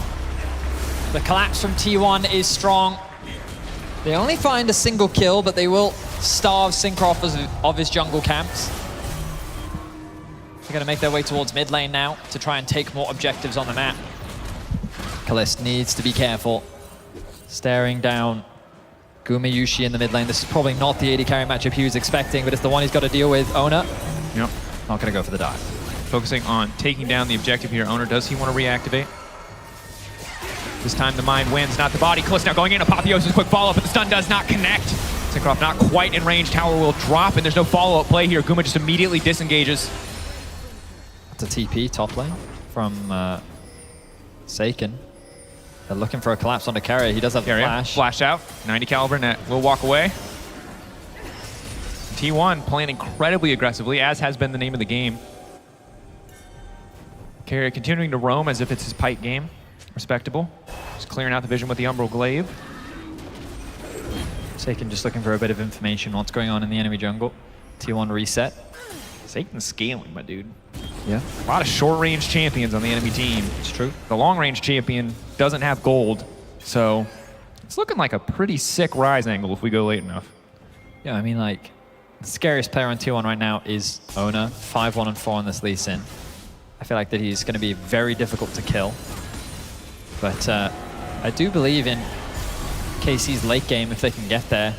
The collapse from T1 is strong. They only find a single kill, but they will starve Syncroft of his jungle camps. They're going to make their way towards mid lane now to try and take more objectives on the map. Kalist needs to be careful. Staring down Gumayushi in the mid lane. This is probably not the AD carry matchup he was expecting, but it's the one he's got to deal with. Ona, yep, not going to go for the dive. Focusing on taking down the objective here. Owner, does he want to reactivate? This time the mind wins, not the body. Kalist now going in. Apotheosis, quick follow-up, but the stun does not connect. Syncroft not quite in range. Tower will drop, and there's no follow-up play here. Guma just immediately disengages. That's a TP top lane from Seiken. They're looking for a collapse onto Keria. He does have the flash. Flash out, 90 caliber net. Will walk away. T1 playing incredibly aggressively, as has been the name of the game. Keria continuing to roam as if it's his pipe game. Respectable. Just clearing out the vision with the Umbral Glaive. Seiken just looking for a bit of information, what's going on in the enemy jungle. T1 reset. Seiken's scaling, my dude. Yeah. A lot of short-range champions on the enemy team. It's true. The long-range champion doesn't have gold, so it's looking like a pretty sick rise angle if we go late enough. Yeah, I mean, like, the scariest player on T1 right now is Ona, 5-1 and 4 on this Lee Sin. I feel like that he's going to be very difficult to kill. But I do believe in KC's late game if they can get there.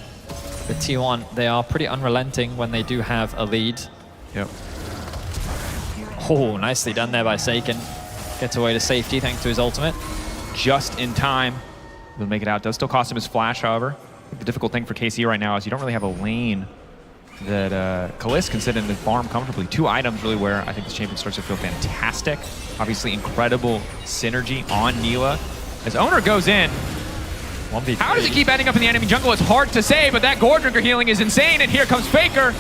But T1, they are pretty unrelenting when they do have a lead. Yep. Oh, nicely done there by Seiken. Gets away to safety thanks to his ultimate. Just in time. He'll make it out. Does still cost him his flash, however. I think the difficult thing for KC right now is you don't really have a lane that Kalist can sit in and farm comfortably. 2 items really where I think this champion starts to feel fantastic. Obviously incredible synergy on Neela. As Owner goes in, 1v3. How does he keep ending up in the enemy jungle? It's hard to say, but that Gore Drinker healing is insane, and here comes Faker.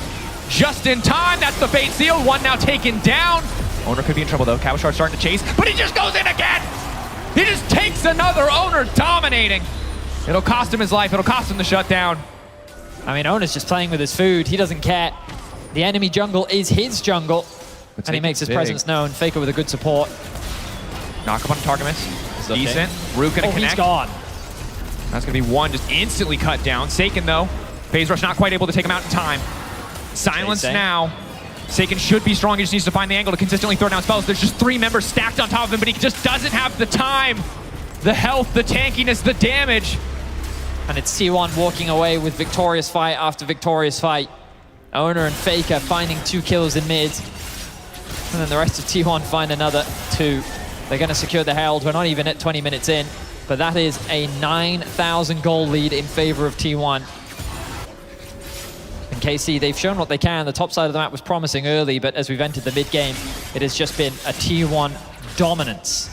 Just in time, that's the bait seal. One now taken down. Owner could be in trouble though. Kawashard starting to chase, but he just goes in again. He just takes another. Owner dominating. It'll cost him his life. It'll cost him the shutdown. I mean, Owner's just playing with his food. He doesn't care. The enemy jungle is his jungle. But and he makes his presence known. Faker with a good support. Knock up on Targamas. Decent. Root gonna connect. He's gone. That's gonna be one just instantly cut down. Seiken though. Phase Rush not quite able to take him out in time. Silence now. Seiken should be strong. He just needs to find the angle to consistently throw down spells. There's just 3 members stacked on top of him, but he just doesn't have the time, the health, the tankiness, the damage. And it's T1 walking away with victorious fight after victorious fight. Owner and Faker finding 2 kills in mid. And then the rest of T1 find another 2. They're going to secure the Herald. We're not even at 20 minutes in. But that is a 9,000 goal lead in favor of T1. KC, they've shown what they can. The top side of the map was promising early, but as we've entered the mid-game, it has just been a T1 dominance.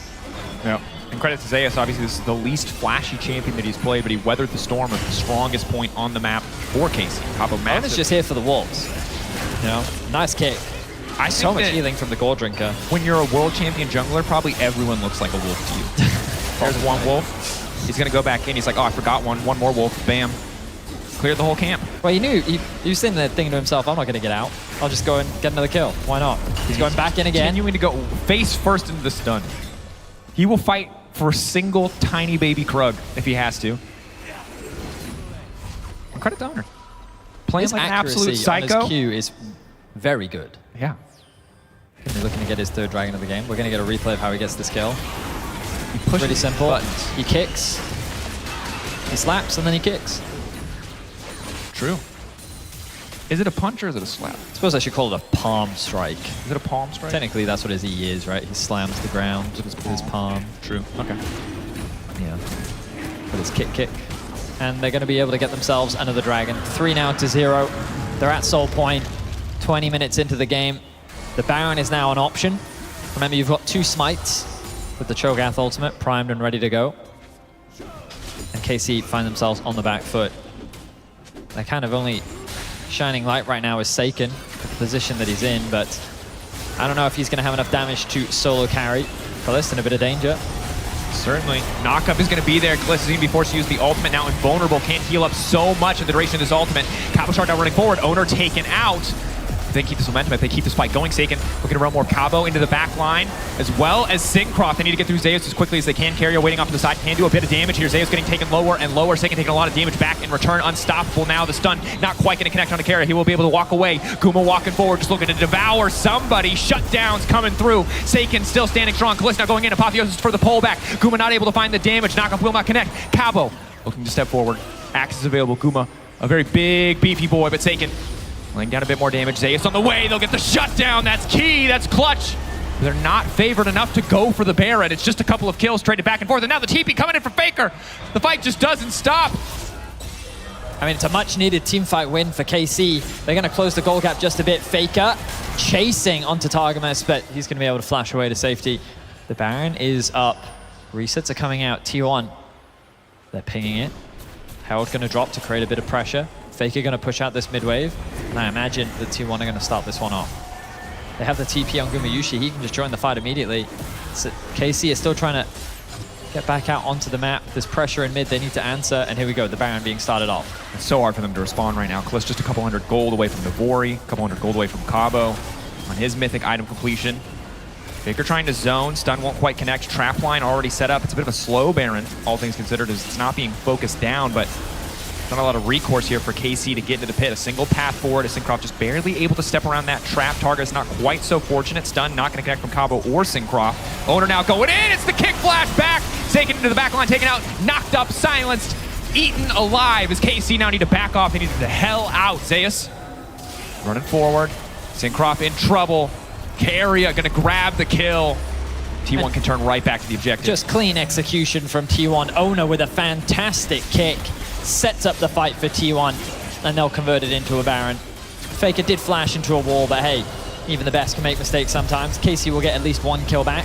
Yeah. And credit to Zeus, obviously this is the least flashy champion that he's played, but he weathered the storm with the strongest point on the map for KC. Ona's just here for the wolves. You know, nice kick. So much healing from the Gore Drinker. When you're a world champion jungler, probably everyone looks like a wolf to you. There's one wolf. He's gonna go back in. He's like, oh, I forgot one. One more wolf. Bam. Cleared the whole camp. Well, he was sitting there thinking to himself, I'm not gonna get out. I'll just go and get another kill. Why not? He's going back in again. Continuing to go face first into the stun. He will fight for a single tiny baby Krug if he has to. And credit to Honor. Playing His like an accuracy absolute psycho. on his Q is very good. Yeah. He's looking to get his third dragon of the game. We're going to get a replay of how he gets this kill. Pretty simple. Buttons. He kicks, he slaps, and then he kicks. True. Is it a punch or is it a slap? I suppose I should call it a palm strike. Is it a palm strike? Technically, that's what his E is, right? He slams the ground with his palm. True. Okay. Yeah. With his kick. And they're going to be able to get themselves another dragon. 3 now to 0. They're at soul point. 20 minutes into the game. The Baron is now an option. Remember, you've got 2 smites with the Cho'Gath ultimate primed and ready to go. And KC find themselves on the back foot. They're kind of only shining light right now is Seiken, the position that he's in, but I don't know if he's going to have enough damage to solo carry. Kalist in a bit of danger. Certainly. Knockup is going to be there. Kalist is going to be forced to use the ultimate now, invulnerable. Can't heal up so much in the duration of this ultimate. Cabo Shard now running forward. Owner taken out. If they keep this momentum, if they keep this fight going, Seiken looking to run more Cabo into the back line, as well as Syncroft. They need to get through Zeus as quickly as they can. Carrier waiting off to the side, can do a bit of damage here. Zeus getting taken lower and lower. Seiken taking a lot of damage back in return. Unstoppable now. The stun not quite going to connect on the Carrier. He will be able to walk away. Guma walking forward, just looking to devour somebody. Shutdowns coming through. Seiken still standing strong. Kalist now going in. Apotheosis for the pullback. Guma not able to find the damage. Knockup will not connect. Cabo looking to step forward. Axe is available. Guma, a very big, beefy boy, but Seiken laying down a bit more damage. Zeus on the way. They'll get the shutdown. That's key. That's clutch. They're not favored enough to go for the Baron. It's just a couple of kills traded back and forth. And now the TP coming in for Faker. The fight just doesn't stop. I mean, it's a much-needed teamfight win for KC. They're going to close the goal gap just a bit. Faker chasing onto Targamas, but he's going to be able to flash away to safety. The Baron is up. Resets are coming out. T1. They're pinging it. Herald going to drop to create a bit of pressure. Faker going to push out this mid-wave, and I imagine the T1 are going to start this one off. They have the TP on Gumayushi. He can just join the fight immediately. So KC is still trying to get back out onto the map. There's pressure in mid. They need to answer, and here we go. The Baron being started off. It's so hard for them to respond right now. Kalist just a couple hundred gold away from Navori, a couple hundred gold away from Cabo on his mythic item completion. Faker trying to zone. Stun won't quite connect. Trap line already set up. It's a bit of a slow Baron, all things considered, as it's not being focused down, but not a lot of recourse here for KC to get into the pit. A single path forward. Syncroft just barely able to step around that trap. Targa is not quite so fortunate. Stun not going to connect from Cabo or Syncroft. Owner now going in. It's the kick flash back. Taken into the back line, taken out, knocked up, silenced, eaten alive as KC now need to back off. They need the hell out. Zeus running forward. Syncroft in trouble. Carrier going to grab the kill. T1 can turn right back to the objective. Just clean execution from T1. Owner with a fantastic kick. Sets up the fight for T1, and they'll convert it into a Baron. Faker did flash into a wall, but hey, even the best can make mistakes sometimes. KC will get at least 1 kill back.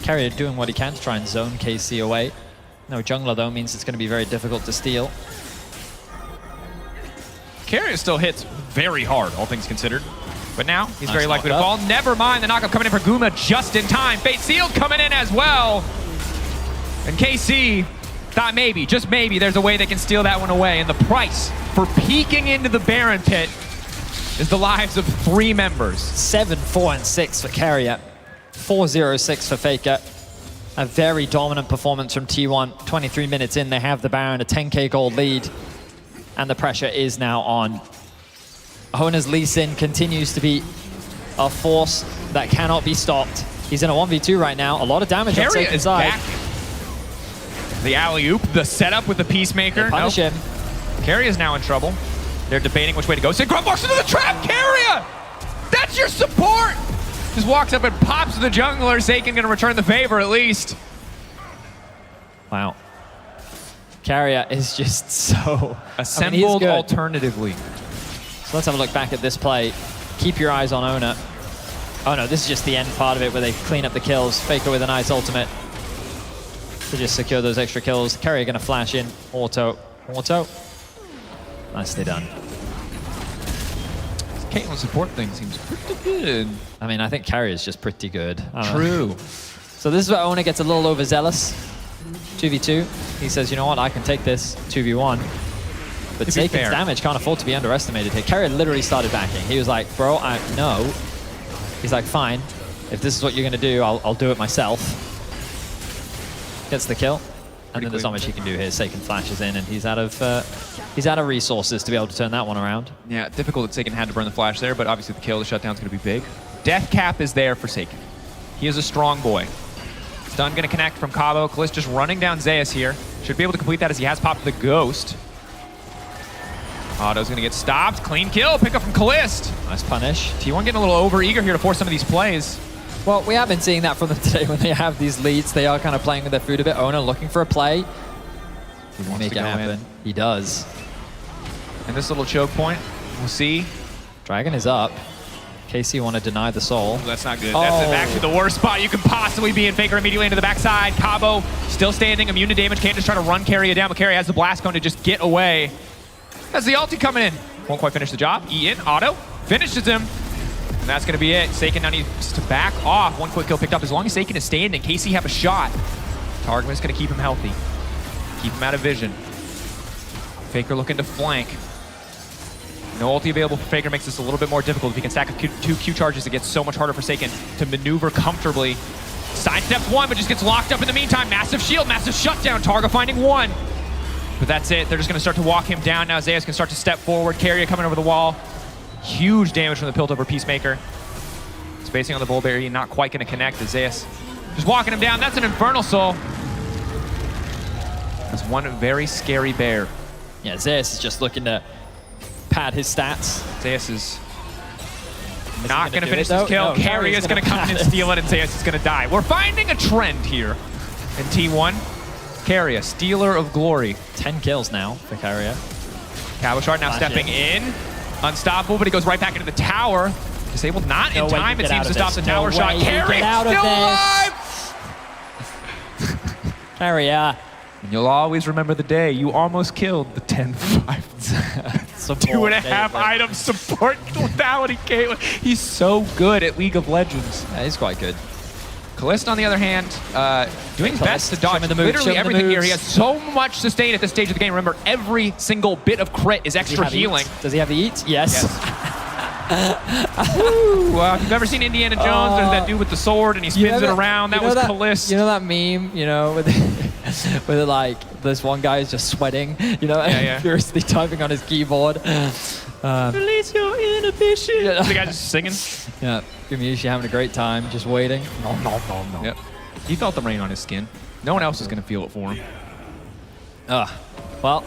Carrier doing what he can to try and zone KC away. No jungler, though, means it's going to be very difficult to steal. Carrier still hits very hard, all things considered. But now, he's very likely to fall. Never mind, the knockup coming in for Guma just in time. Fate Sealed coming in as well. And KC thought maybe, just maybe, there's a way they can steal that one away. And the price for peeking into the Baron pit is the lives of 3 members. 7, 4, and 6 for Carrier. 4-0-6 for Faker. A very dominant performance from T1. 23 minutes in, they have the Baron, a 10k gold lead. And the pressure is now on. Hona's Lee Sin continues to be a force that cannot be stopped. He's in a 1v2 right now. A lot of damage on Saken's side. Back. The alley-oop, the setup with the Peacemaker. They punish him. Carrier's now in trouble. They're debating which way to go. Syncroft walks into the trap. Carrier! That's your support! Just walks up and pops the jungler. Seiken gonna return the favor at least. Wow. Carrier is just so... Assembled alternatively. So let's have a look back at this play. Keep your eyes on Ona. Oh no, this is just the end part of it where they clean up the kills. Faker with a nice ultimate to just secure those extra kills. Carrier gonna flash in. Auto. Nicely done. Caitlyn's support thing seems pretty good. I mean, I think Carrier's just pretty good. True. So this is where Ona gets a little overzealous. 2v2. He says, you know what, I can take this 2v1. But Saken's damage can't afford to be underestimated here. Carrier literally started backing. He was like, bro, no. He's like, fine. If this is what you're going to do, I'll do it myself. Gets the kill. And then there's not much he can do here. Saken flashes in, and he's out of resources to be able to turn that one around. Yeah, difficult that Saken had to burn the flash there, but obviously the kill, the shutdown's going to be big. Death cap is there for Saken. He is a strong boy. Stun going to connect from Cabo. Kalist just running down Zeus here. Should be able to complete that as he has popped the Ghost. Otto's going to get stopped. Clean kill. Pick up from Kalist. Nice punish. T1 getting a little over-eager here to force some of these plays. Well, we have been seeing that from them today when they have these leads. They are kind of playing with their food a bit. Ona looking for a play. He wants Make to it go happen. in. He does. And this little choke point, we'll see. Dragon is up. KC want to deny the soul. That's not good. That's actually the worst spot you can possibly be in. Faker immediately into the backside. Cabo still standing, immune to damage. Can't just try to run Carrier down, but Carrier has the blast cone to just get away. That's the ulti coming in. Won't quite finish the job. Ian, Otto, finishes him. And that's going to be it. Saken now needs to back off. One quick kill picked up. As long as Saken is standing, KC have a shot. Targum is going to keep him healthy. Keep him out of vision. Faker looking to flank. No ulti available for Faker makes this a little bit more difficult. If he can stack up two Q charges, it gets so much harder for Saken to maneuver comfortably. Sidesteps one, but just gets locked up in the meantime. Massive shield, massive shutdown. Targa finding one. But that's it. They're just going to start to walk him down now. Zeus can start to step forward. Carrier coming over the wall. Huge damage from the Piltover Peacemaker. Spacing on the Bullberry, not quite going to connect. Zeus just walking him down. That's an Infernal Soul. That's one very scary bear. Yeah, Zeus is just looking to pad his stats. Zeus is not going to finish this kill. No, Carrier is going to come in and steal it, and Zeus is going to die. We're finding a trend here in T1. Carrier, stealer of glory. 10 kills now for Carrier. Cabochard now stepping in. Unstoppable, but he goes right back into the tower. Disabled not in time, it seems, to stop the tower shot. Carrier still alive! Carrier. And you'll always remember the day you almost killed the 10-5. 2.5 item support lethality Caitlyn. He's so good at League of Legends. Yeah, he's quite good. Kalist, on the other hand, doing his best to dodge literally everything here. He has so much sustain at this stage of the game. Remember, every single bit of crit is extra healing. Does he have the eat? Yes. If you've ever seen Indiana Jones, there's that dude with the sword and he spins it around. That was Kalist. You know that meme, with like this one guy is just sweating, furiously typing on his keyboard. Release your inhibition. The guy's just singing. Yeah, Gumayushi having a great time, just waiting. No. Yep. He felt the rain on his skin. No one else is going to feel it for him. Well,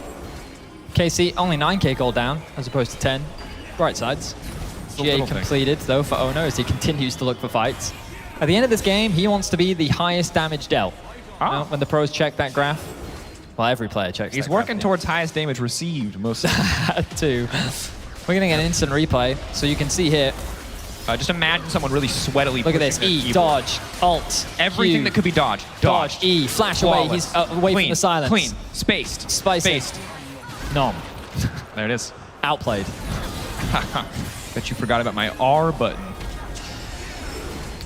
KC only 9k gold down as opposed to 10. Bright sides. GA completed though for Ono as he continues to look for fights. At the end of this game, he wants to be the highest damage del. When the pros check that graph, well, every player checks. He's working towards highest damage received most too. We're getting an instant replay, so you can see here. Just imagine someone really sweatily. Look at this: E, dodge, alt, everything Q, that could be dodged. Dodge, E, flash away. He's away from the silence. Clean, spaced, spaced. Nom. There it is. Outplayed. Bet you forgot about my R button.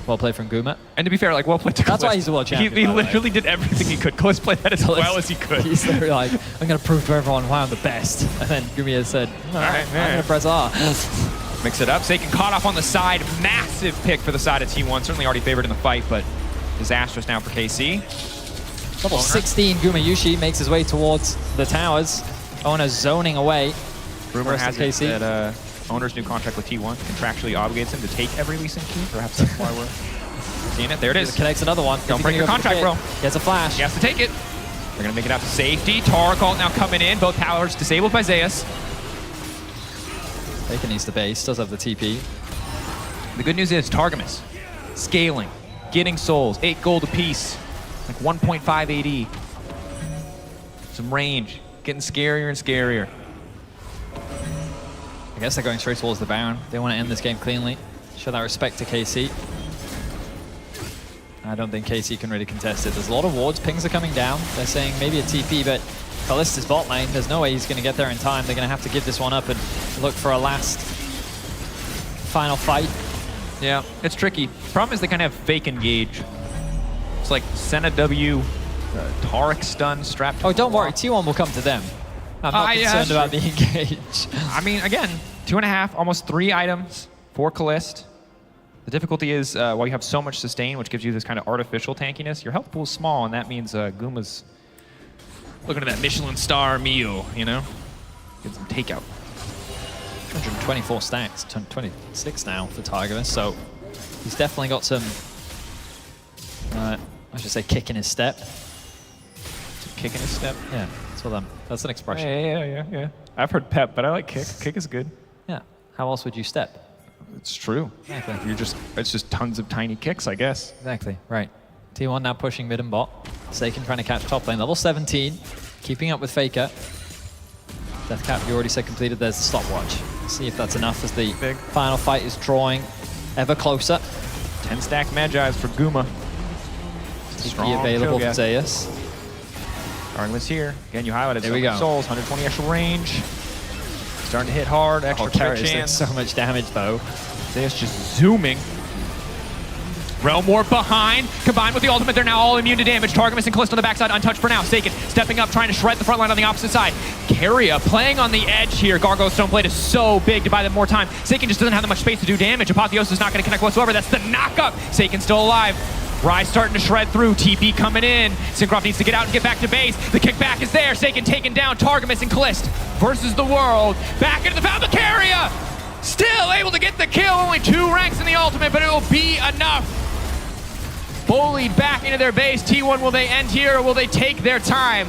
Well played from Guma. And to be fair, well played to Kalist. That's why he's the world champion. He literally did everything he could. Kalist played that as well as he could. He's literally like, I'm going to prove to everyone why I'm the best. And then Gumi said, all right, I'm going to press R. Mix it up. Saken caught off on the side. Massive pick for the side of T1. Certainly already favored in the fight, but disastrous now for KC. Level 16, Gumayushi makes his way towards the towers. Ona zoning away. Rumor has it that Owner's new contract with T1 contractually obligates him to take every Lee Sin Q. Perhaps that's why we're seeing it. There it is. Connects another one. Don't break your contract, bro. He has a flash. He has to take it. They're going to make it out to safety. Tarkalt now coming in. Both powers disabled by Zeus. Bacon needs the base. Does have the TP. The good news is Targamas scaling, getting souls, 8 gold apiece, like 1.5 AD. Some range, getting scarier and scarier. I guess they're going straight towards the Baron. They want to end this game cleanly. Show that respect to KC. I don't think KC can really contest it. There's a lot of wards. Pings are coming down. They're saying maybe a TP, but Kallista's bot lane. There's no way he's going to get there in time. They're going to have to give this one up and look for a last final fight. Yeah, it's tricky. Problem is they kind of have fake engage. It's like Senna W, Taric stun strapped. Oh, don't worry. T1 will come to them. I'm not concerned about the engage. I mean, again, 2.5, almost 3 items for Kalist. The difficulty is while you have so much sustain, which gives you this kind of artificial tankiness, your health pool is small, and that means Guma's looking at that Michelin star meal, you know? Get some takeout. 124 stacks, 26 now for Targaryen, so he's definitely got some, I should say, kick in his step. Kick in his step? Yeah, that's an expression. Yeah. I've heard pep, but I like kick. Kick is good. Yeah. How else would you step? It's true. Exactly. It's just tons of tiny kicks, I guess. Exactly, right. T1 now pushing mid and bot. Seiken trying to catch top lane. Level 17, keeping up with Faker. Death cap, you already said completed. There's the stopwatch. See if that's enough as the final fight is drawing ever closer. 10 stack Magi's for Guma. TP available for Zeus. Arglin's here. Again, you highlighted There we go. Souls, 120 extra range. Starting to hit hard, extra crit chance. So much damage though. Zeus just zooming. Realm Warp behind, combined with the ultimate, they're now all immune to damage. Targamas and Kalista on the backside, untouched for now. Seiken stepping up, trying to shred the front line on the opposite side. Keria playing on the edge here. Gargoyle Stoneblade is so big to buy them more time. Seiken just doesn't have that much space to do damage. Apotheosis is not going to connect whatsoever. That's the knockup. Seiken's still alive. Rise starting to shred through. TP coming in. Syncroft needs to get out and get back to base. The kickback is there. Seiken taking down Targamas and Kalist versus the world. Back into the foul. Keria still able to get the kill. Only 2 ranks in the ultimate, but it will be enough. Bullied back into their base. T1, will they end here or will they take their time?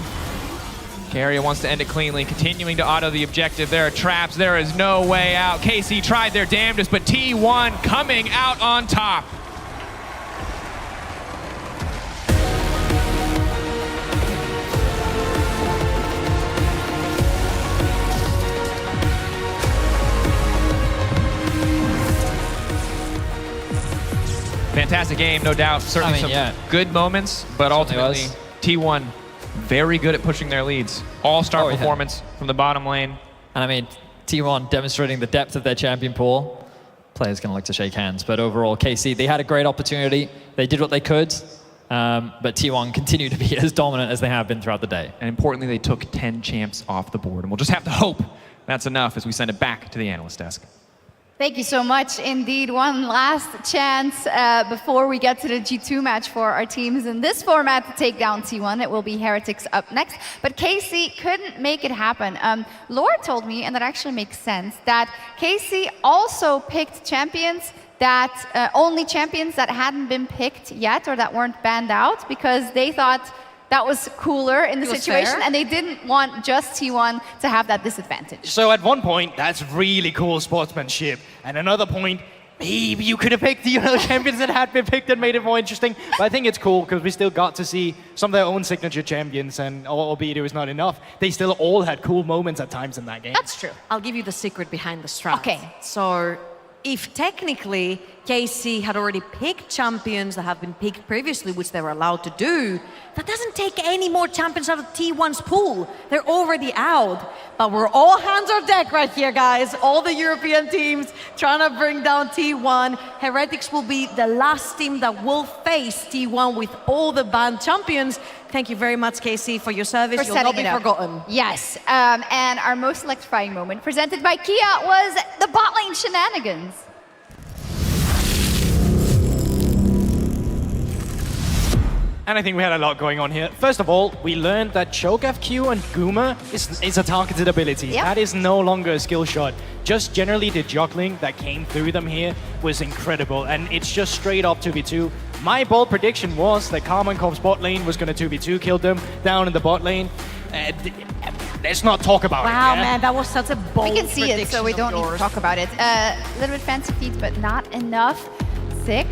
Keria wants to end it cleanly, continuing to auto the objective. There are traps. There is no way out. KC tried their damnedest, but T1 coming out on top. Fantastic game, no doubt. Certainly some good moments, but ultimately T1 very good at pushing their leads. All-star performance from the bottom lane. And I mean, T1 demonstrating the depth of their champion pool. Players going to like to shake hands, but overall, KC, they had a great opportunity. They did what they could, but T1 continued to be as dominant as they have been throughout the day. And importantly, they took 10 champs off the board, and we'll just have to hope that's enough as we send it back to the analyst desk. Thank you so much. Indeed, one last chance before we get to the G2 match for our teams in this format to take down T1. It will be Heretics up next. But KC couldn't make it happen. Lord told me, and that actually makes sense, that KC also picked champions that, only champions that hadn't been picked yet or that weren't banned out because they thought that was cooler in the situation, and they didn't want just T1 to have that disadvantage. So at one point, that's really cool sportsmanship. And another point, maybe you could have picked the champions that had been picked and made it more interesting. But I think it's cool because we still got to see some of their own signature champions, and albeit it was not enough, they still all had cool moments at times in that game. That's true. I'll give you the secret behind the strat. Okay. So if technically KC had already picked champions that have been picked previously, which they were allowed to do, that doesn't take any more champions out of T1's pool. They're already out. But we're all hands on deck right here, guys. All the European teams trying to bring down T1. Heretics will be the last team that will face T1 with all the banned champions. Thank you very much, KC, for your service. You'll not be forgotten. Yes, and our most electrifying moment presented by Kia was the bot lane shenanigans. And I think we had a lot going on here. First of all, we learned that Choke FQ and Guma is a targeted ability. Yep. That is no longer a skill shot. Just generally the juggling that came through them here was incredible. And it's just straight up 2v2. My bold prediction was that Karmine Corp's bot lane was going to 2v2 kill them down in the bot lane. Let's not talk about it. Wow, man, that was such a bold We can see it, so we don't need to talk about it. A little bit fancy feet, but not enough. Sick.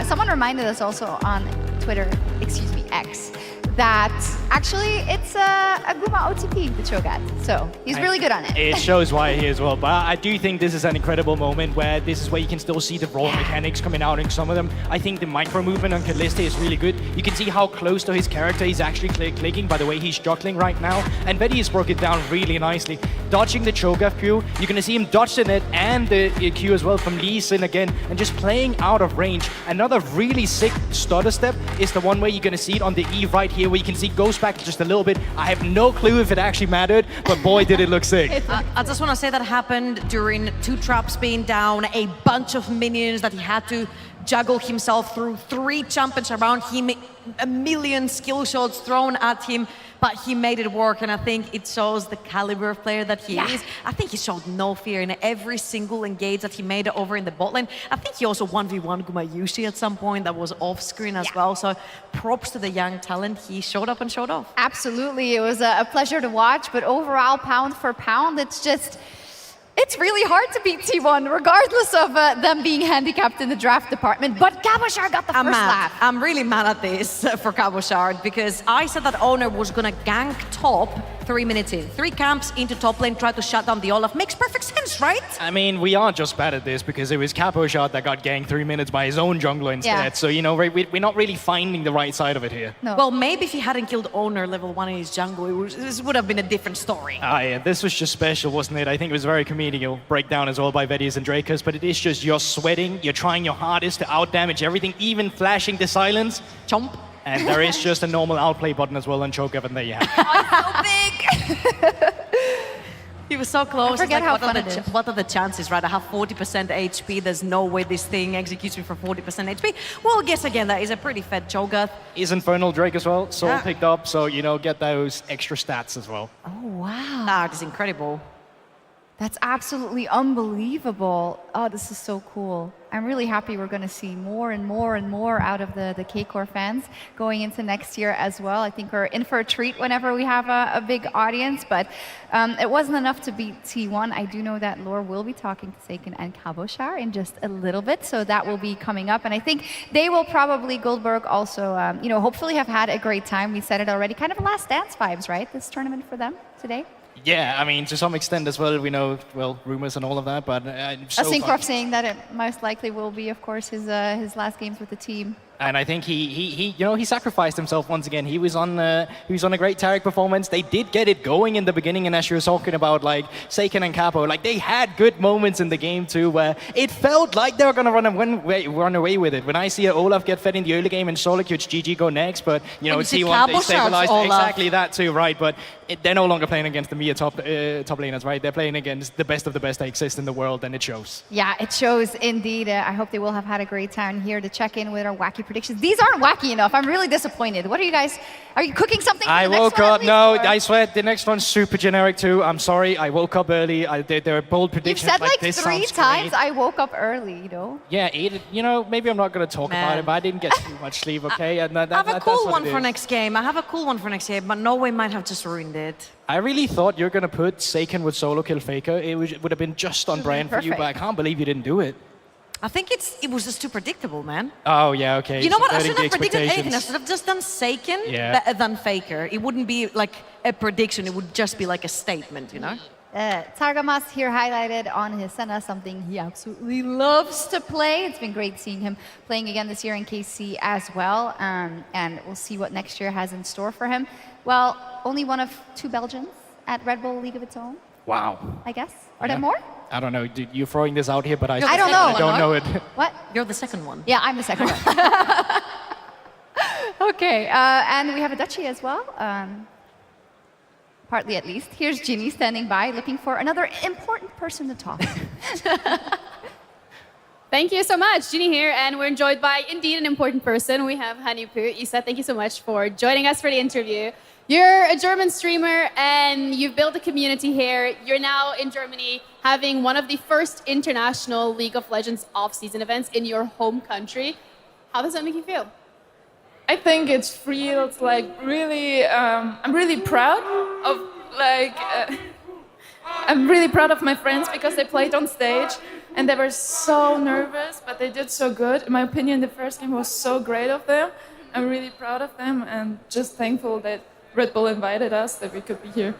Someone reminded us also on Twitter, excuse me, X, that actually it's a Guma OTP, the Cho'Gath. So he's really good on it. It shows why he is well. But I do think this is an incredible moment where this is where you can still see the raw mechanics coming out in some of them. I think the micro movement on Kalista is really good. You can see how close to his character he's actually clicking by the way he's juggling right now. And Betty has broke it down really nicely. Dodging the Cho'Gath Q, you're going to see him dodge the net and the Q as well from Lee Sin again, and just playing out of range. Another really sick stutter step is the one where you're going to see it on the E right here, where you can see goes back just a little bit. I have no clue if it actually mattered, but boy, did it look sick. I just want to say that happened during 2 traps being down, a bunch of minions that he had to juggle himself through, 3 champions around him, a million skill shots thrown at him, but he made it work, and I think it shows the caliber of player that he is. I think he showed no fear in every single engage that he made over in the bot lane. I think he also 1v1 Gumayushi at some point that was off screen as well, so props to the young talent. He showed up and showed off. Absolutely, it was a pleasure to watch, but overall, pound for pound, it's really hard to beat T1, regardless of them being handicapped in the draft department. But Cabochard got the first laugh. I'm really mad at this for Cabochard, because I said that Owner was going to gank top 3 minutes in. 3 camps into top lane, try to shut down the Olaf. Makes perfect sense, right? I mean, we aren't just bad at this because it was Cabochard that got ganked 3 minutes by his own jungler instead. Yeah. So, you know, we're not really finding the right side of it here. No. Well, maybe if he hadn't killed Owner level 1 in his jungle, this would have been a different story. Yeah, this was just special, wasn't it? I think it was very comedial breakdown as well by Vetis and Drakus, but it is just you're sweating, you're trying your hardest to out-damage everything, even flashing the silence. Chomp. And there is just a normal outplay button as well on Cho'Gath, and there you have it. So big! He was so close. I forget how fun it is. What are the chances, right? I have 40% HP. There's no way this thing executes me for 40% HP. Well, guess again, that is a pretty fed Cho'Gath. Is Infernal Drake as well, Soul picked up, so, you know, get those extra stats as well. Oh, wow. That is incredible. That's absolutely unbelievable. Oh, this is so cool. I'm really happy we're going to see more and more and more out of the KCORP fans going into next year as well. I think we're in for a treat whenever we have a big audience, but it wasn't enough to beat T1. I do know that Lore will be talking to Seiken and Cabochard in just a little bit, so that will be coming up. And I think they will probably, Goldberg also, you know, hopefully have had a great time. We said it already, kind of last dance vibes, right? This tournament for them today. Yeah, I mean, to some extent as well, we know, well, rumors and all of that, but so Syncroft saying that it most likely will be, of course, his last games with the team. And I think he you know, he sacrificed himself once again. He was on a great Tarek performance. They did get it going in the beginning, and as you were talking about, like Seiken and Capo, like they had good moments in the game too, where it felt like they were gonna run away with it. When I see Olaf get fed in the early game and Solitude's GG go next, but you know, T1 they stabilized exactly that too, right? But they're no longer playing against the Mia top laners, right? They're playing against the best of the best that exist in the world, and it shows. Yeah, it shows indeed. I hope they will have had a great time here to check in with our wacky predictions. These aren't wacky enough. I'm really disappointed. What are you guys? Are you cooking something for I the next woke one up. No, I swear the next one's super generic too. I'm sorry. I woke up early. There are bold predictions. You've said like this 3 sounds times great. I woke up early, you know? Yeah, you know, maybe I'm not going to talk about it, but I didn't get too much sleep, okay? And I have a cool one for next game. But Norway might have just ruined it. I really thought you were going to put Seiken with solo kill Faker. It would have been just on brand for you, but I can't believe you didn't do it. I think it was just too predictable, man. Oh, yeah, okay. You know what? I Subverting shouldn't have the predicted anything. I expectations. should have just done Seiken Yeah. than Faker. It wouldn't be like a prediction. It would just be like a statement, you know? Targamas here highlighted on his Senna, something he absolutely loves to play. It's been great seeing him playing again this year in KC as well. And we'll see what next year has in store for him. Well, only one of 2 Belgians at Red Bull League of its own, Wow. I guess. Are there more? I don't know. Dude, you're throwing this out here, but I don't know. I don't know it. What? You're the second one. Yeah, I'm the second one. Okay, and we have a Dutchie as well. Partly at least. Here's Ginny standing by, looking for another important person to talk to. Thank you so much, Ginny here, and we're joined by indeed an important person. We have Hanipu. Isa, thank you so much for joining us for the interview. You're a German streamer and you've built a community here. You're now in Germany having one of the first international League of Legends off-season events in your home country. How does that make you feel? I think it feels like really, I'm really proud of I'm really proud of my friends because they played on stage and they were so nervous, but they did so good. In my opinion, the first game was so great of them. I'm really proud of them and just thankful that Red Bull invited us, that we could be here.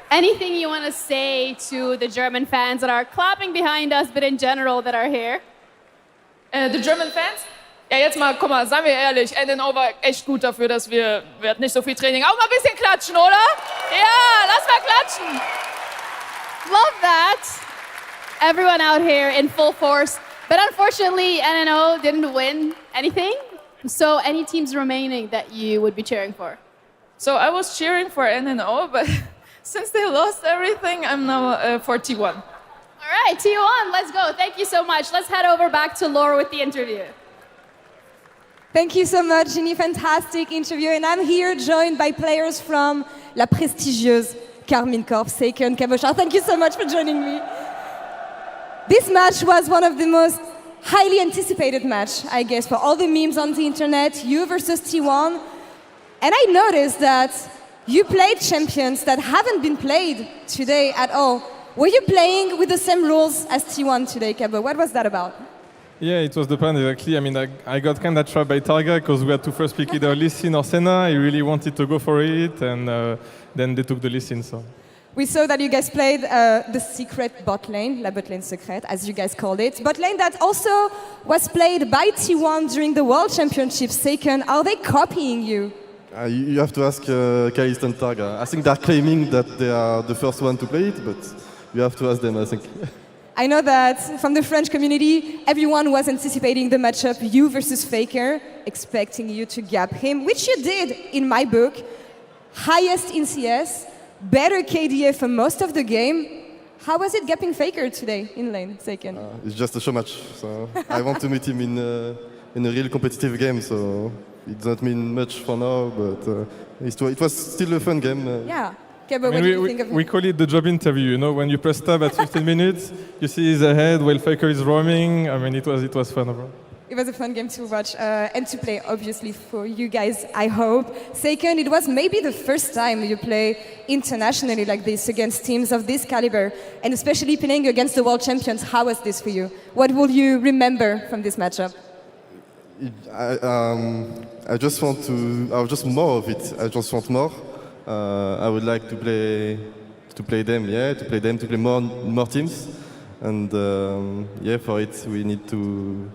Anything you want to say to the German fans that are clapping behind us, but in general that are here? The German fans? Ja, jetzt mal, guck mal, seien wir ehrlich, NNO war echt gut dafür, dass wir hatten nicht so viel Training. Auch mal ein bisschen klatschen, oder? Ja, lass mal klatschen. Love that. Everyone out here in full force. But unfortunately, NNO didn't win anything. So any teams remaining that you would be cheering for? So I was cheering for NNO, but since they lost everything, I'm now for T1. All right, T1, let's go. Thank you so much. Let's head over back to Laura with the interview. Thank you so much, Ginny. Fantastic interview. And I'm here joined by players from la prestigieuse Karmine Corp, Seike and Cabochard. Thank you so much for joining me. This match was one of the most highly anticipated match, I guess, for all the memes on the internet, you versus T1. And I noticed that you played champions that haven't been played today at all. Were you playing with the same rules as T1 today, Cabo? What was that about? Yeah, it was the plan exactly. I mean, I got kind of trapped by Targa because we had to first pick either Lee Sin or Senna. He really wanted to go for it, and then they took the Lee Sin. So. We saw that you guys played the secret bot lane, la bot lane secrète, as you guys called it. Bot lane that also was played by T1 during the World Championship. Second, are they copying you? You have to ask Kalist and Targa. I think they're claiming that they are the first one to play it, but you have to ask them, I think. I know that from the French community, everyone was anticipating the matchup you versus Faker, expecting you to gap him, which you did in my book. Highest in CS, better KDA for most of the game. How was it gapping Faker today in lane, Seiken? It's just a show match, so I want to meet him in a real competitive game, so it doesn't mean much for now, but it was still a fun game. Yeah. Okay, but what do you think of we call it the job interview, you know, when you press tab at 15 minutes, you see his head while Faker is roaming. I mean, it was fun overall. It was a fun game to watch and to play, obviously, for you guys, I hope. Second, it was maybe the first time you play internationally like this against teams of this caliber, and especially playing against the world champions. How was this for you? What will you remember from this matchup? I just more of it. I just want more. I would like to play them, to play more teams, and for it we need to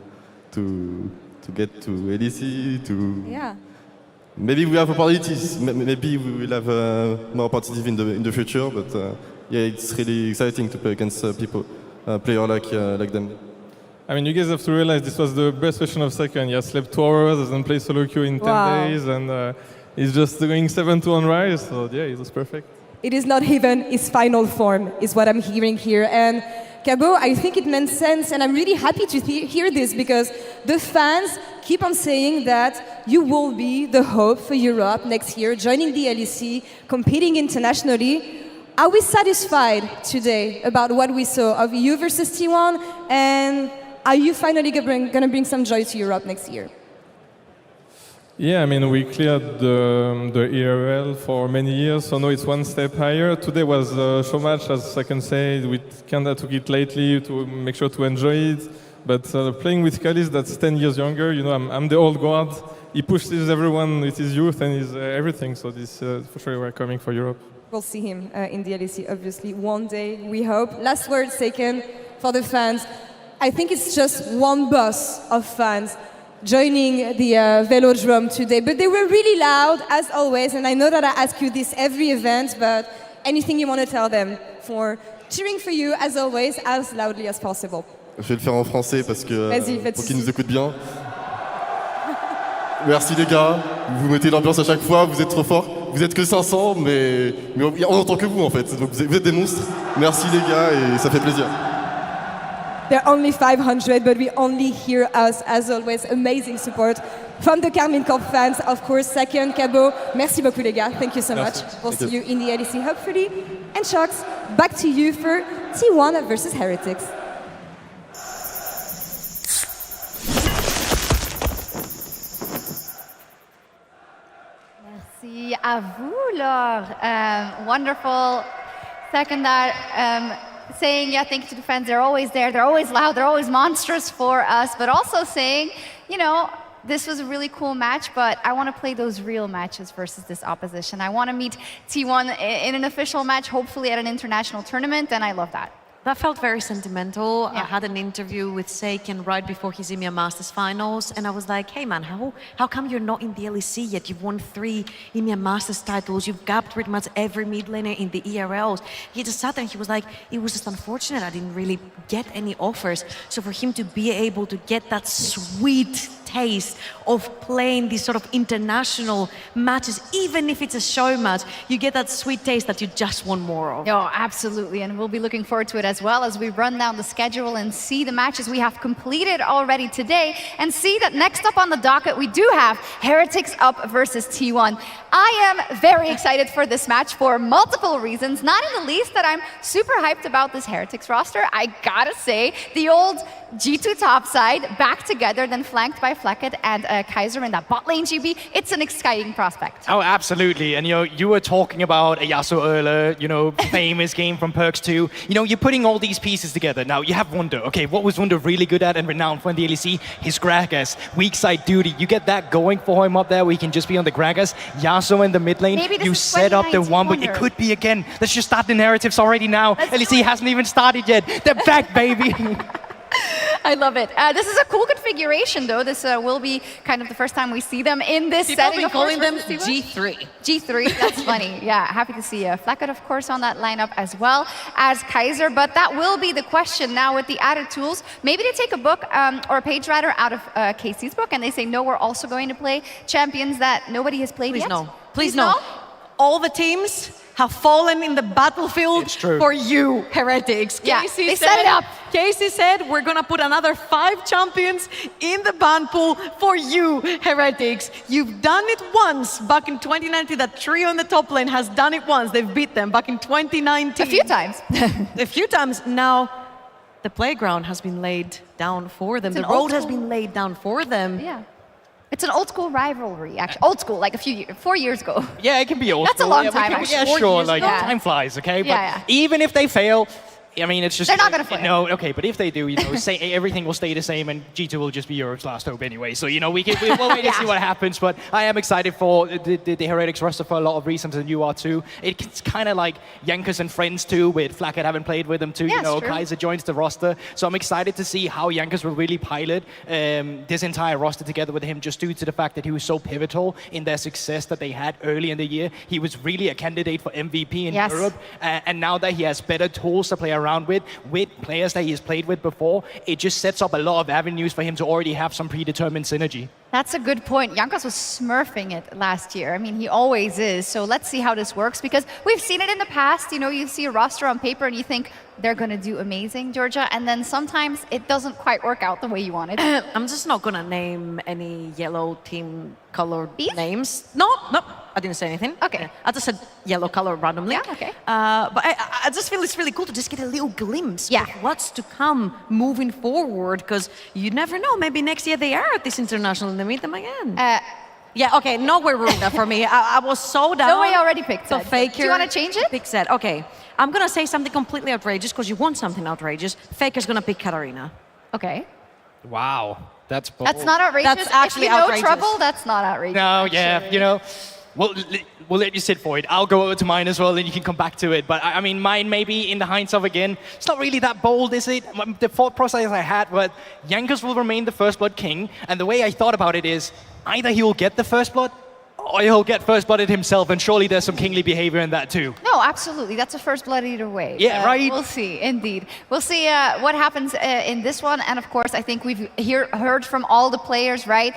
get to LEC. Maybe we have opportunities. Maybe we will have more opportunities in the future. But it's really exciting to play against players like them. I mean, you guys have to realize this was the best session of second. He has slept 2 hours, hasn't played solo queue in 10 days, and he's just doing 7-2 on Rise. So yeah, it was perfect. It is not even his final form, is what I'm hearing here. And Cabo, I think it makes sense, and I'm really happy to hear this because the fans keep on saying that you will be the hope for Europe next year, joining the LEC, competing internationally. Are we satisfied today about what we saw of you versus T1, and are you finally going to bring some joy to Europe next year? Yeah, I mean, we cleared the ERL for many years, so now it's one step higher. Today was a show match, as I can say. We kind of took it lightly to make sure to enjoy it. But playing with Kalis, that's 10 years younger, you know, I'm the old guard. He pushes everyone with his youth and his everything, so this for sure we're coming for Europe. We'll see him in the LEC, obviously, one day, we hope. Last word, Seiken, for the fans. I think it's just one bus of fans joining the Velodrome today, but they were really loud, as always, and I know that I ask you this every event, but anything you want to tell them for cheering for you, as always, as loudly as possible. Je vais le faire en français parce que pour qu'ils nous écoutent bien. Merci les gars, vous mettez l'ambiance à chaque fois, vous êtes trop forts. Vous êtes que 500, mais on entend que vous en fait. Donc vous êtes des monstres. Merci les gars et ça fait plaisir. They're only 500, but we only hear us, as always. Amazing support from the Karmine Corp fans, of course. Second, Cabo, merci beaucoup les gars. Thank you so much. We'll see you in the LEC, hopefully. And Shox, back to you for T1 versus Heretics. Merci à vous, Laure. Wonderful. Second that. Saying, thank you to the fans, they're always there, they're always loud, they're always monstrous for us, but also saying, you know, this was a really cool match, but I want to play those real matches versus this opposition. I want to meet T1 in an official match, hopefully at an international tournament, and I love that. That felt very sentimental. Yeah. I had an interview with Seiken right before his EMEA Masters finals, and I was like, hey man, how come you're not in the LEC yet? You've won 3 EMEA Masters titles, you've gapped pretty much every mid laner in the ERLs. He just sat there and he was like, it was just unfortunate I didn't really get any offers. So for him to be able to get that sweet taste of playing these sort of international matches, even if it's a show match, you get that sweet taste that you just want more of. Oh, absolutely, and we'll be looking forward to it as well as we run down the schedule and see the matches we have completed already today, and see that next up on the docket we do have Heretics up versus T1. I am very excited for this match for multiple reasons, not in the least that I'm super hyped about this Heretics roster. I gotta say, the old G2 top side back together, then flanked by Flecket and Kaiser in that bot lane GB. It's an exciting prospect. Oh, absolutely. And you were talking about a Yasuo earlier, famous game from Perks 2. You're putting all these pieces together. Now, you have Wunder. Okay, what was Wunder really good at and renowned for in the LEC? His Gragas, weak side duty. You get that going for him up there where he can just be on the Gragas. Yasuo in the mid lane, you set up the one, but it could be again. Let's just start the narratives already now. LEC hasn't even started yet. They're back, baby. I love it. This is a cool configuration, though. This will be kind of the first time we see them in this People setting. People calling them G3. G3, that's funny. Yeah, happy to see Flecket, of course, on that lineup as well as Kaiser. But that will be the question now with the added tools. Maybe they take a book or a page rather out of KC's book and they say, no, we're also going to play champions that nobody has played yet. Please no. All the teams have fallen in the battlefield for you, Heretics. Yeah, Casey they set it up. Casey said, we're going to put another 5 champions in the ban pool for you, Heretics. You've done it once back in 2019. That trio in the top lane has done it once. They've beat them back in 2019. A few times. A few times. Now, the playground has been laid down for them. The road has been laid down for them. Yeah. It's an old school rivalry, actually. Old school, like 4 years ago. Yeah, it can be old school. That's a long time, actually. Yeah, sure, time flies, okay? But even if they fail, I mean, it's just... They're not going to fail. No, okay, but if they do, everything will stay the same and G2 will just be Europe's last hope anyway. So, we'll wait and see what happens. But I am excited for the Heretics roster for a lot of reasons, and you are too. It's kind of like Jankers and friends too, with Flacket having played with them too. Kaiser joins the roster. So I'm excited to see how Jankers will really pilot this entire roster together with him, just due to the fact that he was so pivotal in their success that they had early in the year. He was really a candidate for MVP in Europe. And now that he has better tools to play around with players that he has played with before, it just sets up a lot of avenues for him to already have some predetermined synergy. That's a good point. Jankos was smurfing it last year. I mean, he always is. So let's see how this works, because we've seen it in the past. You see a roster on paper and you think they're going to do amazing, Georgia, and then sometimes it doesn't quite work out the way you want it. I'm just not going to name any yellow team color names. No, I didn't say anything. Okay. I just said yellow color randomly. Yeah, okay. But I just feel it's really cool to just get a little glimpse of what's to come moving forward, because you never know. Maybe next year they are at this international and they meet them again. Yeah, okay, nowhere ruined that for me. I was so down. No way already picked so it. Faker. Do you want to change it? Pick set. Okay. I'm going to say something completely outrageous because you want something outrageous. Faker's going to pick Katarina. Okay. Wow. That's bold. That's not outrageous. That's actually if you know outrageous. trouble, that's not outrageous. No, yeah, we'll let you sit for it. I'll go over to mine as well, and you can come back to it. But I mean, mine maybe in the hindsight again, it's not really that bold, is it? The thought process I had was Jankos will remain the First Blood King, and the way I thought about it is either he will get the First Blood, or he'll get First Blooded himself, and surely there's some kingly behavior in that too. No, absolutely. That's a First Blood either way. Yeah, right? We'll see, indeed. We'll see what happens in this one. And of course, I think we've heard from all the players, right?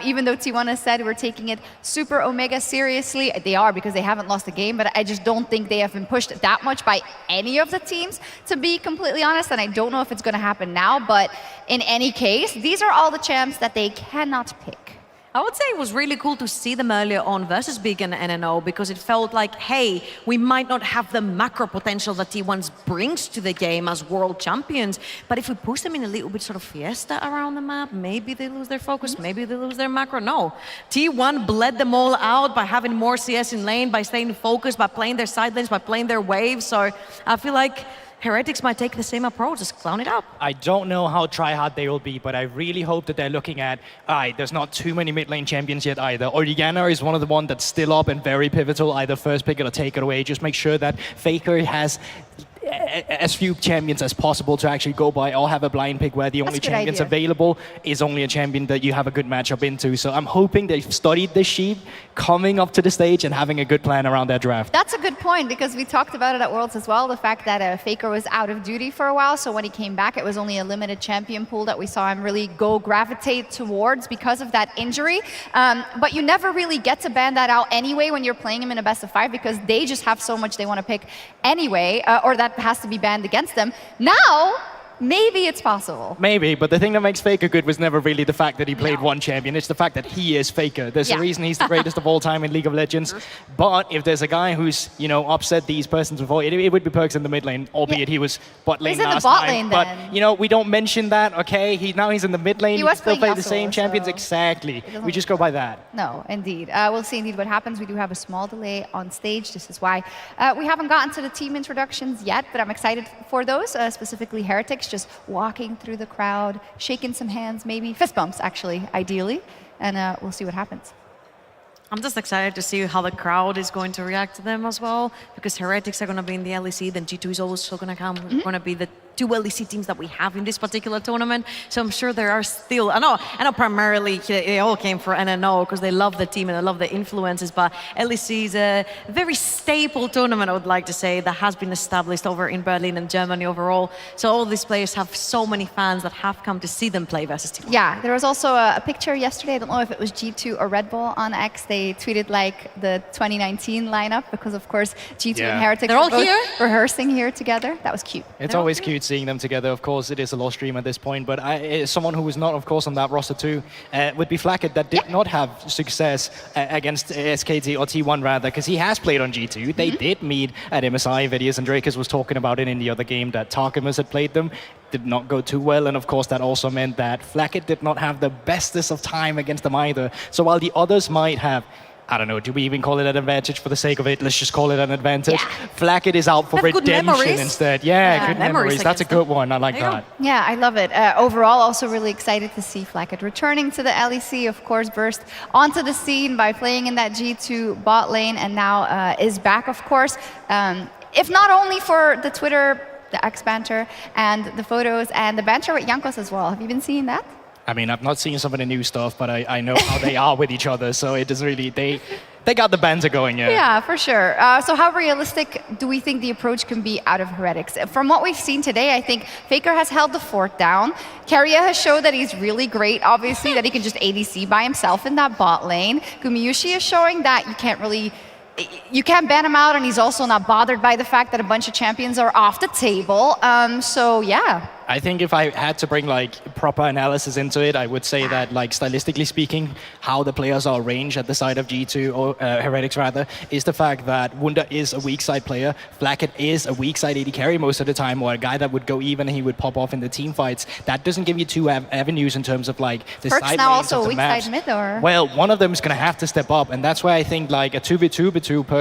Even though T1 has said we're taking it super omega seriously, they are, because they haven't lost a game, but I just don't think they have been pushed that much by any of the teams, to be completely honest. And I don't know if it's going to happen now, but in any case, these are all the champs that they cannot pick. I would say it was really cool to see them earlier on versus Big and NNO, because it felt like, hey, we might not have the macro potential that T1 brings to the game as world champions, but if we push them in a little bit sort of fiesta around the map, maybe they lose their focus, maybe they lose their macro. No, T1 bled them all out by having more CS in lane, by staying focused, by playing their side lanes, by playing their waves. So I feel like Heretics might take the same approach, just clown it up. I don't know how try-hard they will be, but I really hope that they're looking at, there's not too many mid-lane champions yet either. Oriana is one of the ones that's still up and very pivotal, either first pick it or take it away. Just make sure that Faker has as few champions as possible to actually go by, or have a blind pick where the only champions available is only a champion that you have a good matchup into. So I'm hoping they've studied the sheep coming up to the stage and having a good plan around their draft. That's a good point, because we talked about it at Worlds as well, the fact that Faker was out of duty for a while, so when he came back it was only a limited champion pool that we saw him really gravitate towards because of that injury. But you never really get to ban that out anyway when you're playing him in a best of 5, because they just have so much they want to pick anyway, or that has to be banned against them. Now, maybe it's possible. Maybe, but the thing that makes Faker good was never really the fact that he played one champion. It's the fact that he is Faker. There's a reason he's the greatest of all time in League of Legends. But if there's a guy who's, upset these persons before, it would be Perkz in the mid lane, albeit he was bot lane last time. But, we don't mention that, okay? Now he's in the mid lane. He was still play the same champions. Exactly. We just go by that. No, indeed. We'll see indeed what happens. We do have a small delay on stage. This is why we haven't gotten to the team introductions yet, but I'm excited for those, specifically Heretics, just walking through the crowd, shaking some hands, maybe fist bumps, actually, ideally, and we'll see what happens. I'm just excited to see how the crowd is going to react to them as well, because Heretics are going to be in the LEC, then G2 is also going to come. We're going to be the 2 LEC teams that we have in this particular tournament. So I'm sure there are still, I know primarily they all came for NNO because they love the team and they love the influences, but LEC is a very staple tournament, I would like to say, that has been established over in Berlin and Germany overall. So all these players have so many fans that have come to see them play versus Team. Yeah, there was also a picture yesterday, I don't know if it was G2 or Red Bull on X, they tweeted like the 2019 lineup, because of course G2 and Heretics They're all both here? rehearsing here together. That was cute. It's always cute seeing them together. Of course, it is a lost dream at this point, but someone who was not, of course, on that roster too would be Flacket, that did not have success against SKT, or T1 rather, because he has played on G2. They did meet at MSI. Vidius and Drakus was talking about it in the other game that Tarkamus had played them. Did not go too well, and of course that also meant that Flacket did not have the bestest of time against them either. So while the others might have, I don't know, do we even call it an advantage for the sake of it? Let's just call it an advantage. Flacket is out for redemption instead. Yeah, good memories. That's a good one. I like that. Yeah, I love it. Overall, also really excited to see Flacket returning to the LEC. Of course, burst onto the scene by playing in that G2 bot lane, and now is back, of course. If not only for the Twitter, the X banter, and the photos, and the banter with Jankos as well. Have you been seeing that? I mean, I've not seen some of the new stuff, but I know how they are with each other, so it is really, they got the banter going, Yeah, for sure. So how realistic do we think the approach can be out of Heretics? From what we've seen today, I think Faker has held the fort down. Keria has showed that he's really great, obviously, that he can just ADC by himself in that bot lane. Gumayusi is showing that you can't ban him out, and he's also not bothered by the fact that a bunch of champions are off the table. So yeah. I think if I had to bring proper analysis into it, I would say that stylistically speaking, how the players are arranged at the side of G2, or Heretics rather, is the fact that Wunder is a weak side player, Flacket is a weak side AD carry most of the time, or a guy that would go even and he would pop off in the team fights. That doesn't give you two avenues in terms of the Perkz side now lanes also of the weak maps. side mid, or? Well, one of them is going to have to step up, and that's why I think a 2v2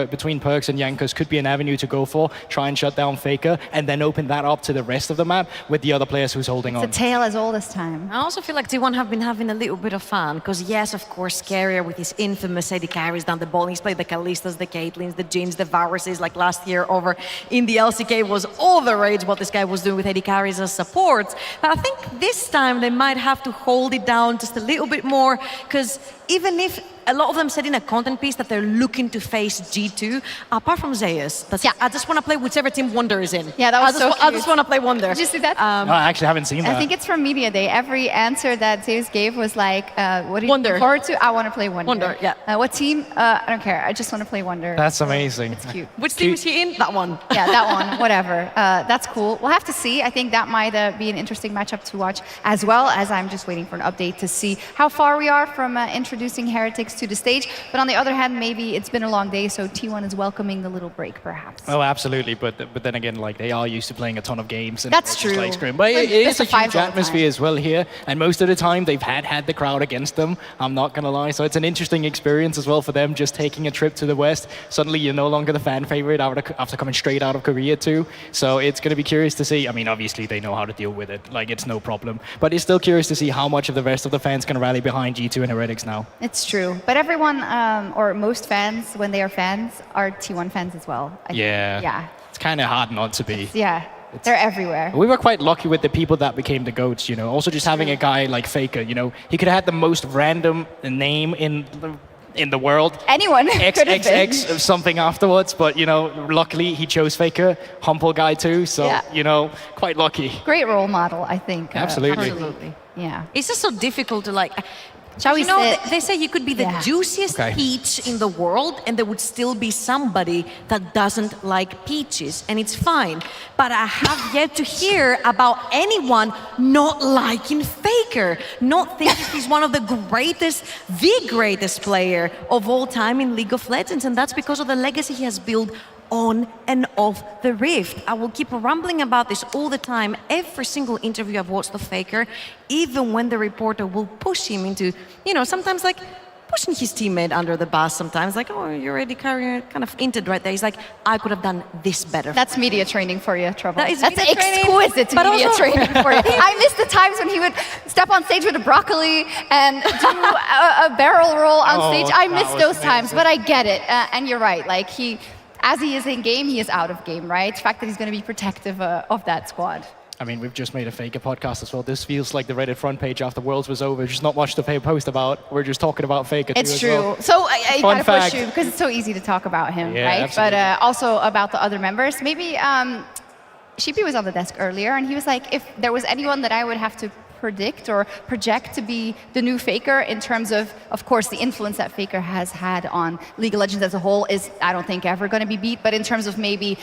between Perkz and Jankos could be an avenue to go for, try and shut down Faker, and then open that up to the rest of the map with the other players who's holding on. It's a tale as old as time. I also feel like T1 have been having a little bit of fun, because yes, of course, Carrier with his infamous AD carries down the ball. He's played the Kalistas, the Caitlyn's, the Jins, the Varuses, like last year over in the LCK was all the rage what this guy was doing with AD carries as supports. But I think this time they might have to hold it down just a little bit more, because even if a lot of them said in a content piece that they're looking to face G2, apart from Zeus, I just want to play whichever team Wunder is in. Yeah, that was so cute. I just want to play Wunder. Did you see that? No, I actually haven't seen that. I think it's from Media Day. Every answer that Zeus gave was like, what are you looking forward to? I want to play Wunder. Wunder, yeah. What team? I don't care. I just want to play Wunder. That's amazing. It's cute. Which team is he in? That one. Yeah, that one. Whatever. That's cool. We'll have to see. I think that might be an interesting matchup to watch, as well as I'm just waiting for an update to see how far we are from introducing Heretics to the stage. But on the other hand, maybe it's been a long day, so T1 is welcoming the little break, perhaps. Oh, absolutely. But then again, they are used to playing a ton of games. And That's true. Just, him. But it is a huge all the atmosphere as well here, and most of the time they've had the crowd against them. I'm not gonna lie, so it's an interesting experience as well for them, just taking a trip to the West. Suddenly you're no longer the fan favorite after coming straight out of Korea too. So it's gonna be curious to see. I mean, obviously they know how to deal with it, like it's no problem. But it's still curious to see how much of the rest of the fans can rally behind G2 and Heretics now. It's true, but everyone or most fans, when they are fans, are T1 fans as well. Yeah. It's kind of hard not to be. They're everywhere. We were quite lucky with the people that became the GOATs, you know. Also just having a guy like Faker, you know, he could have had the most random name in the world. Anyone could have been. XXX something afterwards, but you know, luckily he chose Faker, humble guy too, so you know, quite lucky. Great role model, I think. Absolutely. Yeah. It's just so difficult to like. Shall we sit? They say you could be the juiciest peach in the world and there would still be somebody that doesn't like peaches, and it's fine. But I have yet to hear about anyone not liking Faker, not thinking he's one of the greatest player of all time in League of Legends, and that's because of the legacy he has built on and off the Rift. I will keep rambling about this all the time. Every single interview I've watched of Faker, even when the reporter will push him into, you know, sometimes like pushing his teammate under the bus sometimes, like, oh, you're already kind of inted right there. He's like, I could have done this better. That's media training for you, Trouble. That's exquisite media training for you. I miss the times when he would step on stage with a broccoli and do a barrel roll on stage. I miss those times, but I get it. And you're right, like as he is in game, he is out of game, right? The fact that he's going to be protective of that squad. I mean, we've just made a Faker podcast as well. This feels like the Reddit front page after Worlds was over. Just not much to post about. We're just talking about Faker. It's too, true. as well. So I gotta push fact. you because it's so easy to talk about him, Yeah, right? absolutely. But also about the other members. Maybe Sheepy was on the desk earlier, and he was like, if there was anyone that I would have to predict or project to be the new Faker in terms of course, the influence that Faker has had on League of Legends as a whole is, I don't think, ever going to be beat. But in terms of maybe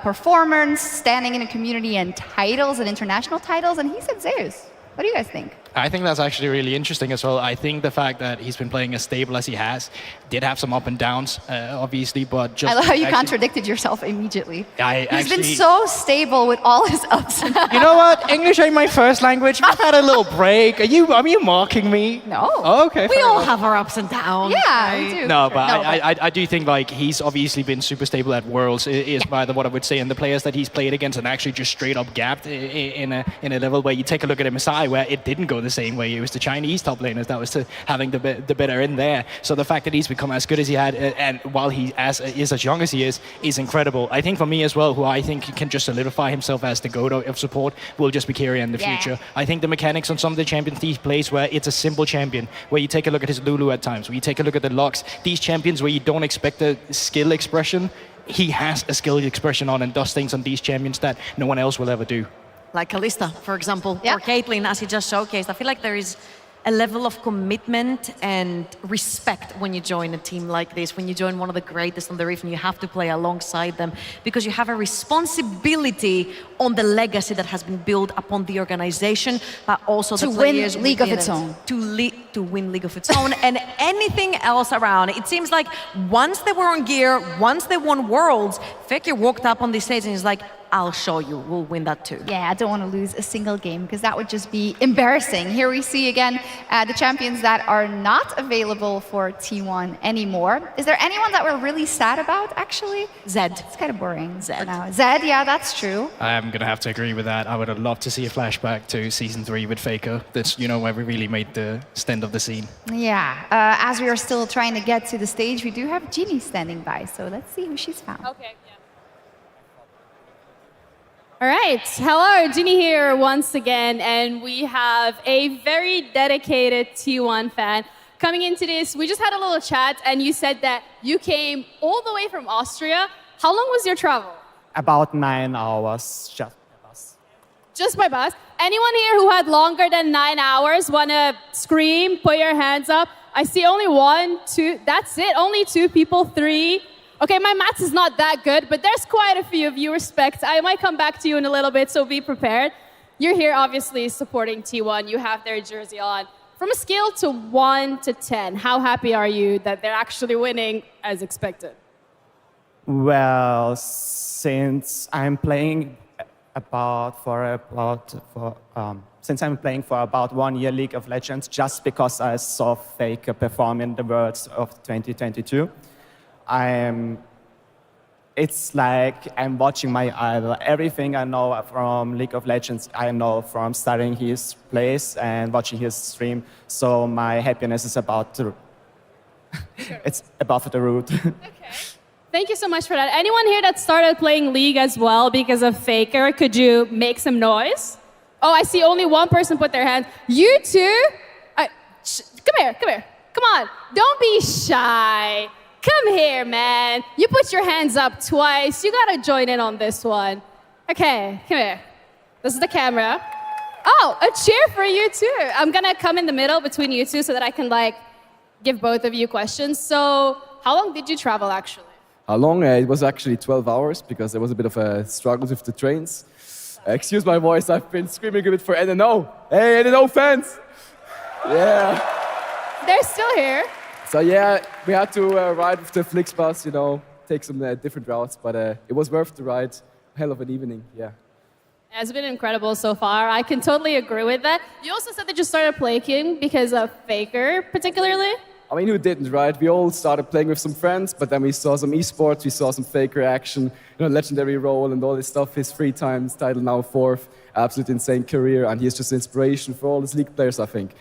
performance, standing in a community, and titles and international titles, and he said Zeus. What do you guys think? I think that's actually really interesting as well. I think the fact that he's been playing as stable as he has did have some up and downs, obviously, but just... I love how you contradicted yourself immediately. He's been so stable with all his ups and downs. You know what? English ain't my first language. I've had a little break. Are you mocking me? No. Oh, okay. We all have our ups and downs. Yeah, we do. No, but I do think like he's obviously been super stable at Worlds, is by what I would say, and the players that he's played against and actually just straight up gapped in a level where you take a look at MSI where it didn't go the same way. It was the Chinese top laners that was having the better in there. So the fact that he's become as good as he had, and while he is as young as he is incredible. I think for me as well, who I think can just solidify himself as the GOAT of support will just be Kyria in the future. I think the mechanics on some of the champions he plays where it's a simple champion, where you take a look at his Lulu at times, where you take a look at the Lux, these champions where you don't expect a skill expression, he has a skill expression on and does things on these champions that no one else will ever do. Like Kalista, for example, or Caitlyn, as he just showcased. I feel like there is a level of commitment and respect when you join a team like this, when you join one of the greatest on the Rift and you have to play alongside them, because you have a responsibility on the legacy that has been built upon the organization, but also the players win League of within its it. own. To win League of its own and anything else around. It seems like once they were on gear, once they won Worlds, Faker walked up on the stage and he's like, I'll show you, we'll win that too. Yeah, I don't want to lose a single game because that would just be embarrassing. Here we see again the champions that are not available for T1 anymore. Is there anyone that we're really sad about, actually? Zed. It's kind of boring for now. Zed, yeah, that's true. I'm going to have to agree with that. I would have loved to see a flashback to Season 3 with Faker. That's, you know, where we really made the stand of the scene. Yeah, as we are still trying to get to the stage, we do have Ginny standing by, so let's see who she's found. Okay. All right, hello, Ginny here once again, and we have a very dedicated T1 fan. Coming into this, we just had a little chat, and you said that you came all the way from Austria. How long was your travel? About 9 hours, just by bus. Just by bus? Anyone here who had longer than 9 hours want to scream, put your hands up? I see only 1, 2, that's it, only 2 people, 3. Okay, my maths is not that good, but there's quite a few of you. Respect. I might come back to you in a little bit, so be prepared. You're here, obviously, supporting T1. You have their jersey on. From a scale to 1 to 10, how happy are you that they're actually winning as expected? Well, since I'm playing since I'm playing for about 1 year League of Legends, just because I saw Faker perform in the Worlds of 2022, it's like I'm watching my idol. Everything I know from League of Legends, I know from studying his plays and watching his stream. So my happiness is it's above the root. Thank you so much for that. Anyone here that started playing League as well because of Faker? Could you make some noise? Oh, I see only one person put their hand. You two? Come here. Come on. Don't be shy. Come here, man. You put your hands up twice. You gotta join in on this one. Okay, come here. This is the camera. Oh, a cheer for you too. I'm gonna come in the middle between you two so that I can give both of you questions. So, how long did you travel actually? How long? It was actually 12 hours because there was a bit of a struggle with the trains. Excuse my voice, I've been screaming a bit for NNO. Hey, NNO fans! Yeah. They're still here. So yeah, we had to ride with the Flixbus, take some different routes, but it was worth the ride. Hell of an evening, yeah. It's been incredible so far. I can totally agree with that. You also said that you started playing because of Faker, particularly? I mean, who didn't, right? We all started playing with some friends, but then we saw some esports, we saw some Faker action, legendary role and all this stuff. His 3 times title, now 4th, absolute insane career, and he's just inspiration for all his League players, I think.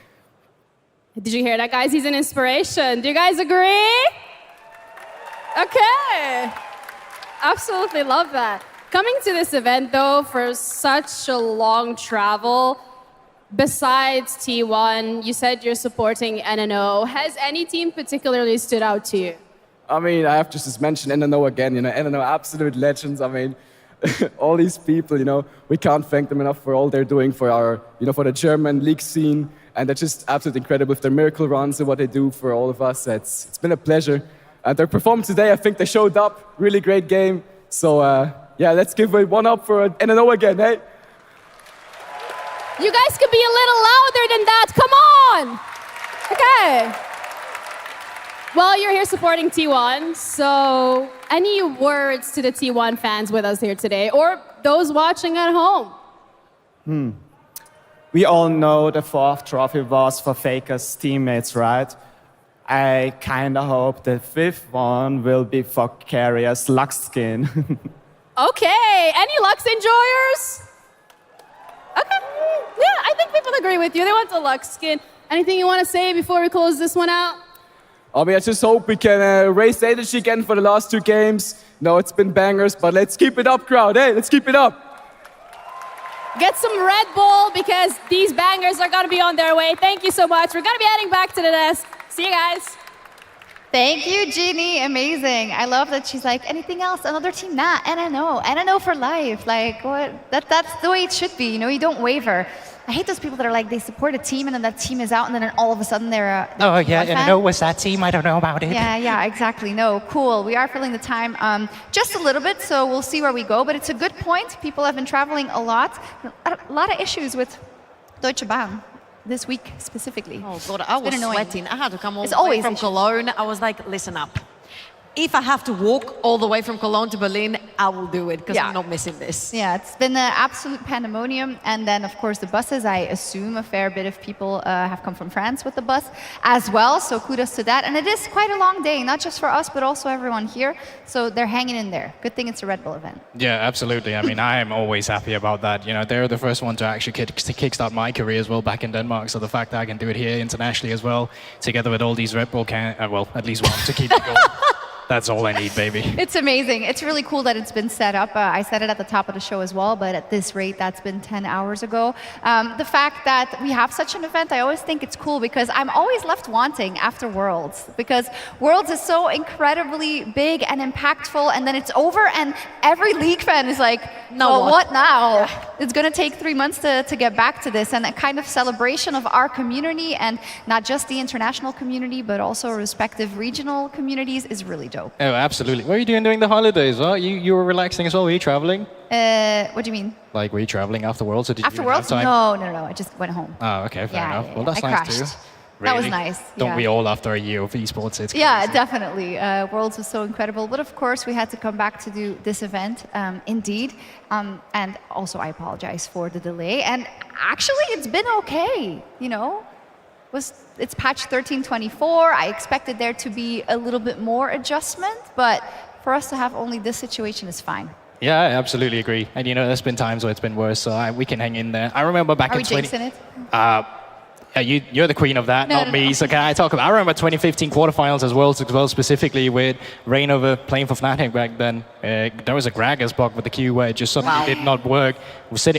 Did you hear that, guys? He's an inspiration. Do you guys agree? Okay. Absolutely love that. Coming to this event, though, for such a long travel, besides T1, you said you're supporting NNO. Has any team particularly stood out to you? I mean, I have to just mention NNO again. NNO, absolute legends. I mean, all these people, we can't thank them enough for all they're doing for our, for the German league scene. And they're just absolutely incredible with their miracle runs and what they do for all of us. It's been a pleasure. And their performance today, I think they showed up. Really great game. So, yeah, let's give it one up for NNO again, hey? You guys could be a little louder than that. Come on! Okay. Well, you're here supporting T1. So, any words to the T1 fans with us here today, or those watching at home? We all know the 4th trophy was for Faker's teammates, right? I kind of hope the 5th one will be for Carrier's Lux skin. Okay, any Lux enjoyers? Okay, yeah, I think people agree with you. They want the Lux skin. Anything you want to say before we close this one out? I mean, I just hope we can raise the energy again for the last 2 games. No, it's been bangers, but let's keep it up, crowd. Hey, let's keep it up. Get some Red Bull because these bangers are going to be on their way. Thank you so much. We're going to be heading back to the desk. See you guys. Thank you, Jeannie. Amazing. I love that she's like, anything else? Another team? Nah, NNO for life. Like, what? That's the way it should be. You don't waver. I hate those people that are like, they support a team and then that team is out and then all of a sudden they're oh yeah, NNO was that team? I don't know about it. Yeah, exactly. No, cool. We are filling the time just a little bit, so we'll see where we go. But it's a good point. People have been traveling a lot. A lot of issues with Deutsche Bahn this week specifically. Oh God, I was sweating. I had to come all the way from Cologne. I was like, listen up. If I have to walk all the way from Cologne to Berlin, I will do it because I'm not missing this. Yeah, it's been an absolute pandemonium. And then, of course, the buses. I assume a fair bit of people have come from France with the bus as well. So kudos to that. And it is quite a long day, not just for us, but also everyone here. So they're hanging in there. Good thing it's a Red Bull event. Yeah, absolutely. I mean, I am always happy about that. They're the first one to actually kickstart my career as well back in Denmark. So the fact that I can do it here internationally as well, together with all these Red Bull well, at least one to keep it going. That's all I need, baby. It's amazing. It's really cool that it's been set up. I said it at the top of the show as well, but at this rate, that's been 10 hours ago. The fact that we have such an event, I always think it's cool because I'm always left wanting after Worlds, because Worlds is so incredibly big and impactful, and then it's over, and every League fan is like, well, what now? Yeah. It's going to take 3 months to get back to this, and a kind of celebration of our community, and not just the international community, but also respective regional communities is really dope. Oh, absolutely. What are you doing during the holidays? Huh? You were relaxing as well. Were you traveling? What do you mean? Like, were you traveling after Worlds? Or did after you Worlds? No. I just went home. Oh, okay, fair enough. Well, that's I nice crashed. too. That was nice. Don't we all after a year of esports? It's yeah, crazy. definitely. Worlds was so incredible. But of course, we had to come back to do this event, indeed. And also, I apologize for the delay. And actually, it's been okay, you know. It's patch 13.24. I expected there to be a little bit more adjustment, but for us to have only this situation is fine. Yeah, I absolutely agree. And you know, there's been times where it's been worse, so we can hang in there. I remember back Are in we jinxing it? You're the queen of that, not me. So can I talk about? I remember 2015 quarterfinals as well, specifically with Reignover playing for Fnatic back then. There was a Gragas bug with the queue where it just suddenly did not work.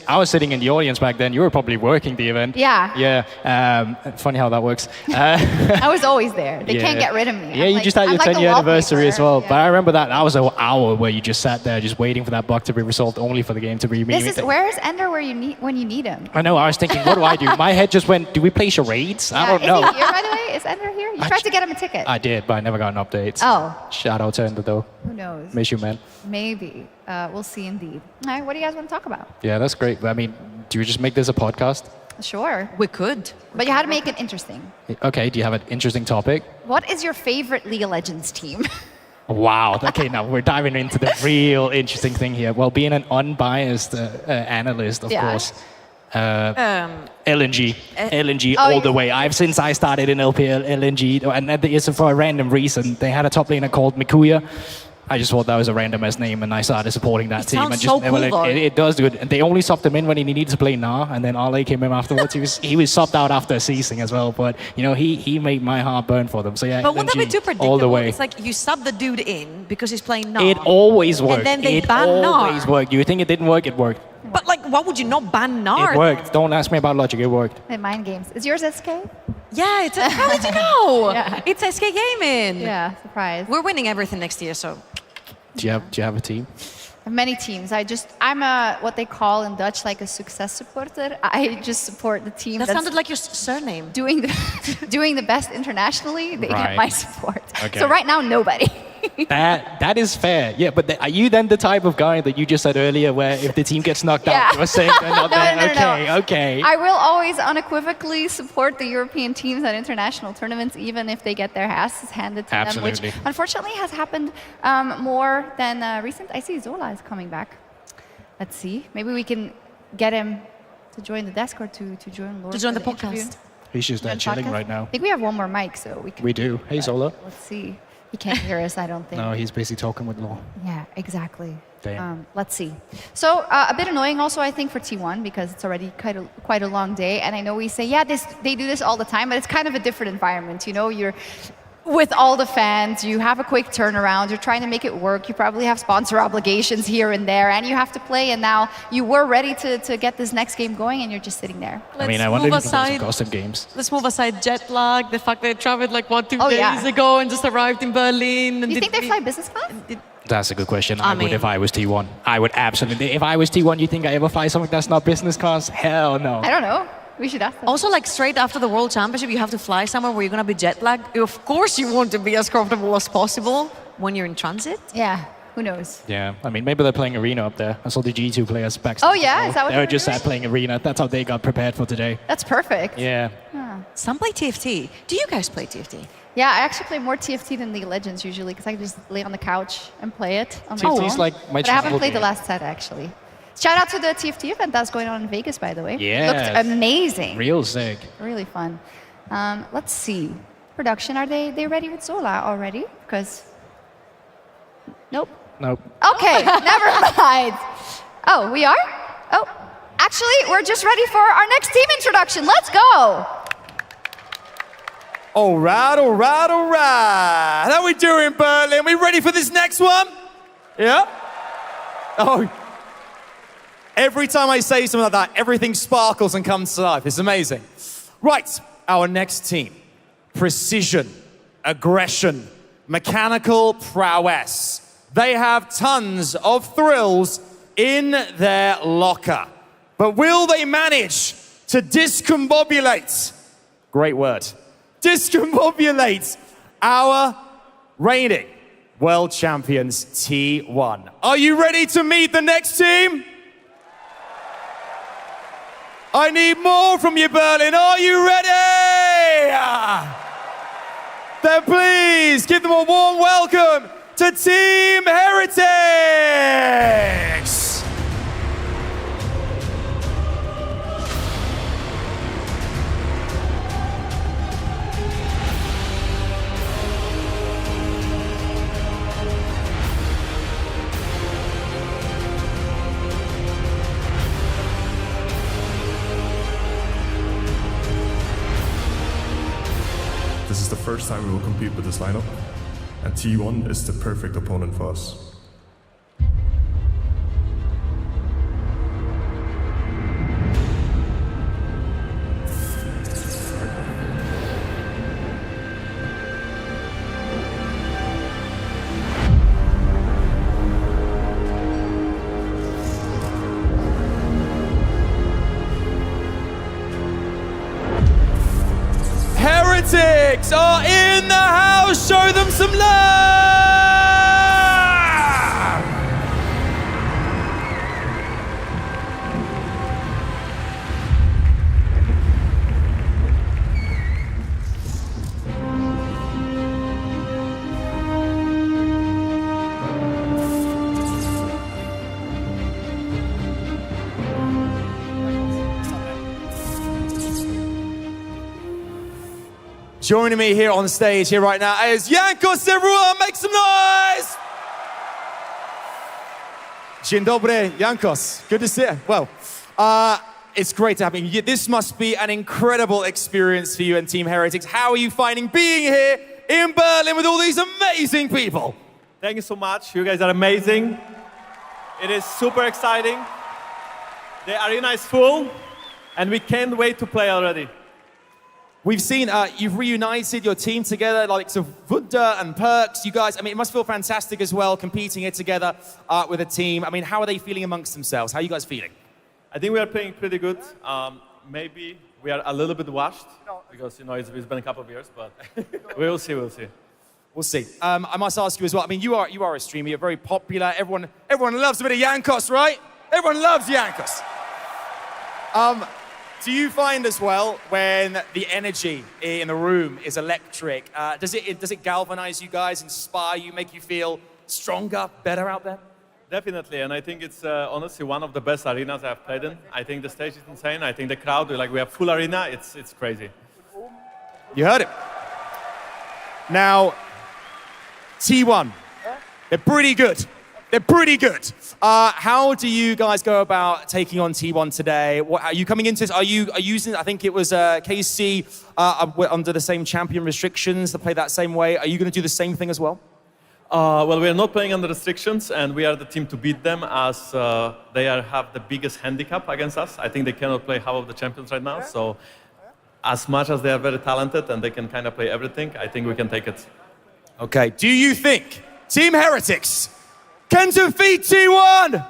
I was sitting in the audience back then. You were probably working the event. Yeah. Yeah. Funny how that works. I was always there. They can't get rid of me. Yeah, you just had your 10-year anniversary as well. Yeah. But I remember that was an hour where you just sat there just waiting for that bug to be resolved, only for the game to be remade. Where is Ender when you need him? I know. I was thinking, what do I do? My head just went, do we play charades? I don't know. Is he here, by the way? Is Ender here? You tried to get him a ticket. I did, but I never got an update. Oh. Shout out to Ender, though. Who knows? Miss you, man. Maybe. We'll see, indeed. All right, what do you guys want to talk about? Yeah, that's great. I mean, do you just make this a podcast? Sure. We could. But you had to make it interesting. Okay, do you have an interesting topic? What is your favorite League of Legends team? Wow. Okay, now we're diving into the real interesting thing here. Well, being an unbiased analyst, of course. LNG all the way. Since I started in LPL, LNG, and it's for a random reason. They had a top laner called Mikuya. I just thought that was a random ass name, and I started supporting that team. And just so cool, it does good. And they only subbed him in when he needed to play Nah, and then Ale came in afterwards. he was subbed out after ceasing as well. But you know, he made my heart burn for them. So yeah, but would that be too predictable? All the way. It's like you sub the dude in because he's playing Nah. It always worked. And then they ban Nah. It always worked. You think it didn't work? It worked. But like, why would you not ban Nah? It worked. Don't ask me about logic. It worked. And mind games. Is yours SK? Yeah, it's how did you know? Yeah. It's SK Gaming. Yeah, surprise. We're winning everything next year, so. Do you have a team? I have many teams. I'm what they call in Dutch like a success supporter. I just support the team. That sounded like your surname. Doing the best internationally. They get my support. Okay. So right now, nobody. That is fair. Yeah, but are you then the type of guy that you just said earlier, where if the team gets knocked out, you're saying they're not there? No. Okay. I will always unequivocally support the European teams at international tournaments, even if they get their asses handed to them, which unfortunately has happened more than recent. I see Zola is coming back. Let's see. Maybe we can get him to join the desk or to join Lord. To join the interview. podcast. He's just there chilling right now. I think we have one more mic, so we can. We do. Hey, Zola. Let's see. He can't hear us, I don't think. No, he's busy talking with Law. Yeah, exactly. Damn. Let's see. So a bit annoying also, I think, for T1 because it's already quite a long day. And I know we say, yeah, they do this all the time, but it's kind of a different environment. You know, you're with all the fans, you have a quick turnaround, you're trying to make it work, you probably have sponsor obligations here and there, and you have to play, and now you were ready to get this next game going, and you're just sitting there. I mean, I wonder if you can play some custom games. Let's move aside jet lag, the fact that they traveled like, 2 days ago and just arrived in Berlin. And you think they fly business class? That's a good question. I would if I was T1. I would absolutely. If I was T1, you think I ever fly something that's not business class? Hell no. I don't know. We should ask them. Also, like straight after the World Championship, you have to fly somewhere where you're going to be jet lagged. Of course, you want to be as comfortable as possible when you're in transit. Yeah, who knows? Yeah, I mean, maybe they're playing Arena up there. I saw the G2 players backstage. Oh, yeah? Is that what they were just playing Arena. That's how they got prepared for today. That's perfect. Yeah. Some play TFT. Do you guys play TFT? Yeah, I actually play more TFT than League of Legends usually because I just lay on the couch and play it on my TFT's phone. like my but I haven't childhood played the game. last set, actually. Shout out to the TFT event that's going on in Vegas, by the way. Yeah. Looked amazing. Real sick. Really fun. Let's see. Production, are they ready with Zola already? Because, nope. Nope. Okay, never mind. Oh, we are? Oh, actually, we're just ready for our next team introduction. Let's go. All right. How we doing, Berlin? We ready for this next one? Yeah? Oh. Every time I say something like that, everything sparkles and comes to life. It's amazing. Right, our next team. Precision, aggression, mechanical prowess. They have tons of thrills in their locker. But will they manage to discombobulate? Great word. Discombobulate our reigning world champions T1. Are you ready to meet the next team? I need more from you, Berlin. Are you ready? Then please give them a warm welcome to Team Heretics. This is the first time we will compete with this lineup, and T1 is the perfect opponent for us. Heretics are in the house. Show them some love. Joining me here on stage here right now is Jankos, everyone, make some noise! Dzień dobry, Jankos. Good to see you. Well, it's great to have you. This must be an incredible experience for you and Team Heretics. How are you finding being here in Berlin with all these amazing people? Thank you so much. You guys are amazing. It is super exciting. The arena is full, and we can't wait to play already. We've seen you've reunited your team together, like so Wunder and Perks. You guys, I mean, it must feel fantastic as well, competing here together with a team. I mean, how are they feeling amongst themselves? How are you guys feeling? I think we are playing pretty good. Maybe we are a little bit washed because, you know, it's been a couple of years, but we'll see. We'll see. I must ask you as well. I mean, you are a streamer. You're very popular. Everyone loves a bit of Jankos, right? Everyone loves Jankos. Do you find as well when the energy in the room is electric? Does it galvanize you guys, inspire you, make you feel stronger, better out there? Definitely, and I think it's honestly one of the best arenas I've played in. I think the stage is insane. I think the crowd, we have full arena. It's crazy. You heard it. Now, T1, they're pretty good. They're pretty good. How do you guys go about taking on T1 today? Are you coming into this? Are you using, I think it was KC under the same champion restrictions to play that same way. Are you going to do the same thing as well? Well, we are not playing under restrictions, and we are the team to beat them as they have the biggest handicap against us. I think they cannot play half of the champions right now. So as much as they are very talented and they can kind of play everything, I think we can take it. Okay. Do you think Team Heretics can defeat T1?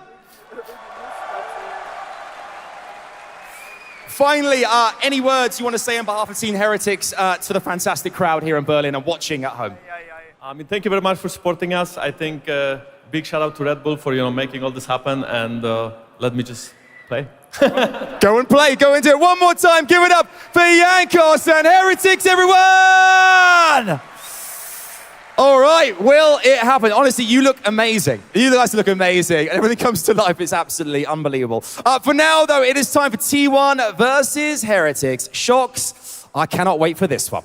Finally, any words you want to say on behalf of Team Heretics to the fantastic crowd here in Berlin and watching at home? Thank you very much for supporting us. I think big shout out to Red Bull for making all this happen, and let me just play. Go and play, go and do it. One more time, give it up for Jankos and Heretics, everyone! All right, will it happen? Honestly, you look amazing. You guys look amazing. And everything comes to life. It's absolutely unbelievable. For now, though, it is time for T1 versus Heretics. Shocks, I cannot wait for this one.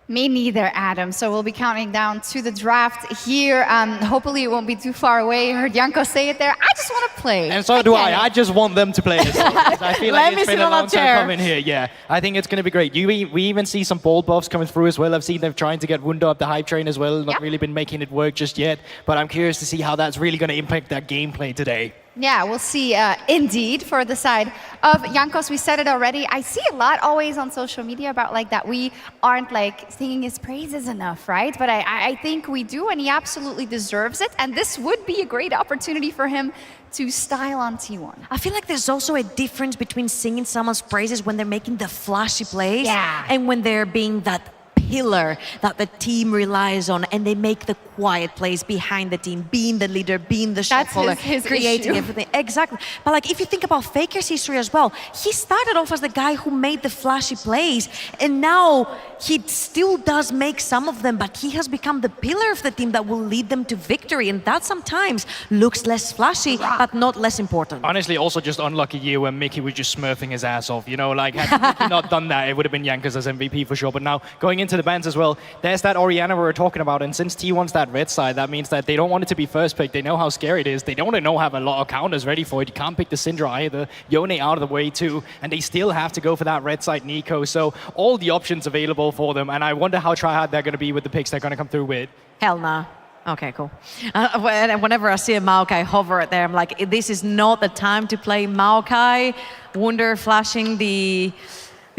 Me neither, Adam. So we'll be counting down to the draft here. Hopefully it won't be too far away. I heard Janko say it there. I just want to play. And so do I. I just want them to play as well. I feel like it's been a long time coming here. Yeah, I think it's going to be great. We even see some ball buffs coming through as well. I've seen them trying to get Wunder up the hype train as well. Not really been making it work just yet. But I'm curious to see how that's really going to impact that gameplay today. Yeah, we'll see. Indeed, for the side of Jankos, we said it already. I see a lot always on social media about that we aren't singing his praises enough, right? But I think we do, and he absolutely deserves it. And this would be a great opportunity for him to style on T1. I feel like there's also a difference between singing someone's praises when they're making the flashy plays and when they're being that pillar that the team relies on, and they make the quiet plays behind the team, being the leader, being the shot caller, his creating issue. everything. Exactly. But like, if you think about Faker's history as well, he started off as the guy who made the flashy plays, and now he still does make some of them, but he has become the pillar of the team that will lead them to victory, and that sometimes looks less flashy, but not less important. Honestly, also just unlucky year when Mickey was just smurfing his ass off. You know, like, had Mickey not done that, it would have been Jankos as MVP for sure. But now, going into the bans as well, there's that Orianna we were talking about, and since T1's that red side, that means that they don't want it to be first pick. They know how scary it is. They don't have a lot of counters ready for it. You can't pick the Syndra either. Yone out of the way too, and they still have to go for that red side Nico. So all the options available for them, and I wonder how tryhard they're going to be with the picks they're going to come through with. Hell nah. Okay, cool. Whenever I see a Maokai hover there, I'm like, this is not the time to play Maokai. Wunder flashing the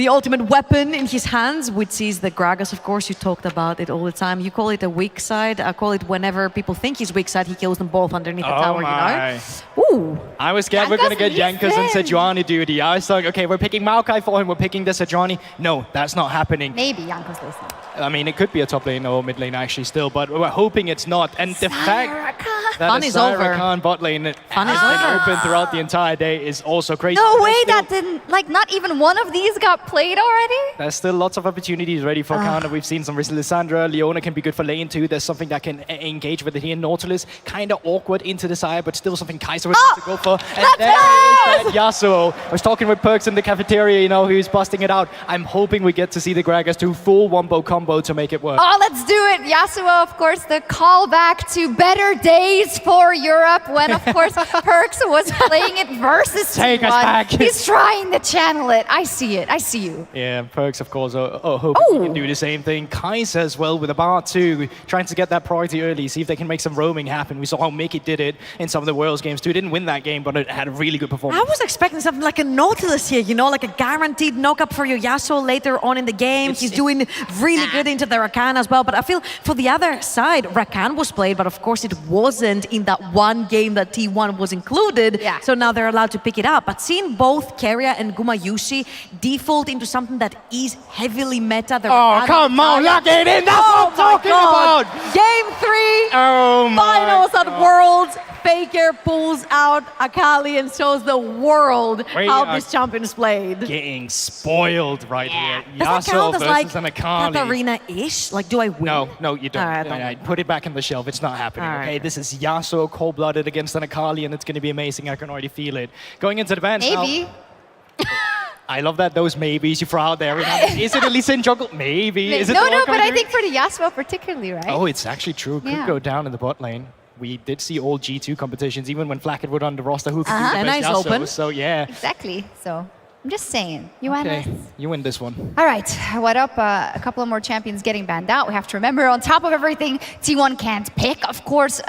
ultimate weapon in his hands, which is the Gragas, of course. You talked about it all the time. You call it a weak side. I call it whenever people think he's weak side, he kills them both underneath the tower, you know? Ooh. I was scared we're going to get Jankos and Sejuani duty. I was like, okay, we're picking Maokai for him, we're picking the Sejuani. No, that's not happening. Maybe Jankos listen. I mean, it could be a top lane or mid lane actually still, but we're hoping it's not. And the fact that Fun a is over. Khan bot lane Fun has is been over. open throughout the entire day is also crazy. No But way there's that didn't, like, not even one of these got played already? There's still lots of opportunities ready for Counter. We've seen some Lissandra. Leona can be good for lane too. There's something that can engage with it here. Nautilus, kind of awkward into the side, but still something Kaiser would have to go for. And there is that Yasuo. I was talking with Perks in the cafeteria, you know, who's busting it out. I'm hoping we get to see the Gragas do full wombo combo to make it work. Oh, let's do it. Yasuo, of course, the callback to better days for Europe when, of course, Perks was playing it versus Take us T1. back. He's trying to channel it. I see it. I see you. Yeah, Perks, of course, hoping he can do the same thing. Kaiser as well with a bar too, trying to get that priority early, see if they can make some roaming happen. We saw how Mickey did it in some of the Worlds games too. Didn't win that game, but it had a really good performance. I was expecting something like a Nautilus here, you know, like a guaranteed knockup for your Yasuo later on in the game. He's doing really good into the Rakan as well, but I feel for the other side, Rakan was played, but of course it wasn't in that one game that T1 was included, so now they're allowed to pick it up. But seeing both Keria and Gumayusi default into something that is heavily meta. Oh, come on, lock it in, that's what I'm talking about! Game 3, finals at Worlds. Faker pulls out Akali and shows the world how this champion is played. Getting spoiled right here. Does that Yasuo count as like versus an Akali. Katarina-ish? Like, do I win? No, you don't. All right, I put it back on the shelf. It's not happening. All right. Okay, this is Yasuo cold-blooded against an Akali, and it's going to be amazing. I can already feel it. Going into the bench Maybe. I love that those maybes you throw out there. Is it a Lee Sin jungle? Maybe. Is it no, the but Orca? I think for the Yasuo particularly, right? Oh, it's actually true. Could Yeah. go down in the bot lane. We did see all G2 competitions, even when Flackett would on the roster, who could do the best Nice Yasuo. open. So yeah. Exactly. So I'm just saying. You want Okay, us? you win this one. All right, what up? A couple of more champions getting banned out. We have to remember, on top of everything, T1 can't pick, of course.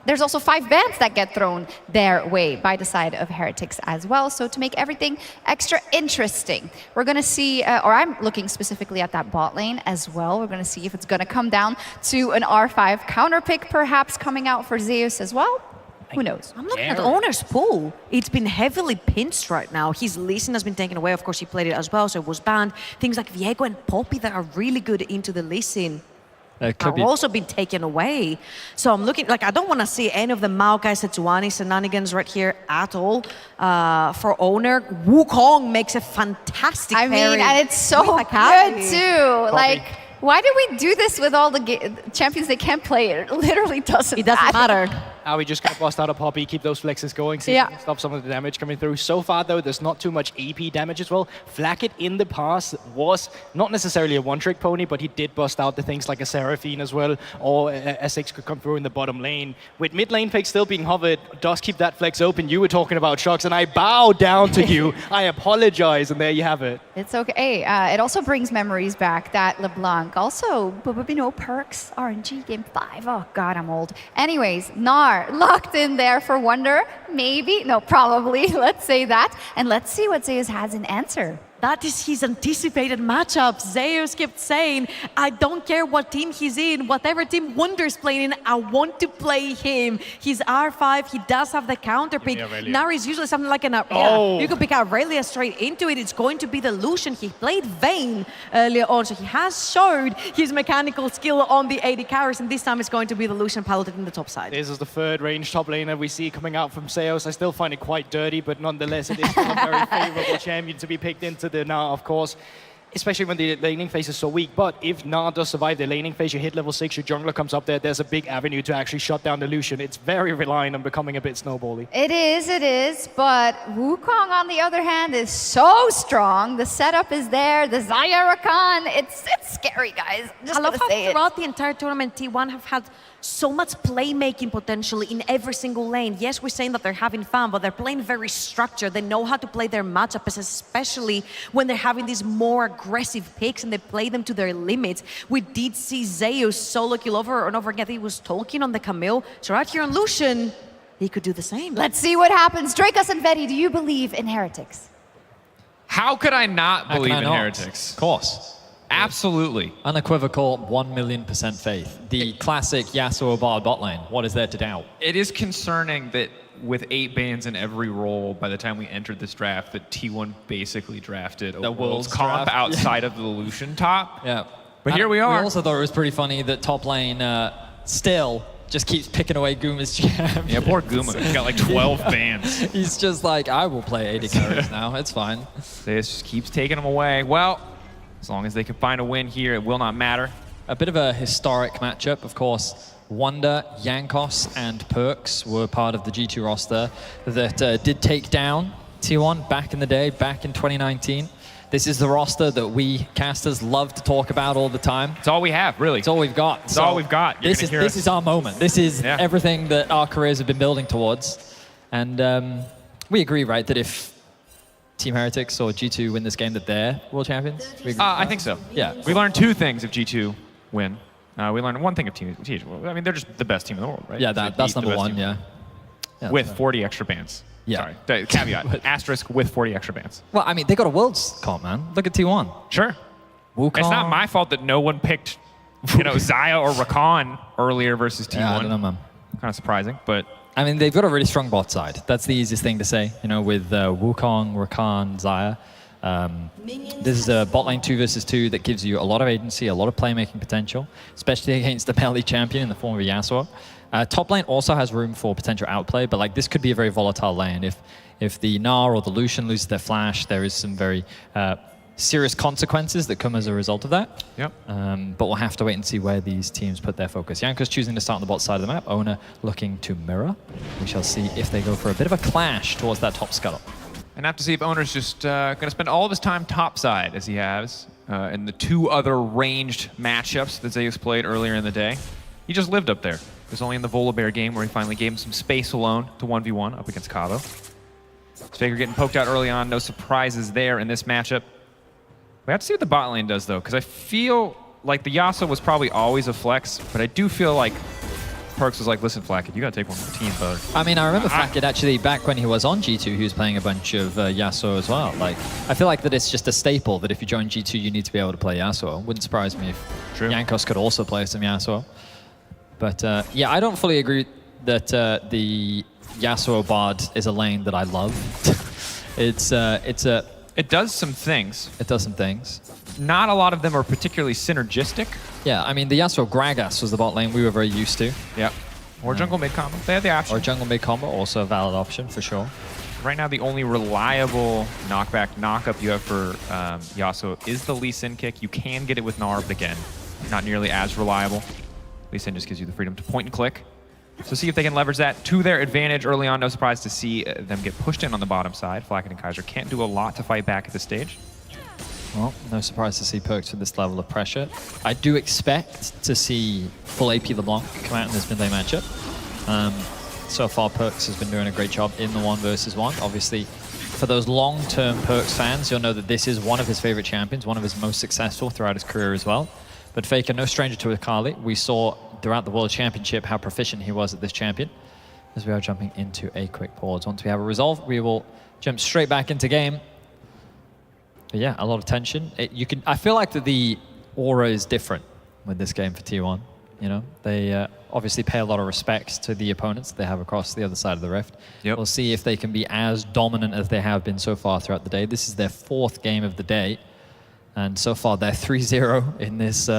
There's also 5 bans that get thrown their way by the side of Heretics as well. So to make everything extra interesting, we're going to see, or I'm looking specifically at that bot lane as well. We're going to see if it's going to come down to an R5 counter pick, perhaps coming out for Zeus as well. Who knows? I'm looking at Owner's pool. It's been heavily pinched right now. His Lee Sin has been taken away. Of course, he played it as well, so it was banned. Things like Viego and Poppy that are really good into the Lee Sin have also been taken away. So I'm looking, like, I don't want to see any of the Maokai Sejuani shenanigans right here at all. For Owner, Wukong makes a fantastic I mean, pairing and it's so with Akali. good too. Like, why do we do this with all the champions that can't play? It literally doesn't matter. We just got to bust out a Poppy, keep those flexes going, see if we can stop some of the damage coming through. So far, though, there's not too much AP damage as well. Flackett in the past was not necessarily a one-trick pony, but he did bust out the things like a Seraphine as well, or Essex could come through in the bottom lane. With mid lane pick still being hovered, does keep that flex open. You were talking about Shocks, and I bow down to you. I apologize, and there you have it. It's okay. It also brings memories back that LeBlanc. Also, you know, Perks, RNG, game 5. Oh, God, I'm old. Anyways, Gnar locked in there for Wonder. Maybe. No, probably. Let's say that. And let's see what Zeus has in answer. That is his anticipated matchup. Zeus kept saying, I don't care what team he's in, whatever team Wonder's playing in, I want to play him. He's R5, he does have the counter pick. Nari is usually something like you could pick Aurelia straight into it. It's going to be the Lucian. He played Vayne earlier on, so he has showed his mechanical skill on the AD carries, and this time it's going to be the Lucian Paladin in the top side. This is the third range top laner we see coming out from Zeus. I still find it quite dirty, but nonetheless, it is still a very favorable champion to be picked into the Gnar, of course. Especially when the laning phase is so weak. But if Gnar does survive the laning phase, you hit level 6, your jungler comes up there, there's a big avenue to actually shut down the Lucian. It's very reliant on becoming a bit snowbally. It is, but Wukong on the other hand is so strong. The setup is there, the Xayah Rakan, it's scary, guys. I love how throughout the entire tournament, T1 have had so much playmaking potential in every single lane. Yes, we're saying that they're having fun, but they're playing very structured. They know how to play their matchups, especially when they're having these more aggressive picks and they play them to their limits. We did see Zeus solo kill over and over again. He was talking on the Camille. So right here on Lucian, he could do the same. Let's see what happens. Drakus and Vedi, do you believe in Heretics? How could I not believe in Heretics? Of course. Absolutely. Unequivocal 1,000,000% faith. The classic Yasuo Bard bot lane. What is there to doubt? It is concerning that with 8 bans in every role, by the time we entered this draft, that T1 basically drafted a world's comp outside of the Lucian top. Yeah. But here we are. We also thought it was pretty funny that top lane still just keeps picking away Guma's champion. Yeah, poor Guma. He's got like 12 bans. He's just like, I will play AD carries now. It's fine. This just keeps taking them away. Well, as long as they can find a win here, it will not matter. A bit of a historic matchup, of course. Wonder, Jankos, and Perks were part of the G2 roster that did take down T1 back in the day, back in 2019. This is the roster that we casters love to talk about all the time. It's all we have, really. It's all we've got. It's all we've got. This is our moment. This is everything that our careers have been building towards. And we agree, right, that if Team Heretics or G2 win this game, that they're world champions? I think so. Yeah. We learned 2 things if G2 win. We learned 1 thing if Team G2. I mean, they're just the best team in the world, right? Yeah, that's number 1, yeah. With 40 extra bans. Yeah. Sorry, caveat, asterisk with 40 extra bans. Well, I mean, they got a world's comp, man. Look at T1. Sure. Wukong. It's not my fault that no one picked, Xayah or Rakan earlier versus T1. Yeah, I don't know, man. Kind of surprising, but... I mean, they've got a really strong bot side. That's the easiest thing to say, with Wukong, Rakan, Xayah. This is a bot lane 2 versus 2 that gives you a lot of agency, a lot of playmaking potential, especially against the melee champion in the form of Yasuo. Top lane also has room for potential outplay, but this could be a very volatile lane. If the Gnar or the Lucian loses their flash, there is some very serious consequences that come as a result of that. Yep. But we'll have to wait and see where these teams put their focus. Jankos choosing to start on the bot side of the map. Owner looking to mirror. We shall see if they go for a bit of a clash towards that top scuttle. And have to see if Owner's just going to spend all of his time topside, as he has in the 2 other ranged matchups that Zeus played earlier in the day. He just lived up there. It was only in the Volibear game where he finally gave him some space alone to 1v1 up against Cavo. Faker getting poked out early on, no surprises there in this matchup. We have to see what the bot lane does, though, because I feel like the Yasuo was probably always a flex, but I do feel like Perks was like, listen, Flackett, you got to take one for the team, brother. I mean, I remember Flackett actually, back when he was on G2, he was playing a bunch of Yasuo as well. I feel like that it's just a staple that if you join G2, you need to be able to play Yasuo. Wouldn't surprise me if Jankos could also play some Yasuo. But yeah, I don't fully agree that the Yasuo Bard is a lane that I love. It does some things. It does some things. Not a lot of them are particularly synergistic. Yeah, I mean, the Yasuo Gragas was the bot lane we were very used to. Yeah. Or jungle mid combo. They have the option. Or jungle mid combo, also a valid option for sure. Right now, the only reliable knockup you have for Yasuo is the Lee Sin kick. You can get it with Gnar, but again, not nearly as reliable. Lee Sin just gives you the freedom to point and click. So see if they can leverage that to their advantage early on. No surprise to see them get pushed in on the bottom side. Flackett and Kaiser can't do a lot to fight back at this stage. Well, no surprise to see Perks with this level of pressure. I do expect to see full AP LeBlanc come out in this mid-lane matchup. So far, Perks has been doing a great job in the 1 versus 1. Obviously, for those long-term Perks fans, you'll know that this is one of his favorite champions, one of his most successful throughout his career as well. But Faker, no stranger to Akali. We saw throughout the World Championship how proficient he was at this champion. As we are jumping into a quick pause. Once we have a resolve, we will jump straight back into game. But yeah, a lot of tension. I feel like the aura is different with this game for T1. You know, they obviously pay a lot of respect to the opponents they have across the other side of the rift. We'll see if they can be as dominant as they have been so far throughout the day. This is their 4th game of the day. And so far, they're 3-0 in this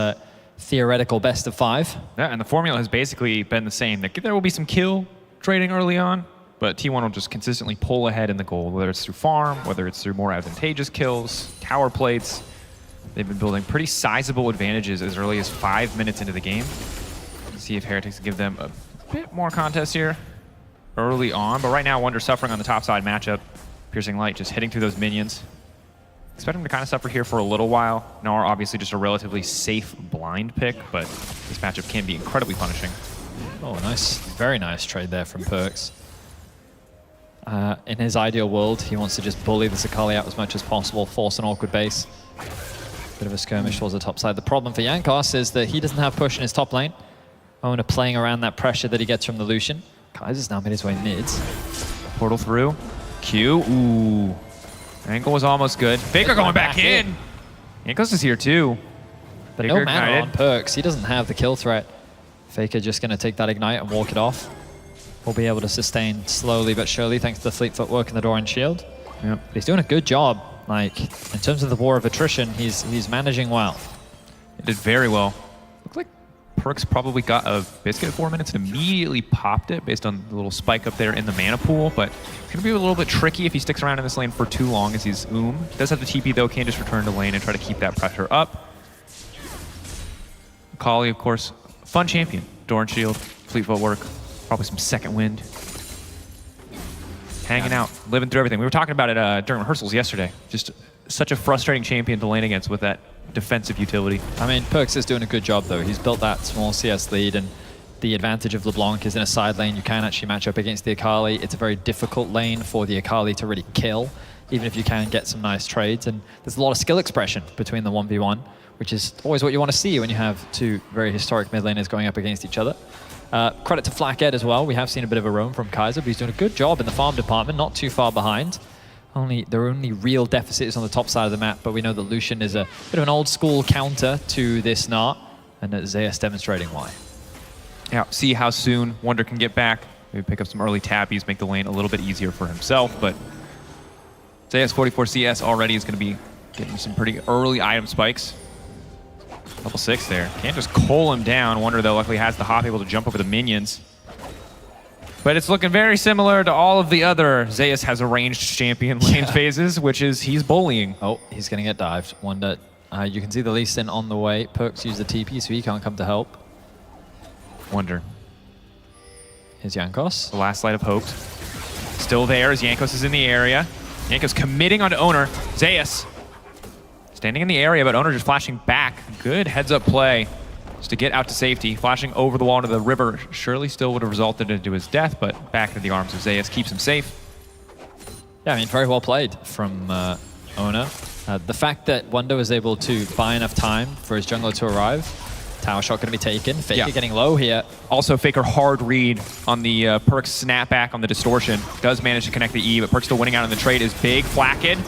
theoretical best of 5. Yeah, and the formula has basically been the same. There will be some kill trading early on, but T1 will just consistently pull ahead in the gold, whether it's through farm, whether it's through more advantageous kills, tower plates. They've been building pretty sizable advantages as early as 5 minutes into the game. Let's see if Heretics can give them a bit more contest here early on. But right now, Wonder suffering on the top side matchup. Piercing Light just hitting through those minions. Expect him to kind of suffer here for a little while. Gnar obviously just a relatively safe blind pick, but this matchup can be incredibly punishing. Oh, nice. Very nice trade there from Perks. In his ideal world, he wants to just bully the Sakali out as much as possible, force an awkward base. Bit of a skirmish towards the top side. The problem for Jankos is that he doesn't have push in his top lane. Owner playing around that pressure that he gets from the Lucian. Kaiser's now made his way mid. Portal through. Q. Ooh. Angle was almost good. Faker going back in. Jankos is here too. But no mana on Perks. He doesn't have the kill threat. Faker just going to take that ignite and walk it off. We'll be able to sustain slowly but surely thanks to the fleet footwork and the Doran shield. Yep. But he's doing a good job. Like, in terms of the war of attrition, he's managing well. He did very well. Looked like Perks probably got a biscuit at 4 minutes and immediately popped it based on the little spike up there in the mana pool, but it's going to be a little bit tricky if he sticks around in this lane for too long as he's Does have the TP though, can just return to lane and try to keep that pressure up. Akali, of course, fun champion. Doran shield, fleet footwork, probably some second wind. Hanging out, living through everything. We were talking about it during rehearsals yesterday. Just such a frustrating champion to lane against with that defensive utility. I mean, Perks is doing a good job though. He's built that small CS lead, and the advantage of LeBlanc is in a side lane. You can actually match up against the Akali. It's a very difficult lane for the Akali to really kill, even if you can get some nice trades. And there's a lot of skill expression between the 1v1, which is always what you want to see when you have two very historic mid laners going up against each other. Credit to Flackhead as well. We have seen a bit of a roam from Kaiser, but he's doing a good job in the farm department, not too far behind. Their only real deficit is on the top side of the map, but we know that Lucian is a bit of an old school counter to this Gnar, and Zeus demonstrating why. Yeah, see how soon Wonder can get back. Maybe pick up some early tappies, make the lane a little bit easier for himself, but Zeus 44 CS already is going to be getting some pretty early item spikes. Level 6 there. Can't just coal him down. Wonder, though, luckily has the hop able to jump over the minions. But it's looking very similar to all of the other Zeus has a ranged champion lane phases, which is he's bullying. Oh, he's going to get dived. Wonder, you can see the Lee Sin on the way. Perks use the TP, so he can't come to help. Wonder. Here's Jankos. The last light of hope. Still there as Jankos is in the area. Jankos committing onto Owner. Zeus standing in the area, but Owner just flashing back. Good heads-up play just to get out to safety. Flashing over the wall into the river surely still would have resulted into his death, but back into the arms of Zeus keeps him safe. Yeah, I mean, very well played from Owner. The fact that Wonder was able to buy enough time for his jungler to arrive. Tower shot going to be taken. Faker getting low here. Also, Faker hard read on the Perks snapback on the distortion. Does manage to connect the E, but Perks still winning out on the trade is big. Flacked.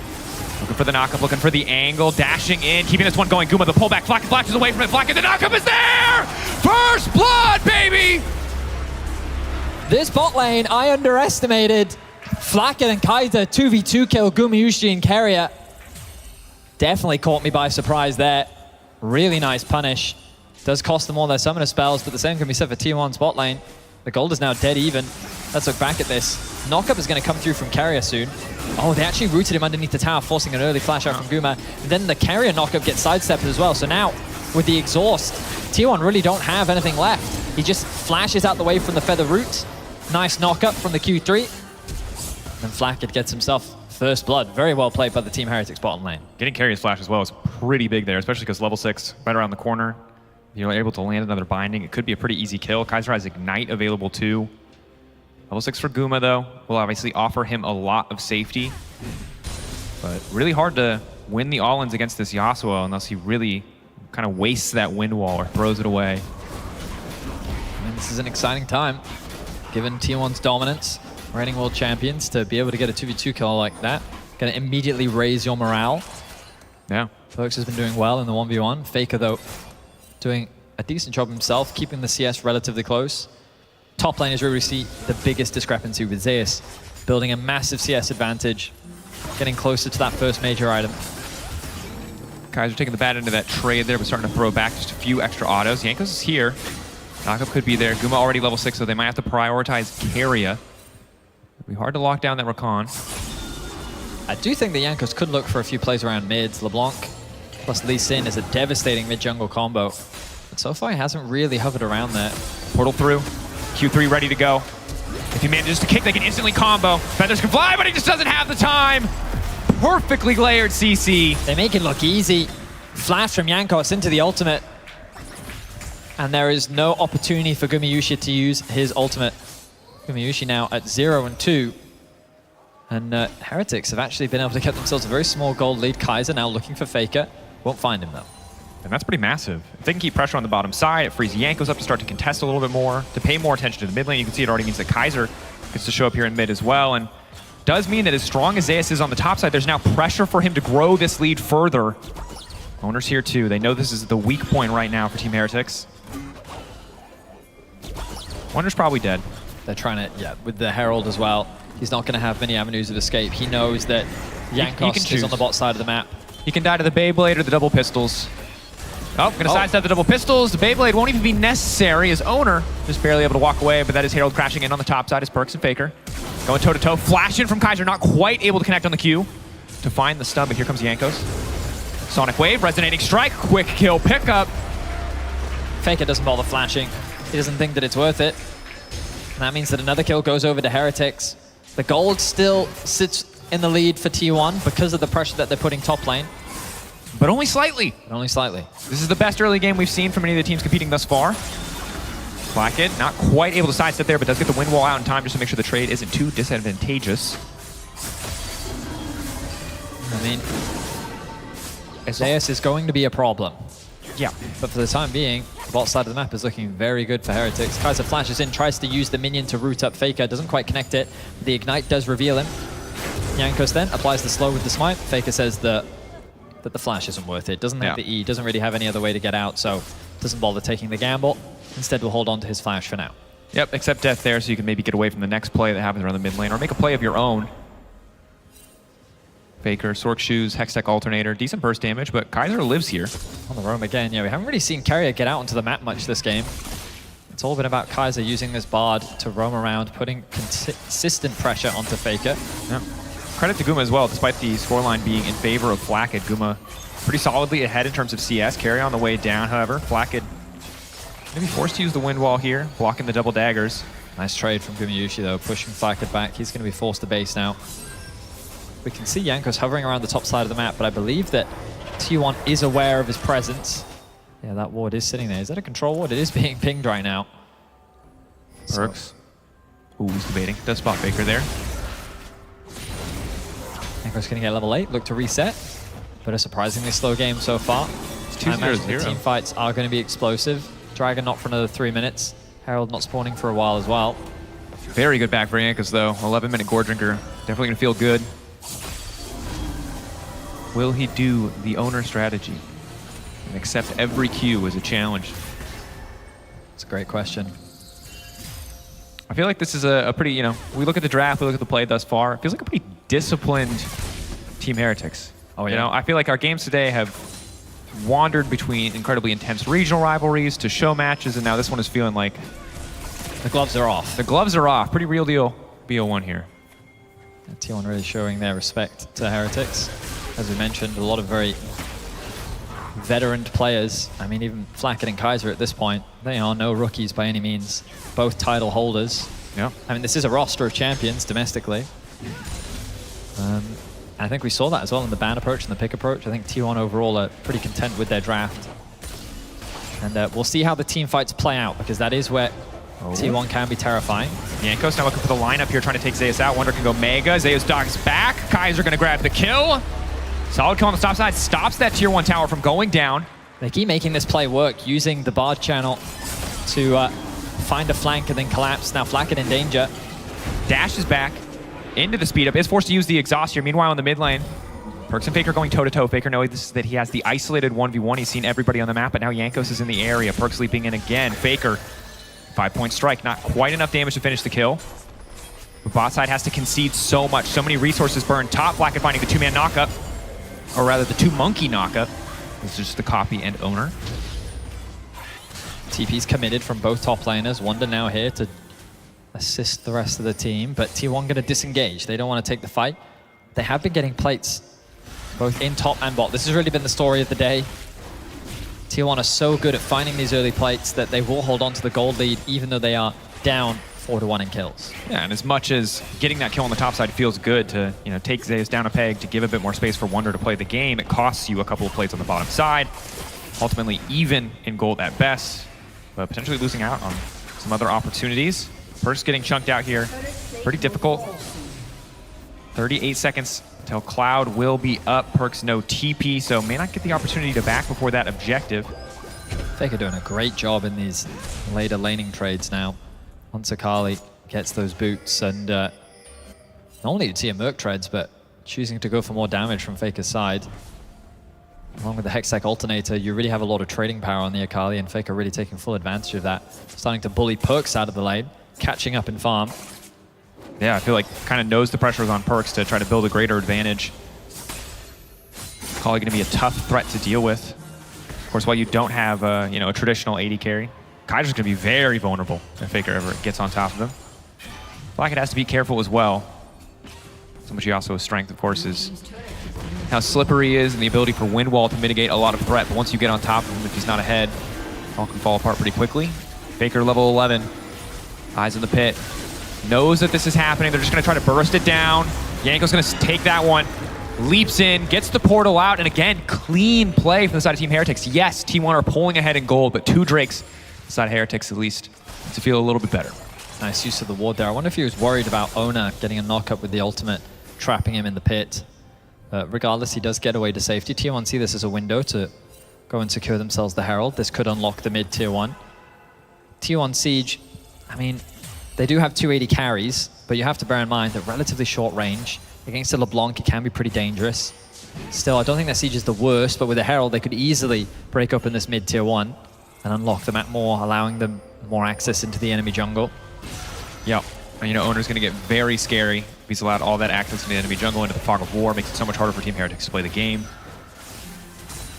Looking for the knockup, looking for the angle, dashing in, keeping this one going. Guma, the pullback, Flacked flashes away from it. Flacked, the knockup is there! First blood, baby! This bot lane, I underestimated. Flacked and Kaiser, 2v2 kill, Gumayushi and Keria. Definitely caught me by surprise there. Really nice punish. Does cost them all their summoner spells, but the same can be said for T1's bot lane. The gold is now dead even. Let's look back at this. Knockup is going to come through from Keria soon. Oh, they actually rooted him underneath the tower, forcing an early flash out from Guma. And then the Keria knockup gets sidestepped as well. So now, with the exhaust, T1 really don't have anything left. He just flashes out the way from the feather root. Nice knockup from the Q3. And Flacked gets himself first blood. Very well played by the Team Heretics bottom lane. Getting Keria's flash as well is pretty big there, especially because level 6 right around the corner. You're able to land another binding. It could be a pretty easy kill. Kaiser has Ignite available too. Level 6 for Guma, though, will obviously offer him a lot of safety. But really hard to win the all-ins against this Yasuo unless he really kind of wastes that wind wall or throws it away. I mean, this is an exciting time, given T1's dominance, reigning world champions, to be able to get a 2v2 kill like that. Gonna immediately raise your morale. Yeah. Folks has been doing well in the 1v1. Faker, though, doing a decent job himself, keeping the CS relatively close. Top lane is where we see the biggest discrepancy with Zeus, building a massive CS advantage, getting closer to that first major item. Kaiser taking the bad end of that trade there, but starting to throw back just a few extra autos. Jankos is here. Knockup could be there. Guma already level 6, so they might have to prioritize Keria. It'll be hard to lock down that Rakan. I do think the Jankos could look for a few plays around mids. LeBlanc plus Lee Sin is a devastating mid-jungle combo. But so far, he hasn't really hovered around there. Portal through. Q3 ready to go. If he manages to kick, they can instantly combo. Feathers can fly, but he just doesn't have the time. Perfectly layered CC. They make it look easy. Flash from Jankos into the ultimate. And there is no opportunity for Gumayushi to use his ultimate. Gumayushi now at 0 and 2. And Heretics have actually been able to get themselves a very small gold lead. Kaiser now looking for Faker. Won't find him, though. And that's pretty massive. If they can keep pressure on the bottom side, it frees Jankos up to start to contest a little bit more, to pay more attention to the mid lane. You can see it already means that Kaiser gets to show up here in mid as well. And does mean that as strong as Zeus is on the top side, there's now pressure for him to grow this lead further. Owner's here too. They know this is the weak point right now for Team Heretics. Wonder's probably dead. They're trying to, yeah, with the Herald as well. He's not going to have many avenues of escape. He knows that Jankos is on the bot side of the map. He can die to the Beyblade or the double pistols. Oh, gonna sidestep the double pistols. The Beyblade won't even be necessary as Owner just barely able to walk away, but that is Herald crashing in on the top side as Perks and Faker. Going toe-to-toe, flash in from Kaiser, not quite able to connect on the Q to find the stun, but here comes Jankos. Sonic Wave, resonating strike, quick kill pickup. Faker doesn't bother flashing. He doesn't think that it's worth it. And that means that another kill goes over to Heretics. The gold still sits in the lead for T1 because of the pressure that they're putting top lane. But only slightly. But only slightly. This is the best early game we've seen from any of the teams competing thus far. Blackhead not quite able to sidestep there, but does get the wind wall out in time just to make sure the trade isn't too disadvantageous. I mean, Zeus is going to be a problem. Yeah. But for the time being, the bot side of the map is looking very good for Heretics. Kaiser flashes in, tries to use the minion to root up Faker, doesn't quite connect it. The Ignite does reveal him. Jankos then applies the slow with the smite. Faker says that the flash isn't worth it. Doesn't have the E, doesn't really have any other way to get out, so doesn't bother taking the gamble. Instead, will hold on to his flash for now. Yep, accept death there so you can maybe get away from the next play that happens around the mid lane, or make a play of your own. Faker, Sork Shoes, Hextech Alternator, decent burst damage, but Kaiser lives here. On the roam again, yeah, we haven't really seen Keria get out onto the map much this game. It's all been about Kaiser using this Bard to roam around, putting consistent pressure onto Faker. Yeah. Credit to Guma as well, despite the scoreline being in favor of Flackhead. Guma pretty solidly ahead in terms of CS. Keria on the way down, however. Flackhead maybe forced to use the wind wall here, blocking the double daggers. Nice trade from Gumayushi though, pushing Flackhead back. He's going to be forced to base now. We can see Jankos hovering around the top side of the map, but I believe that T1 is aware of his presence. Yeah, that ward is sitting there. Is that a control ward? It is being pinged right now. Perks. Ooh, he's debating. Does spot Faker there. Jankos going to get level 8, look to reset. But a surprisingly slow game so far. I imagine the team fights are going to be explosive. Dragon not for another 3 minutes. Herald not spawning for a while as well. Very good back for Jankos though. 11-minute Gore Drinker. Definitely going to feel good. Will he do the Owner strategy and accept every Q as a challenge? It's a great question. I feel like this is a pretty, you know, we look at the draft, we look at the play thus far, it feels like a pretty disciplined Team Heretics. Oh, yeah. You know, I feel like our games today have wandered between incredibly intense regional rivalries to show matches, and now this one is feeling like the gloves are off. The gloves are off. Pretty real deal BO1 here. T1 really showing their respect to Heretics. As we mentioned, a lot of very veteran players. I mean, even Flackhead and Kaiser at this point, they are no rookies by any means. Both title holders. Yeah. I mean, this is a roster of champions domestically. I think we saw that as well in the ban approach and the pick approach. I think T1 overall are pretty content with their draft. And we'll see how the team fights play out, because that is where T1 can be terrifying. Jankos now looking for the lineup here, trying to take Zeus out. Wonder can go Mega. Zeus dogs back. Kaiser going to grab the kill. Solid kill on the top side. Stops that tier 1 tower from going down. They keep making this play work, using the Bard channel to find a flank and then collapse. Now Flackhead in danger. Dash is back into the speed up. Is forced to use the exhaust here. Meanwhile in the mid lane, Perks and Faker going toe-to-toe. Faker knowing that he has the isolated 1v1. He's seen everybody on the map, but now Jankos is in the area. Perks leaping in again. Faker, 5-point strike. Not quite enough damage to finish the kill. But bot side has to concede so much. So many resources burned. Top Flacket finding the 2-man knockup. Or rather, the 2-monkey knockup. This is just the copy and owner. TP's committed from both top laners. Wonder now here to assist the rest of the team, but T1 going to disengage. They don't want to take the fight. They have been getting plates, both in top and bot. This has really been the story of the day. T1 are so good at finding these early plates that they will hold on to the gold lead, even though they are down 4-1 in kills. Yeah, and as much as getting that kill on the top side feels good to, take Zeus down a peg, to give a bit more space for Wonder to play the game, it costs you a couple of plates on the bottom side. Ultimately even in gold at best, but potentially losing out on some other opportunities. Perks getting chunked out here. Pretty difficult. 38 seconds till Cloud will be up. Perks no TP, so may not get the opportunity to back before that objective. Faker doing a great job in these later laning trades now. Once Akali gets those boots, and not only did he see a Merc trades, but choosing to go for more damage from Faker's side. Along with the Hextech alternator, you really have a lot of trading power on the Akali, and Faker really taking full advantage of that. Starting to bully Perks out of the lane, catching up in farm. Yeah, I feel like kind of knows the pressure is on Perks to try to build a greater advantage. Akali going to be a tough threat to deal with. Of course, while you don't have a traditional AD carry, Kaiser's going to be very vulnerable if Faker ever gets on top of him. Blackhead has to be careful as well. So much also strength, of course, is how slippery he is and the ability for Windwall to mitigate a lot of threat. But once you get on top of him, if he's not ahead, all can fall apart pretty quickly. Faker level 11, eyes in the pit. Knows that this is happening. They're just going to try to burst it down. Yanko's going to take that one. Leaps in, gets the portal out, and again, clean play from the side of Team Heretics. Yes, T1 are pulling ahead in gold, but 2 Drakes, the side of Heretics at least, to feel a little bit better. Nice use of the ward there. I wonder if he was worried about Ona getting a knock-up with the ultimate, trapping him in the pit. Regardless, he does get away to safety. Tier 1 see this as a window to go and secure themselves the Herald. This could unlock the mid Tier 1. Tier 1 Siege, I mean, they do have 280 carries, but you have to bear in mind that relatively short range. Against a LeBlanc, it can be pretty dangerous. Still, I don't think that Siege is the worst, but with a Herald, they could easily break open this mid Tier 1 and unlock the map more, allowing them more access into the enemy jungle. Yep. And Owner's going to get very scary if he's allowed all that access to the enemy jungle into the fog of war. Makes it so much harder for Team Heretics to play the game.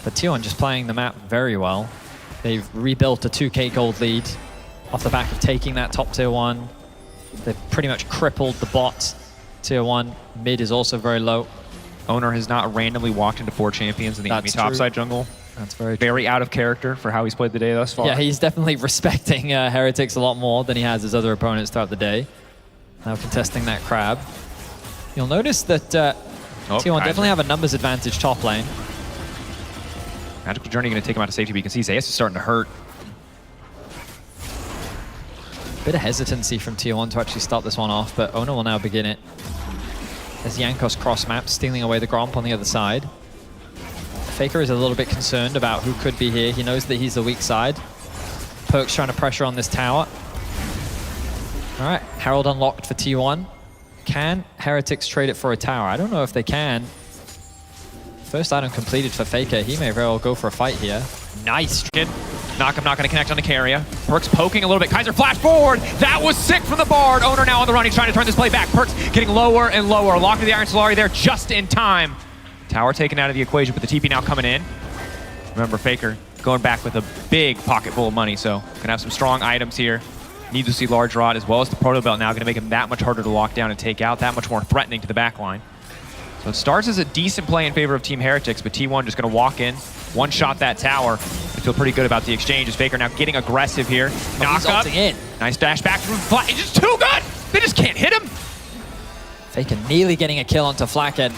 But T1 just playing the map very well. They've rebuilt a 2k gold lead off the back of taking that top Tier 1. They've pretty much crippled the bot Tier 1. Mid is also very low. Owner has not randomly walked into 4 champions in the enemy topside jungle. That's very true. Very out of character for how he's played the day thus far. Yeah, he's definitely respecting Heretics a lot more than he has his other opponents throughout the day. Now contesting that crab. You'll notice that T1 definitely have a numbers advantage top lane. Magical Journey going to take him out of safety, but you can see Zeus is starting to hurt. Bit of hesitancy from T1 to actually start this one off, but Ona will now begin it. As Jankos cross map, stealing away the Gromp on the other side. Faker is a little bit concerned about who could be here. He knows that he's the weak side. Perks trying to pressure on this tower. All right, Herald unlocked for T1. Can Heretics trade it for a tower? I don't know if they can. First item completed for Faker. He may very well go for a fight here. Nice. Knockup not going to connect on the carrier. Perks poking a little bit. Kaiser flash forward. That was sick from the Bard. Owner now on the run. He's trying to turn this play back. Perks getting lower and lower. Locked to the Iron Solari there just in time. Tower taken out of the equation, but the TP now coming in. Remember, Faker going back with a big pocket full of money, so gonna have some strong items here. Need to see Large Rod as well as the Proto Belt now, gonna make him that much harder to lock down and take out, that much more threatening to the back line. So it starts as a decent play in favor of Team Heretics, but T1 just gonna walk in, one-shot that tower. I feel pretty good about the exchange as Faker now getting aggressive here. Knock up. Nice dash back from Flathead. It's just too good! They just can't hit him! Faker nearly getting a kill onto Flathead.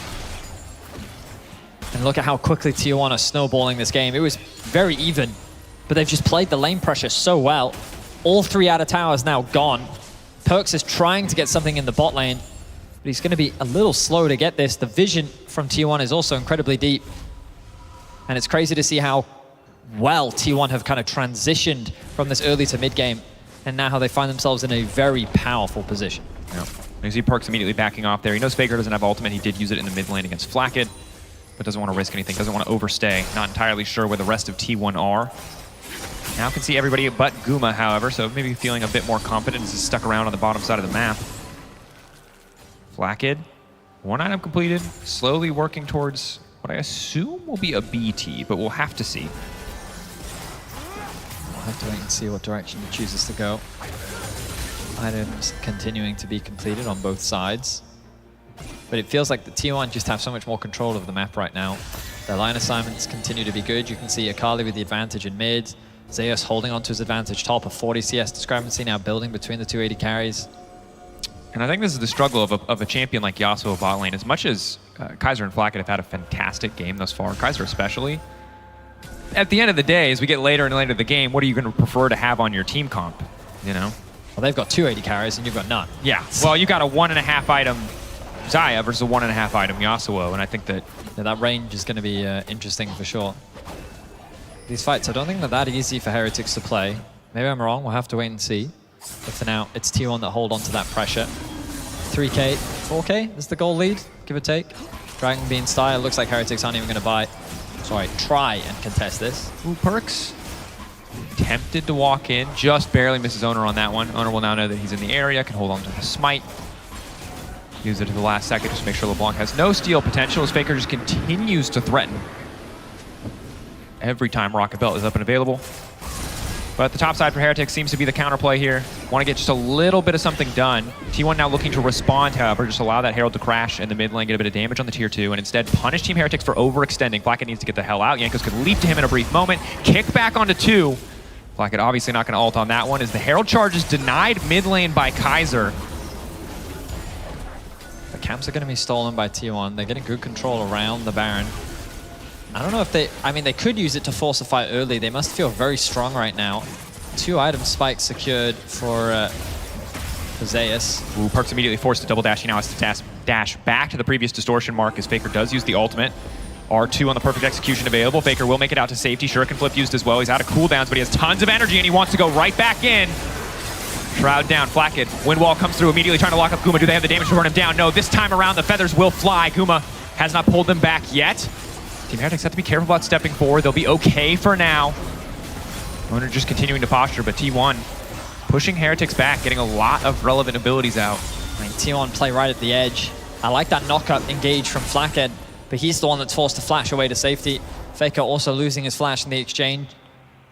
And look at how quickly T1 are snowballing this game. It was very even, but they've just played the lane pressure so well. All 3 outer towers now gone. Perks is trying to get something in the bot lane, but he's going to be a little slow to get this. The vision from T1 is also incredibly deep. And it's crazy to see how well T1 have kind of transitioned from this early to mid game, and now how they find themselves in a very powerful position. Yeah. You see Perks immediately backing off there. He knows Faker doesn't have ultimate. He did use it in the mid lane against Flacket. but doesn't want to risk anything, doesn't want to overstay. Not entirely sure where the rest of T1 are. Now can see everybody but Guma, however, so maybe feeling a bit more confident as he's stuck around on the bottom side of the map. Flakked, 1 item completed, slowly working towards what I assume will be a BT, but we'll have to see. We'll have to wait and see what direction he chooses to go. Items continuing to be completed on both sides. But it feels like the T1 just have so much more control of the map right now. Their line assignments continue to be good. You can see Akali with the advantage in mid. Zeus holding on to his advantage top, a 40 CS discrepancy now building between the two AD carries. And I think this is the struggle of a champion like Yasuo bot lane. As much as Kaiser and Flakked have had a fantastic game thus far, Kaiser especially, at the end of the day, as we get later and later in the game, what are you going to prefer to have on your team comp, you know? Well, they've got 2 AD carries and you've got none. Yeah, well, you got a 1.5 item Xayah versus a 1.5 item Yasuo, and I think that... Yeah, that range is going to be interesting for sure. These fights, I don't think they're that easy for Heretics to play. Maybe I'm wrong, we'll have to wait and see. But for now, it's T1 that hold on to that pressure. 3K, 4K is the goal lead, give or take. Dragon being style, looks like Heretics aren't even going to try and contest this. Ooh, Perks. Tempted to walk in, just barely misses Owner on that one. Owner will now know that he's in the area, can hold on to the smite. Use it to the last second just to make sure LeBlanc has no steal potential as Faker just continues to threaten every time Rocket Belt is up and available. But the top side for Heretics seems to be the counterplay here. Want to get just a little bit of something done. T1 now looking to respond, however, just allow that Herald to crash in the mid lane, get a bit of damage on the tier 2, and instead punish Team Heretics for overextending. Flakked needs to get the hell out. Jankos could leap to him in a brief moment. Kick back onto 2. Flakked obviously not going to ult on that one as the Herald charge is denied mid lane by Kaiser. The camps are going to be stolen by T1. They're getting good control around the Baron. I don't know if they... I mean, they could use it to force a fight early. They must feel very strong right now. 2 item spikes secured for Zeus. Ooh, Perks immediately forced to double dash. He now has to dash back to the previous distortion mark as Faker does use the ultimate. R2 on the perfect execution available. Faker will make it out to safety. Shuriken flip used as well. He's out of cooldowns, but he has tons of energy and he wants to go right back in. Shroud down, Flakked. Windwall comes through, immediately trying to lock up Guma. Do they have the damage to run him down? No, this time around the feathers will fly. Guma has not pulled them back yet. Team Heretics have to be careful about stepping forward. They'll be okay for now. Owner just continuing to posture, but T1 pushing Heretics back, getting a lot of relevant abilities out. I mean, T1 play right at the edge. I like that knock-up engage from Flakked, but he's the one that's forced to flash away to safety. Faker also losing his flash in the exchange,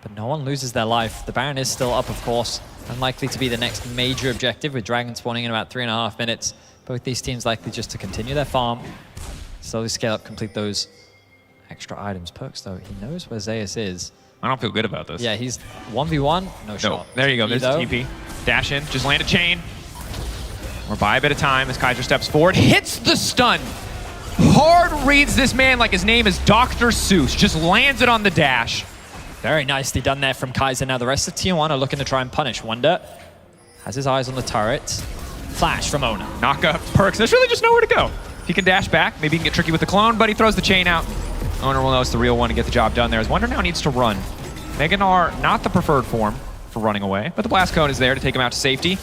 but no one loses their life. The Baron is still up, of course. Unlikely to be the next major objective, with Dragon spawning in about 3.5 minutes. Both these teams likely just to continue their farm, slowly scale up, complete those extra items. Perks, though, he knows where Zeus is. I don't feel good about this. Yeah, he's 1v1, no shot. There you go, there's the TP. Dash in, just land a chain. Or buy a bit of time as Kaiser steps forward, hits the stun. Hard reads this man like his name is Dr. Seuss, just lands it on the dash. Very nicely done there from Kaiser. Now the rest of T1 are looking to try and punish. Wonder has his eyes on the turret. Flash from Owner. Knock up Perks, there's really just nowhere to go. He can dash back, maybe he can get tricky with the clone, but he throws the chain out. Owner will know it's the real one to get the job done there, as Wonder now needs to run. Mega Gnar, not the preferred form for running away, but the Blast Cone is there to take him out to safety.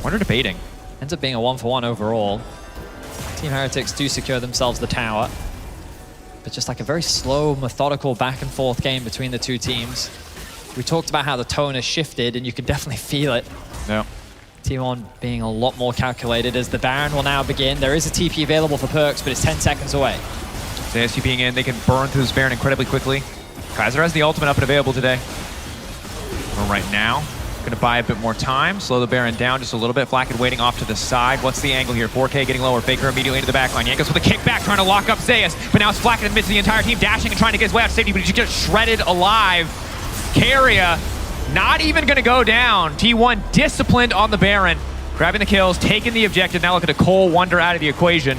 Wonder debating. Ends up being a 1-for-1 overall. Team Heretics do secure themselves the tower, but just like a very slow, methodical back and forth game between the two teams. We talked about how the tone has shifted, and you can definitely feel it. Yeah. T1 being a lot more calculated as the Baron will now begin. There is a TP available for Perks, but it's 10 seconds away. Zeus TPing in, they can burn through this Baron incredibly quickly. Kaiser has the ultimate up and available today. But right now, gonna buy a bit more time, slow the Baron down just a little bit. Flakked waiting off to the side. What's the angle here? 4K getting lower. Faker immediately into the back line. Jankos with a kickback trying to lock up Zeus, but now it's Flakked in the midst of the entire team, dashing and trying to get his way out of safety, but he just gets shredded alive. Keria not even gonna go down. T1 disciplined on the Baron, grabbing the kills, taking the objective. Now looking to Cole Wonder out of the equation.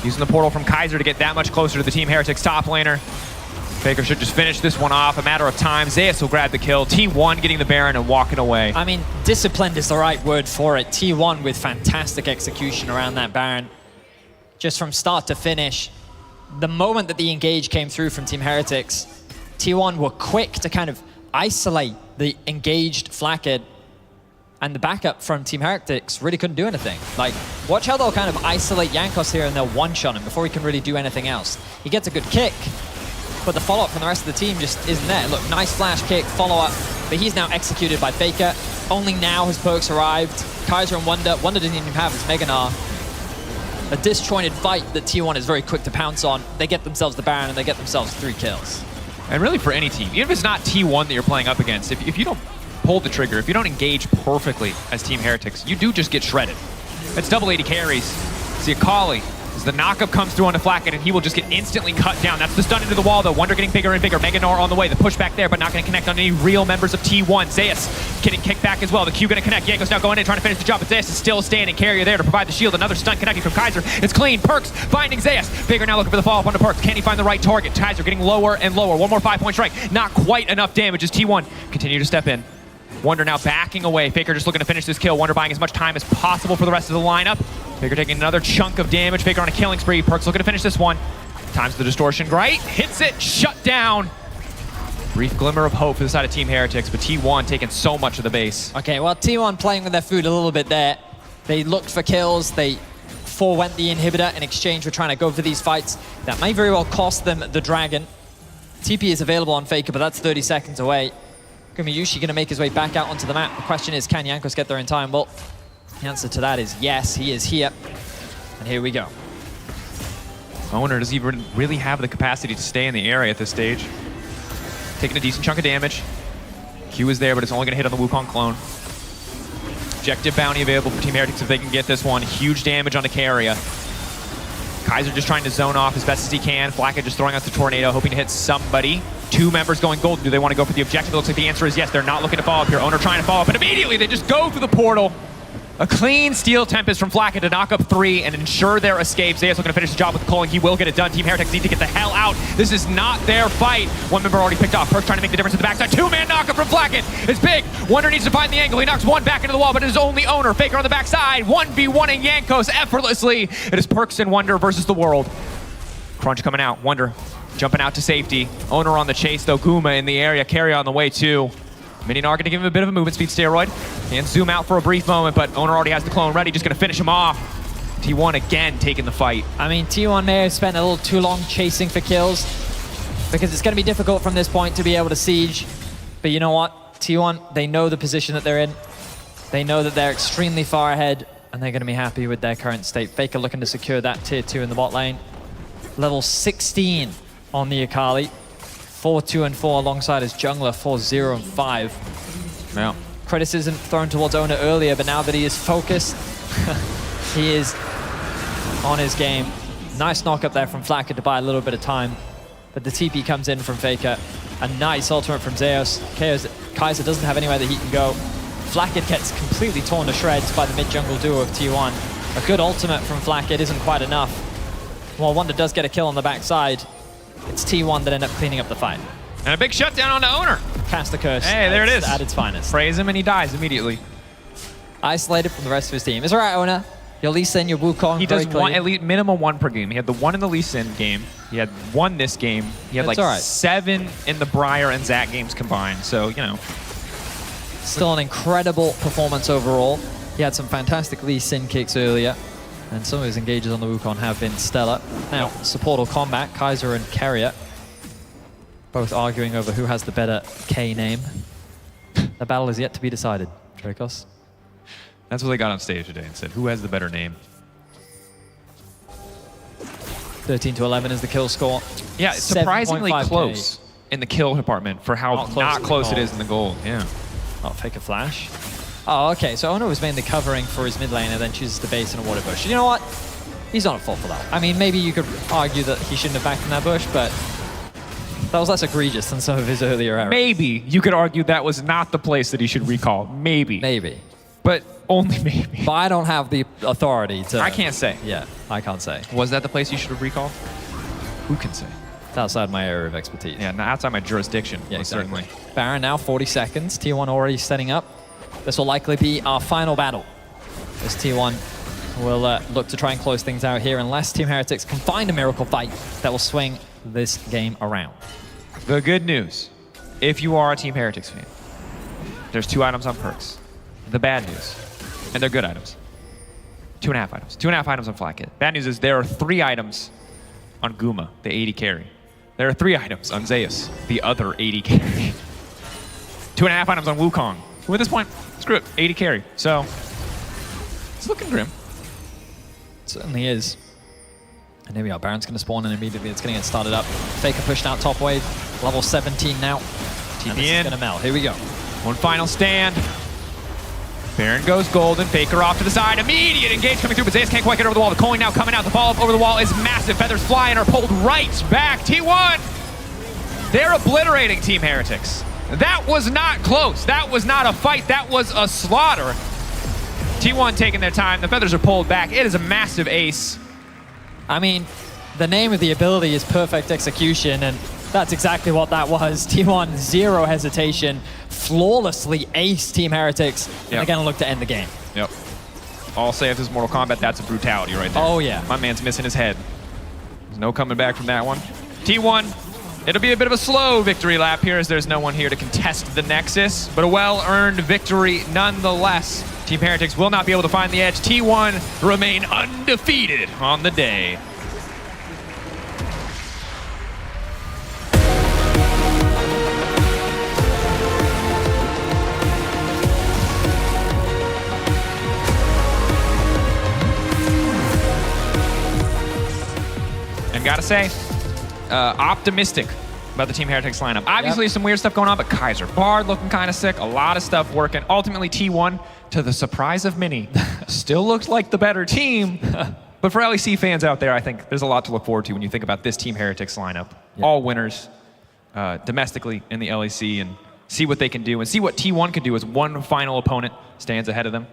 Using the portal from Kaiser to get that much closer to the Team Heretics top laner. Faker should just finish this one off, a matter of time. Zeus will grab the kill. T1 getting the Baron and walking away. I mean, disciplined is the right word for it. T1 with fantastic execution around that Baron. Just from start to finish. The moment that the engage came through from Team Heretics, T1 were quick to kind of isolate the engaged Flakked, and the backup from Team Heretics really couldn't do anything. Like, Watch how they'll kind of isolate Jankos here and they'll one-shot him before he can really do anything else. He gets a good kick, but the follow-up from the rest of the team just isn't there. Look, nice flash kick, follow-up, but he's now executed by Faker. Only now has Perks arrived. Kaiser and Wonder didn't even have his Mega Gnar. A disjointed fight that T1 is very quick to pounce on. They get themselves the Baron and they get themselves 3 kills. And really for any team, even if it's not T1 that you're playing up against, if you don't pull the trigger, if you don't engage perfectly as Team Heretics, you do just get shredded. It's double 80 carries. See Akali, as the knockup comes through onto Flacket, and he will just get instantly cut down. That's the stun into the wall, though. Wonder getting bigger and bigger. Mega Gnar on the way. The pushback there, but not going to connect on any real members of T1. Zeus getting kicked back as well. The Q going to connect. Jankos now going in, trying to finish the job, but Zeus is still standing. Carrier there to provide the shield. Another stun connecting from Kaiser. It's clean. Perks finding Zeus. Faker now looking for the follow-up onto Perks. Can he find the right target? Kaiser getting lower and lower. One more 5-point strike. Not quite enough damage as T1 continue to step in. Wonder now backing away. Faker just looking to finish this kill. Wonder buying as much time as possible for the rest of the lineup. Faker taking another chunk of damage. Faker on a killing spree. Perks looking to finish this one. Times the distortion right. Hits it. Shut down. Brief glimmer of hope for the side of Team Heretics, but T1 taking so much of the base. Okay, well, T1 playing with their food a little bit there. They looked for kills. They forewent the inhibitor in exchange for trying to go for these fights. That may very well cost them the dragon. TP is available on Faker, but that's 30 seconds away. Gumayushi going to make his way back out onto the map. The question is, can Jankos get there in time? Well, the answer to that is yes, he is here. And here we go. Owner does he really have the capacity to stay in the area at this stage. Taking a decent chunk of damage. Q is there, but it's only going to hit on the Wukong clone. Objective bounty available for Team Heretics if they can get this one. Huge damage on the carrier. Kaiser just trying to zone off as best as he can. Flacket just throwing out the tornado, hoping to hit somebody. 2 members going golden. Do they want to go for the objective? It looks like the answer is yes. They're not looking to follow up here. Owner trying to follow up, but immediately they just go through the portal. A clean Steel Tempest from Flacket to knock up 3 and ensure their escape. Zeus looking to finish the job with calling. He will get it done. Team Heretics need to get the hell out. This is not their fight. 1 member already picked off. Perks trying to make the difference at the backside. 2-man knockup from Flacket. It's big. Wonder needs to find the angle. He knocks 1 back into the wall, but it is only Owner. Faker on the backside. 1v1ing Jankos effortlessly. It is Perks and Wonder versus the world. Crunch coming out. Wonder jumping out to safety. Owner on the chase, though. Guma in the area. Carry on the way, too. Mininar going to give him a bit of a movement speed steroid. Can zoom out for a brief moment, but Owner already has the clone ready. Just going to finish him off. T1 again taking the fight. I mean, T1 may have spent a little too long chasing for kills because it's going to be difficult from this point to be able to siege. But you know what? T1, they know the position that they're in. They know that they're extremely far ahead, and they're going to be happy with their current state. Faker looking to secure that tier 2 in the bot lane. Level 16 on the Akali. 4-2 and 4 alongside his jungler, 4-0 and 5. Yeah. Criticism thrown towards Owner earlier, but now that he is focused, he is on his game. Nice knock up there from Flacker to buy a little bit of time, but the TP comes in from Faker. A nice ultimate from Zeus. Kaiser doesn't have anywhere that he can go. Flacket gets completely torn to shreds by the mid-jungle duo of T1. A good ultimate from Flacket isn't quite enough. While Wonder does get a kill on the backside, it's T1 that end up cleaning up the fight. And a big shutdown on the Owner. Cast the curse. Hey, there it is. At its finest. Praise him and he dies immediately. Isolated from the rest of his team. It's alright, Owner. Your Lee Sin, your Wukong. He does at least minimum 1 per game. He had the 1 in the Lee Sin game. He had 1 this game. He had like 7 in the Briar and Zac games combined. So, you know. Still an incredible performance overall. He had some fantastic Lee Sin kicks earlier. And some of his engages on the Wukong have been stellar. Now, support or combat, Kaiser and Carrier both arguing over who has the better K name. The battle is yet to be decided. Dracos? That's what they got on stage today and said, who has the better name? 13-11 is the kill score. Yeah, it's surprisingly close in the kill department for how not close it is in the gold. Yeah. Oh, fake a flash. Oh, okay, so Ono was mainly covering for his mid lane and then chooses to base in a water bush. You know what? He's not at fault for that. I mean, maybe you could argue that he shouldn't have backed in that bush, but that was less egregious than some of his earlier errors. Maybe you could argue that was not the place that he should recall. Maybe. Maybe. But only maybe. But I don't have the authority to... I can't say. Yeah, I can't say. Was that the place you should have recalled? Who can say? It's outside my area of expertise. Yeah, not outside my jurisdiction, yeah, exactly. certainly. Baron now, 40 seconds. T1 already setting up. This will likely be our final battle. As T1 will look to try and close things out here unless Team Heretics can find a miracle fight that will swing this game around. The good news, if you are a Team Heretics fan, there's 2 items on Perks. The bad news, and they're good items. 2.5 items. 2.5 items on Flat Kid. Bad news is there are 3 items on Guma, the 80 carry. There are 3 items on Zeus, the other 80 carry. 2.5 items on Wukong, who at this point, screw it, 80 carry. So, it's looking grim. It certainly is. And here we are, Baron's going to spawn and immediately it's going to get started up. Faker pushed out top wave, level 17 now. And this is going to melt, here we go. One final stand. Baron goes golden, Faker off to the side, immediate engage coming through, but Zeus can't quite get over the wall. The coin now coming out, the follow-up over the wall is massive. Feathers fly and are pulled right back. T1, they're obliterating Team Heretics. That was not close, that was not a fight, that was a slaughter. T1 taking their time, the feathers are pulled back. It is a massive ace. I mean, the name of the ability is perfect execution, and that's exactly what that was. T1, 0 hesitation, flawlessly ace Team Heretics, and they're gonna look to end the game. Yep. All say if this is Mortal Kombat, that's a brutality right there. Oh yeah. My man's missing his head. There's no coming back from that one. T1, it'll be a bit of a slow victory lap here as there's no one here to contest the Nexus, but a well-earned victory nonetheless. Team Heretics will not be able to find the edge. T1 remain undefeated on the day. And gotta say, optimistic about the Team Heretics lineup. Obviously some weird stuff going on, but Kaiser Bard looking kind of sick, a lot of stuff working. Ultimately T1, to the surprise of many, still looks like the better team. But for LEC fans out there, I think there's a lot to look forward to when you think about this Team Heretics lineup. All winners domestically in the LEC, and see what they can do and see what T1 can do as one final opponent stands ahead of them.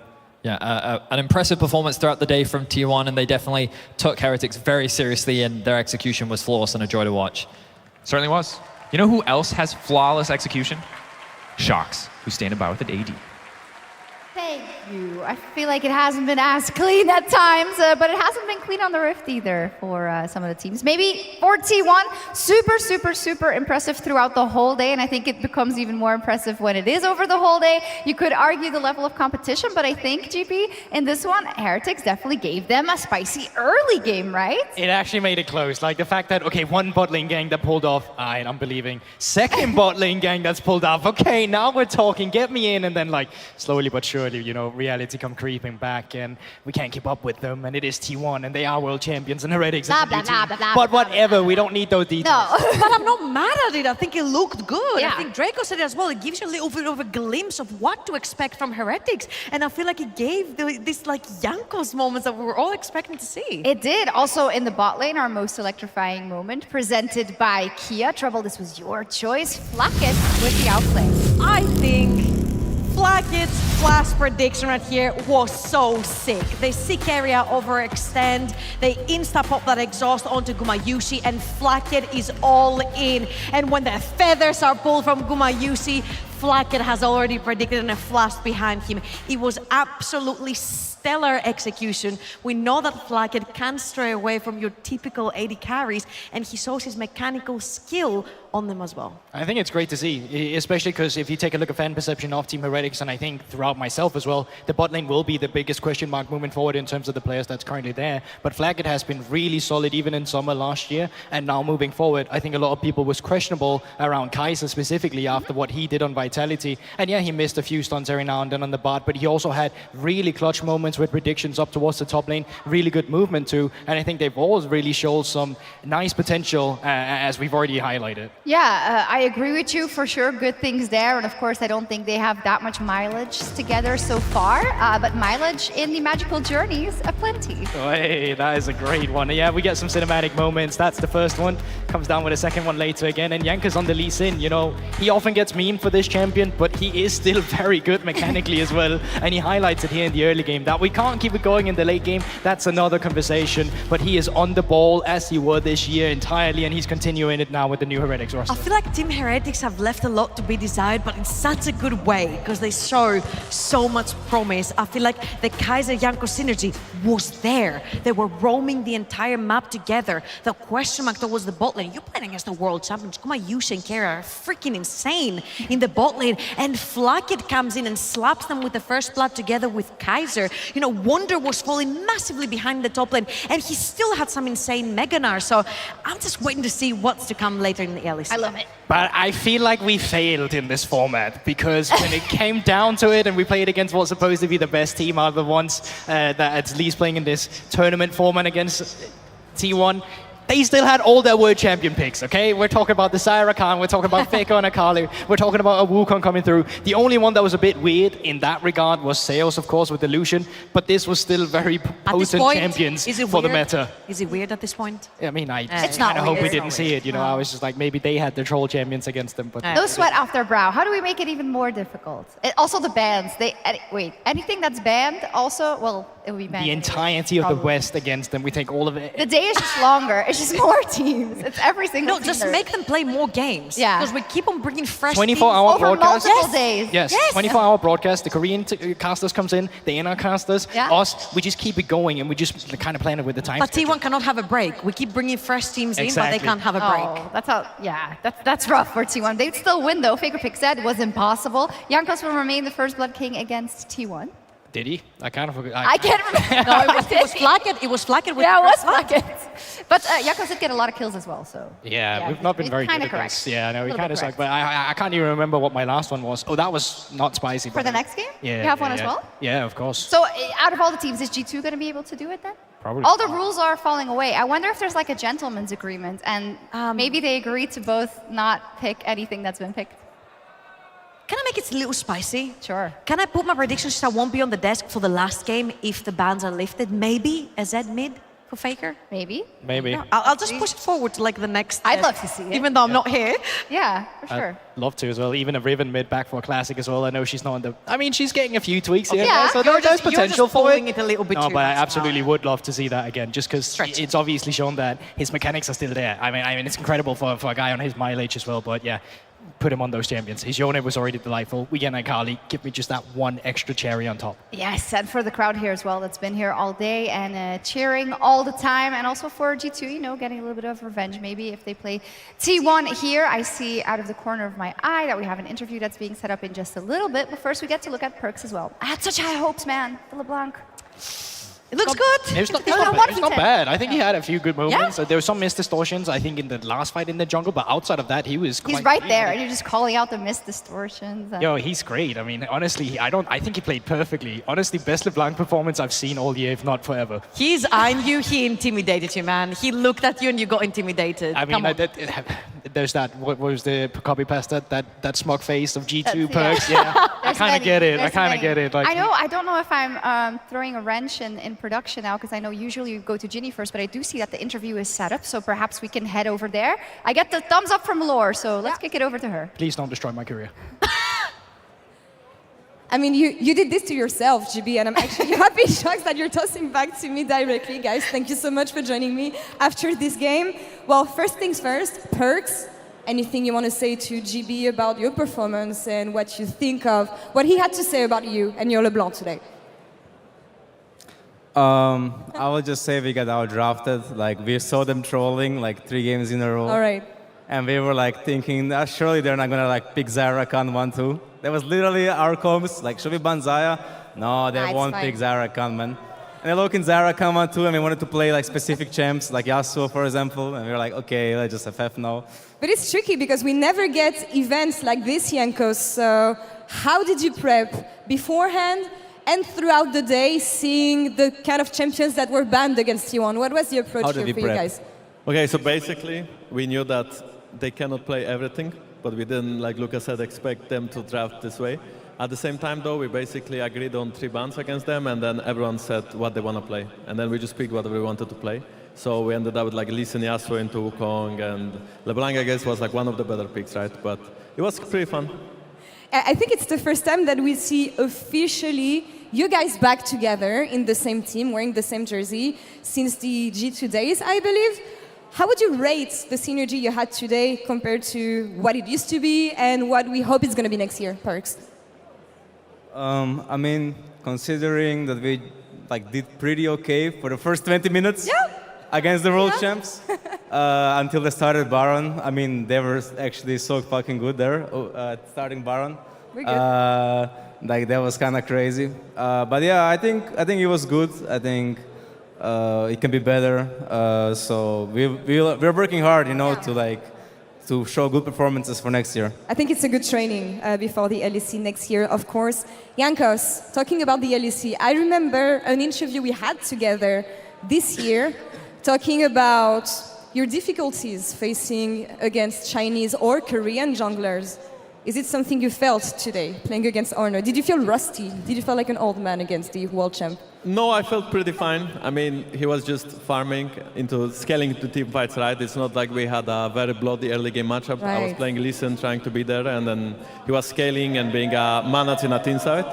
Yeah, an impressive performance throughout the day from T1, and they definitely took Heretics very seriously, and their execution was flawless and a joy to watch. Certainly was. You know who else has flawless execution? Shox, who's standing by with an AD. Thank you. I feel like it hasn't been as clean at times, but it hasn't been clean on the Rift either for some of the teams. Maybe for T1, super impressive throughout the whole day, and I think it becomes even more impressive when it is over the whole day. You could argue the level of competition, but I think, GP, in this one, Heretics definitely gave them a spicy early game, right? It actually made it close. Like the fact that, okay, one bot lane gang that pulled off, alright, I'm believing. Second bot lane gang that's pulled off, okay, now we're talking, get me in, and then like, slowly but surely, you know, reality come creeping back, and we can't keep up with them, and it is T1, and they are world champions, and Heretics is a new team. But whatever, we don't need those details. No. But I'm not mad at it. I think it looked good. Yeah. I think Draco said it as well. It gives you a little bit of a glimpse of what to expect from Heretics, and I feel like it gave this like Jankos moments that we were all expecting to see. It did. Also in the bot lane, our most electrifying moment presented by Kia. Trouble, this was your choice. Flacket with the outplay. I think Flacket's flash prediction right here was so sick. They sick area overextend, they insta-pop that exhaust onto Gumayusi, and Flacket is all in. And when the feathers are pulled from Gumayusi, Flacket has already predicted and a flash behind him. It was absolutely stellar execution. We know that Flacket can stray away from your typical AD carries, and he shows his mechanical skill on them as well. I think it's great to see, especially because if you take a look at fan perception of Team Heretics, and I think throughout myself as well, the bot lane will be the biggest question mark moving forward in terms of the players that's currently there. But Flacket has been really solid even in summer last year, and now moving forward, I think a lot of people was questionable around Kaiser specifically after what he did on Vitality. And yeah, he missed a few stunts every now and then on the bot, but he also had really clutch moments with predictions up towards the top lane, really good movement too, and I think they've all really showed some nice potential as we've already highlighted. Yeah, I agree with you for sure. Good things there, and of course I don't think they have that much mileage together so far, but mileage in the magical journeys aplenty. Oh, hey, that is a great one. Yeah, we get some cinematic moments. That's the first one. Comes down with a second one later again, and Jankos on the Lee Sin. You know, he often gets memed for this champion, but he is still very good mechanically as well, and he highlights it here in the early game. That we can't keep it going in the late game, that's another conversation, but he is on the ball as he were this year entirely, and he's continuing it now with the new Heretics roster. I feel like Team Heretics have left a lot to be desired, but in such a good way, because they show so much promise. I feel like the Kaiser-Janko synergy was there. They were roaming the entire map together. The question mark towards the bot lane, you're playing against the world champions. Gumayusi and Kara are freaking insane in the bot bot lane, and Flacket comes in and slaps them with the first blood together with Kaiser. You know, Wonder was falling massively behind the top lane, and he still had some insane Mega Gnar. So I'm just waiting to see what's to come later in the early season. I love it. But I feel like we failed in this format because when it came down to it and we played against what's supposed to be the best team out of the ones that at least playing in this tournament format against T1, they still had all their world champion picks, okay? We're talking about the Syra Khan, we're talking about Faker and Akali, we're talking about a Wukong coming through. The only one that was a bit weird in that regard was Seos, of course, with the Lucian, but this was still very potent champions for the meta. Is it weird at this point? I mean, I It's kind of not hope we weird. didn't see it, you know? I was just like, maybe they had their troll champions against them, but... No sweat off their brow. How do we make it even more difficult? Also the bans. Wait, anything that's banned also, well, it will be banned. The entirety of the West against them, we take all of it. The day is just longer. It's just more teams. It's every single team. No, just make them play more games. Yeah. Because we keep on bringing fresh 24-hour teams broadcast. Over multiple days. Yes, 24-hour broadcast. The Korean casters comes in, the NR casters, us. We just keep it going, and we just kind of plan it with the time. But T1 cannot have a break. We keep bringing fresh teams in, but they can't have a break. Oh, that's how. Yeah, that's rough for T1. They'd still win though. Faker Pick said it was impossible. Jankos will remain the first Blood King against T1. Did he? I kind of forgot. I can't remember. No, it was Flacket. It was Flacket with yeah, it was Flacket. But Jankos did get a lot of kills as well, so. Yeah, we've not been very good at this. Yeah, no, we kind of suck. But I can't even remember what my last one was. Oh, that was not spicy. For the next game? Yeah. You have one as well? Yeah, of course. So out of all the teams, is G2 going to be able to do it then? Probably. All the rules are falling away. I wonder if there's like a gentleman's agreement and maybe they agree to both not pick anything that's been picked. Can I make it a little spicy? Sure. Can I put my predictions I won't be on the desk for the last game if the bans are lifted? Maybe a Z mid for Faker? Maybe. Maybe. No, I'll just push it forward to like the next... I'd love to see it. Even though I'm not here. Yeah, for sure. I'd love to as well. Even a Riven mid back for a classic as well. I know she's not on the... I mean, she's getting a few tweaks here. Yeah. So You're there's just potential for following it. it a little bit No, too but I much. absolutely would love to see that again, just because it's obviously shown that his mechanics are still there. I mean, it's incredible for a guy on his mileage as well, but yeah. Put him on those champions. His Yone was already delightful. We get Akali. Give me just that one extra cherry on top. Yes, and for the crowd here as well that's been here all day and cheering all the time. And also for G2, you know, getting a little bit of revenge maybe if they play T1 here. I see out of the corner of my eye that we have an interview that's being set up in just a little bit. But first we get to look at Perks as well. I had such high hopes, man. For LeBlanc. It looks good. It's not bad. I think he had a few good moments. There were some missed distortions, I think, in the last fight in the jungle, but outside of that, he was He's right there, and you're just calling out the missed distortions. Yo, he's great. I mean, honestly, I think he played perfectly. Honestly, best LeBlanc performance I've seen all year, if not forever. He's eyeing you, he intimidated you, man. He looked at you and you got intimidated. I mean, there's that, what was the copy past that smug face of G2 Perks? Yeah, I kind of get it. I kind of get it. Like, I don't know if I'm throwing a wrench in production now, because I know usually you go to Ginny first, but I do see that the interview is set up, so perhaps we can head over there. I get the thumbs up from Lore, so let's kick it over to her. Please don't destroy my career. I mean, you did this to yourself, GB, and I'm actually happy, Shox, that you're tossing back to me directly. Guys, thank you so much for joining me after this game. Well, first things first, Perks, anything you want to say to GB about your performance and what you think of what he had to say about you and your LeBlanc today? I will just say we got outdrafted. Like, we saw them trolling like 3 games in a row. All right. And we were like thinking, surely they're not gonna like pick Zyrakan 1-2. That was literally our comms. Like, should we ban Zaya? No, they won't pick Zyrakan, man. And they look in Zyrakan 1-2, and we wanted to play like specific champs, like Yasuo, for example. And we were like, okay, let's just FF now. But it's tricky because we never get events like this, Jankos. So how did you prep beforehand? And throughout the day, seeing the kind of champions that were banned against T1, what was the approach here for you guys? Okay, so basically, we knew that they cannot play everything, but we didn't, like Lucas said, expect them to draft this way. At the same time, though, we basically agreed on 3 bans against them, and then everyone said what they want to play. And then we just picked whatever we wanted to play. So we ended up with like Lee Sin, Yasuo into Wukong, and LeBlanc, I guess, was like one of the better picks, right? But it was pretty fun. I think it's the first time that we see officially you guys back together in the same team, wearing the same jersey, since the G2 days, I believe. How would you rate the synergy you had today compared to what it used to be and what we hope it's going to be next year, Perks? I mean, considering that we like did pretty okay for the first 20 minutes. Yeah. against the world champs until they started Baron. I mean, they were actually so fucking good there, starting Baron. We're good. Like that was kind of crazy. But yeah, I think it was good. I think it can be better. So we're working hard, you know, to show good performances for next year. I think it's a good training before the LEC next year, of course. Jankos, talking about the LEC, I remember an interview we had together this year talking about your difficulties facing against Chinese or Korean junglers. Is it something you felt today, playing against Arno? Did you feel rusty? Did you feel like an old man against the world champ? No, I felt pretty fine. I mean, he was just farming into scaling to team fights, right? It's not like we had a very bloody early game matchup. Right. I was playing Listen, trying to be there, and then he was scaling and being a mana in a team side.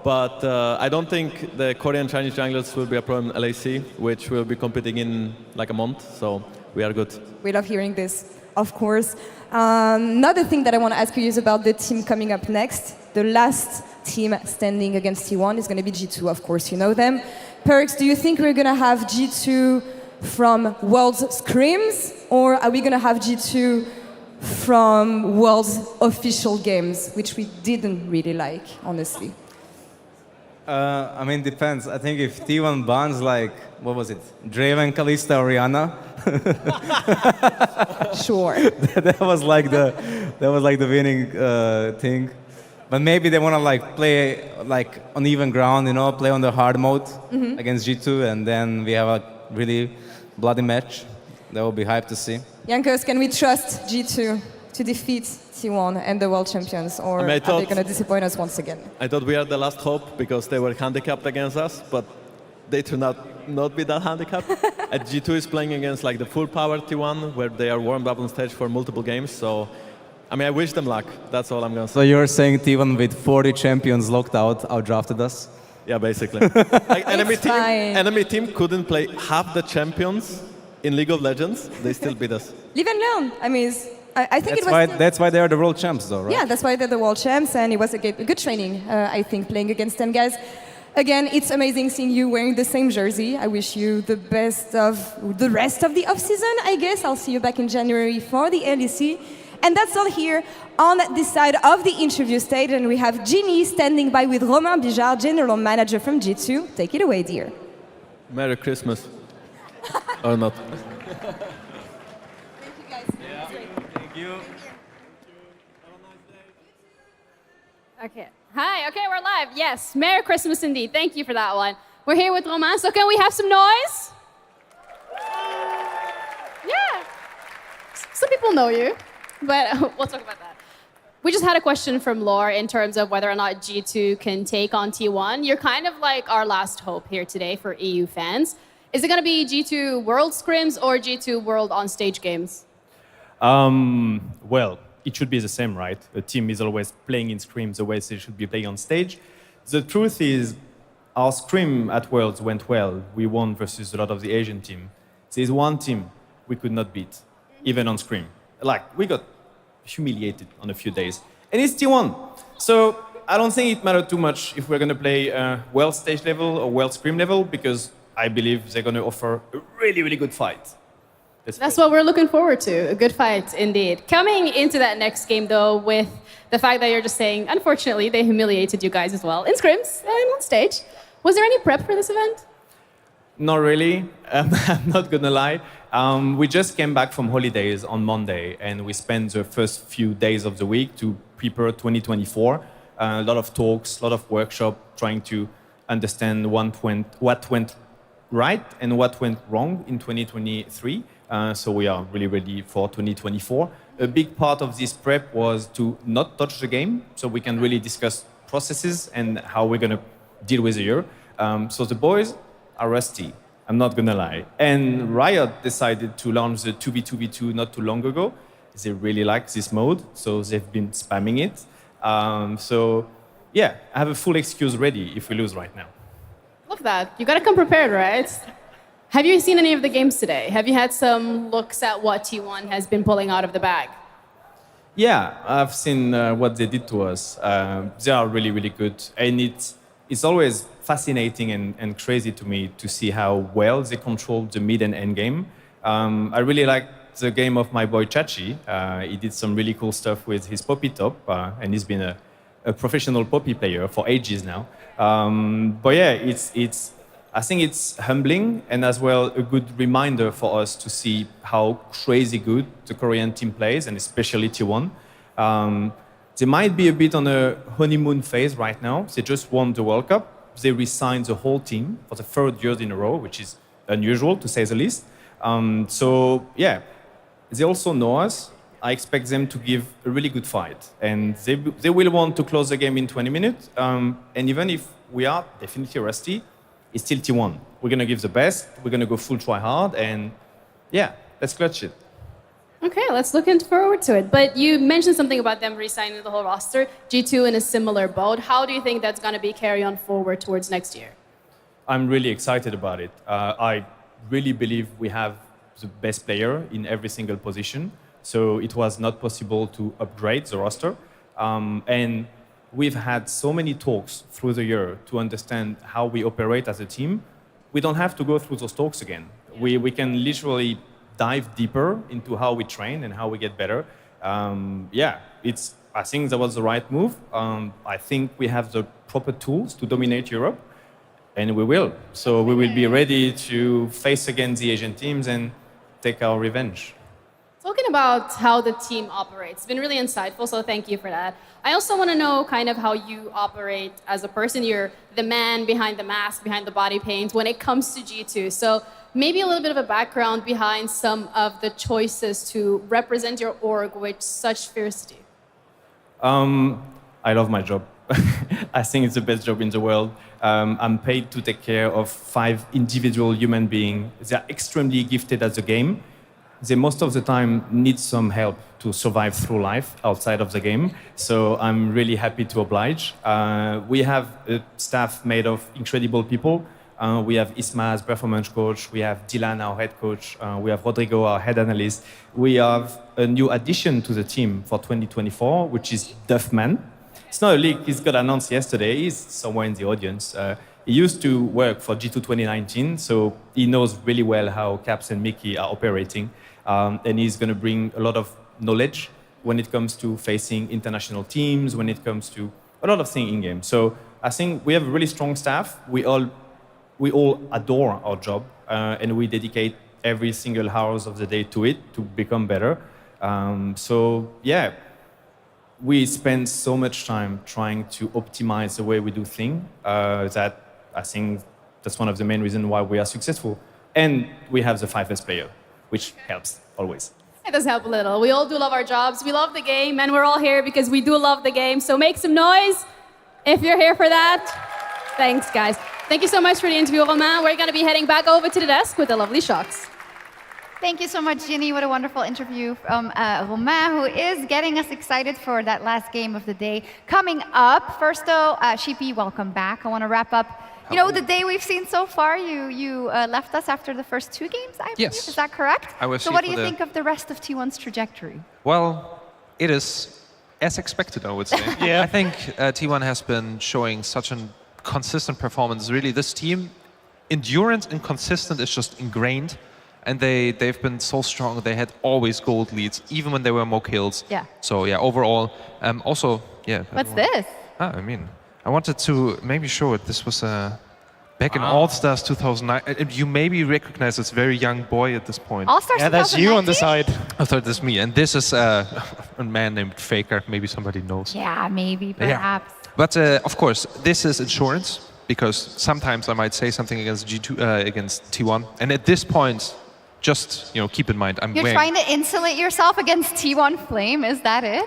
But I don't think the Korean Chinese junglers will be a problem in LAC, which we'll be competing in like a month, so we are good. We love hearing this, of course. Another thing that I want to ask you is about the team coming up next. The last team standing against T1 is going to be G2, of course, you know them. Perks, do you think we're going to have G2 from World's Scrims, or are we going to have G2 from World's official games, which we didn't really like, honestly? I mean, depends. I think if T1 bans like, what was it? Draven, Kalista, or Rihanna. Sure. that was like the winning thing. But maybe they want to like play like on even ground, you know, play on the hard mode against G2, and then we have a really bloody match. That will be hype to see. Jankos, can we trust G2 to defeat T1 and the world champions, or are they going to disappoint us once again? I thought we are the last hope because they were handicapped against us, but they turned out not be that handicapped. And G2 is playing against like the full power T1, where they are warmed up on stage for multiple games. So, I mean, I wish them luck. That's all I'm going to say. So you're saying T1 with 40 champions locked out outdrafted us? Yeah, basically. Like, enemy team couldn't play half the champions in League of Legends. They still beat us. Live and learn. I mean, I think that's why they are the world champs, though, right? Yeah, that's why they're the world champs, and it was a good training, I think, playing against them, guys. Again, it's amazing seeing you wearing the same jersey. I wish you the best of the rest of the off-season, I guess. I'll see you back in January for the LEC. And that's all here on this side of the interview stage, and we have Ginny standing by with Romain Bijard, General Manager from G2. Take it away, dear. Merry Christmas. Or not. Okay. Hi. Okay, we're live. Yes. Merry Christmas indeed. Thank you for that one. We're here with Romain. So can we have some noise? Yeah. Some people know you, but we'll talk about that. We just had a question from Laure in terms of whether or not G2 can take on T1. You're kind of like our last hope here today for EU fans. Is it going to be G2 World Scrims or G2 World on stage games? Well, it should be the same, right? A team is always playing in scrims the way they should be playing on stage. The truth is, our scrim at Worlds went well. We won versus a lot of the Asian team. There's one team we could not beat, even on scrim. Like, we got humiliated on a few days. And it's T1. So I don't think it mattered too much if we're going to play World stage level or World scrim level, because I believe they're going to offer a really, really good fight. That's what we're looking forward to, a good fight indeed. Coming into that next game though, with the fact that you're just saying, unfortunately, they humiliated you guys as well, in scrims and on stage. Was there any prep for this event? Not really, I'm not gonna lie. We just came back from holidays on Monday, and we spent the first few days of the week to prepare 2024. A lot of talks, a lot of workshops, trying to understand what went right and what went wrong in 2023. So we are really ready for 2024. A big part of this prep was to not touch the game, so we can really discuss processes and how we're going to deal with the year. So the boys are rusty, I'm not going to lie. And Riot decided to launch the 2v2v2 not too long ago. They really like this mode, so they've been spamming it. So yeah, I have a full excuse ready if we lose right now. Love that. You got to come prepared, right? Have you seen any of the games today? Have you had some looks at what T1 has been pulling out of the bag? Yeah, I've seen what they did to us. They are really, really good. And it's always fascinating and crazy to me to see how well they control the mid and end game. I really like the game of my boy Chachi. He did some really cool stuff with his Poppy top, and he's been a professional Poppy player for ages now. But yeah, I think it's humbling and as well a good reminder for us to see how crazy good the Korean team plays, and especially T1. They might be a bit on a honeymoon phase right now. They just won the World Cup. They re-signed the whole team for the third year in a row, which is unusual to say the least. So yeah, they also know us. I expect them to give a really good fight, and they will want to close the game in 20 minutes. And even if we are definitely rusty, it's still T1. We're gonna give the best. We're gonna go full try hard, and yeah, let's clutch it. Okay, let's look forward to it. But you mentioned something about them re-signing the whole roster. G2 in a similar boat. How do you think that's going to be carry on forward towards next year? I'm really excited about it. I really believe we have the best player in every single position. So it was not possible to upgrade the roster. And we've had so many talks through the year to understand how we operate as a team. We don't have to go through those talks again. We can literally dive deeper into how we train and how we get better. I think that was the right move. I think we have the proper tools to dominate Europe, and we will. So we will be ready to face against the Asian teams and take our revenge. Talking about how the team operates, it's been really insightful, so thank you for that. I also want to know kind of how you operate as a person. You're the man behind the mask, behind the body paint when it comes to G2. So maybe a little bit of a background behind some of the choices to represent your org with such fiercity. I love my job. I think it's the best job in the world. I'm paid to take care of 5 individual human beings. They're extremely gifted at the game. They most of the time need some help to survive through life outside of the game. So I'm really happy to oblige. We have a staff made of incredible people. We have Isma as performance coach. We have Dylan, our head coach. We have Rodrigo, our head analyst. We have a new addition to the team for 2024, which is Duffman. It's not a leak. He's got announced yesterday. He's somewhere in the audience. He used to work for G2 2019, so he knows really well how Caps and Mickey are operating. And he's going to bring a lot of knowledge when it comes to facing international teams, when it comes to a lot of things in-game. So I think we have a really strong staff. We all adore our job, and we dedicate every single hours of the day to it to become better. So yeah, we spend so much time trying to optimize the way we do things that I think that's one of the main reasons why we are successful. And we have the 5 best player, which helps always. It does help a little. We all do love our jobs. We love the game, and we're all here because we do love the game. So make some noise if you're here for that. Thanks, guys. Thank you so much for the interview, Romain. We're going to be heading back over to the desk with the lovely Shocks. Thank you so much, Ginny. What a wonderful interview from Romain, who is getting us excited for that last game of the day. Coming up, first though, Shippy, welcome back. I want to wrap up, the day we've seen so far. You left us after the first 2 games, I believe. Yes. Is that correct? I was so what do you think of the rest of T1's trajectory? Well, it is as expected, I would say. Yeah. I think T1 has been showing such a consistent performance. Really, this team, endurance and consistent is just ingrained. And they've been so strong. They had always gold leads, even when there were more kills. Yeah. So yeah, overall, also, yeah. What's this? I wanted to maybe show it. This was back in All Stars 2009. You maybe recognize this very young boy at this point. All Stars 2019? Yeah, that's you on the side. I thought this was me. And this is a man named Faker. Maybe somebody knows. Yeah, maybe, perhaps. Yeah. But of course, this is insurance, because sometimes I might say something against G2, against T1. And at this point, just keep in mind, You're trying to insulate yourself against T1 Flame, is that it?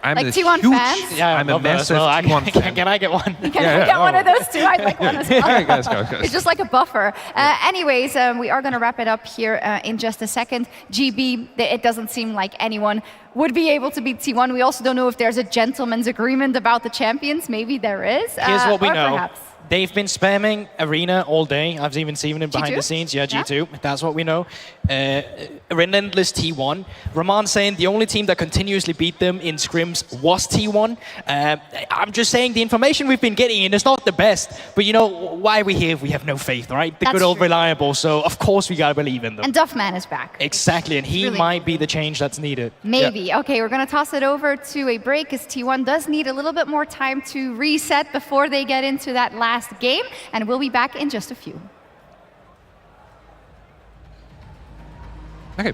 I'm like a T1 huge, fans? Yeah, I'm a massive T1 fan. Can I get one? Can I get one of those too? I'd like one as well. All right, guys, go. It's just like a buffer. Anyways, we are going to wrap it up here in just a second. GB, it doesn't seem like anyone would be able to beat T1. We also don't know if there's a gentleman's agreement about the champions. Maybe there is. Here's what we know. Perhaps. They've been spamming Arena all day. I've even seen them behind G2? the scenes. Yeah, G2. That's what we know. Relentless T1. Raman saying the only team that continuously beat them in scrims was T1. I'm just saying the information we've been getting in is not the best. But you know, why are we here if we have no faith, right? The That's good old true. Reliable. So of course we gotta believe in them. And Duffman is back. Exactly, and he really might be the change that's needed. Maybe. Yeah. Okay, we're going to toss it over to a break because T1 does need a little bit more time to reset before they get into that last game. And we'll be back in just a few. Okay.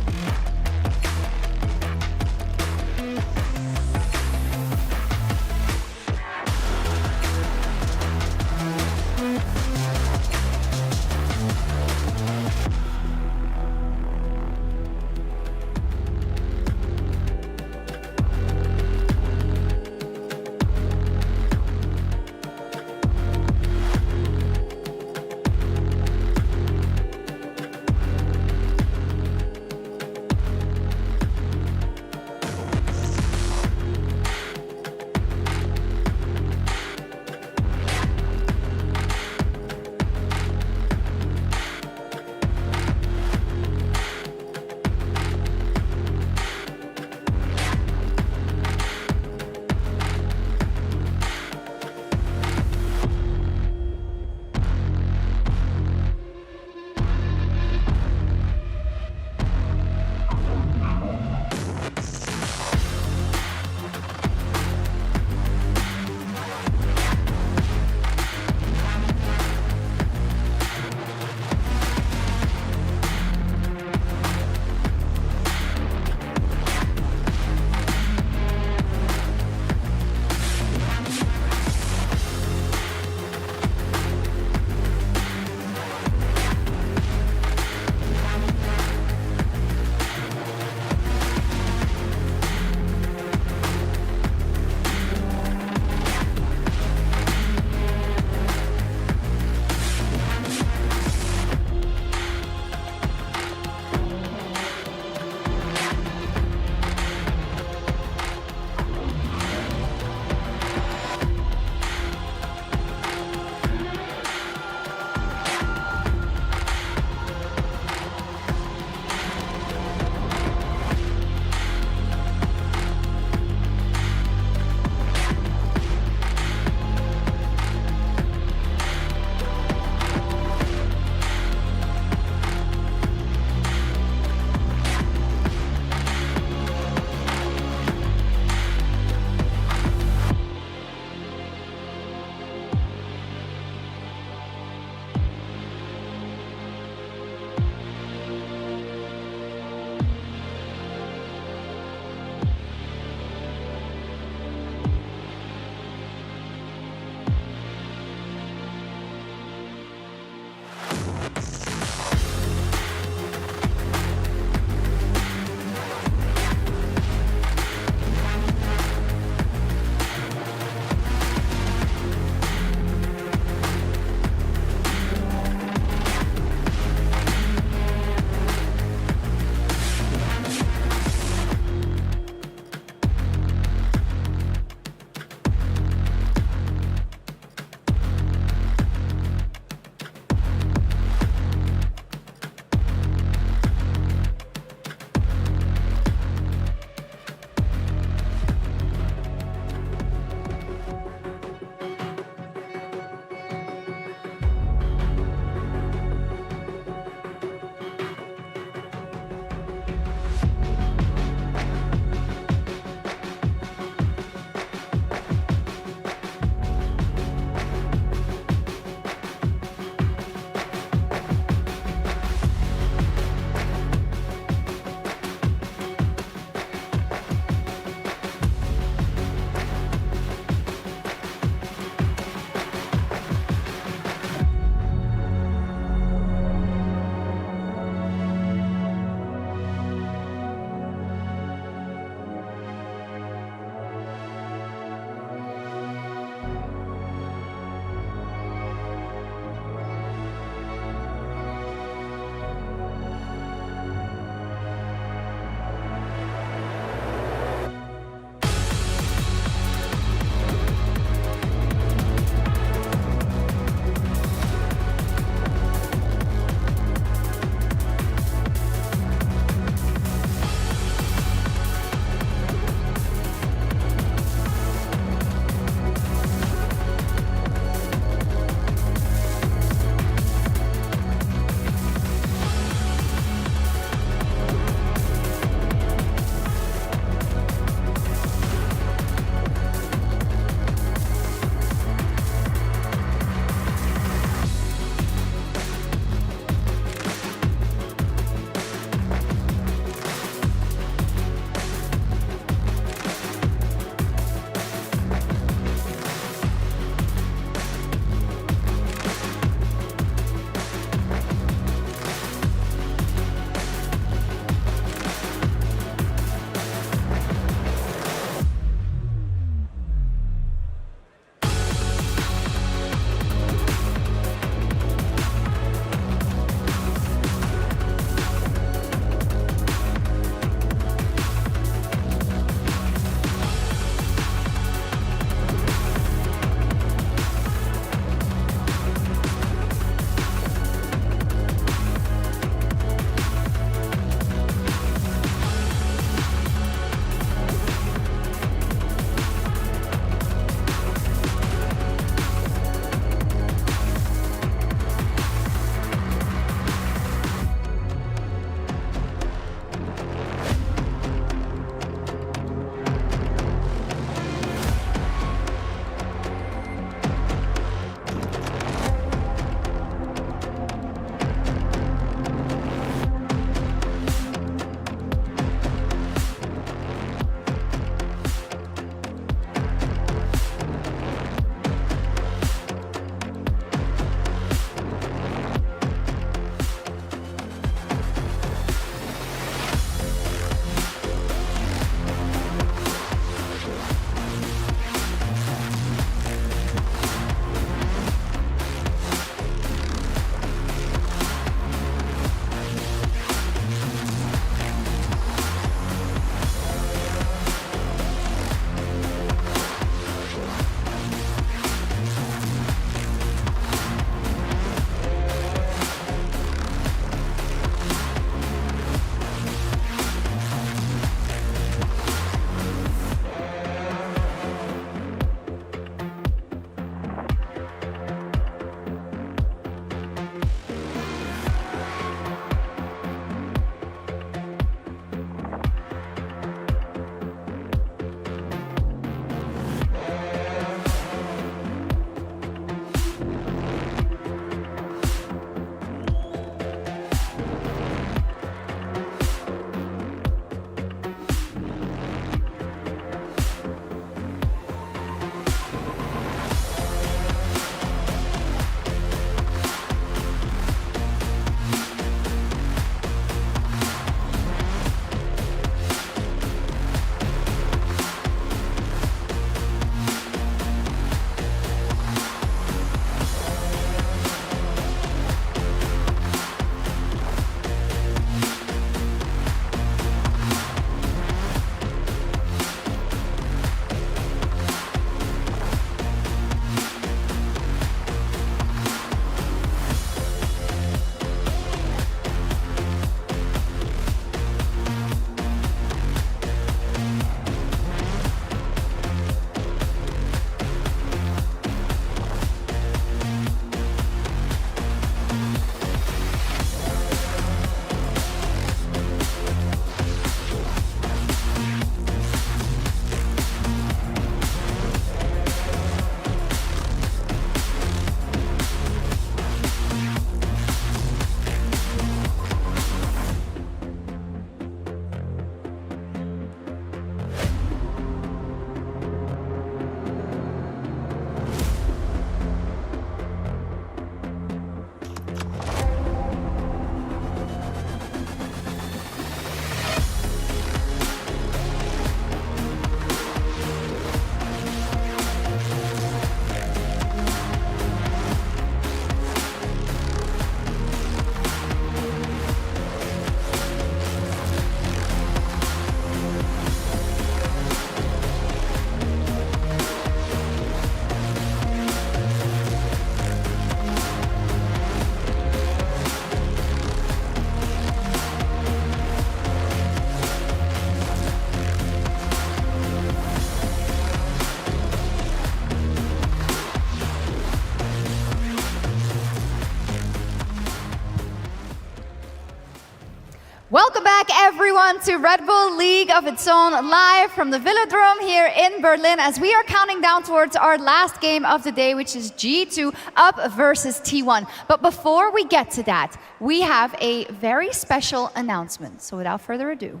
Welcome back, everyone, to Red Bull League of its Own, live from the Velodrome here in Berlin, as we are counting down towards our last game of the day, which is G2 up versus T1. But before we get to that, we have a very special announcement. So without further ado.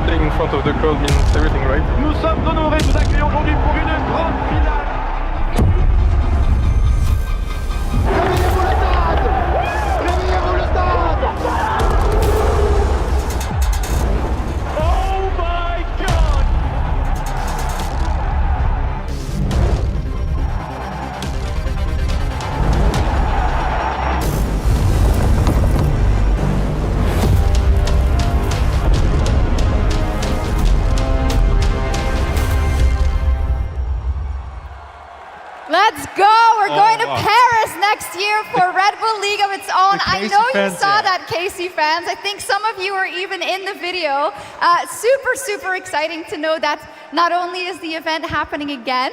Playing in front of the crowd means everything, right? Nous sommes honorés de vous accueillir aujourd'hui pour une grande finale. Réveillez-vous le stade! Réveillez-vous le stade! Oh my God! Let's go! We're going to Paris next year for Red Bull League of its Own. I know you saw that, KC fans. I think some of you were even in the video. Super exciting to know that not only is the event happening again,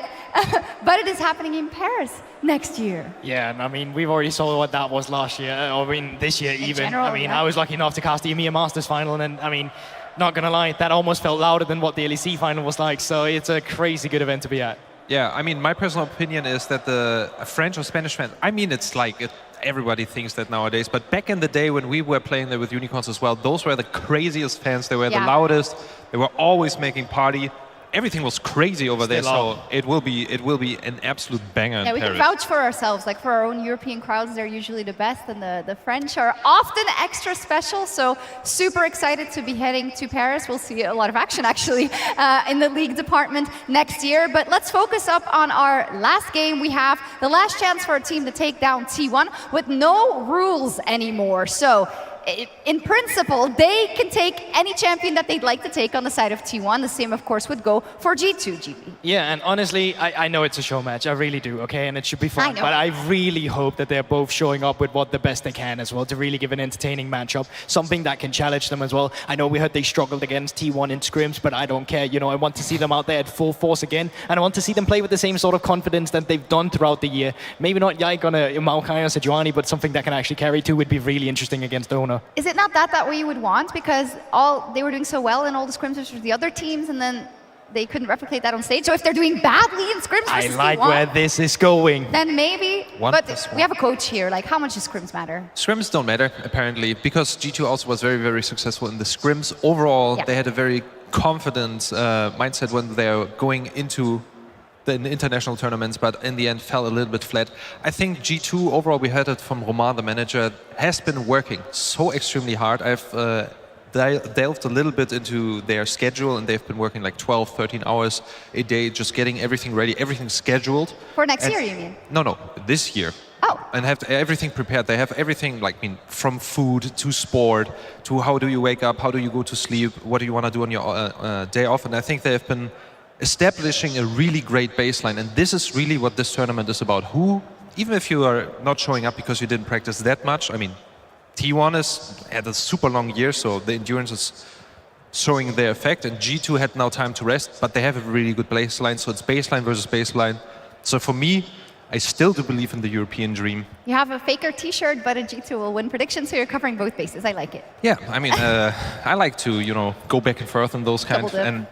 but it is happening in Paris next year. Yeah, and I mean, we've already saw what that was last year, or I mean, this year even. General, I mean, I was lucky enough to cast the EMEA Masters final, and I mean, not gonna lie, that almost felt louder than what the LEC final was like, so it's a crazy good event to be at. Yeah, I mean, my personal opinion is that the French or Spanish fans, I mean, it's like everybody thinks that nowadays, but back in the day when we were playing there with Unicorns as well, those were the craziest fans. They were the loudest. They were always making party. Everything was crazy over there, so it will be an absolute banger in Yeah, we Paris. can vouch for ourselves. Like, for our own European crowds, they're usually the best, and the French are often extra special, so super excited to be heading to Paris. We'll see a lot of action, actually, in the league department next year. But let's focus up on our last game. We have the last chance for a team to take down T1 with no rules anymore. So, in principle, they can take any champion that they'd like to take on the side of T1. The same, of course, would go for G2, GP. Yeah, and honestly, I know it's a show match. I really do, okay? And it should be fun. But I really hope that they're both showing up with what the best they can as well to really give an entertaining matchup, something that can challenge them as well. I know we heard they struggled against T1 in scrims, but I don't care. You know, I want to see them out there at full force again, and I want to see them play with the same sort of confidence that they've done throughout the year. Maybe not Yike on a Maokai or Sejuani, but something that can actually carry too would be really interesting against Ona. Is it not that we would want? Because they were doing so well in all the scrims versus the other teams, and then they couldn't replicate that on stage. So if they're doing badly in scrims versus I like T1, where this is going. then maybe. But we have a coach here. Like, how much does scrims matter? Scrims don't matter, apparently, because G2 also was very successful in the scrims. Overall, they had a very confident mindset when they're going into the international tournaments, but in the end fell a little bit flat. I think G2, overall, we heard it from Romain, the manager, has been working so extremely hard. I've delved a little bit into their schedule, and they've been working like 12, 13 hours a day, just getting everything ready, everything scheduled. For next year, you mean? No, this year. Oh. And have everything prepared. They have everything, like, from food to sport to how do you wake up, how do you go to sleep, what do you want to do on your day off. And I think they have been establishing a really great baseline, and this is really what this tournament is about. Even if you are not showing up because you didn't practice that much, I mean, T1 had a super long year, so the endurance is showing their effect, and G2 had now time to rest, but they have a really good baseline, so it's baseline versus baseline. So for me, I still do believe in the European dream. You have a Faker t-shirt, but a G2 will win prediction, so you're covering both bases. I like it. Yeah, I mean, I like to, go back and forth on those kinds, and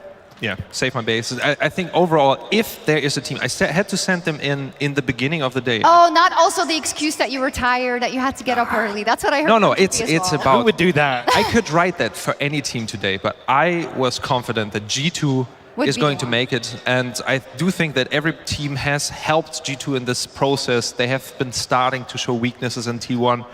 save my bases. I think overall, if there is a team, I had to send them in the beginning of the day. Oh, not also the excuse that you were tired, that you had to get up early. That's what I heard. No, it's about... Who would do that? I could write that for any team today, but I was confident that G2 is going to make it, and I do think that every team has helped G2 in this process. They have been starting to show weaknesses in T1.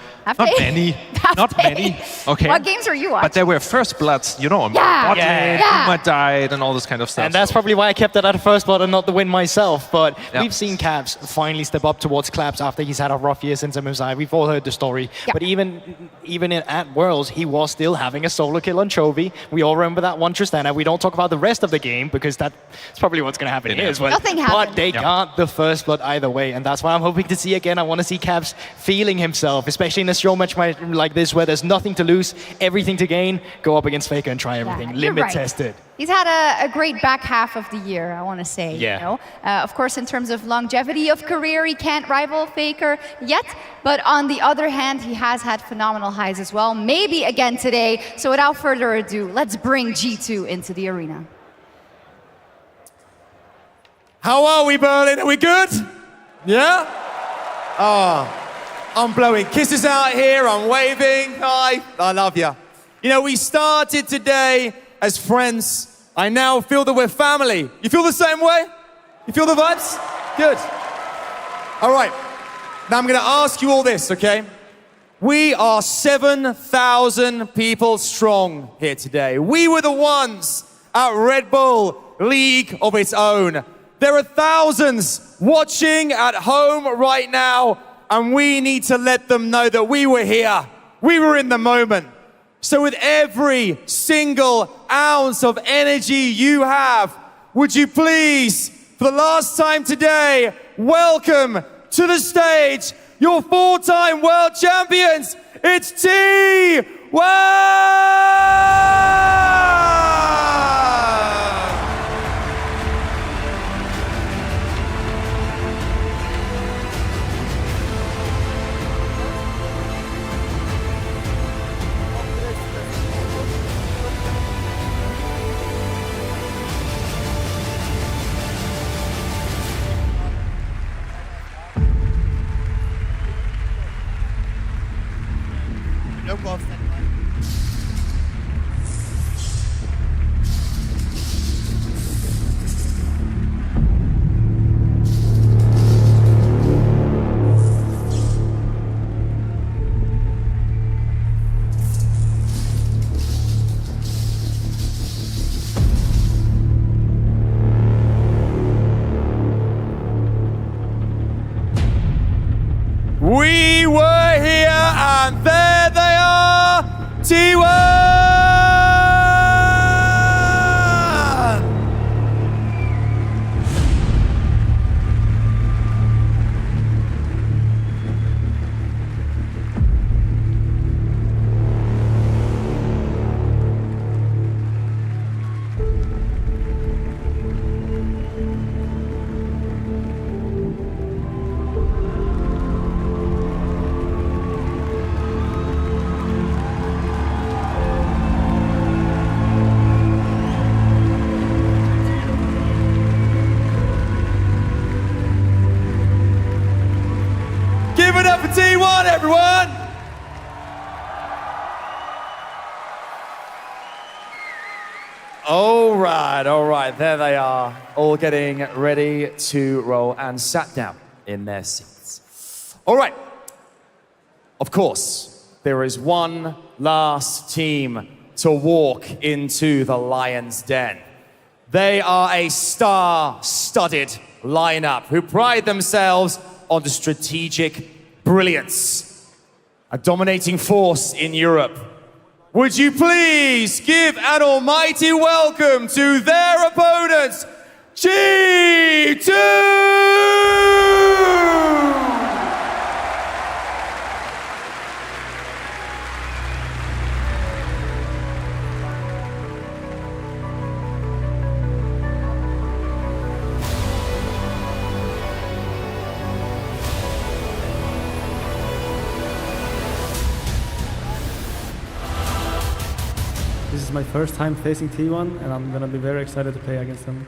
Not many. Okay. What games were you watching? But there were first bloods, bot lane, Uma died, and all this kind of stuff. And that's probably why I kept it at a first blood and not the win myself. But we've seen Caps finally step up towards Claps after he's had a rough year since MSI. We've all heard the story. But even at Worlds, he was still having a solo kill on Chovy. We all remember that one Tristana. We don't talk about the rest of the game because that's probably what's going to happen here as well. Nothing happened. But they got the first blood either way, and that's what I'm hoping to see again. I want to see Caps feeling himself, especially in a show match like this where there's nothing to lose, everything to gain. Go up against Faker and try everything. Limit test it. He's had a great back half of the year, I want to say. Yeah. You know? Of course, in terms of longevity of career, he can't rival Faker yet. But on the other hand, he has had phenomenal highs as well. Maybe again today. So without further ado, let's bring G2 into the arena. How are we, Berlin? Are we good? Yeah? I'm blowing kisses out here. I'm waving. Hi. I love you. You know, we started today as friends. I now feel that we're family. You feel the same way? You feel the vibes? Good. All right. Now I'm going to ask you all this, okay? We are 7,000 people strong here today. We were the ones at Red Bull League of its own. There are thousands watching at home right now, and we need to let them know that we were here. We were in the moment. So with every single ounce of energy you have, would you please, for the last time today, welcome to the stage your 4-time world champions. It's T1! We were here and there they are, T1! Give it up for T1, everyone! All right, there they are, all getting ready to roll and sat down in their seats. All right, of course, there is one last team to walk into the Lion's Den. They are a star-studded lineup who pride themselves on the strategic brilliance, a dominating force in Europe. Would you please give an almighty welcome to their opponents, G2! This is my first time facing T1, and I'm gonna be very excited to play against them.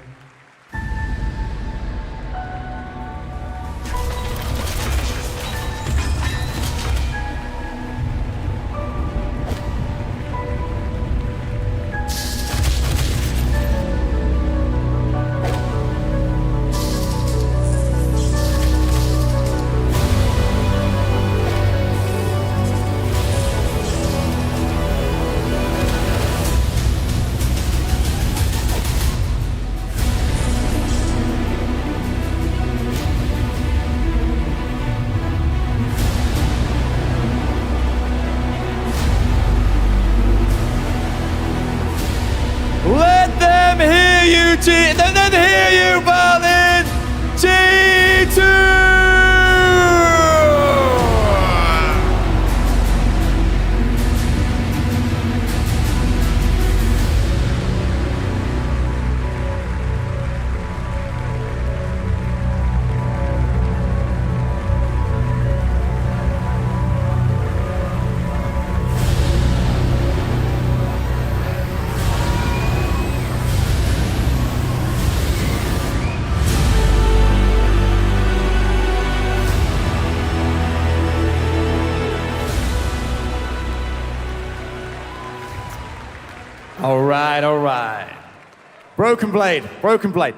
Broken Blade. Broken Blade.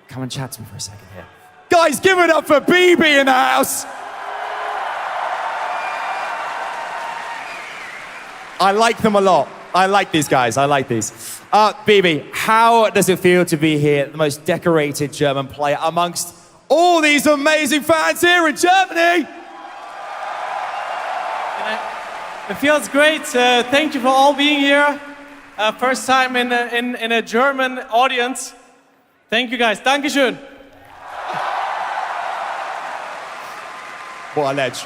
Come and chat to me for a second here. Guys, give it up for BB in the house. I like them a lot. I like these guys. I like these. BB, how does it feel to be here, the most decorated German player amongst all these amazing fans here in Germany? It feels great. Thank you for all being here. First time in a German audience. Thank you guys. Dankeschön. What a ledge.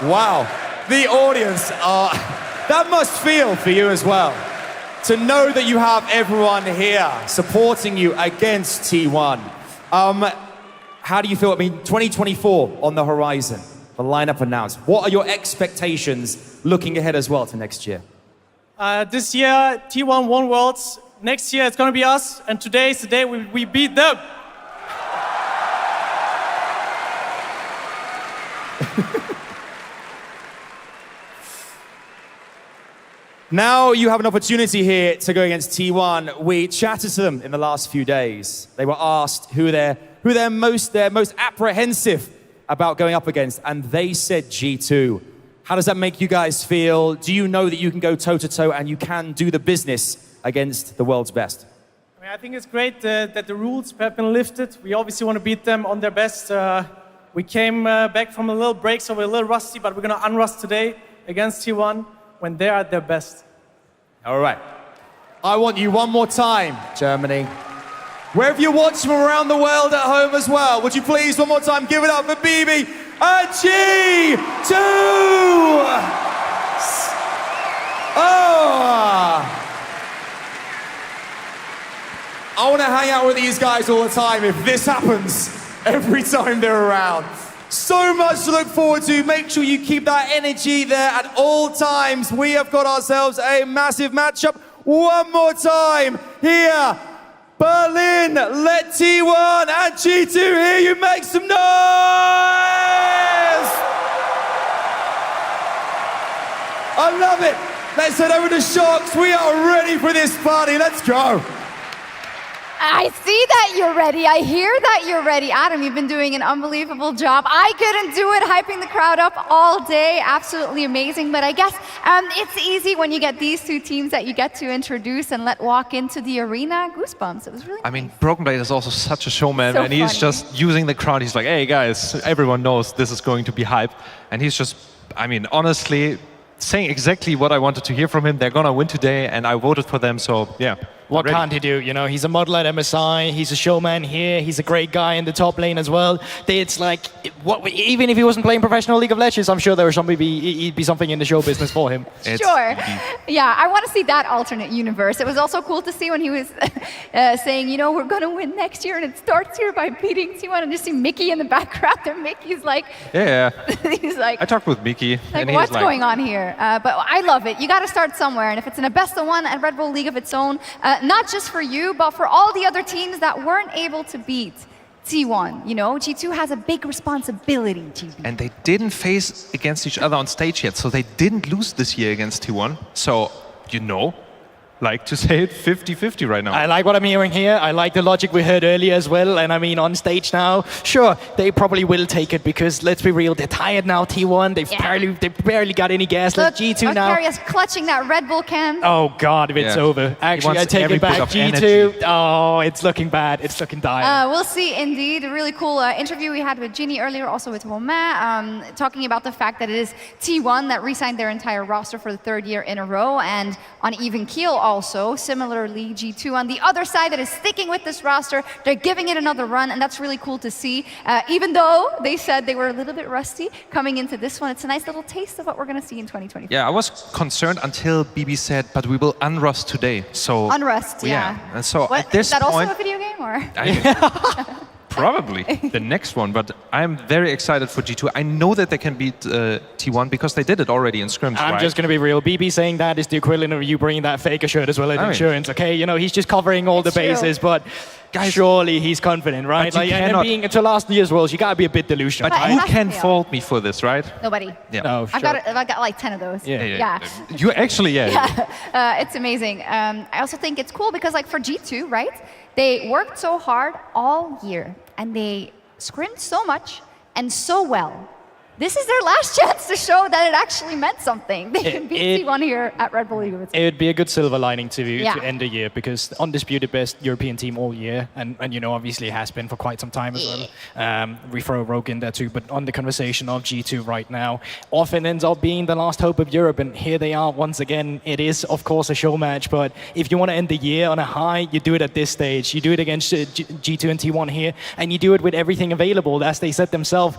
Wow, the audience are, that must feel for you as well. To know that you have everyone here supporting you against T1. How do you feel? I mean, 2024 on the horizon, the lineup announced. What are your expectations looking ahead as well to next year? This year, T1 won Worlds. Next year, it's going to be us. And today is the day we beat them. Now you have an opportunity here to go against T1. We chatted to them in the last few days. They were asked who they're most apprehensive about going up against, and they said G2. How does that make you guys feel? Do you know that you can go toe-to-toe and you can do the business against the world's best? I think it's great that the rules have been lifted. We obviously want to beat them on their best. We came back from a little break, so we're a little rusty, but we're going to unrust today against T1 when they're at their best. All right. I want you one more time, Germany. Wherever you're watching from around the world at home as well, would you please one more time give it up for BB and G2! Oh! I want to hang out with these guys all the time if this happens every time they're around. So much to look forward to. Make sure you keep that energy there at all times. We have got ourselves a massive matchup. One more time here. Berlin, let T1 and G2 hear you make some noise! I love it. Let's head over to Shocks. We are ready for this party. Let's go. I see that you're ready. I hear that you're ready. Adam, you've been doing an unbelievable job. I couldn't do it, hyping the crowd up all day. Absolutely amazing. But I guess it's easy when you get these two teams that you get to introduce and let walk into the arena. Goosebumps. It was really I mean, Broken Blade is also such a showman, So and he's funny. just using the crowd. He's like, hey, guys, everyone knows this is going to be hype. And he's just, I mean, honestly, saying exactly what I wanted to hear from him. They're going to win today, and I voted for them, so yeah. What can't he do? You know, he's a model at MSI, he's a showman here, he's a great guy in the top lane as well. It's like, even if he wasn't playing professional League of Legends, I'm sure there would be something in the show business for him. Sure. Yeah, I want to see that alternate universe. It was also cool to see when he was saying, you know, we're going to win next year, and it starts here by beating T1, and you see Mickey in the background, and Mickey's like... Yeah. He's like... I talked with Mickey, and he's what's like... going on here? But I love it. You got to start somewhere, and if it's in a best-of-one at Red Bull League of its own, not just for you, but for all the other teams that weren't able to beat T1, you know, G2 has a big responsibility to beat. And they didn't face against each other on stage yet, so they didn't lose this year against T1. So, you know, like to say it 50-50 right now. I like what I'm hearing here. I like the logic we heard earlier as well. And I mean, on stage now, sure, they probably will take it because let's be real, they're tired now, T1. They've barely got any gas. Look, G2 now. Arcarius clutching that Red Bull can. Oh God, if it's over. Actually, I take it back. G2. Oh, it's looking bad. It's looking dire. We'll see, indeed. A really cool interview we had with Ginny earlier, also with Romain, talking about the fact that it is T1 that re-signed their entire roster for the third year in a row, and on even keel also. Similarly, G2 on the other side that is sticking with this roster. They're giving it another run, and that's really cool to see. Even though they said they were a little bit rusty coming into this one, it's a nice little taste of what we're going to see in 2024. Yeah, I was concerned until BB said, but we will unrust today. So Unrust, yeah. And so What, at this is that point, also a video game, or? Probably the next one, but I'm very excited for G2. I know that they can beat T1 because they did it already in scrims. I'm just going to be real. BB saying that is the equivalent of you bringing that Faker shirt as well as insurance, okay? You know, he's just covering all the bases, but guys, surely he's confident, right? Like, and being into last year's Worlds, you got to be a bit delusional. But who can fault me for this, right? Nobody. Yeah. No, I've got like 10 of those. Yeah. You actually, It's amazing. I also think it's cool because like for G2, right? They worked so hard all year and they scrimmed so much and so well. This is their last chance to show that it actually meant something. They can beat T1 here at Red Bull League of its Own. It would be a good silver lining to end the year because undisputed best European team all year, and you know obviously has been for quite some time as well. We throw Rogue in there too, but on the conversation of G2 right now, often ends up being the last hope of Europe, and here they are once again. It is of course a show match, but if you want to end the year on a high, you do it at this stage. You do it against G2 and T1 here, and you do it with everything available, as they said themselves.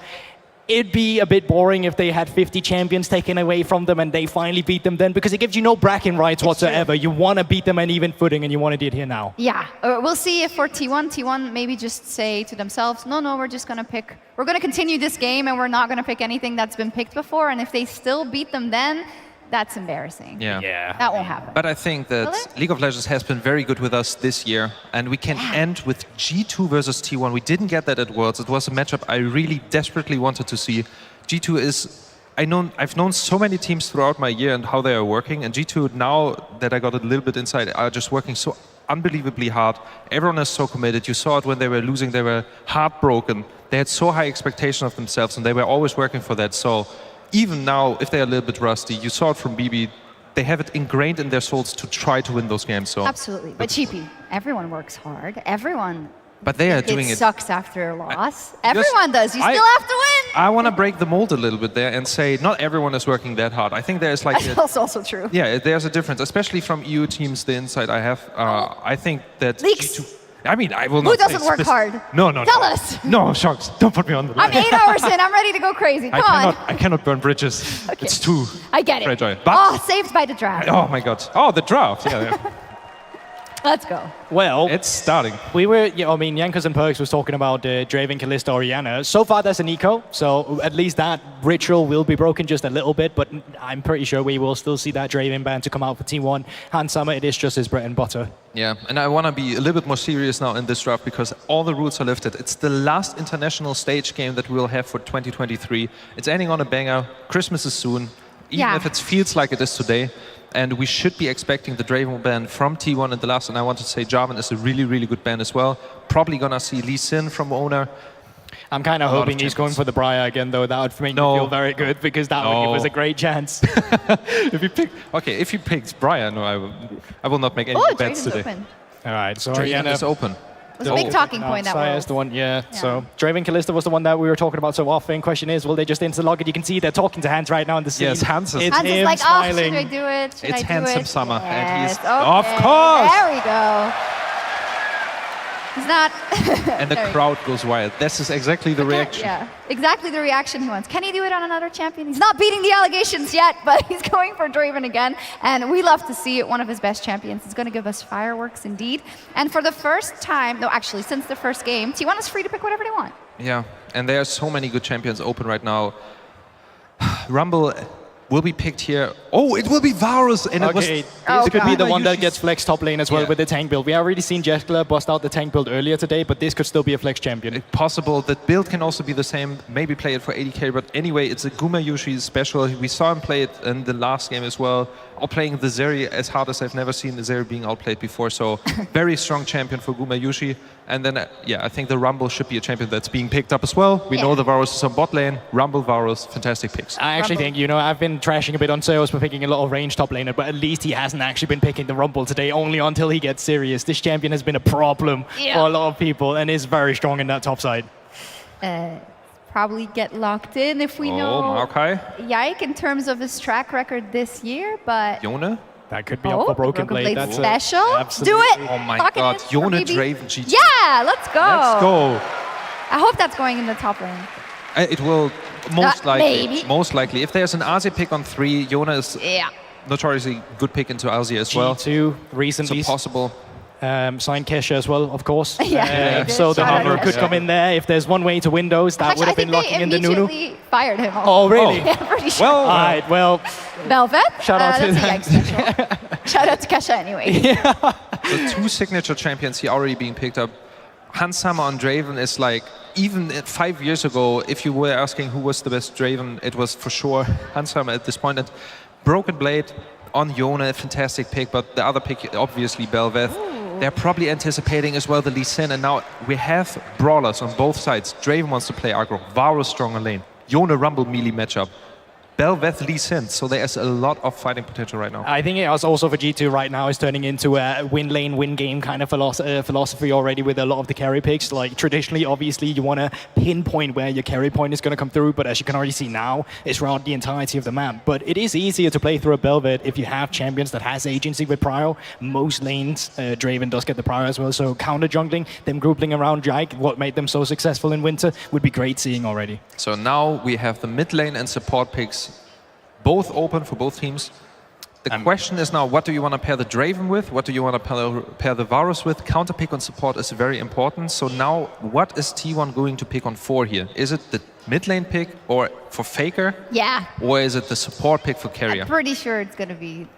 It'd be a bit boring if they had 50 champions taken away from them and they finally beat them then, because it gives you no bragging rights whatsoever. You want to beat them on even footing, and you want to do it here now. Yeah, we'll see if for T1 maybe just say to themselves, no, we're just going to we're going to continue this game and we're not going to pick anything that's been picked before. And if they still beat them then, that's embarrassing. Yeah. That won't happen. But I think that League of Legends has been very good with us this year, and we can end with G2 versus T1. We didn't get that at Worlds. It was a matchup I really desperately wanted to see. G2 is... I've known so many teams throughout my year and how they are working, and G2, now that I got a little bit inside, are just working so unbelievably hard. Everyone is so committed. You saw it when they were losing. They were heartbroken. They had so high expectation of themselves, and they were always working for that. So even now, if they're a little bit rusty, you saw it from BB, they have it ingrained in their souls to try to win those games. So absolutely. But Cheapy, everyone works hard. Everyone it sucks after a loss. Everyone does. You still have to win. I want to break the mold a little bit there and say not everyone is working that hard. I think there's like... That's also true. Yeah, there's a difference, especially from EU teams, the insight I have. I think that... Leaks. G2, I mean, I will not Who doesn't work hard? No. Tell us. No, Sharks, don't put me on the line. I'm 8 hours in. I'm ready to go crazy. Come on. I cannot burn bridges. Okay. It's too I get it. fragile. But, saved by the draft. Oh my God. Oh, the draft. Yeah. Let's go. Well, it's starting. We were, Yankers and Perks was talking about Draven, Kalista, Orianna. So far, that's an eco, so at least that ritual will be broken just a little bit, but I'm pretty sure we will still see that Draven ban to come out for T1. Hans Summer, it is just his bread and butter. Yeah, and I want to be a little bit more serious now in this draft because all the rules are lifted. It's the last international stage game that we will have for 2023. It's ending on a banger. Christmas is soon, even if it feels like it is today. And we should be expecting the Draven ban from T1 in the last. And I want to say Jarvan is a really, really good ban as well. Probably going to see Lee Sin from Owner. I'm kind of hoping he's going for the Briar again, though. That would make me feel very good because that would give us a great chance. If you picked Briar, I will not make any bets today. Open. All right, so Draven is open. It was a big talking point that was the one, So Draven Kalista was the one that we were talking about so often. Question is, will they just insta-log it? You can see they're talking to Hans right now in the scene. Yes, Hans is like, smiling. should I do it? It's handsome Summer. Yes. And he's, okay. of course! There we go. He's not... And the crowd goes wild. This is exactly the reaction. Yeah, exactly the reaction he wants. Can he do it on another champion? He's not beating the allegations yet, but he's going for Draven again. And we love to see it, one of his best champions. It's going to give us fireworks indeed. And for the first time, no, actually, since the first game, T1 is free to pick whatever they want. Yeah, and there are so many good champions open right now. Rumble will be picked here. Oh, it will be Varus. And this could be the one that gets flex top lane as well with the tank build. We already seen Jeskler bust out the tank build earlier today, but this could still be a flex champion. It's possible. That build can also be the same. Maybe play it for 80k, but anyway, it's a Guma Yushi special. We saw him play it in the last game as well. Outplaying the Zeri as hard as I've never seen the Zeri being outplayed before. So very strong champion for Guma Yushi. And then, I think the Rumble should be a champion that's being picked up as well. We know the Varus is on bot lane. Rumble, Varus, fantastic picks. I actually think, I've been trashing a bit on Seos for picking a lot of range top laner, but at least he hasn't actually been picking the Rumble today, only until he gets serious. This champion has been a problem for a lot of people and is very strong in that top side. Probably get locked in if we know Yike in terms of his track record this year, but... Yona? That could be up for Broken Blade. That's special. Do it. Oh my God, Yona Draven G2. Yeah, let's go. Let's go. I hope that's going in the top lane. It will most likely. Maybe. Most likely. If there's an Azir pick on 3, Yona is notoriously good pick into Azir as well. G2 recently. So possible. signed Kesha as well, of course. Yeah, so the Shout out Hummer to could Kesha. come in there. If there's one way to win those, that would have been locking in the Nunu. I think they immediately fired him. Oh, really? Yeah, pretty sure. Well, all right, well, Velvet? shout out to that's a Yikes special. Shout out to Kesha anyway. The two signature champions here already being picked up. Hansama on Draven is like, even 5 years ago, if you were asking who was the best Draven, it was for sure Hansama at this point. And Broken Blade on Yone, a fantastic pick, but the other pick, obviously, Belveth. They're probably anticipating as well the Lee Sin, and now we have brawlers on both sides. Draven wants to play aggro, Varus strong on lane, Yone Rumble melee matchup, Belveth Lee Sin, so there's a lot of fighting potential right now. I think it was also for G2 right now is turning into a win lane, win game kind of philosophy already with a lot of the carry picks. Like traditionally, obviously, you want to pinpoint where your carry point is going to come through, but as you can already see now, it's around the entirety of the map. But it is easier to play through a Belvet if you have champions that has agency with Prio. Most lanes, Draven does get the Prio as well, so counter jungling, them grouping around Jake, what made them so successful in winter, would be great seeing already. So now we have the mid lane and support picks both open for both teams. The question is now, what do you want to pair the Draven with? What do you want to pair the Varus with? Counter pick on support is very important. So now, what is T1 going to pick on 4 here? Is it the mid lane pick or for Faker? Yeah. Or is it the support pick for carrier? I'm pretty sure it's going to be...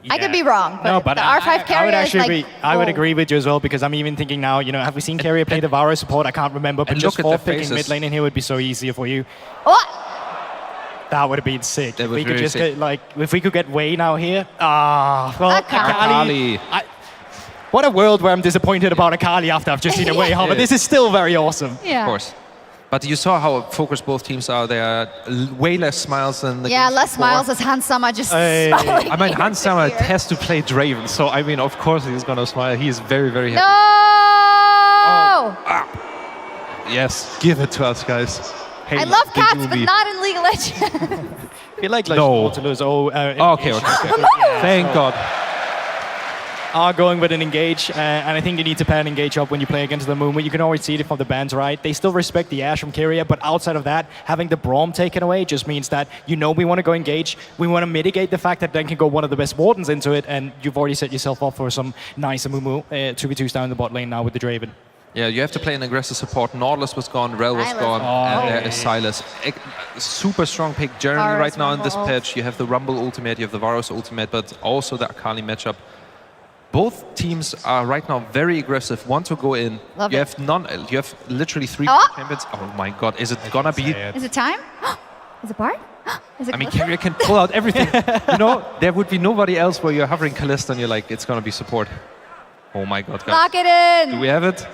I could be wrong, but, No, but the R5 carrier I would is actually like... I would agree with you as well, because I'm even thinking now, have we seen carrier play the Varus support? I can't remember, but And just look at the picking faces. mid lane in here would be so easier for you. Oh! That would have been sick. That If was we could really just sick. get, if we could get Wei now here. Well, Akali. What a world where I'm disappointed about Akali after I've just seen a Wei Hub, but this is still very awesome. Yeah. Of course. But you saw how focused both teams are. They are way less smiles than the Yeah, games less before. smiles as Hansama just smiling. I mean, Hans Sommer has to play Draven, so I mean, of course he's gonna smile. He is very, very No! happy. Yes, give it to us, guys. Hey, I love the cats, but Yubi. not in League of Legends. I feel like No. to lose. Okay. Thank God. Are going with an engage, and I think you need to pair an engage up when you play against the Mumu. You can always see it from the bands, right? They still respect the Ashe from Kyria, but outside of that, having the Braum taken away just means that we want to go engage. We want to mitigate the fact that then can go one of the best Wardens into it, and you've already set yourself up for some nice Mumu 2v2s down the bot lane now with the Draven. Yeah, you have to play an aggressive support. Nautilus was gone, Rel was gone, and there is Silas. Super strong pick. Jeremy Varus, right now in this Rumble patch. You have the Rumble ultimate, you have the Varus ultimate, but also the Akali matchup. Both teams are right now very aggressive, want to go in. Love you it. have you have literally 3 Oh. champions. Oh my God, is it gonna be? Is it time? Is it Bard? Is it I mean, Kalista? Carrier can pull out everything. There would be nobody else where you're hovering Kalista and you're like, it's gonna be support. Oh my God, guys. Lock it in! Do we have it?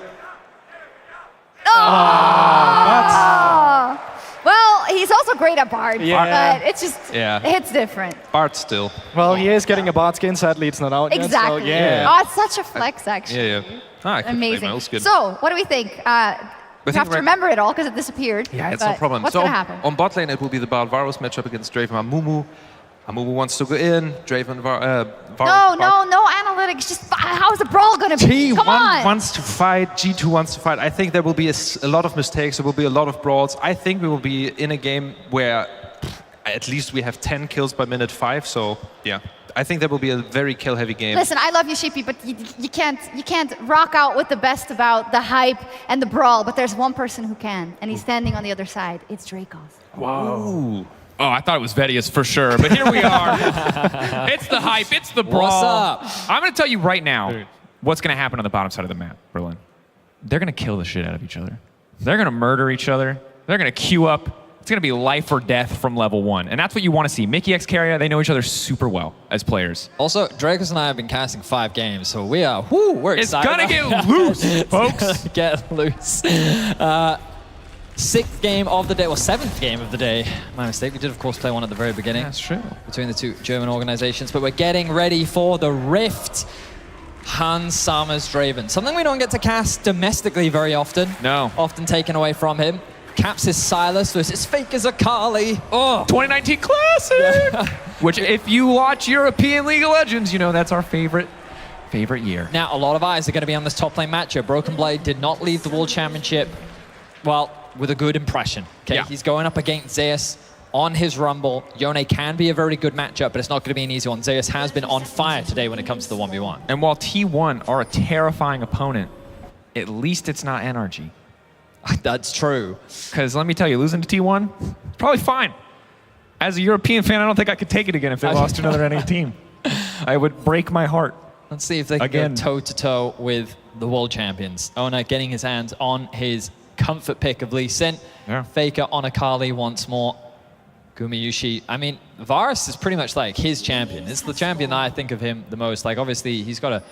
Oh! Well, he's also great at Bard, Yeah. but it's just, Yeah. it's different. Bart still. Well, he is getting a bot skin. Sadly, it's not out Exactly. yet. So, yeah. Oh, it's such a flex, actually. Yeah. I can play Amazing. Miles good. So, what do we think? You think have to right- remember it all because it disappeared. Yeah, it's but no problem. What's So going to happen? on bot lane, it will be the Bard Varus matchup against Draven Amumu. Amumu wants to go in. Draven Varus. No analytics. Just how's the brawl going to be? Come on. T1 wants to fight. G2 wants to fight. I think there will be a lot of mistakes. There will be a lot of brawls. I think we will be in a game where at least we have 10 kills by minute 5. So yeah, I think there will be a very kill-heavy game. Listen, I love you, Sheepy, but you can't rock out with the best about the hype and the brawl. But there's one person who can, and he's standing on the other side. It's Dracos. Whoa. Oh, I thought it was Vedius for sure, but here we are. It's the hype, it's the brawl. What's up? I'm going to tell you right now what's going to happen on the bottom side of the map, Berlin. They're going to kill the shit out of each other. They're going to murder each other. They're going to queue up. It's going to be life or death from level 1. And that's what you want to see. Mickey X Carrier, they know each other super well as players. Also, Dracos and I have been casting 5 games, so we're It's excited. going to get loose, folks. Get loose. 6th game of the day, or 7th game of the day. My mistake. We did, of course, play one at the very beginning. That's true. Between the 2 German organizations, but we're getting ready for the Rift. Hans Sommer's Draven. Something we don't get to cast domestically very often. No. Often taken away from him. Caps his Silas versus Faker's Akali. Oh, 2019 Classic! Which, if you watch European League of Legends, you know that's our favorite year. Now, a lot of eyes are going to be on this top lane matchup. Broken Blade did not leave the World Championship, well, with a good impression. Okay, Yeah. He's going up against Zeus. on his Rumble. Yone can be a very good matchup, but it's not going to be an easy one. Zeus has been on fire today when it comes to the 1v1. And while T1 are a terrifying opponent, at least it's not NRG. That's true. Because let me tell you, losing to T1, probably fine. As a European fan, I don't think I could take it again if they lost to another NA team. I would break my heart. Let's see if they can go toe-to-toe with the world champions. Ona getting his hands on his comfort pick of Lee Sin. Yeah. Faker on Akali once more. Gumayushi. I mean, Varus is pretty much like his champion. It's the champion that I think of him the most. Like, obviously, he's got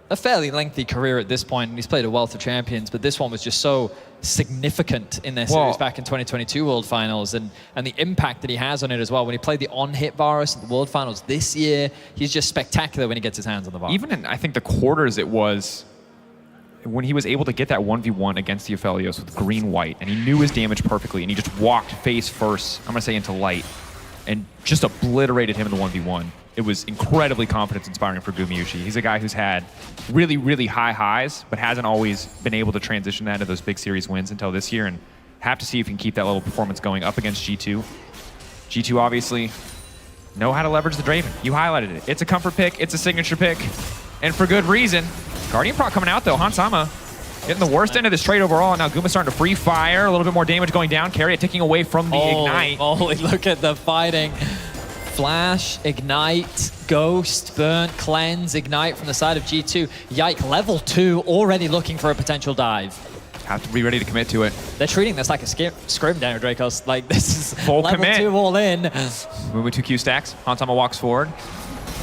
a fairly lengthy career at this point, and he's played a wealth of champions, but this one was just so significant in their series back in 2022 World Finals, and the impact that he has on it as well. When he played the on-hit Varus at the World Finals this year, he's just spectacular when he gets his hands on the Varus. Even in, I think, the quarters, it was when he was able to get that 1v1 against the Aphelios with green-white, and he knew his damage perfectly, and he just walked face first, I'm going to say into light, and just obliterated him in the 1v1. It was incredibly confidence-inspiring for Gumayushi. He's a guy who's had really, really high highs, but hasn't always been able to transition that to those big series wins until this year, and have to see if he can keep that level of performance going up against G2. G2 obviously know how to leverage the Draven. You highlighted it. It's a comfort pick, it's a signature pick, and for good reason. Guardian Proc coming out though, Hansama getting the worst end of this trade overall, and now Guma starting to free fire, a little bit more damage going down, Carry it ticking away from the Ignite. Holy, look at the fighting. Flash, Ignite, Ghost, Burnt, Cleanse, Ignite from the side of G2. Yike, level 2, already looking for a potential dive. Have to be ready to commit to it. They're treating this like a scrim, Daniel Dracos. Like, this is full level commit. 2 all in. Moving 2 Q stacks. Hansama walks forward.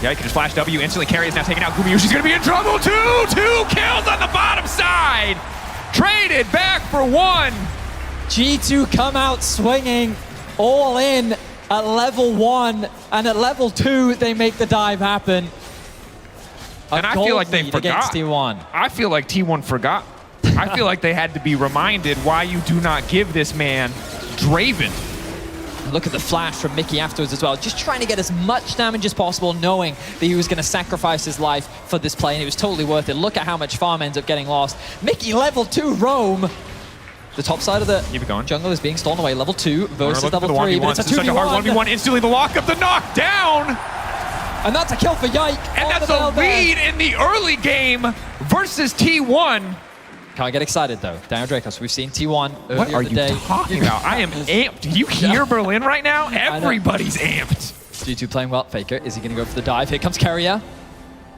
Yeah, he can just flash W. Instantly Carry is now taken out. Gumayushi's going to be in trouble. 2 kills on the bottom side. Traded back for 1. G2 come out swinging all in at level 1. And at level 2, they make the dive happen. And I feel like they forgot. T1. I feel like T1 forgot. I feel like they had to be reminded why you do not give this man Draven. Look at the flash from Mickey afterwards as well. Just trying to get as much damage as possible, knowing that he was going to sacrifice his life for this play, and it was totally worth it. Look at how much farm ends up getting lost. Mickey, level 2 roam. The top side of the jungle is being stolen away. Level 2 versus level 3, but it's a 2v1. Such a hard 1v1. Instantly the lockup, the knockdown. And that's a kill for Yike. And that's a lead in the early game versus T1. Can't get excited though. Daniel Dracos, we've seen T1 earlier What are in the day. you talking about? I am amped. Do you hear Berlin right now? Everybody's amped. G2 playing well. Faker, is he going to go for the dive? Here comes Carrier.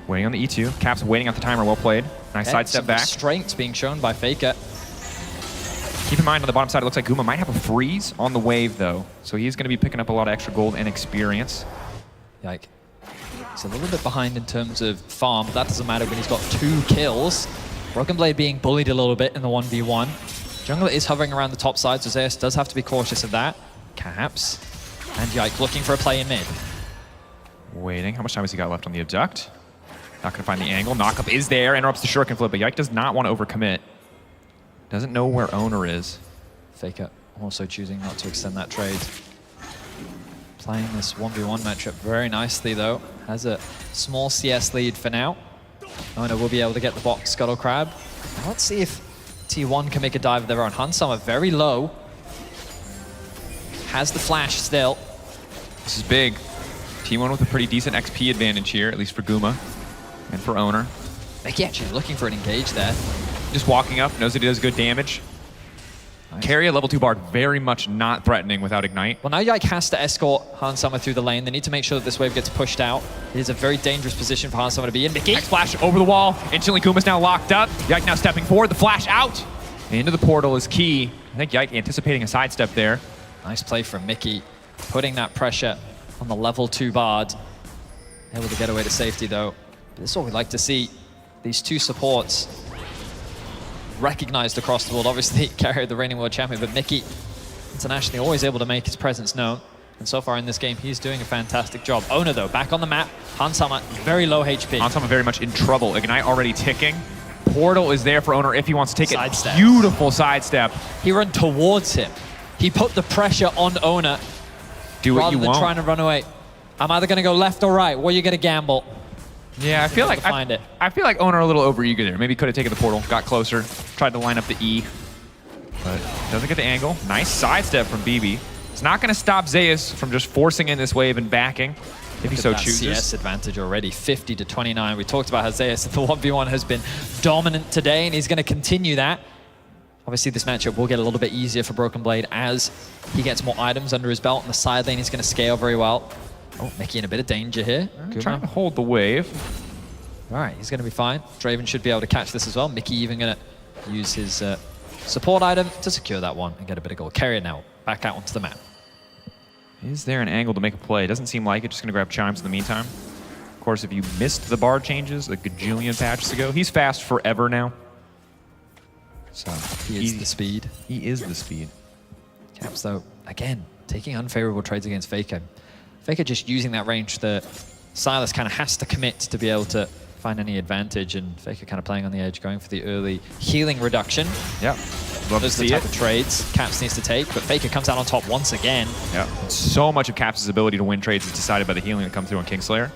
Waiting on the E2. Caps waiting at the timer. Well played. Nice sidestep back. Restraints being shown by Faker. Keep in mind on the bottom side, it looks like Guma might have a freeze on the wave though. So he's going to be picking up a lot of extra gold and experience. Yike. He's a little bit behind in terms of farm, but that doesn't matter when he's got 2 kills. Broken Blade being bullied a little bit in the 1v1. Jungler is hovering around the top side, so Zeus does have to be cautious of that. Caps. And Yike looking for a play in mid. Waiting. How much time has he got left on the abduct? Not going to find the angle. Knockup is there. Interrupts the shuriken flip, but Yike does not want to overcommit. Doesn't know where Owner is. Faker also choosing not to extend that trade. Playing this 1v1 matchup very nicely though. Has a small CS lead for now. Owner will be able to get the box Scuttle Crab. Now let's see if T1 can make a dive of their own. Hansama very low. Has the flash still. This is big. T1 with a pretty decent XP advantage here, at least for Guma and for Owner. Mickey actually looking for an engage there. Just walking up, knows that he does good damage. Nice. Carry a level 2 bard, very much not threatening without Ignite. Well, now Yike has to escort Hansama through the lane. They need to make sure that this wave gets pushed out. It is a very dangerous position for Hansama to be in. Mickey. Next flash over the wall. Instantly Guma's now locked up. Yike now stepping forward. The flash out. Into the portal is key. I think Yike anticipating a sidestep there. Nice play from Mickey. Putting that pressure on the level 2 bard. Able to get away to safety though. But this is what we like to see. These 2 supports recognized across the world. Obviously, Carrier, the reigning world champion, but Mickey, internationally, always able to make his presence known. And so far in this game, he's doing a fantastic job. Owner, though, back on the map. Hansama, very low HP. Hansama very much in trouble. Ignite already ticking. Portal is there for Owner if he wants to take Sidestep. it. Beautiful sidestep. He ran towards him. He put the pressure on Owner. Do what you want. Rather than trying to run away. I'm either going to go left or right. What are you going to gamble? Yeah, I feel like I feel like Owner a little overeager there. Maybe could have taken the portal, got closer, tried to line up the E, but doesn't get the angle. Nice sidestep from BB. It's not going to stop Zeus from just forcing in this wave and backing, if he so chooses. CS advantage already, 50 to 29. We talked about how Zeus in the 1v1 has been dominant today, and he's going to continue that. Obviously, this matchup will get a little bit easier for Broken Blade as he gets more items under his belt. In the side lane, he's going to scale very well. Oh, Mickey in a bit of danger here. Trying to hold the wave. All right, he's going to be fine. Draven should be able to catch this as well. Mickey even going to use his support item to secure that one and get a bit of gold. Carrier now back out onto the map. Is there an angle to make a play? Doesn't seem like it. Just going to grab Chimes in the meantime. Of course, if you missed the bar changes a gajillion patches ago, he's fast forever now. So he is the speed. He is the speed. Caps, though, again, taking unfavorable trades against Faker. Faker just using that range that Silas kind of has to commit to be able to find any advantage, and Faker kind of playing on the edge, going for the early healing reduction. Yeah, love to see the type of trades Caps needs to take, but Faker comes out on top once again. Yeah, so much of Caps' ability to win trades is decided by the healing that comes through on Kingslayer.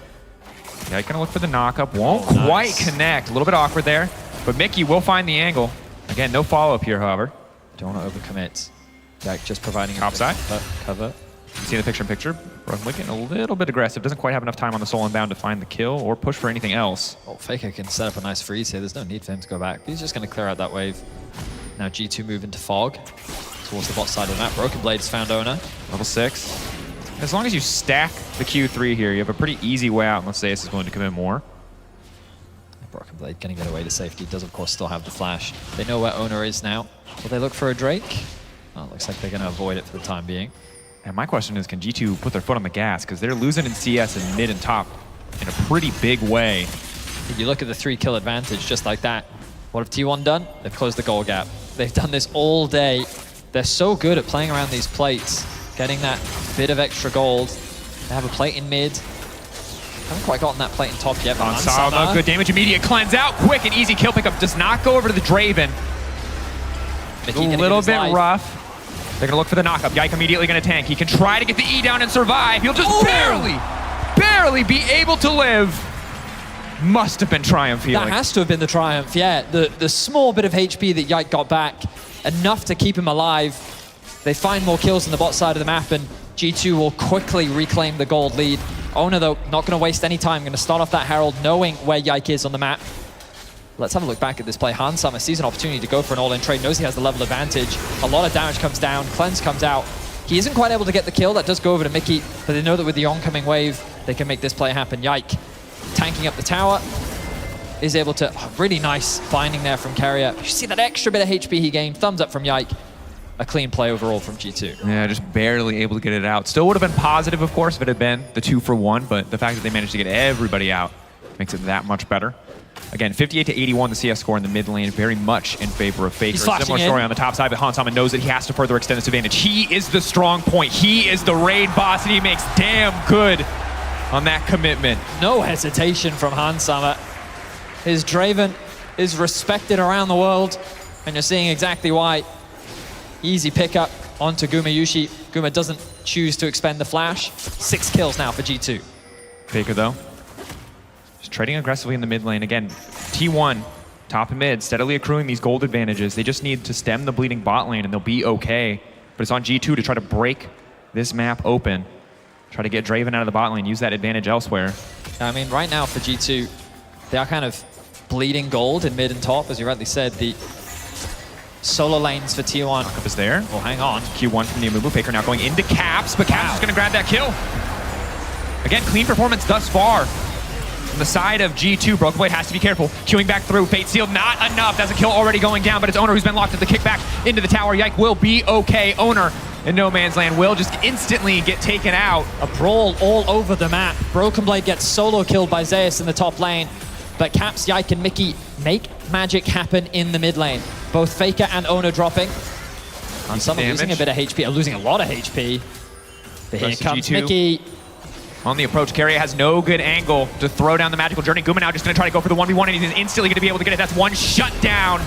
Yeah, gonna look for the knockup. Won't quite connect. A little bit awkward there, but Mickey will find the angle. Again, no follow-up here, however. Don't want to overcommit. Like just providing top side cover. You see the picture-in-picture. Broken Blade getting a little bit aggressive. Doesn't quite have enough time on the Soul Unbound to find the kill or push for anything else. Oh, Faker can set up a nice freeze here. There's no need for him to go back. He's just going to clear out that wave. Now G2 move into Fog towards the bot side of the map. Broken Blade has found owner. Level 6. As long as you stack the Q3 here, you have a pretty easy way out unless Zeus is willing to commit more. Broken Blade going to get away to safety. Does, of course, still have the flash. They know where owner is now. Will they look for a Drake? Oh, looks like they're going to avoid it for the time being. And my question is, can G2 put their foot on the gas? Because they're losing in CS and mid and top in a pretty big way. If you look at the 3-kill advantage just like that, what have T1 done? They've closed the goal gap. They've done this all day. They're so good at playing around these plates, getting that bit of extra gold. They have a plate in mid. Haven't quite gotten that plate in top yet. Ansama, good damage, immediate cleanse out, quick and easy kill pickup. Does not go over to the Draven. A little bit rough. They're gonna look for the knockup. Yike immediately gonna tank. He can try to get the E down and survive. He'll just barely be able to live. Must have been Triumph healing. That has to have been the Triumph, yeah. The small bit of HP that Yike got back, enough to keep him alive. They find more kills on the bot side of the map, and G2 will quickly reclaim the gold lead. Owner, though, not going to waste any time. Going to start off that Herald, knowing where Yike is on the map. Let's have a look back at this play. Hansama sees an opportunity to go for an all-in trade, knows he has the level advantage. A lot of damage comes down, cleanse comes out. He isn't quite able to get the kill. That does go over to Mickey, but they know that with the oncoming wave, they can make this play happen. Yike tanking up the tower, is able to, really nice binding there from Carrier. You see that extra bit of HP he gained. Thumbs up from Yike. A clean play overall from G2. Yeah, just barely able to get it out. Still would have been positive, of course, if it had been the 2-for-1, but the fact that they managed to get everybody out makes it that much better. Again, 58 to 81, the CS score in the mid lane, very much in favor of Faker. Similar story on the top side, but Hansama knows that he has to further extend this advantage. He is the strong point. He is the raid boss, and he makes damn good on that commitment. No hesitation from Hansama. His Draven is respected around the world, and you're seeing exactly why. Easy pickup onto Gumayushi. Guma doesn't choose to expend the flash. 6 kills now for G2. Faker, though, just trading aggressively in the mid lane. Again, T1, top and mid, steadily accruing these gold advantages. They just need to stem the bleeding bot lane, and they'll be okay. But it's on G2 to try to break this map open. Try to get Draven out of the bot lane, use that advantage elsewhere. I mean, right now for G2, they are kind of bleeding gold in mid and top, as you rightly said. The solo lanes for T1. Knockup is there. Oh, hang on. Q1 from the Amumu. Faker now going into Caps, but Caps is going to grab that kill. Again, clean performance thus far. On the side of G2, Broken Blade has to be careful. Queuing back through. Fate Seal, not enough. That's a kill already going down, but it's Owner who's been locked at the kickback into the tower. Yike will be okay. Owner in no man's land will just instantly get taken out. A brawl all over the map. Broken Blade gets solo killed by Zeus in the top lane, but Caps, Yike, and Mickey make magic happen in the mid lane. Both Faker and Owner dropping. And some are losing a bit of HP, losing a lot of HP. But here comes G2. Mickey. On the approach, Carrier has no good angle to throw down the magical journey. Guma now just going to try to go for the 1v1, and he's instantly going to be able to get it. That's one shutdown.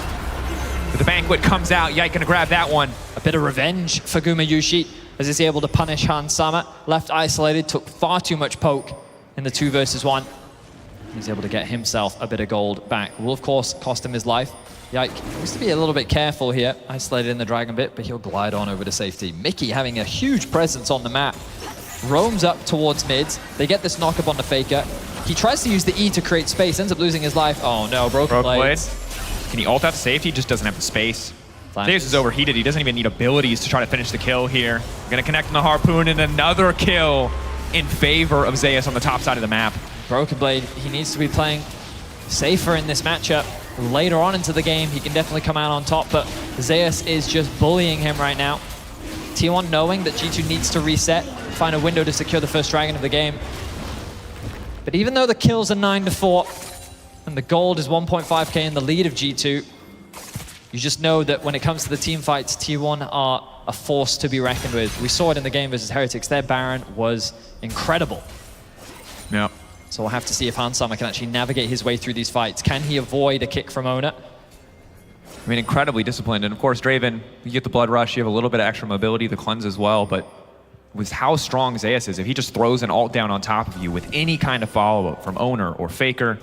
But the Banquet comes out. Yike going to grab that one. A bit of revenge for Gumayushi, as he's able to punish Hansama. Left isolated, took far too much poke in the 2 versus 1. He's able to get himself a bit of gold back. Will, of course, cost him his life. Yike needs to be a little bit careful here. Isolated in the dragon bit, but he'll glide on over to safety. Mickey having a huge presence on the map. Roams up towards mids. They get this knock up on the Faker. He tries to use the E to create space, ends up losing his life. Oh no, broken blades. Can he ult out to safety? Just doesn't have the space. Zeus is overheated. He doesn't even need abilities to try to finish the kill here. Gonna connect on the Harpoon and another kill in favor of Zeus on the top side of the map. Broken Blade, he needs to be playing safer in this matchup. Later on into the game, he can definitely come out on top, but Zeus is just bullying him right now. T1 knowing that G2 needs to reset, find a window to secure the first dragon of the game. But even though the kills are 9-4, and the gold is 1.5k in the lead of G2, you just know that when it comes to the team fights, T1 are a force to be reckoned with. We saw it in the game versus Heretics. Their Baron was incredible. Yeah. So we'll have to see if Hansama can actually navigate his way through these fights. Can he avoid a kick from Ona? I mean, incredibly disciplined. And of course, Draven, you get the Blood Rush, you have a little bit of extra mobility, the cleanse as well, but with how strong Zeus is, if he just throws an ult down on top of you with any kind of follow-up from Owner or Faker,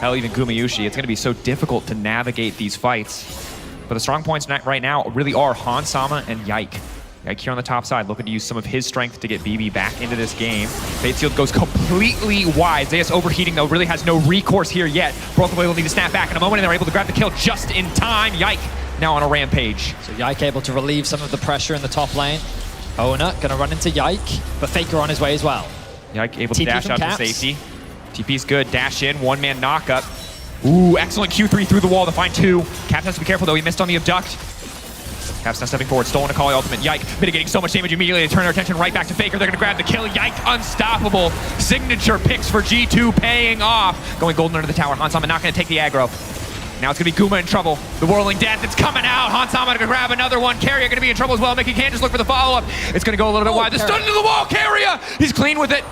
hell, even Gumayushi, it's going to be so difficult to navigate these fights. But the strong points right now really are Hansama and Yike. Yike here on the top side, looking to use some of his strength to get BB back into this game. Fatesealed goes completely wide. Zeus overheating, though, really has no recourse here yet. Broken Blade will need to snap back in a moment, and they're able to grab the kill just in time. Yike now on a rampage. So Yike able to relieve some of the pressure in the top lane. Ona gonna run into Yike, but Faker on his way as well. Yike able to TP dash out Caps. to safety. TP's good, dash in, one-man knock-up. Ooh, excellent Q3 through the wall to find two. Caps has to be careful, though. He missed on the abduct. Caps now stepping forward, stolen Akali ultimate. Yike mitigating so much damage immediately to turn their attention right back to Faker. They're gonna grab the kill. Yike unstoppable. Signature picks for G2 paying off. Going golden under the tower. Hansama not gonna take the aggro. Now it's gonna be Guma in trouble. The Whirling Death, it's coming out. Hansama gonna grab another one. Carrier gonna be in trouble as well. Mickey can't just look for the follow-up. It's gonna go a little bit wide. The stun into the wall, Carrier! He's clean with it.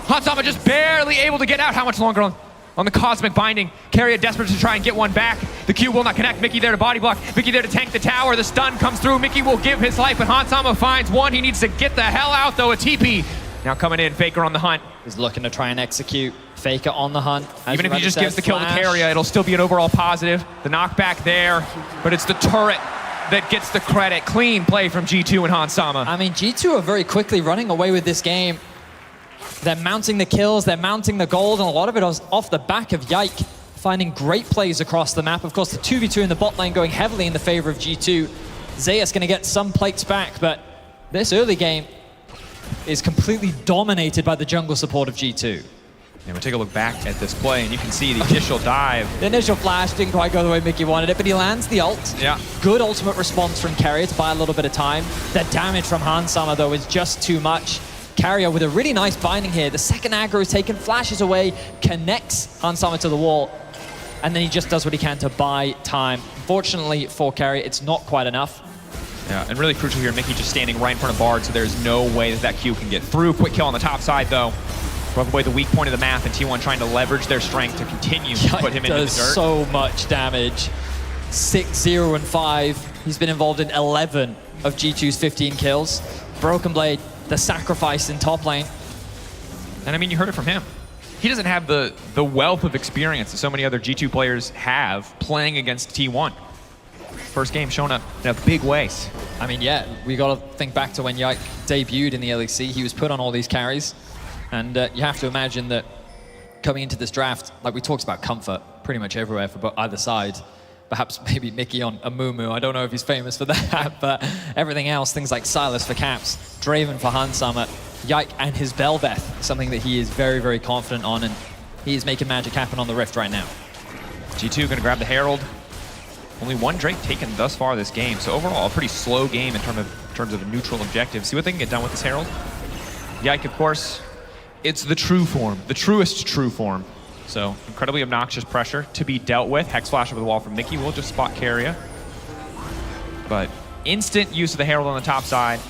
Hansama just barely able to get out. How much longer on the Cosmic Binding? Carrier desperate to try and get one back. The Q will not connect. Mickey there to body block. Mickey there to tank the tower. The stun comes through. Mickey will give his life, but Hansama finds one. He needs to get the hell out, though. A TP now coming in. Faker on the hunt. He's looking to try and execute. Faker on the hunt. Even if he just gives the kill to Carrier, it'll still be an overall positive. The knockback there, but it's the turret that gets the credit. Clean play from G2 and Hansama. I mean, G2 are very quickly running away with this game. They're mounting the kills, they're mounting the gold, and a lot of it was off the back of Yike, finding great plays across the map. Of course, the 2v2 in the bot lane going heavily in the favor of G2. Zeus gonna get some plates back, but this early game is completely dominated by the jungle support of G2. And we'll take a look back at this play, and you can see the initial dive. The initial flash didn't quite go the way Mickey wanted it, but he lands the ult. Yeah. Good ultimate response from Carrier to buy a little bit of time. The damage from Hansama, though, is just too much. Carrier with a really nice binding here. The second aggro is taken, flashes away, connects Hansama to the wall, and then he just does what he can to buy time. Unfortunately for Carrier, it's not quite enough. Yeah, and really crucial here, Mickey just standing right in front of Bard, so there's no way that Q can get through. Quick kill on the top side, though. Broke away the weak point of the map, and T1 trying to leverage their strength to continue to put him into the dirt. Does so much damage. 6, 0, and 5. He's been involved in 11 of G2's 15 kills. Broken Blade, the sacrifice in top lane. And I mean, you heard it from him. He doesn't have the wealth of experience that so many other G2 players have playing against T1. First game shown up in a big way. I mean, yeah, we got to think back to when Yike debuted in the LEC. He was put on all these carries. And you have to imagine that coming into this draft, like we talked about comfort pretty much everywhere for either side. Perhaps maybe Mickey on Amumu. I don't know if he's famous for that, but everything else, things like Silas for Caps, Draven for Hansama, Yike and his Belveth, something that he is very, very confident on, and he is making magic happen on the Rift right now. G2 gonna grab the Herald. Only one Drake taken thus far this game, so overall a pretty slow game in terms of a neutral objective. See what they can get done with this Herald. Yike, of course, it's the true form, the truest true form. So incredibly obnoxious pressure to be dealt with. Hex flash over the wall from Mickey will just spot Carrier. But instant use of the Herald on the top side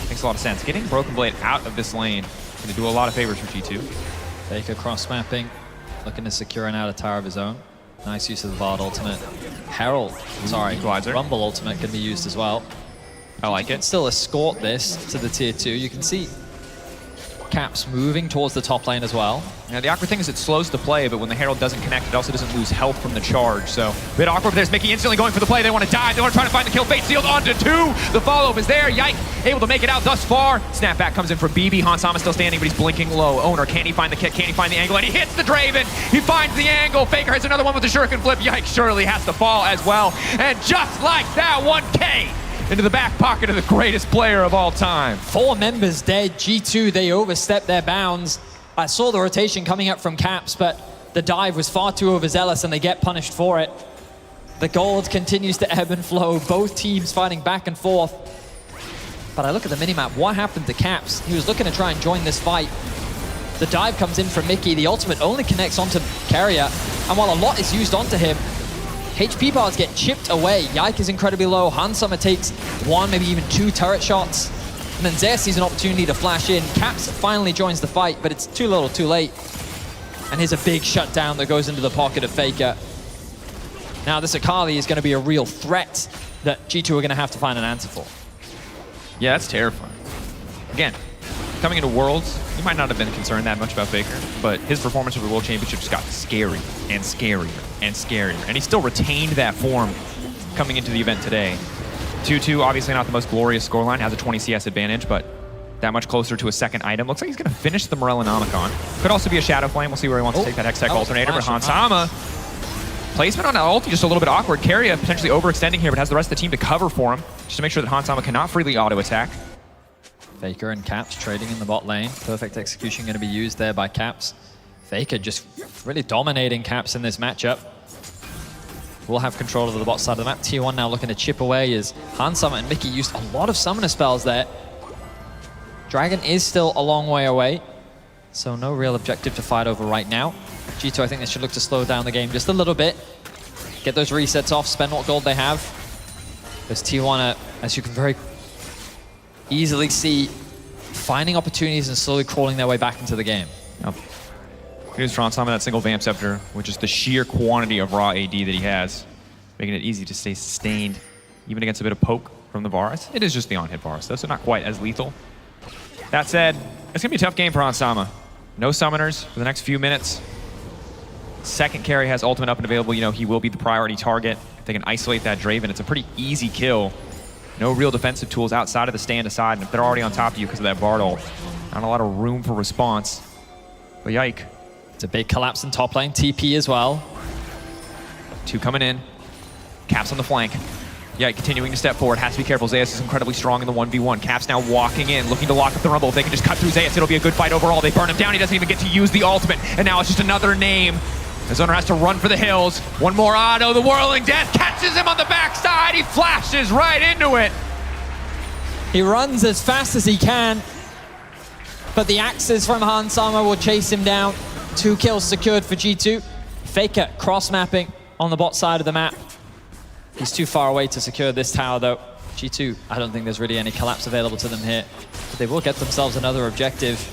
makes a lot of sense. Getting Broken Blade out of this lane is going to do a lot of favors for G2. Faker cross-mapping, looking to secure an outer tower of his own. Nice use of the Bard ultimate. Herald, sorry, Rumble ultimate can be used as well. I like it. Still escort this to the tier 2. You can see Caps moving towards the top lane as well. Yeah, the awkward thing is it slows the play, but when the Herald doesn't connect, it also doesn't lose health from the charge. So a bit awkward, but there's Mickey instantly going for the play. They want to dive. They want to try to find the kill. Fate sealed onto 2. The follow-up is there. Yike, able to make it out thus far. Snapback comes in for BB. Hansama still standing, but he's blinking low. Owner, can he find the kick? Can he find the angle? And he hits the Draven. He finds the angle. Faker hits another one with the shuriken flip. Yike surely has to fall as well. And just like that, 1K into the back pocket of the greatest player of all time. 4 members dead. G2, they overstepped their bounds. I saw the rotation coming up from Caps, but the dive was far too overzealous and they get punished for it. The gold continues to ebb and flow, both teams fighting back and forth. But I look at the minimap, what happened to Caps? He was looking to try and join this fight. The dive comes in from Mickey, the ultimate only connects onto Carrier, and while a lot is used onto him, HP bars get chipped away. Yike is incredibly low. Hansama takes 1, maybe even 2 turret shots. And then Zeus sees an opportunity to flash in. Caps finally joins the fight, but it's too little, too late. And here's a big shutdown that goes into the pocket of Faker. Now this Akali is going to be a real threat that G2 are going to have to find an answer for. Yeah, that's terrifying. Again, coming into Worlds, you might not have been concerned that much about Faker, but his performance with the World Championship just got scary and scarier and scarier. And he still retained that form coming into the event today. 2-2, obviously not the most glorious scoreline, has a 20 CS advantage, but that much closer to a second item. Looks like he's going to finish the Morellonomicon. Could also be a Shadow Flame. We'll see where he wants to take that Hextech Alternator, but Hansama, placement on the ulti just a little bit awkward. Carrier potentially overextending here, but has the rest of the team to cover for him, just to make sure that Hansama cannot freely auto-attack. Faker and Caps trading in the bot lane. Perfect execution going to be used there by Caps. Faker just really dominating Caps in this matchup. We'll have control of the bot side of the map. T1 now looking to chip away as Hansama and Mickey used a lot of summoner spells there. Dragon is still a long way away, so no real objective to fight over right now. G2, I think they should look to slow down the game just a little bit. Get those resets off, spend what gold they have. As T1, as you can very easily see, finding opportunities and slowly crawling their way back into the game. Yep. Here's Hansama, that single Vamp Scepter, with just the sheer quantity of raw AD that he has, making it easy to stay sustained, even against a bit of poke from the Varus. It is just the on-hit Varus, though, so not quite as lethal. That said, it's going to be a tough game for Hansama. No summoners for the next few minutes. Second carry has ultimate up and available. You know, he will be the priority target. If they can isolate that Draven, it's a pretty easy kill. No real defensive tools outside of the stand aside, and if they're already on top of you because of that Bard ult, not a lot of room for response. But yike. It's a big collapse in top lane. TP as well. 2 coming in. Caps on the flank. Yike continuing to step forward. Has to be careful. Zeus is incredibly strong in the 1v1. Caps now walking in, looking to lock up the Rumble. If they can just cut through Zeus, it'll be a good fight overall. They burn him down. He doesn't even get to use the ultimate. And now it's just another name. His owner has to run for the hills. One more auto. The Whirling Death catches him on the backside. He flashes right into it. He runs as fast as he can, but the axes from Hansama will chase him down. 2 kills secured for G2. Faker cross-mapping on the bot side of the map. He's too far away to secure this tower, though. G2, I don't think there's really any collapse available to them here, but they will get themselves another objective.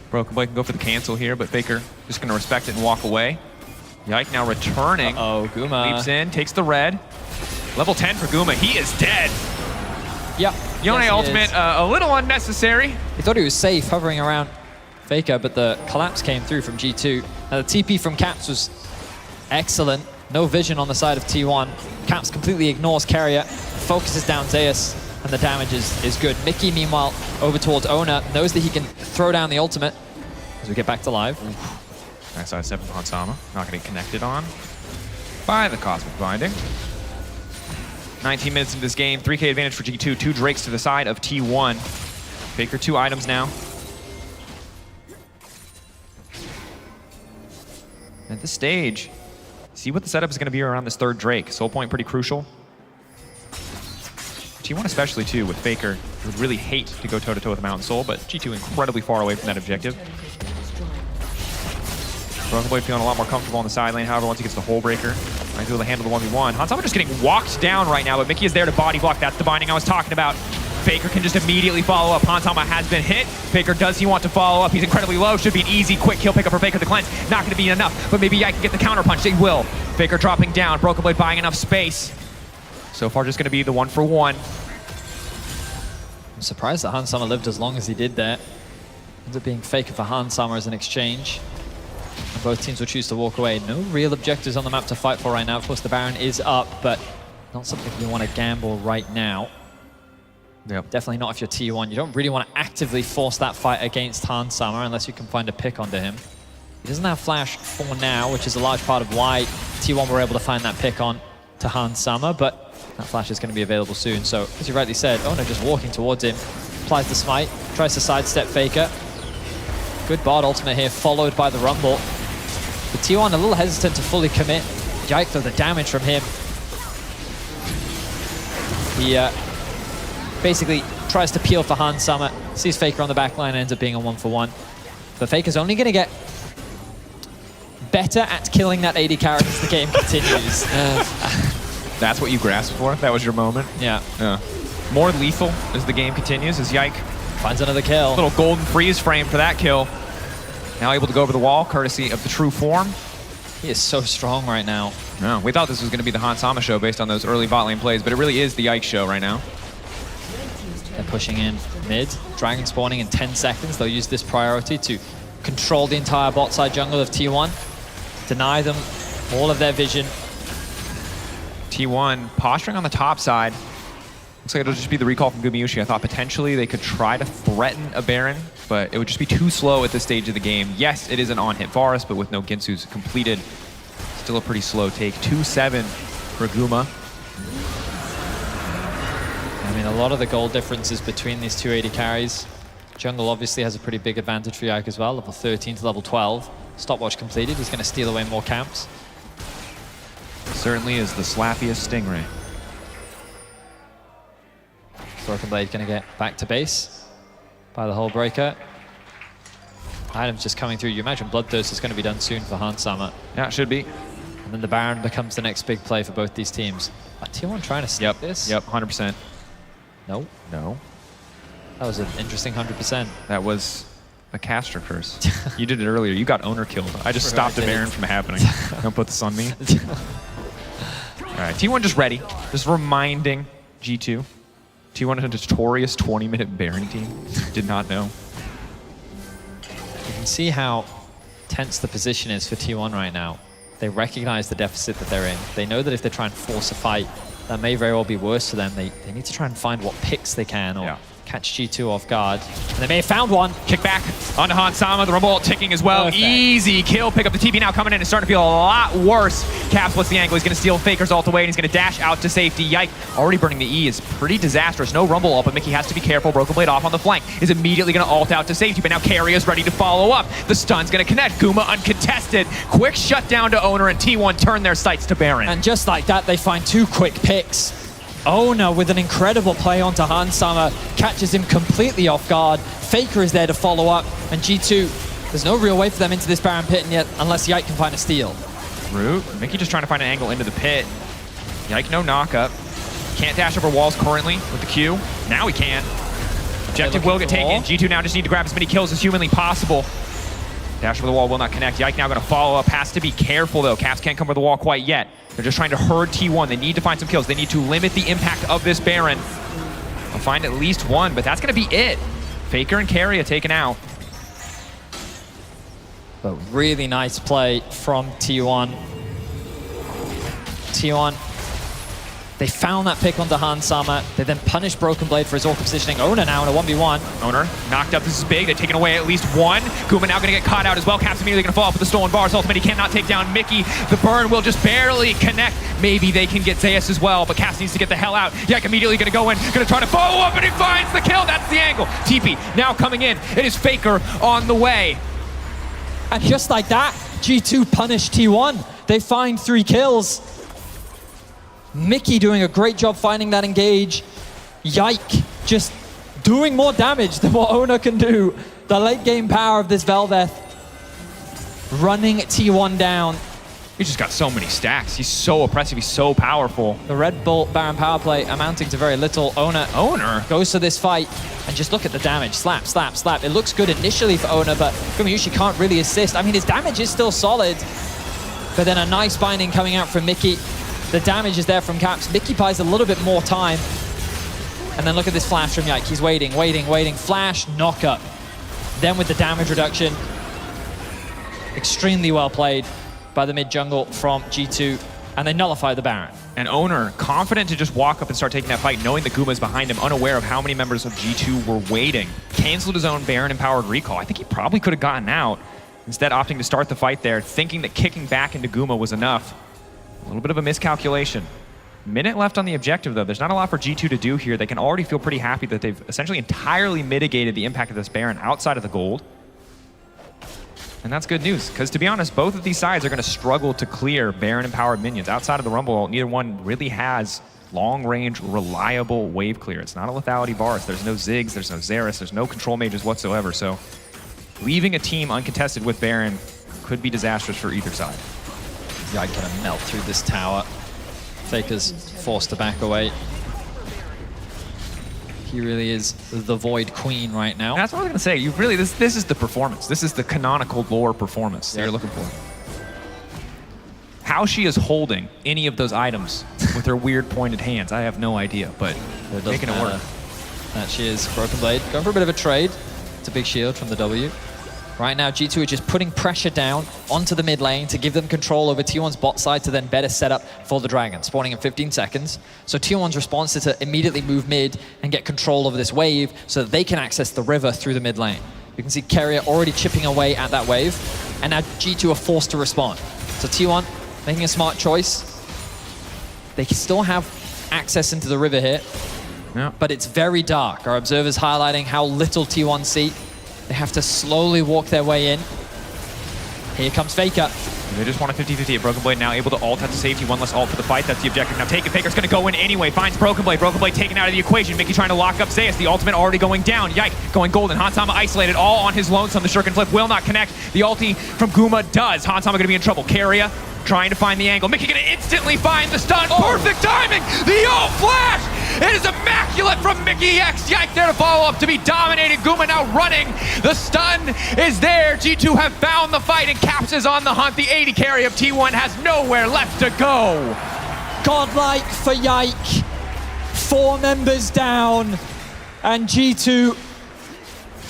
Broken Blade can go for the cancel here, but Faker just going to respect it and walk away. Yike now returning. Uh-oh, Guma. Leaps in, takes the red. Level 10 for Guma. He is dead. Yeah. Yone ultimate, a little unnecessary. He thought he was safe hovering around Faker, but the collapse came through from G2. Now the TP from Caps was excellent. No vision on the side of T1. Caps completely ignores Carrier, focuses down Zeus, and the damage is good. Mickey, meanwhile, over towards Ona, knows that he can throw down the ultimate as we get back to live. Nice side step from Hansama. Not going to get connected on by the Cosmic Binding. 19 minutes into this game, 3K advantage for G2, 2 Drakes to the side of T1. Faker 2 items now. At this stage, see what the setup is going to be around this 3rd Drake. Soul Point pretty crucial. T1 especially too, with Faker. He would really hate to go toe-to-toe with Mountain Soul, but G2 incredibly far away from that objective. Broken Blade feeling a lot more comfortable on the side lane, however, once he gets the Hole Breaker, might be able to handle the 1v1. Hansama just getting walked down right now, but Mickey is there to body block. That's the binding I was talking about. Faker can just immediately follow up. Hansama has been hit. Faker, does he want to follow up? He's incredibly low. Should be an easy, quick kill pickup for Faker. The cleanse, not going to be enough, but maybe I can get the counter punch. They will. Faker dropping down. Broken Blade buying enough space. So far, just going to be the 1-for-1. I'm surprised that Hansama lived as long as he did there. Ends up being Faker for Handsummer as an exchange. And both teams will choose to walk away. No real objectives on the map to fight for right now. Of course, the Baron is up, but not something you want to gamble right now. Yep. Definitely not if you're T1. You don't really want to actively force that fight against Handsummer unless you can find a pick onto him. He doesn't have flash for now, which is a large part of why T1 were able to find that pick on to Handsummer, but that flash is going to be available soon. So, as you rightly said, Ona just walking towards him, applies the smite, tries to sidestep Faker. Good bot ultimate here, followed by the Rumble. But T1 a little hesitant to fully commit. Yike, though, the damage from him. He basically tries to peel for Handsummer, sees Faker on the back line, and ends up being a 1-for-1. But Faker's only going to get better at killing that AD carry as the game continues. That's what you grasped for? That was your moment? Yeah. More lethal as the game continues, as Yike finds another kill. Little golden freeze frame for that kill. Now able to go over the wall, courtesy of the true form. He is so strong right now. No, we thought this was going to be the Handsama show based on those early bot lane plays, but it really is the Yike show right now. They're pushing in mid, dragon spawning in 10 seconds. They'll use this priority to control the entire bot side jungle of T1, deny them all of their vision. T1 posturing on the top side. Looks like it'll just be the recall from Gumayushi. I thought potentially they could try to threaten a Baron, but it would just be too slow at this stage of the game. Yes, it is an on-hit Varus, but with no Ginsu's completed, still a pretty slow take. 2-7 for Guma. I mean, a lot of the goal differences between these two AD carries. Jungle obviously has a pretty big advantage for Yike as well, level 13 to level 12. Stopwatch completed, he's going to steal away more camps. Certainly is the slappiest Stingray. Broken Blade going to get back to base by the Hull Breaker. Items just coming through. You imagine Bloodthirst is going to be done soon for Handsama. Yeah, it should be. And then the Baron becomes the next big play for both these teams. Are T1 trying to snap this? Yep, 100%. No. No. That was an interesting 100%. That was a caster curse. You did it earlier. You got owner killed. I just stopped the Baron from happening. Don't put this on me. All right, T1 just ready. Just reminding G2. T1 is a notorious 20-minute Baron team. Did not know. You can see how tense the position is for T1 right now. They recognize the deficit that they're in. They know that if they try and force a fight, that may very well be worse for them. They need to try and find what picks they can or catch G2 off guard. And they may have found one. Kick back onto Handsama, the Rumble ticking as well. Perfect. Easy kill, pick up the TP now coming in. It's starting to feel a lot worse. Caps, what's the angle? He's going to steal Faker's ult away and he's going to dash out to safety. Yike, already burning the E is pretty disastrous. No Rumble ult, but Mickey has to be careful. Broken Blade off on the flank. Is immediately going to ult out to safety, but now Carry is ready to follow up. The stun's going to connect. Guma uncontested. Quick shutdown to Owner and T1 turn their sights to Baron. And just like that, they find two quick picks. Ona with an incredible play onto Handsama, catches him completely off guard. Faker is there to follow up, and G2, there's no real way for them into this Baron pit yet unless Yike can find a steal. Root. Mickey just trying to find an angle into the pit. Yike, no knockup. Can't dash over walls currently with the Q. Now he can. Objective will get taken. G2 now just need to grab as many kills as humanly possible. Dash over the wall will not connect. Yike now going to follow up. Has to be careful though. Caps can't come over the wall quite yet. They're just trying to herd T1. They need to find some kills. They need to limit the impact of this Baron. They'll find at least one, but that's going to be it. Faker and Carry are taken out. But really nice play from T1. T1, they found that pick onto Handsama. They then punished Broken Blade for his awkward positioning. Ona now in a 1v1. Owner knocked up. This is big. They've taken away at least one. Guma now going to get caught out as well. Caps immediately going to fall off with the stolen bars. Ultimate, he cannot take down Mickey. The burn will just barely connect. Maybe they can get Zeus as well, but Caps needs to get the hell out. Yike immediately going to go in, going to try to follow up, and he finds the kill. That's the angle. TP now coming in. It is Faker on the way. And just like that, G2 punished T1. They find 3 kills. Mickey doing a great job finding that engage. Yike just doing more damage than what Ona can do. The late game power of this Velveth running T1 down. He just got so many stacks. He's so oppressive. He's so powerful. The Red Bull Baron power play amounting to very little. Owner goes to this fight and just look at the damage. Slap, slap, slap. It looks good initially for Owner, but Gumayushi can't really assist. I mean, his damage is still solid, but then a nice binding coming out from Mickey. The damage is there from Caps. Mickey buys a little bit more time. And then look at this flash from Yike. He's waiting, waiting, waiting. Flash, knock up. Then with the damage reduction, extremely well played by the mid jungle from G2, and they nullify the Baron. And Owner, confident to just walk up and start taking that fight, knowing that Guma's behind him, unaware of how many members of G2 were waiting. Canceled his own Baron-empowered recall. I think he probably could have gotten out. Instead, opting to start the fight there, thinking that kicking back into Guma was enough. A little bit of a miscalculation. Minute left on the objective, though. There's not a lot for G2 to do here. They can already feel pretty happy that they've essentially entirely mitigated the impact of this Baron outside of the gold. And that's good news, because to be honest, both of these sides are going to struggle to clear Baron-empowered minions. Outside of the Rumble, neither one really has long-range, reliable wave clear. It's not a lethality Varus. There's no Ziggs, there's no Xerath, there's no control mages whatsoever. So leaving a team uncontested with Baron could be disastrous for either side. Yike gonna melt through this tower. Faker's forced to back away. He really is the Void Queen right now. That's what I was gonna say. You really, this is the performance. This is the canonical lore performance that you're looking for. How she is holding any of those items with her weird pointed hands, I have no idea, but they're making it work. That she is. Broken Blade going for a bit of a trade. It's a big shield from the W. Right now, G2 are just putting pressure down onto the mid lane to give them control over T1's bot side to then better set up for the Dragon, spawning in 15 seconds. So T1's response is to immediately move mid and get control over this wave so that they can access the river through the mid lane. You can see Keria already chipping away at that wave, and now G2 are forced to respond. So T1 making a smart choice. They can still have access into the river here, but it's very dark. Our observers highlighting how little T1 see. They have to slowly walk their way in. Here comes Faker. They just want a 50-50 at Broken Blade, now able to ult at the safety, one less ult for the fight. That's the objective. Now take it, Faker's gonna go in anyway, finds Broken Blade. Broken Blade taken out of the equation. Mickey trying to lock up Zeus. The ultimate already going down. Yike, going golden. Hansama isolated, all on his lonesome. The Shuriken flip will not connect. The ulti from Guma does. Hansama gonna be in trouble. Keria trying to find the angle. Mickey gonna instantly find the stun. Perfect timing! The ult flash! It is immaculate from Mickey X. Yike there to follow up to be dominated. Guma now running. The stun is there. G2 have found the fight, and Caps is on the hunt. The 80 carry of T1 has nowhere left to go. Godlike for Yike. 4 members down, and G2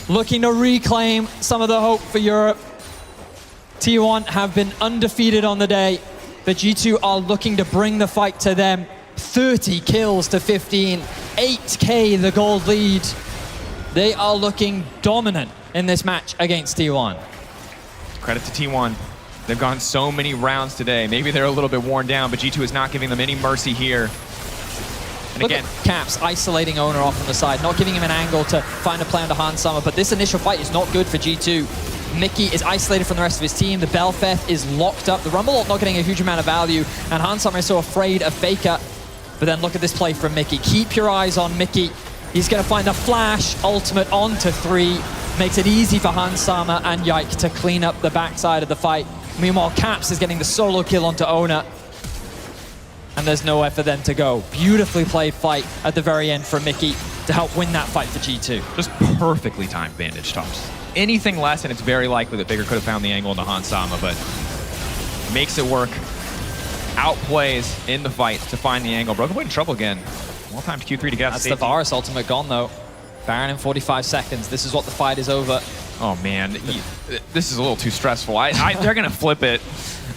looking to reclaim some of the hope for Europe. T1 have been undefeated on the day, but G2 are looking to bring the fight to them. 30 kills to 15, 8K the gold lead. They are looking dominant in this match against T1. Credit to T1. They've gone so many rounds today. Maybe they're a little bit worn down, but G2 is not giving them any mercy here. And Look again, at Caps isolating Owner off on the side, not giving him an angle to find a play under Hansama, but this initial fight is not good for G2. Mickey is isolated from the rest of his team. The Belfeth is locked up. The Rumble ult not getting a huge amount of value, and Hansama is so afraid of Faker. But then look at this play from Mickey. Keep your eyes on Mickey. He's going to find a flash ultimate onto 3. Makes it easy for Hansama and Yike to clean up the backside of the fight. Meanwhile, Caps is getting the solo kill onto Owner. And there's nowhere for them to go. Beautifully played fight at the very end from Mickey to help win that fight for G2. Just perfectly timed bandage tops. Anything less, and it's very likely that Faker could have found the angle into Hansama, but makes it work. Outplays in the fight to find the angle. Broken Blade in trouble again. Well-timed Q3 to get That's the Varus ultimate gone, though. Baron in 45 seconds. This is what the fight is over. Oh, man. This is a little too stressful. They're going to flip it.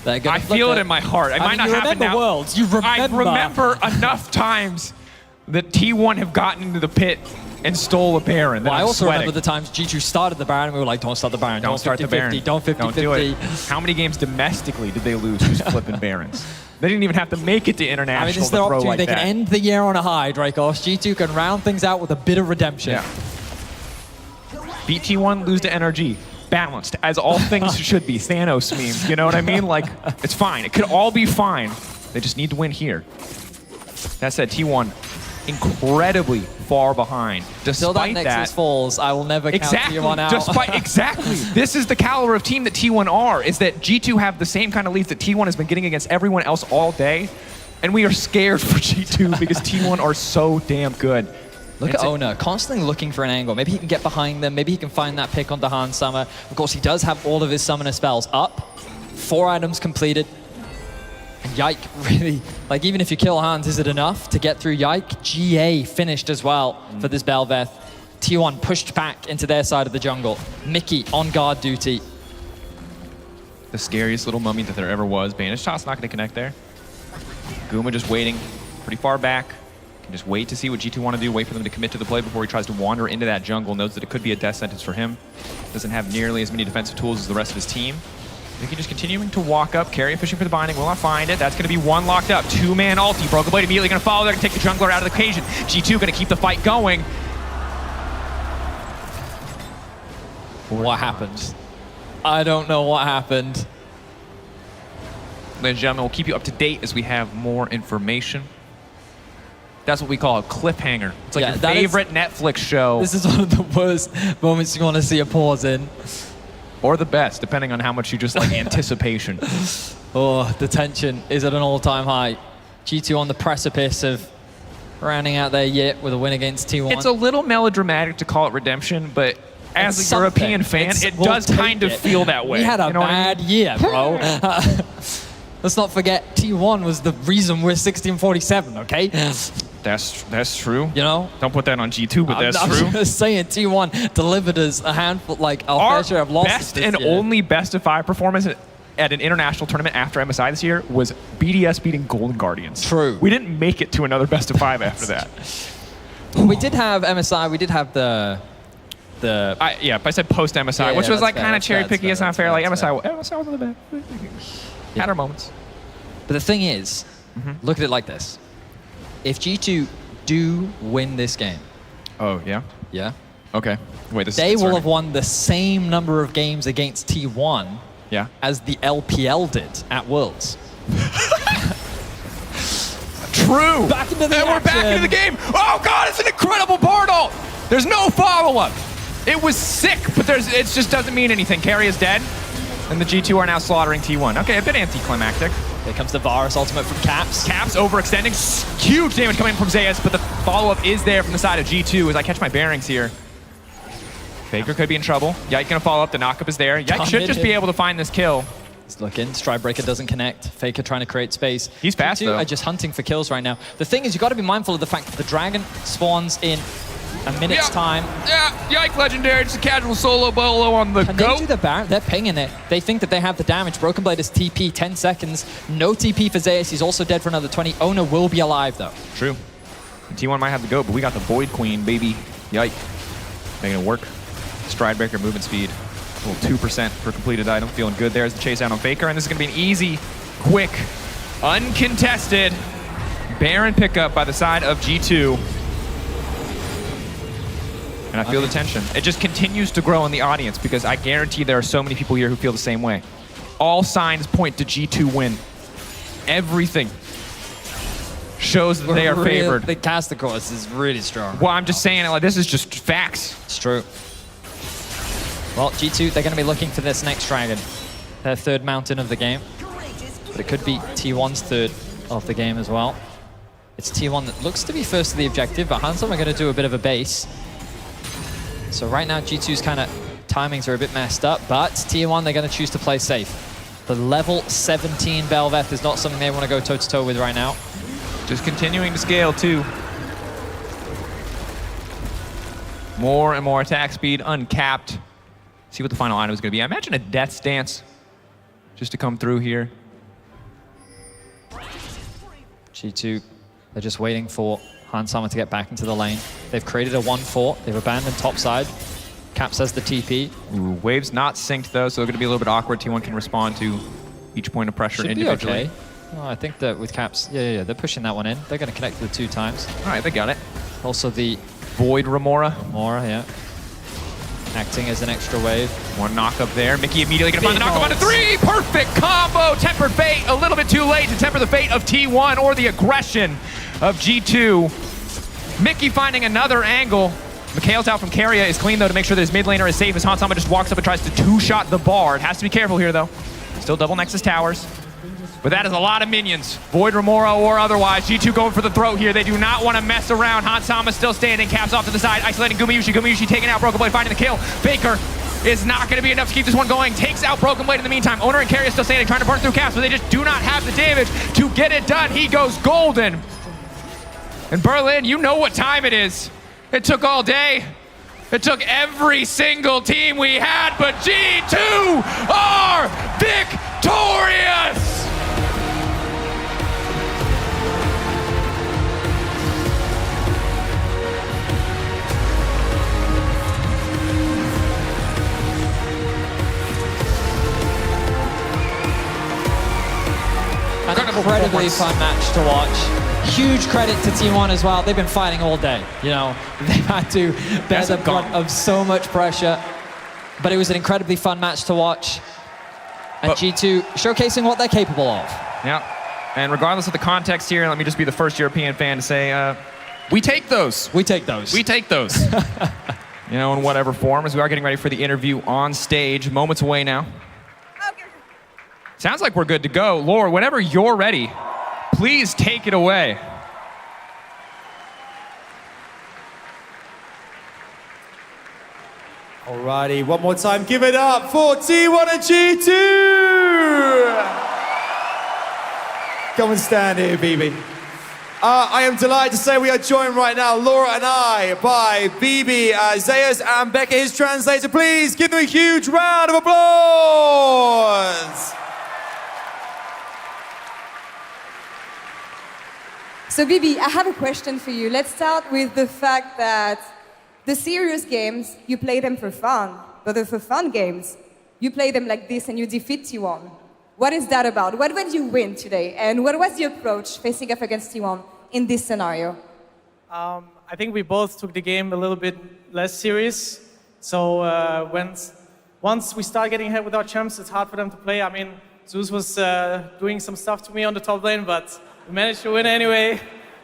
I feel it in my heart. It might not happen now. Worlds. You remember. I remember enough times that T1 have gotten into the pit and stole a Baron. Well, I also remember the times G2 started the Baron and we were like, don't start the Baron, don't start the Baron. Don't 50-50. Don't do it. How many games domestically did they lose just flipping Barons? They didn't even have to make it to international. I mean, this is their opportunity. Like they can end the year on a high, Dracos. G2 can round things out with a bit of redemption. Yeah. Beat T1, lose to NRG. Balanced, as all things should be. Thanos memes, you know what I mean? Like, it's fine. It could all be fine. They just need to win here. That said, T1 incredibly far behind. Until that Nexus falls, I will never count T1 out. Exactly. This is the caliber of team that T1 are, is that G2 have the same kind of leads that T1 has been getting against everyone else all day. And we are scared for G2 because T1 are so damn good. Look at Owner, constantly looking for an angle. Maybe he can get behind them. Maybe he can find that pick onto Hansama. Of course, he does have all of his summoner spells up. 4 items completed. And Yike really, like even if you kill Hans, is it enough to get through Yike? GA finished as well for this Belveth. T1 pushed back into their side of the jungle. Mickey on guard duty. The scariest little mummy that there ever was. Banish shot's not going to connect there. Guma just waiting pretty far back. Can just wait to see what G2 want to do, wait for them to commit to the play before he tries to wander into that jungle, knows that it could be a death sentence for him. Doesn't have nearly as many defensive tools as the rest of his team. Mickey just continuing to walk up, Carrier fishing for the binding, will not find it. That's going to be one locked up. Two-man ulti. Broken Blade immediately going to follow there and take the jungler out of the equation. G2 going to keep the fight going. What happened? I don't know what happened. Ladies and gentlemen, we'll keep you up to date as we have more information. That's what we call a cliffhanger. It's like your favorite Netflix show. This is one of the worst moments you want to see a pause in. Or the best, depending on how much you just like anticipation. Oh, the tension is at an all-time high. G2 on the precipice of rounding out their yip with a win against T1. It's a little melodramatic to call it redemption, but as a European fan, it does kind of feel that way. We had a bad year, bro. Let's not forget, T1 was the reason we're 1647, okay? That's true. You know? Don't put that on G2, but that's true. I'm just saying, T1 delivered us a handful, like our fair share of losses best and only best of 5 performance at an international tournament after MSI this year was BDS beating Golden Guardians. True. We didn't make it to another best of 5 after that. We did have MSI, we did have the yeah, but I said post MSI, which was like kind of cherry picky. It's not fair. Like MSI wasn't the best. Had our moments. But the thing is, look at it like this. If G2 do win this game. Oh, yeah? Yeah. Okay. Wait, this they is will have won the same number of games against T1 as the LPL did at Worlds. True. Back into the and we're back into the game. Oh, God, it's an incredible Bartle. There's no follow-up. It was sick, but it just doesn't mean anything. Carry is dead, and the G2 are now slaughtering T1. Okay, a bit anticlimactic. Here comes the Varus ultimate from Caps. Caps overextending. Huge damage coming from Zayas, but the follow-up is there from the side of G2 as I catch my bearings here. Faker could be in trouble. Yike gonna follow up. The knockup is there. Yike should just be able to find this kill. He's looking. Stridebreaker doesn't connect. Faker trying to create space. He's fast, G2 though. are just hunting for kills right now. The thing is, you got to be mindful of the fact that the dragon spawns in a minute's time. Yeah, Yike legendary. Just a casual solo bolo on the Can they do the Baron? They're pinging it. They think that they have the damage. Broken Blade is TP, 10 seconds. No TP for Zayas. He's also dead for another 20. Ona will be alive, though. True. T1 might have the go, but we got the Void Queen, baby. Yike. Making it work. Stridebreaker movement speed. A little 2% per completed item. Feeling good there as the chase down on Faker. And this is going to be an easy, quick, uncontested Baron pickup by the side of G2. And I feel the tension. It just continues to grow in the audience because I guarantee there are so many people here who feel the same way. All signs point to G2 win. Everything shows that they are favored. The caster course is really strong. Well, I'm just saying it like this is just facts. It's true. Well, G2, they're going to be looking for this next dragon. Their third mountain of the game. But it could be T1's third of the game as well. It's T1 that looks to be first to the objective, but Handsome are going to do a bit of a base. So right now, G2's kind of timings are a bit messed up, but T1, they're going to choose to play safe. The level 17 Belveth is not something they want to go toe-to-toe with right now. Just continuing to scale, too. More and more attack speed, uncapped. See what the final item is going to be. I imagine a Death's Dance just to come through here. G2, they're just waiting for Hansama to get back into the lane. They've created a 1-4. They've abandoned top side. Caps has the TP. Ooh, wave's not synced, though, so they're going to be a little bit awkward. T1 can respond to each point of pressure individually. Okay. Oh, I think that with Caps, yeah, they're pushing that one in. They're going to connect the 2 times. All right, they got it. Also the Void Remora. Remora, yeah. Acting as an extra wave. One knock up there. Mickey immediately going to find the knock up onto 3. Perfect combo. Tempered fate. A little bit too late to temper the fate of T1 or the aggression of G2. Mickey finding another angle. Mikhail's out from Keria is clean, though, to make sure that his mid laner is safe as Hansama just walks up and tries to 2-shot the Bard. Has to be careful here, though. Still double Nexus towers. But that is a lot of minions. Void Remora or otherwise. G2 going for the throat here. They do not want to mess around. Hansama still standing. Caps off to the side. Isolating Gumayushi. Gumayushi taking out Broken Blade, finding the kill. Faker is not going to be enough to keep this one going. Takes out Broken Blade in the meantime. Owner and Keria still standing, trying to burn through Caps, but they just do not have the damage to get it done. He goes golden. And Berlin, you know what time it is. It took all day. It took every single team we had, but G2 are victorious! An incredibly fun match to watch. Huge credit to T1 as well. They've been fighting all day. You know, they've had to bear the brunt of so much pressure. But it was an incredibly fun match to watch. And G2 showcasing what they're capable of. Yeah. And regardless of the context here, let me just be the first European fan to say, we take those. We take those. We take those. You know, in whatever form, as we are getting ready for the interview on stage. Moments away now. Sounds like we're good to go. Laura, whenever you're ready, please take it away. Alrighty, one more time, give it up for T1 and G2! Come and stand here, BB. I am delighted to say we are joined right now, Laura and I, by BB, Zayas and Becca, his translator. Please give them a huge round of applause! So Bibi, I have a question for you. Let's start with the fact that the serious games, you play them for fun. But the for fun games, you play them like this and you defeat T1. What is that about? What did you win today? And what was the approach facing up against T1 in this scenario? I think we both took the game a little bit less serious. So once we start getting ahead with our champs, it's hard for them to play. I mean, Zeus was doing some stuff to me on the top lane, but we managed to win anyway,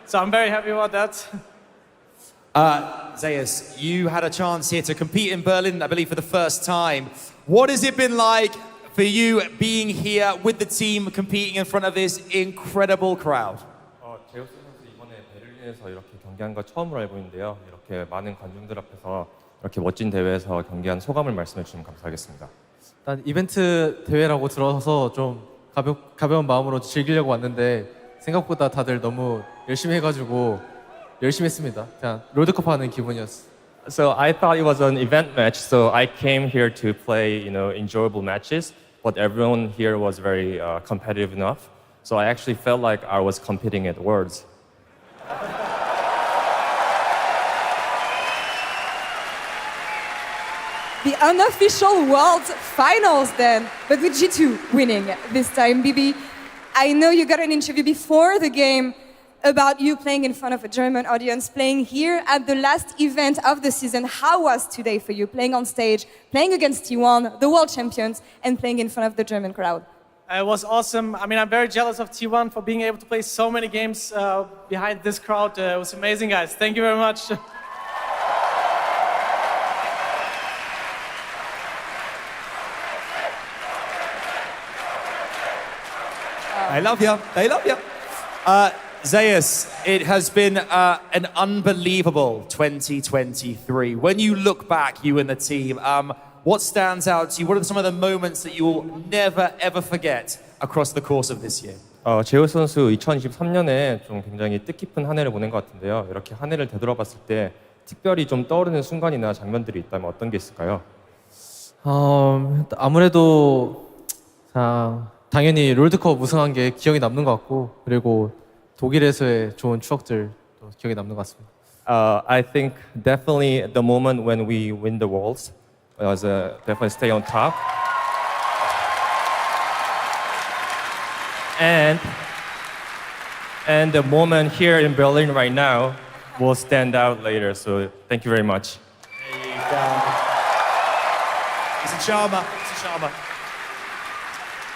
so I'm very happy about that. Zayas, you had a chance here to compete in Berlin, I believe, for the first time. What has it been like for you being here with the team, competing in front of this incredible crowd? 제우스 선수 이번에 베를린에서 이렇게 경기한 거 처음으로 알고 있는데요. 이렇게 많은 관중들 앞에서 이렇게 멋진 대회에서 경기한 소감을 말씀해 주시면 감사하겠습니다. 일단 이벤트 대회라고 들어서 좀 가벼운 마음으로 즐기려고 왔는데 생각보다 다들 너무 열심히 해가지고 열심히 했습니다. 그냥 롤드컵 하는 기분이었어. So I thought it was an event match, so I came here to play, enjoyable matches. But everyone here was very competitive enough, so I actually felt like I was competing at Worlds. The unofficial World Finals then, but with G2 winning this time. Bibi, I know you got an interview before the game about you playing in front of a German audience, playing here at the last event of the season. How was today for you, playing on stage, playing against T1, the world champions, and playing in front of the German crowd? It was awesome. I mean, I'm very jealous of T1 for being able to play so many games behind this crowd. It was amazing, guys. Thank you very much. I love you. They love you. Zayas, it has been an unbelievable 2023. When you look back, you and the team, what stands out to you? What are some of the moments that you will never, ever forget across the course of this year? 제우스 선수 2023년에 좀 굉장히 뜻깊은 한 해를 보낸 것 같은데요. 이렇게 한 해를 되돌아봤을 때 특별히 좀 떠오르는 순간이나 장면들이 있다면 어떤 게 있을까요? 아무래도 당연히 롤드컵 우승한 게 기억에 남는 것 같고 그리고 독일에서의 좋은 추억들도 기억에 남는 것 같습니다. I think definitely the moment when we win the Worlds was definitely stay on top. And the moment here in Berlin right now will stand out later. So thank you very much. There you go. It's a charmer. It's a charmer.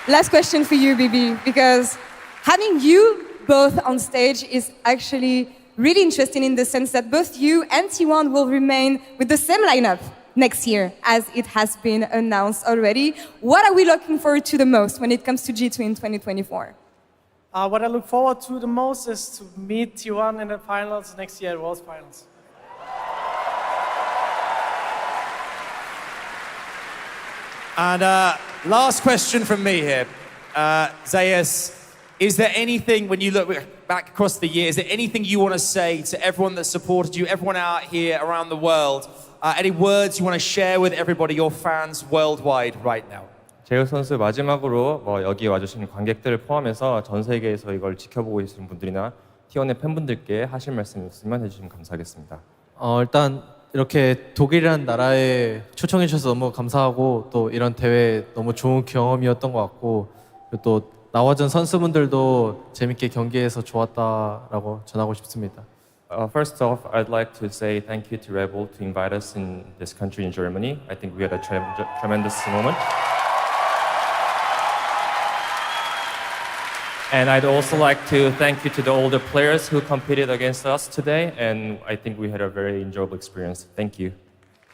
Last question for you, Bibi, because having you both on stage is actually really interesting in the sense that both you and T1 will remain with the same lineup next year, as it has been announced already. What are we looking forward to the most when it comes to G2 in 2024? What I look forward to the most is to meet T1 in the finals next year, World Finals. And last question from me here. Zayas, is there anything, when you look back across the year, is there anything you want to say to everyone that supported you, everyone out here around the world, Any words you want to share with everybody, your fans worldwide right now? 제우 선수 마지막으로 여기 와주신 관객들을 포함해서 전 세계에서 이걸 지켜보고 계시는 분들이나 T1의 팬분들께 하실 말씀 있으면 해주시면 감사하겠습니다. 일단 이렇게 독일이라는 나라에 초청해 주셔서 너무 감사하고 또 이런 대회 너무 좋은 경험이었던 것 같고 그리고 또 나와준 선수분들도 재밌게 경기해서 좋았다라고 전하고 싶습니다. First off, I'd like to say thank you to Red Bull to invite us in this country in Germany. I think we had a tremendous moment. And I'd also like to thank you to the older players who competed against us today, and I think we had a very enjoyable experience. Thank you.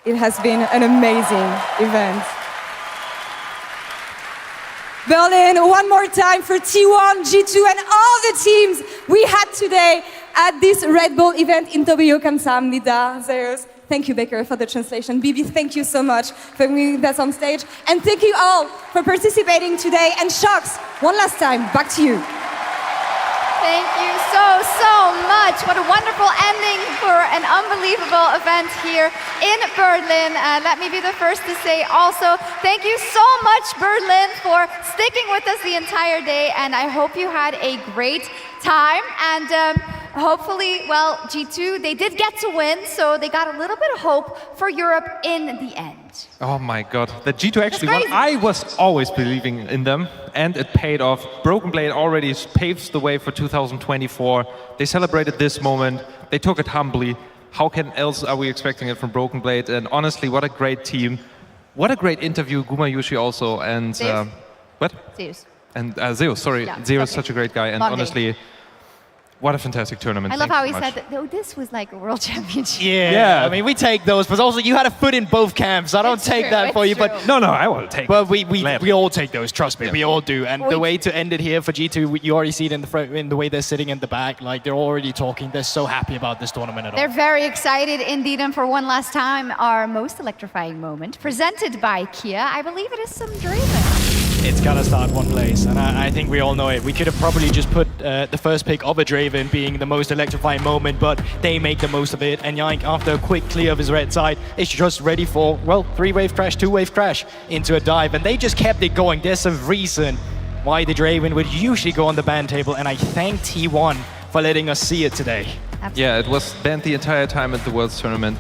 It has been an amazing event. Berlin, one more time for T1, G2, and all the teams we had today at this Red Bull event in Tokyo. 감사합니다, Zeus. Thank you, Baker, for the translation. Bibi, thank you so much for bringing us on stage. And thank you all for participating today. And Shox, one last time, back to you. Thank you so much. What a wonderful ending for an unbelievable event here in Berlin. Let me be the first to say also, thank you so much, Berlin, for sticking with us the entire day. And I hope you had a great time. And hopefully, well, G2, they did get to win, so they got a little bit of hope for Europe in the end. Oh my God, the G2 actually won. I was always believing in them, and it paid off. Broken Blade already paves the way for 2024. They celebrated this moment. They took it humbly. How else are we expecting it from Broken Blade? And honestly, what a great team. What a great interview, Gumayushi also. And what? Zeus. And Zeus, sorry. Yeah, Zeus is such a great guy. And Monday. honestly, what a fantastic tournament. I love Thank how you he so much. said that this was like a world championship. Yeah, I mean, we take those, but also you had a foot in both camps. I don't It's take true, that for it's you, but true. No, I will take but it. we all take those. Trust me, we all do. And the We- way to end it here for G2, you already see it in the front, in the way they're sitting in the back. Like they're already talking. They're so happy about this tournament at all. They're very excited indeed, and for one last time, our most electrifying moment, presented by Kia. I believe it is some Draven. It's gotta start one place, and I think we all know it. We could have probably just put the first pick of a Draven being the most electrifying moment, but they make the most of it. And Yank, after a quick clear of his red side, is just ready for, well, 3-wave crash, 2-wave crash into a dive, and they just kept it going. There's a reason why the Draven would usually go on the ban table, and I thank T1 for letting us see it today. Yeah, it was banned the entire time at the Worlds Tournament.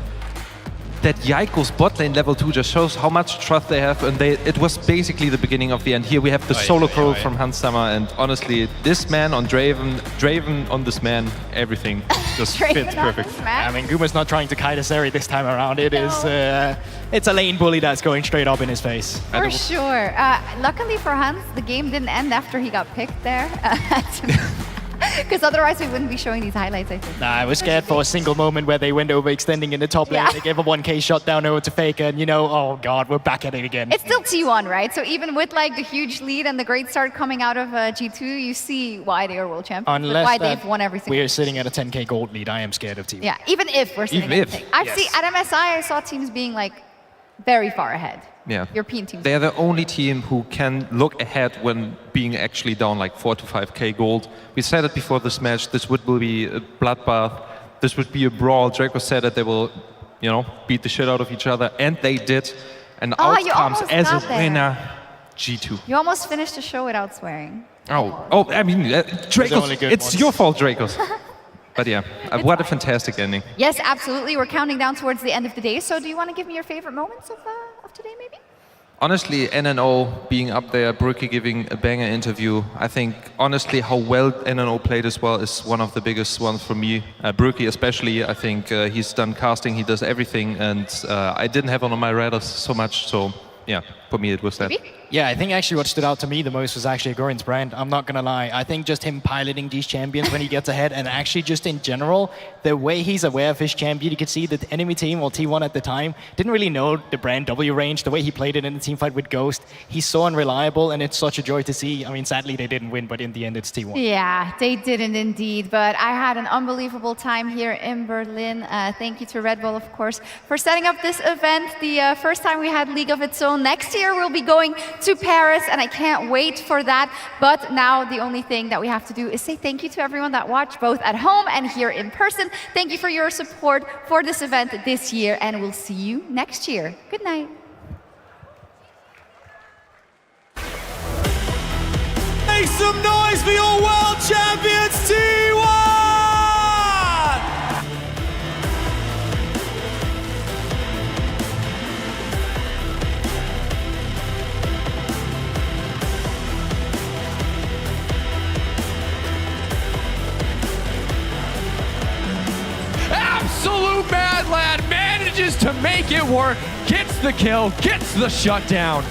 That Yaiko's bot lane level 2 just shows how much trust they have, and it was basically the beginning of the end. Here we have the solo crow from Hans Sommer, and honestly, this man on Draven on this man, everything just fits perfect. I mean, Guma's not trying to kite a Seri this time around. It is, it's a lane bully that's going straight up in his face. For sure. Luckily for Hans, the game didn't end after he got picked there. Because otherwise we wouldn't be showing these highlights, I think. Nah, I was scared for a single moment where they went over extending in the top lane. Yeah. They gave a 1k shot down over to Faker, and you know, oh god, we're back at it again. It's still T1, right? So even with like the huge lead and the great start coming out of G2, you see why they are world champions, Unless why that they've won every single we are sitting at a 10k gold lead, I am scared of T1. Yeah, even if we're sitting Even at if, the thing. I've yes. seen at MSI, I saw teams being like very far ahead. Yeah. European teams. They are the only team who can look ahead when being actually down like 4 to 5k gold. We said it before this match, this would be a bloodbath, this would be a brawl. Draco said that they will, you know, beat the shit out of each other, and they did. And out you comes almost as a got there. winner, G2. You almost finished the show without swearing. Oh, I mean, Dracos, only good it's ones. your fault, Dracos. But yeah, what a fantastic ending. Yes, absolutely. We're counting down towards the end of the day. So do you want to give me your favorite moments of today, maybe? Honestly, NNO being up there, Brookie giving a banger interview. I think, honestly, how well NNO played as well is one of the biggest ones for me. Brookie especially, I think he's done casting, he does everything, and I didn't have on my radar so much, so yeah, for me it was that. Yeah, I think actually what stood out to me the most was actually Gorin's brand. I'm not gonna lie. I think just him piloting these champions when he gets ahead, and actually just in general, the way he's aware of his champion, you could see that the enemy team, or T1 at the time, didn't really know the brand W range, the way he played it in the team fight with Ghost. He's so unreliable, and it's such a joy to see. I mean, sadly they didn't win, but in the end it's T1. Yeah, they didn't indeed, but I had an unbelievable time here in Berlin. Thank you to Red Bull, of course, for setting up this event. The first time we had League of its own. Next year year we'll be going to Paris, and I can't wait for that. But now the only thing that we have to do is say thank you to everyone that watched, both at home and here in person. Thank you for your support for this event this year, and we'll see you next year. Good night. Make some noise for your world champions, T1! Absolute mad lad manages to make it work, gets the kill, gets the shutdown.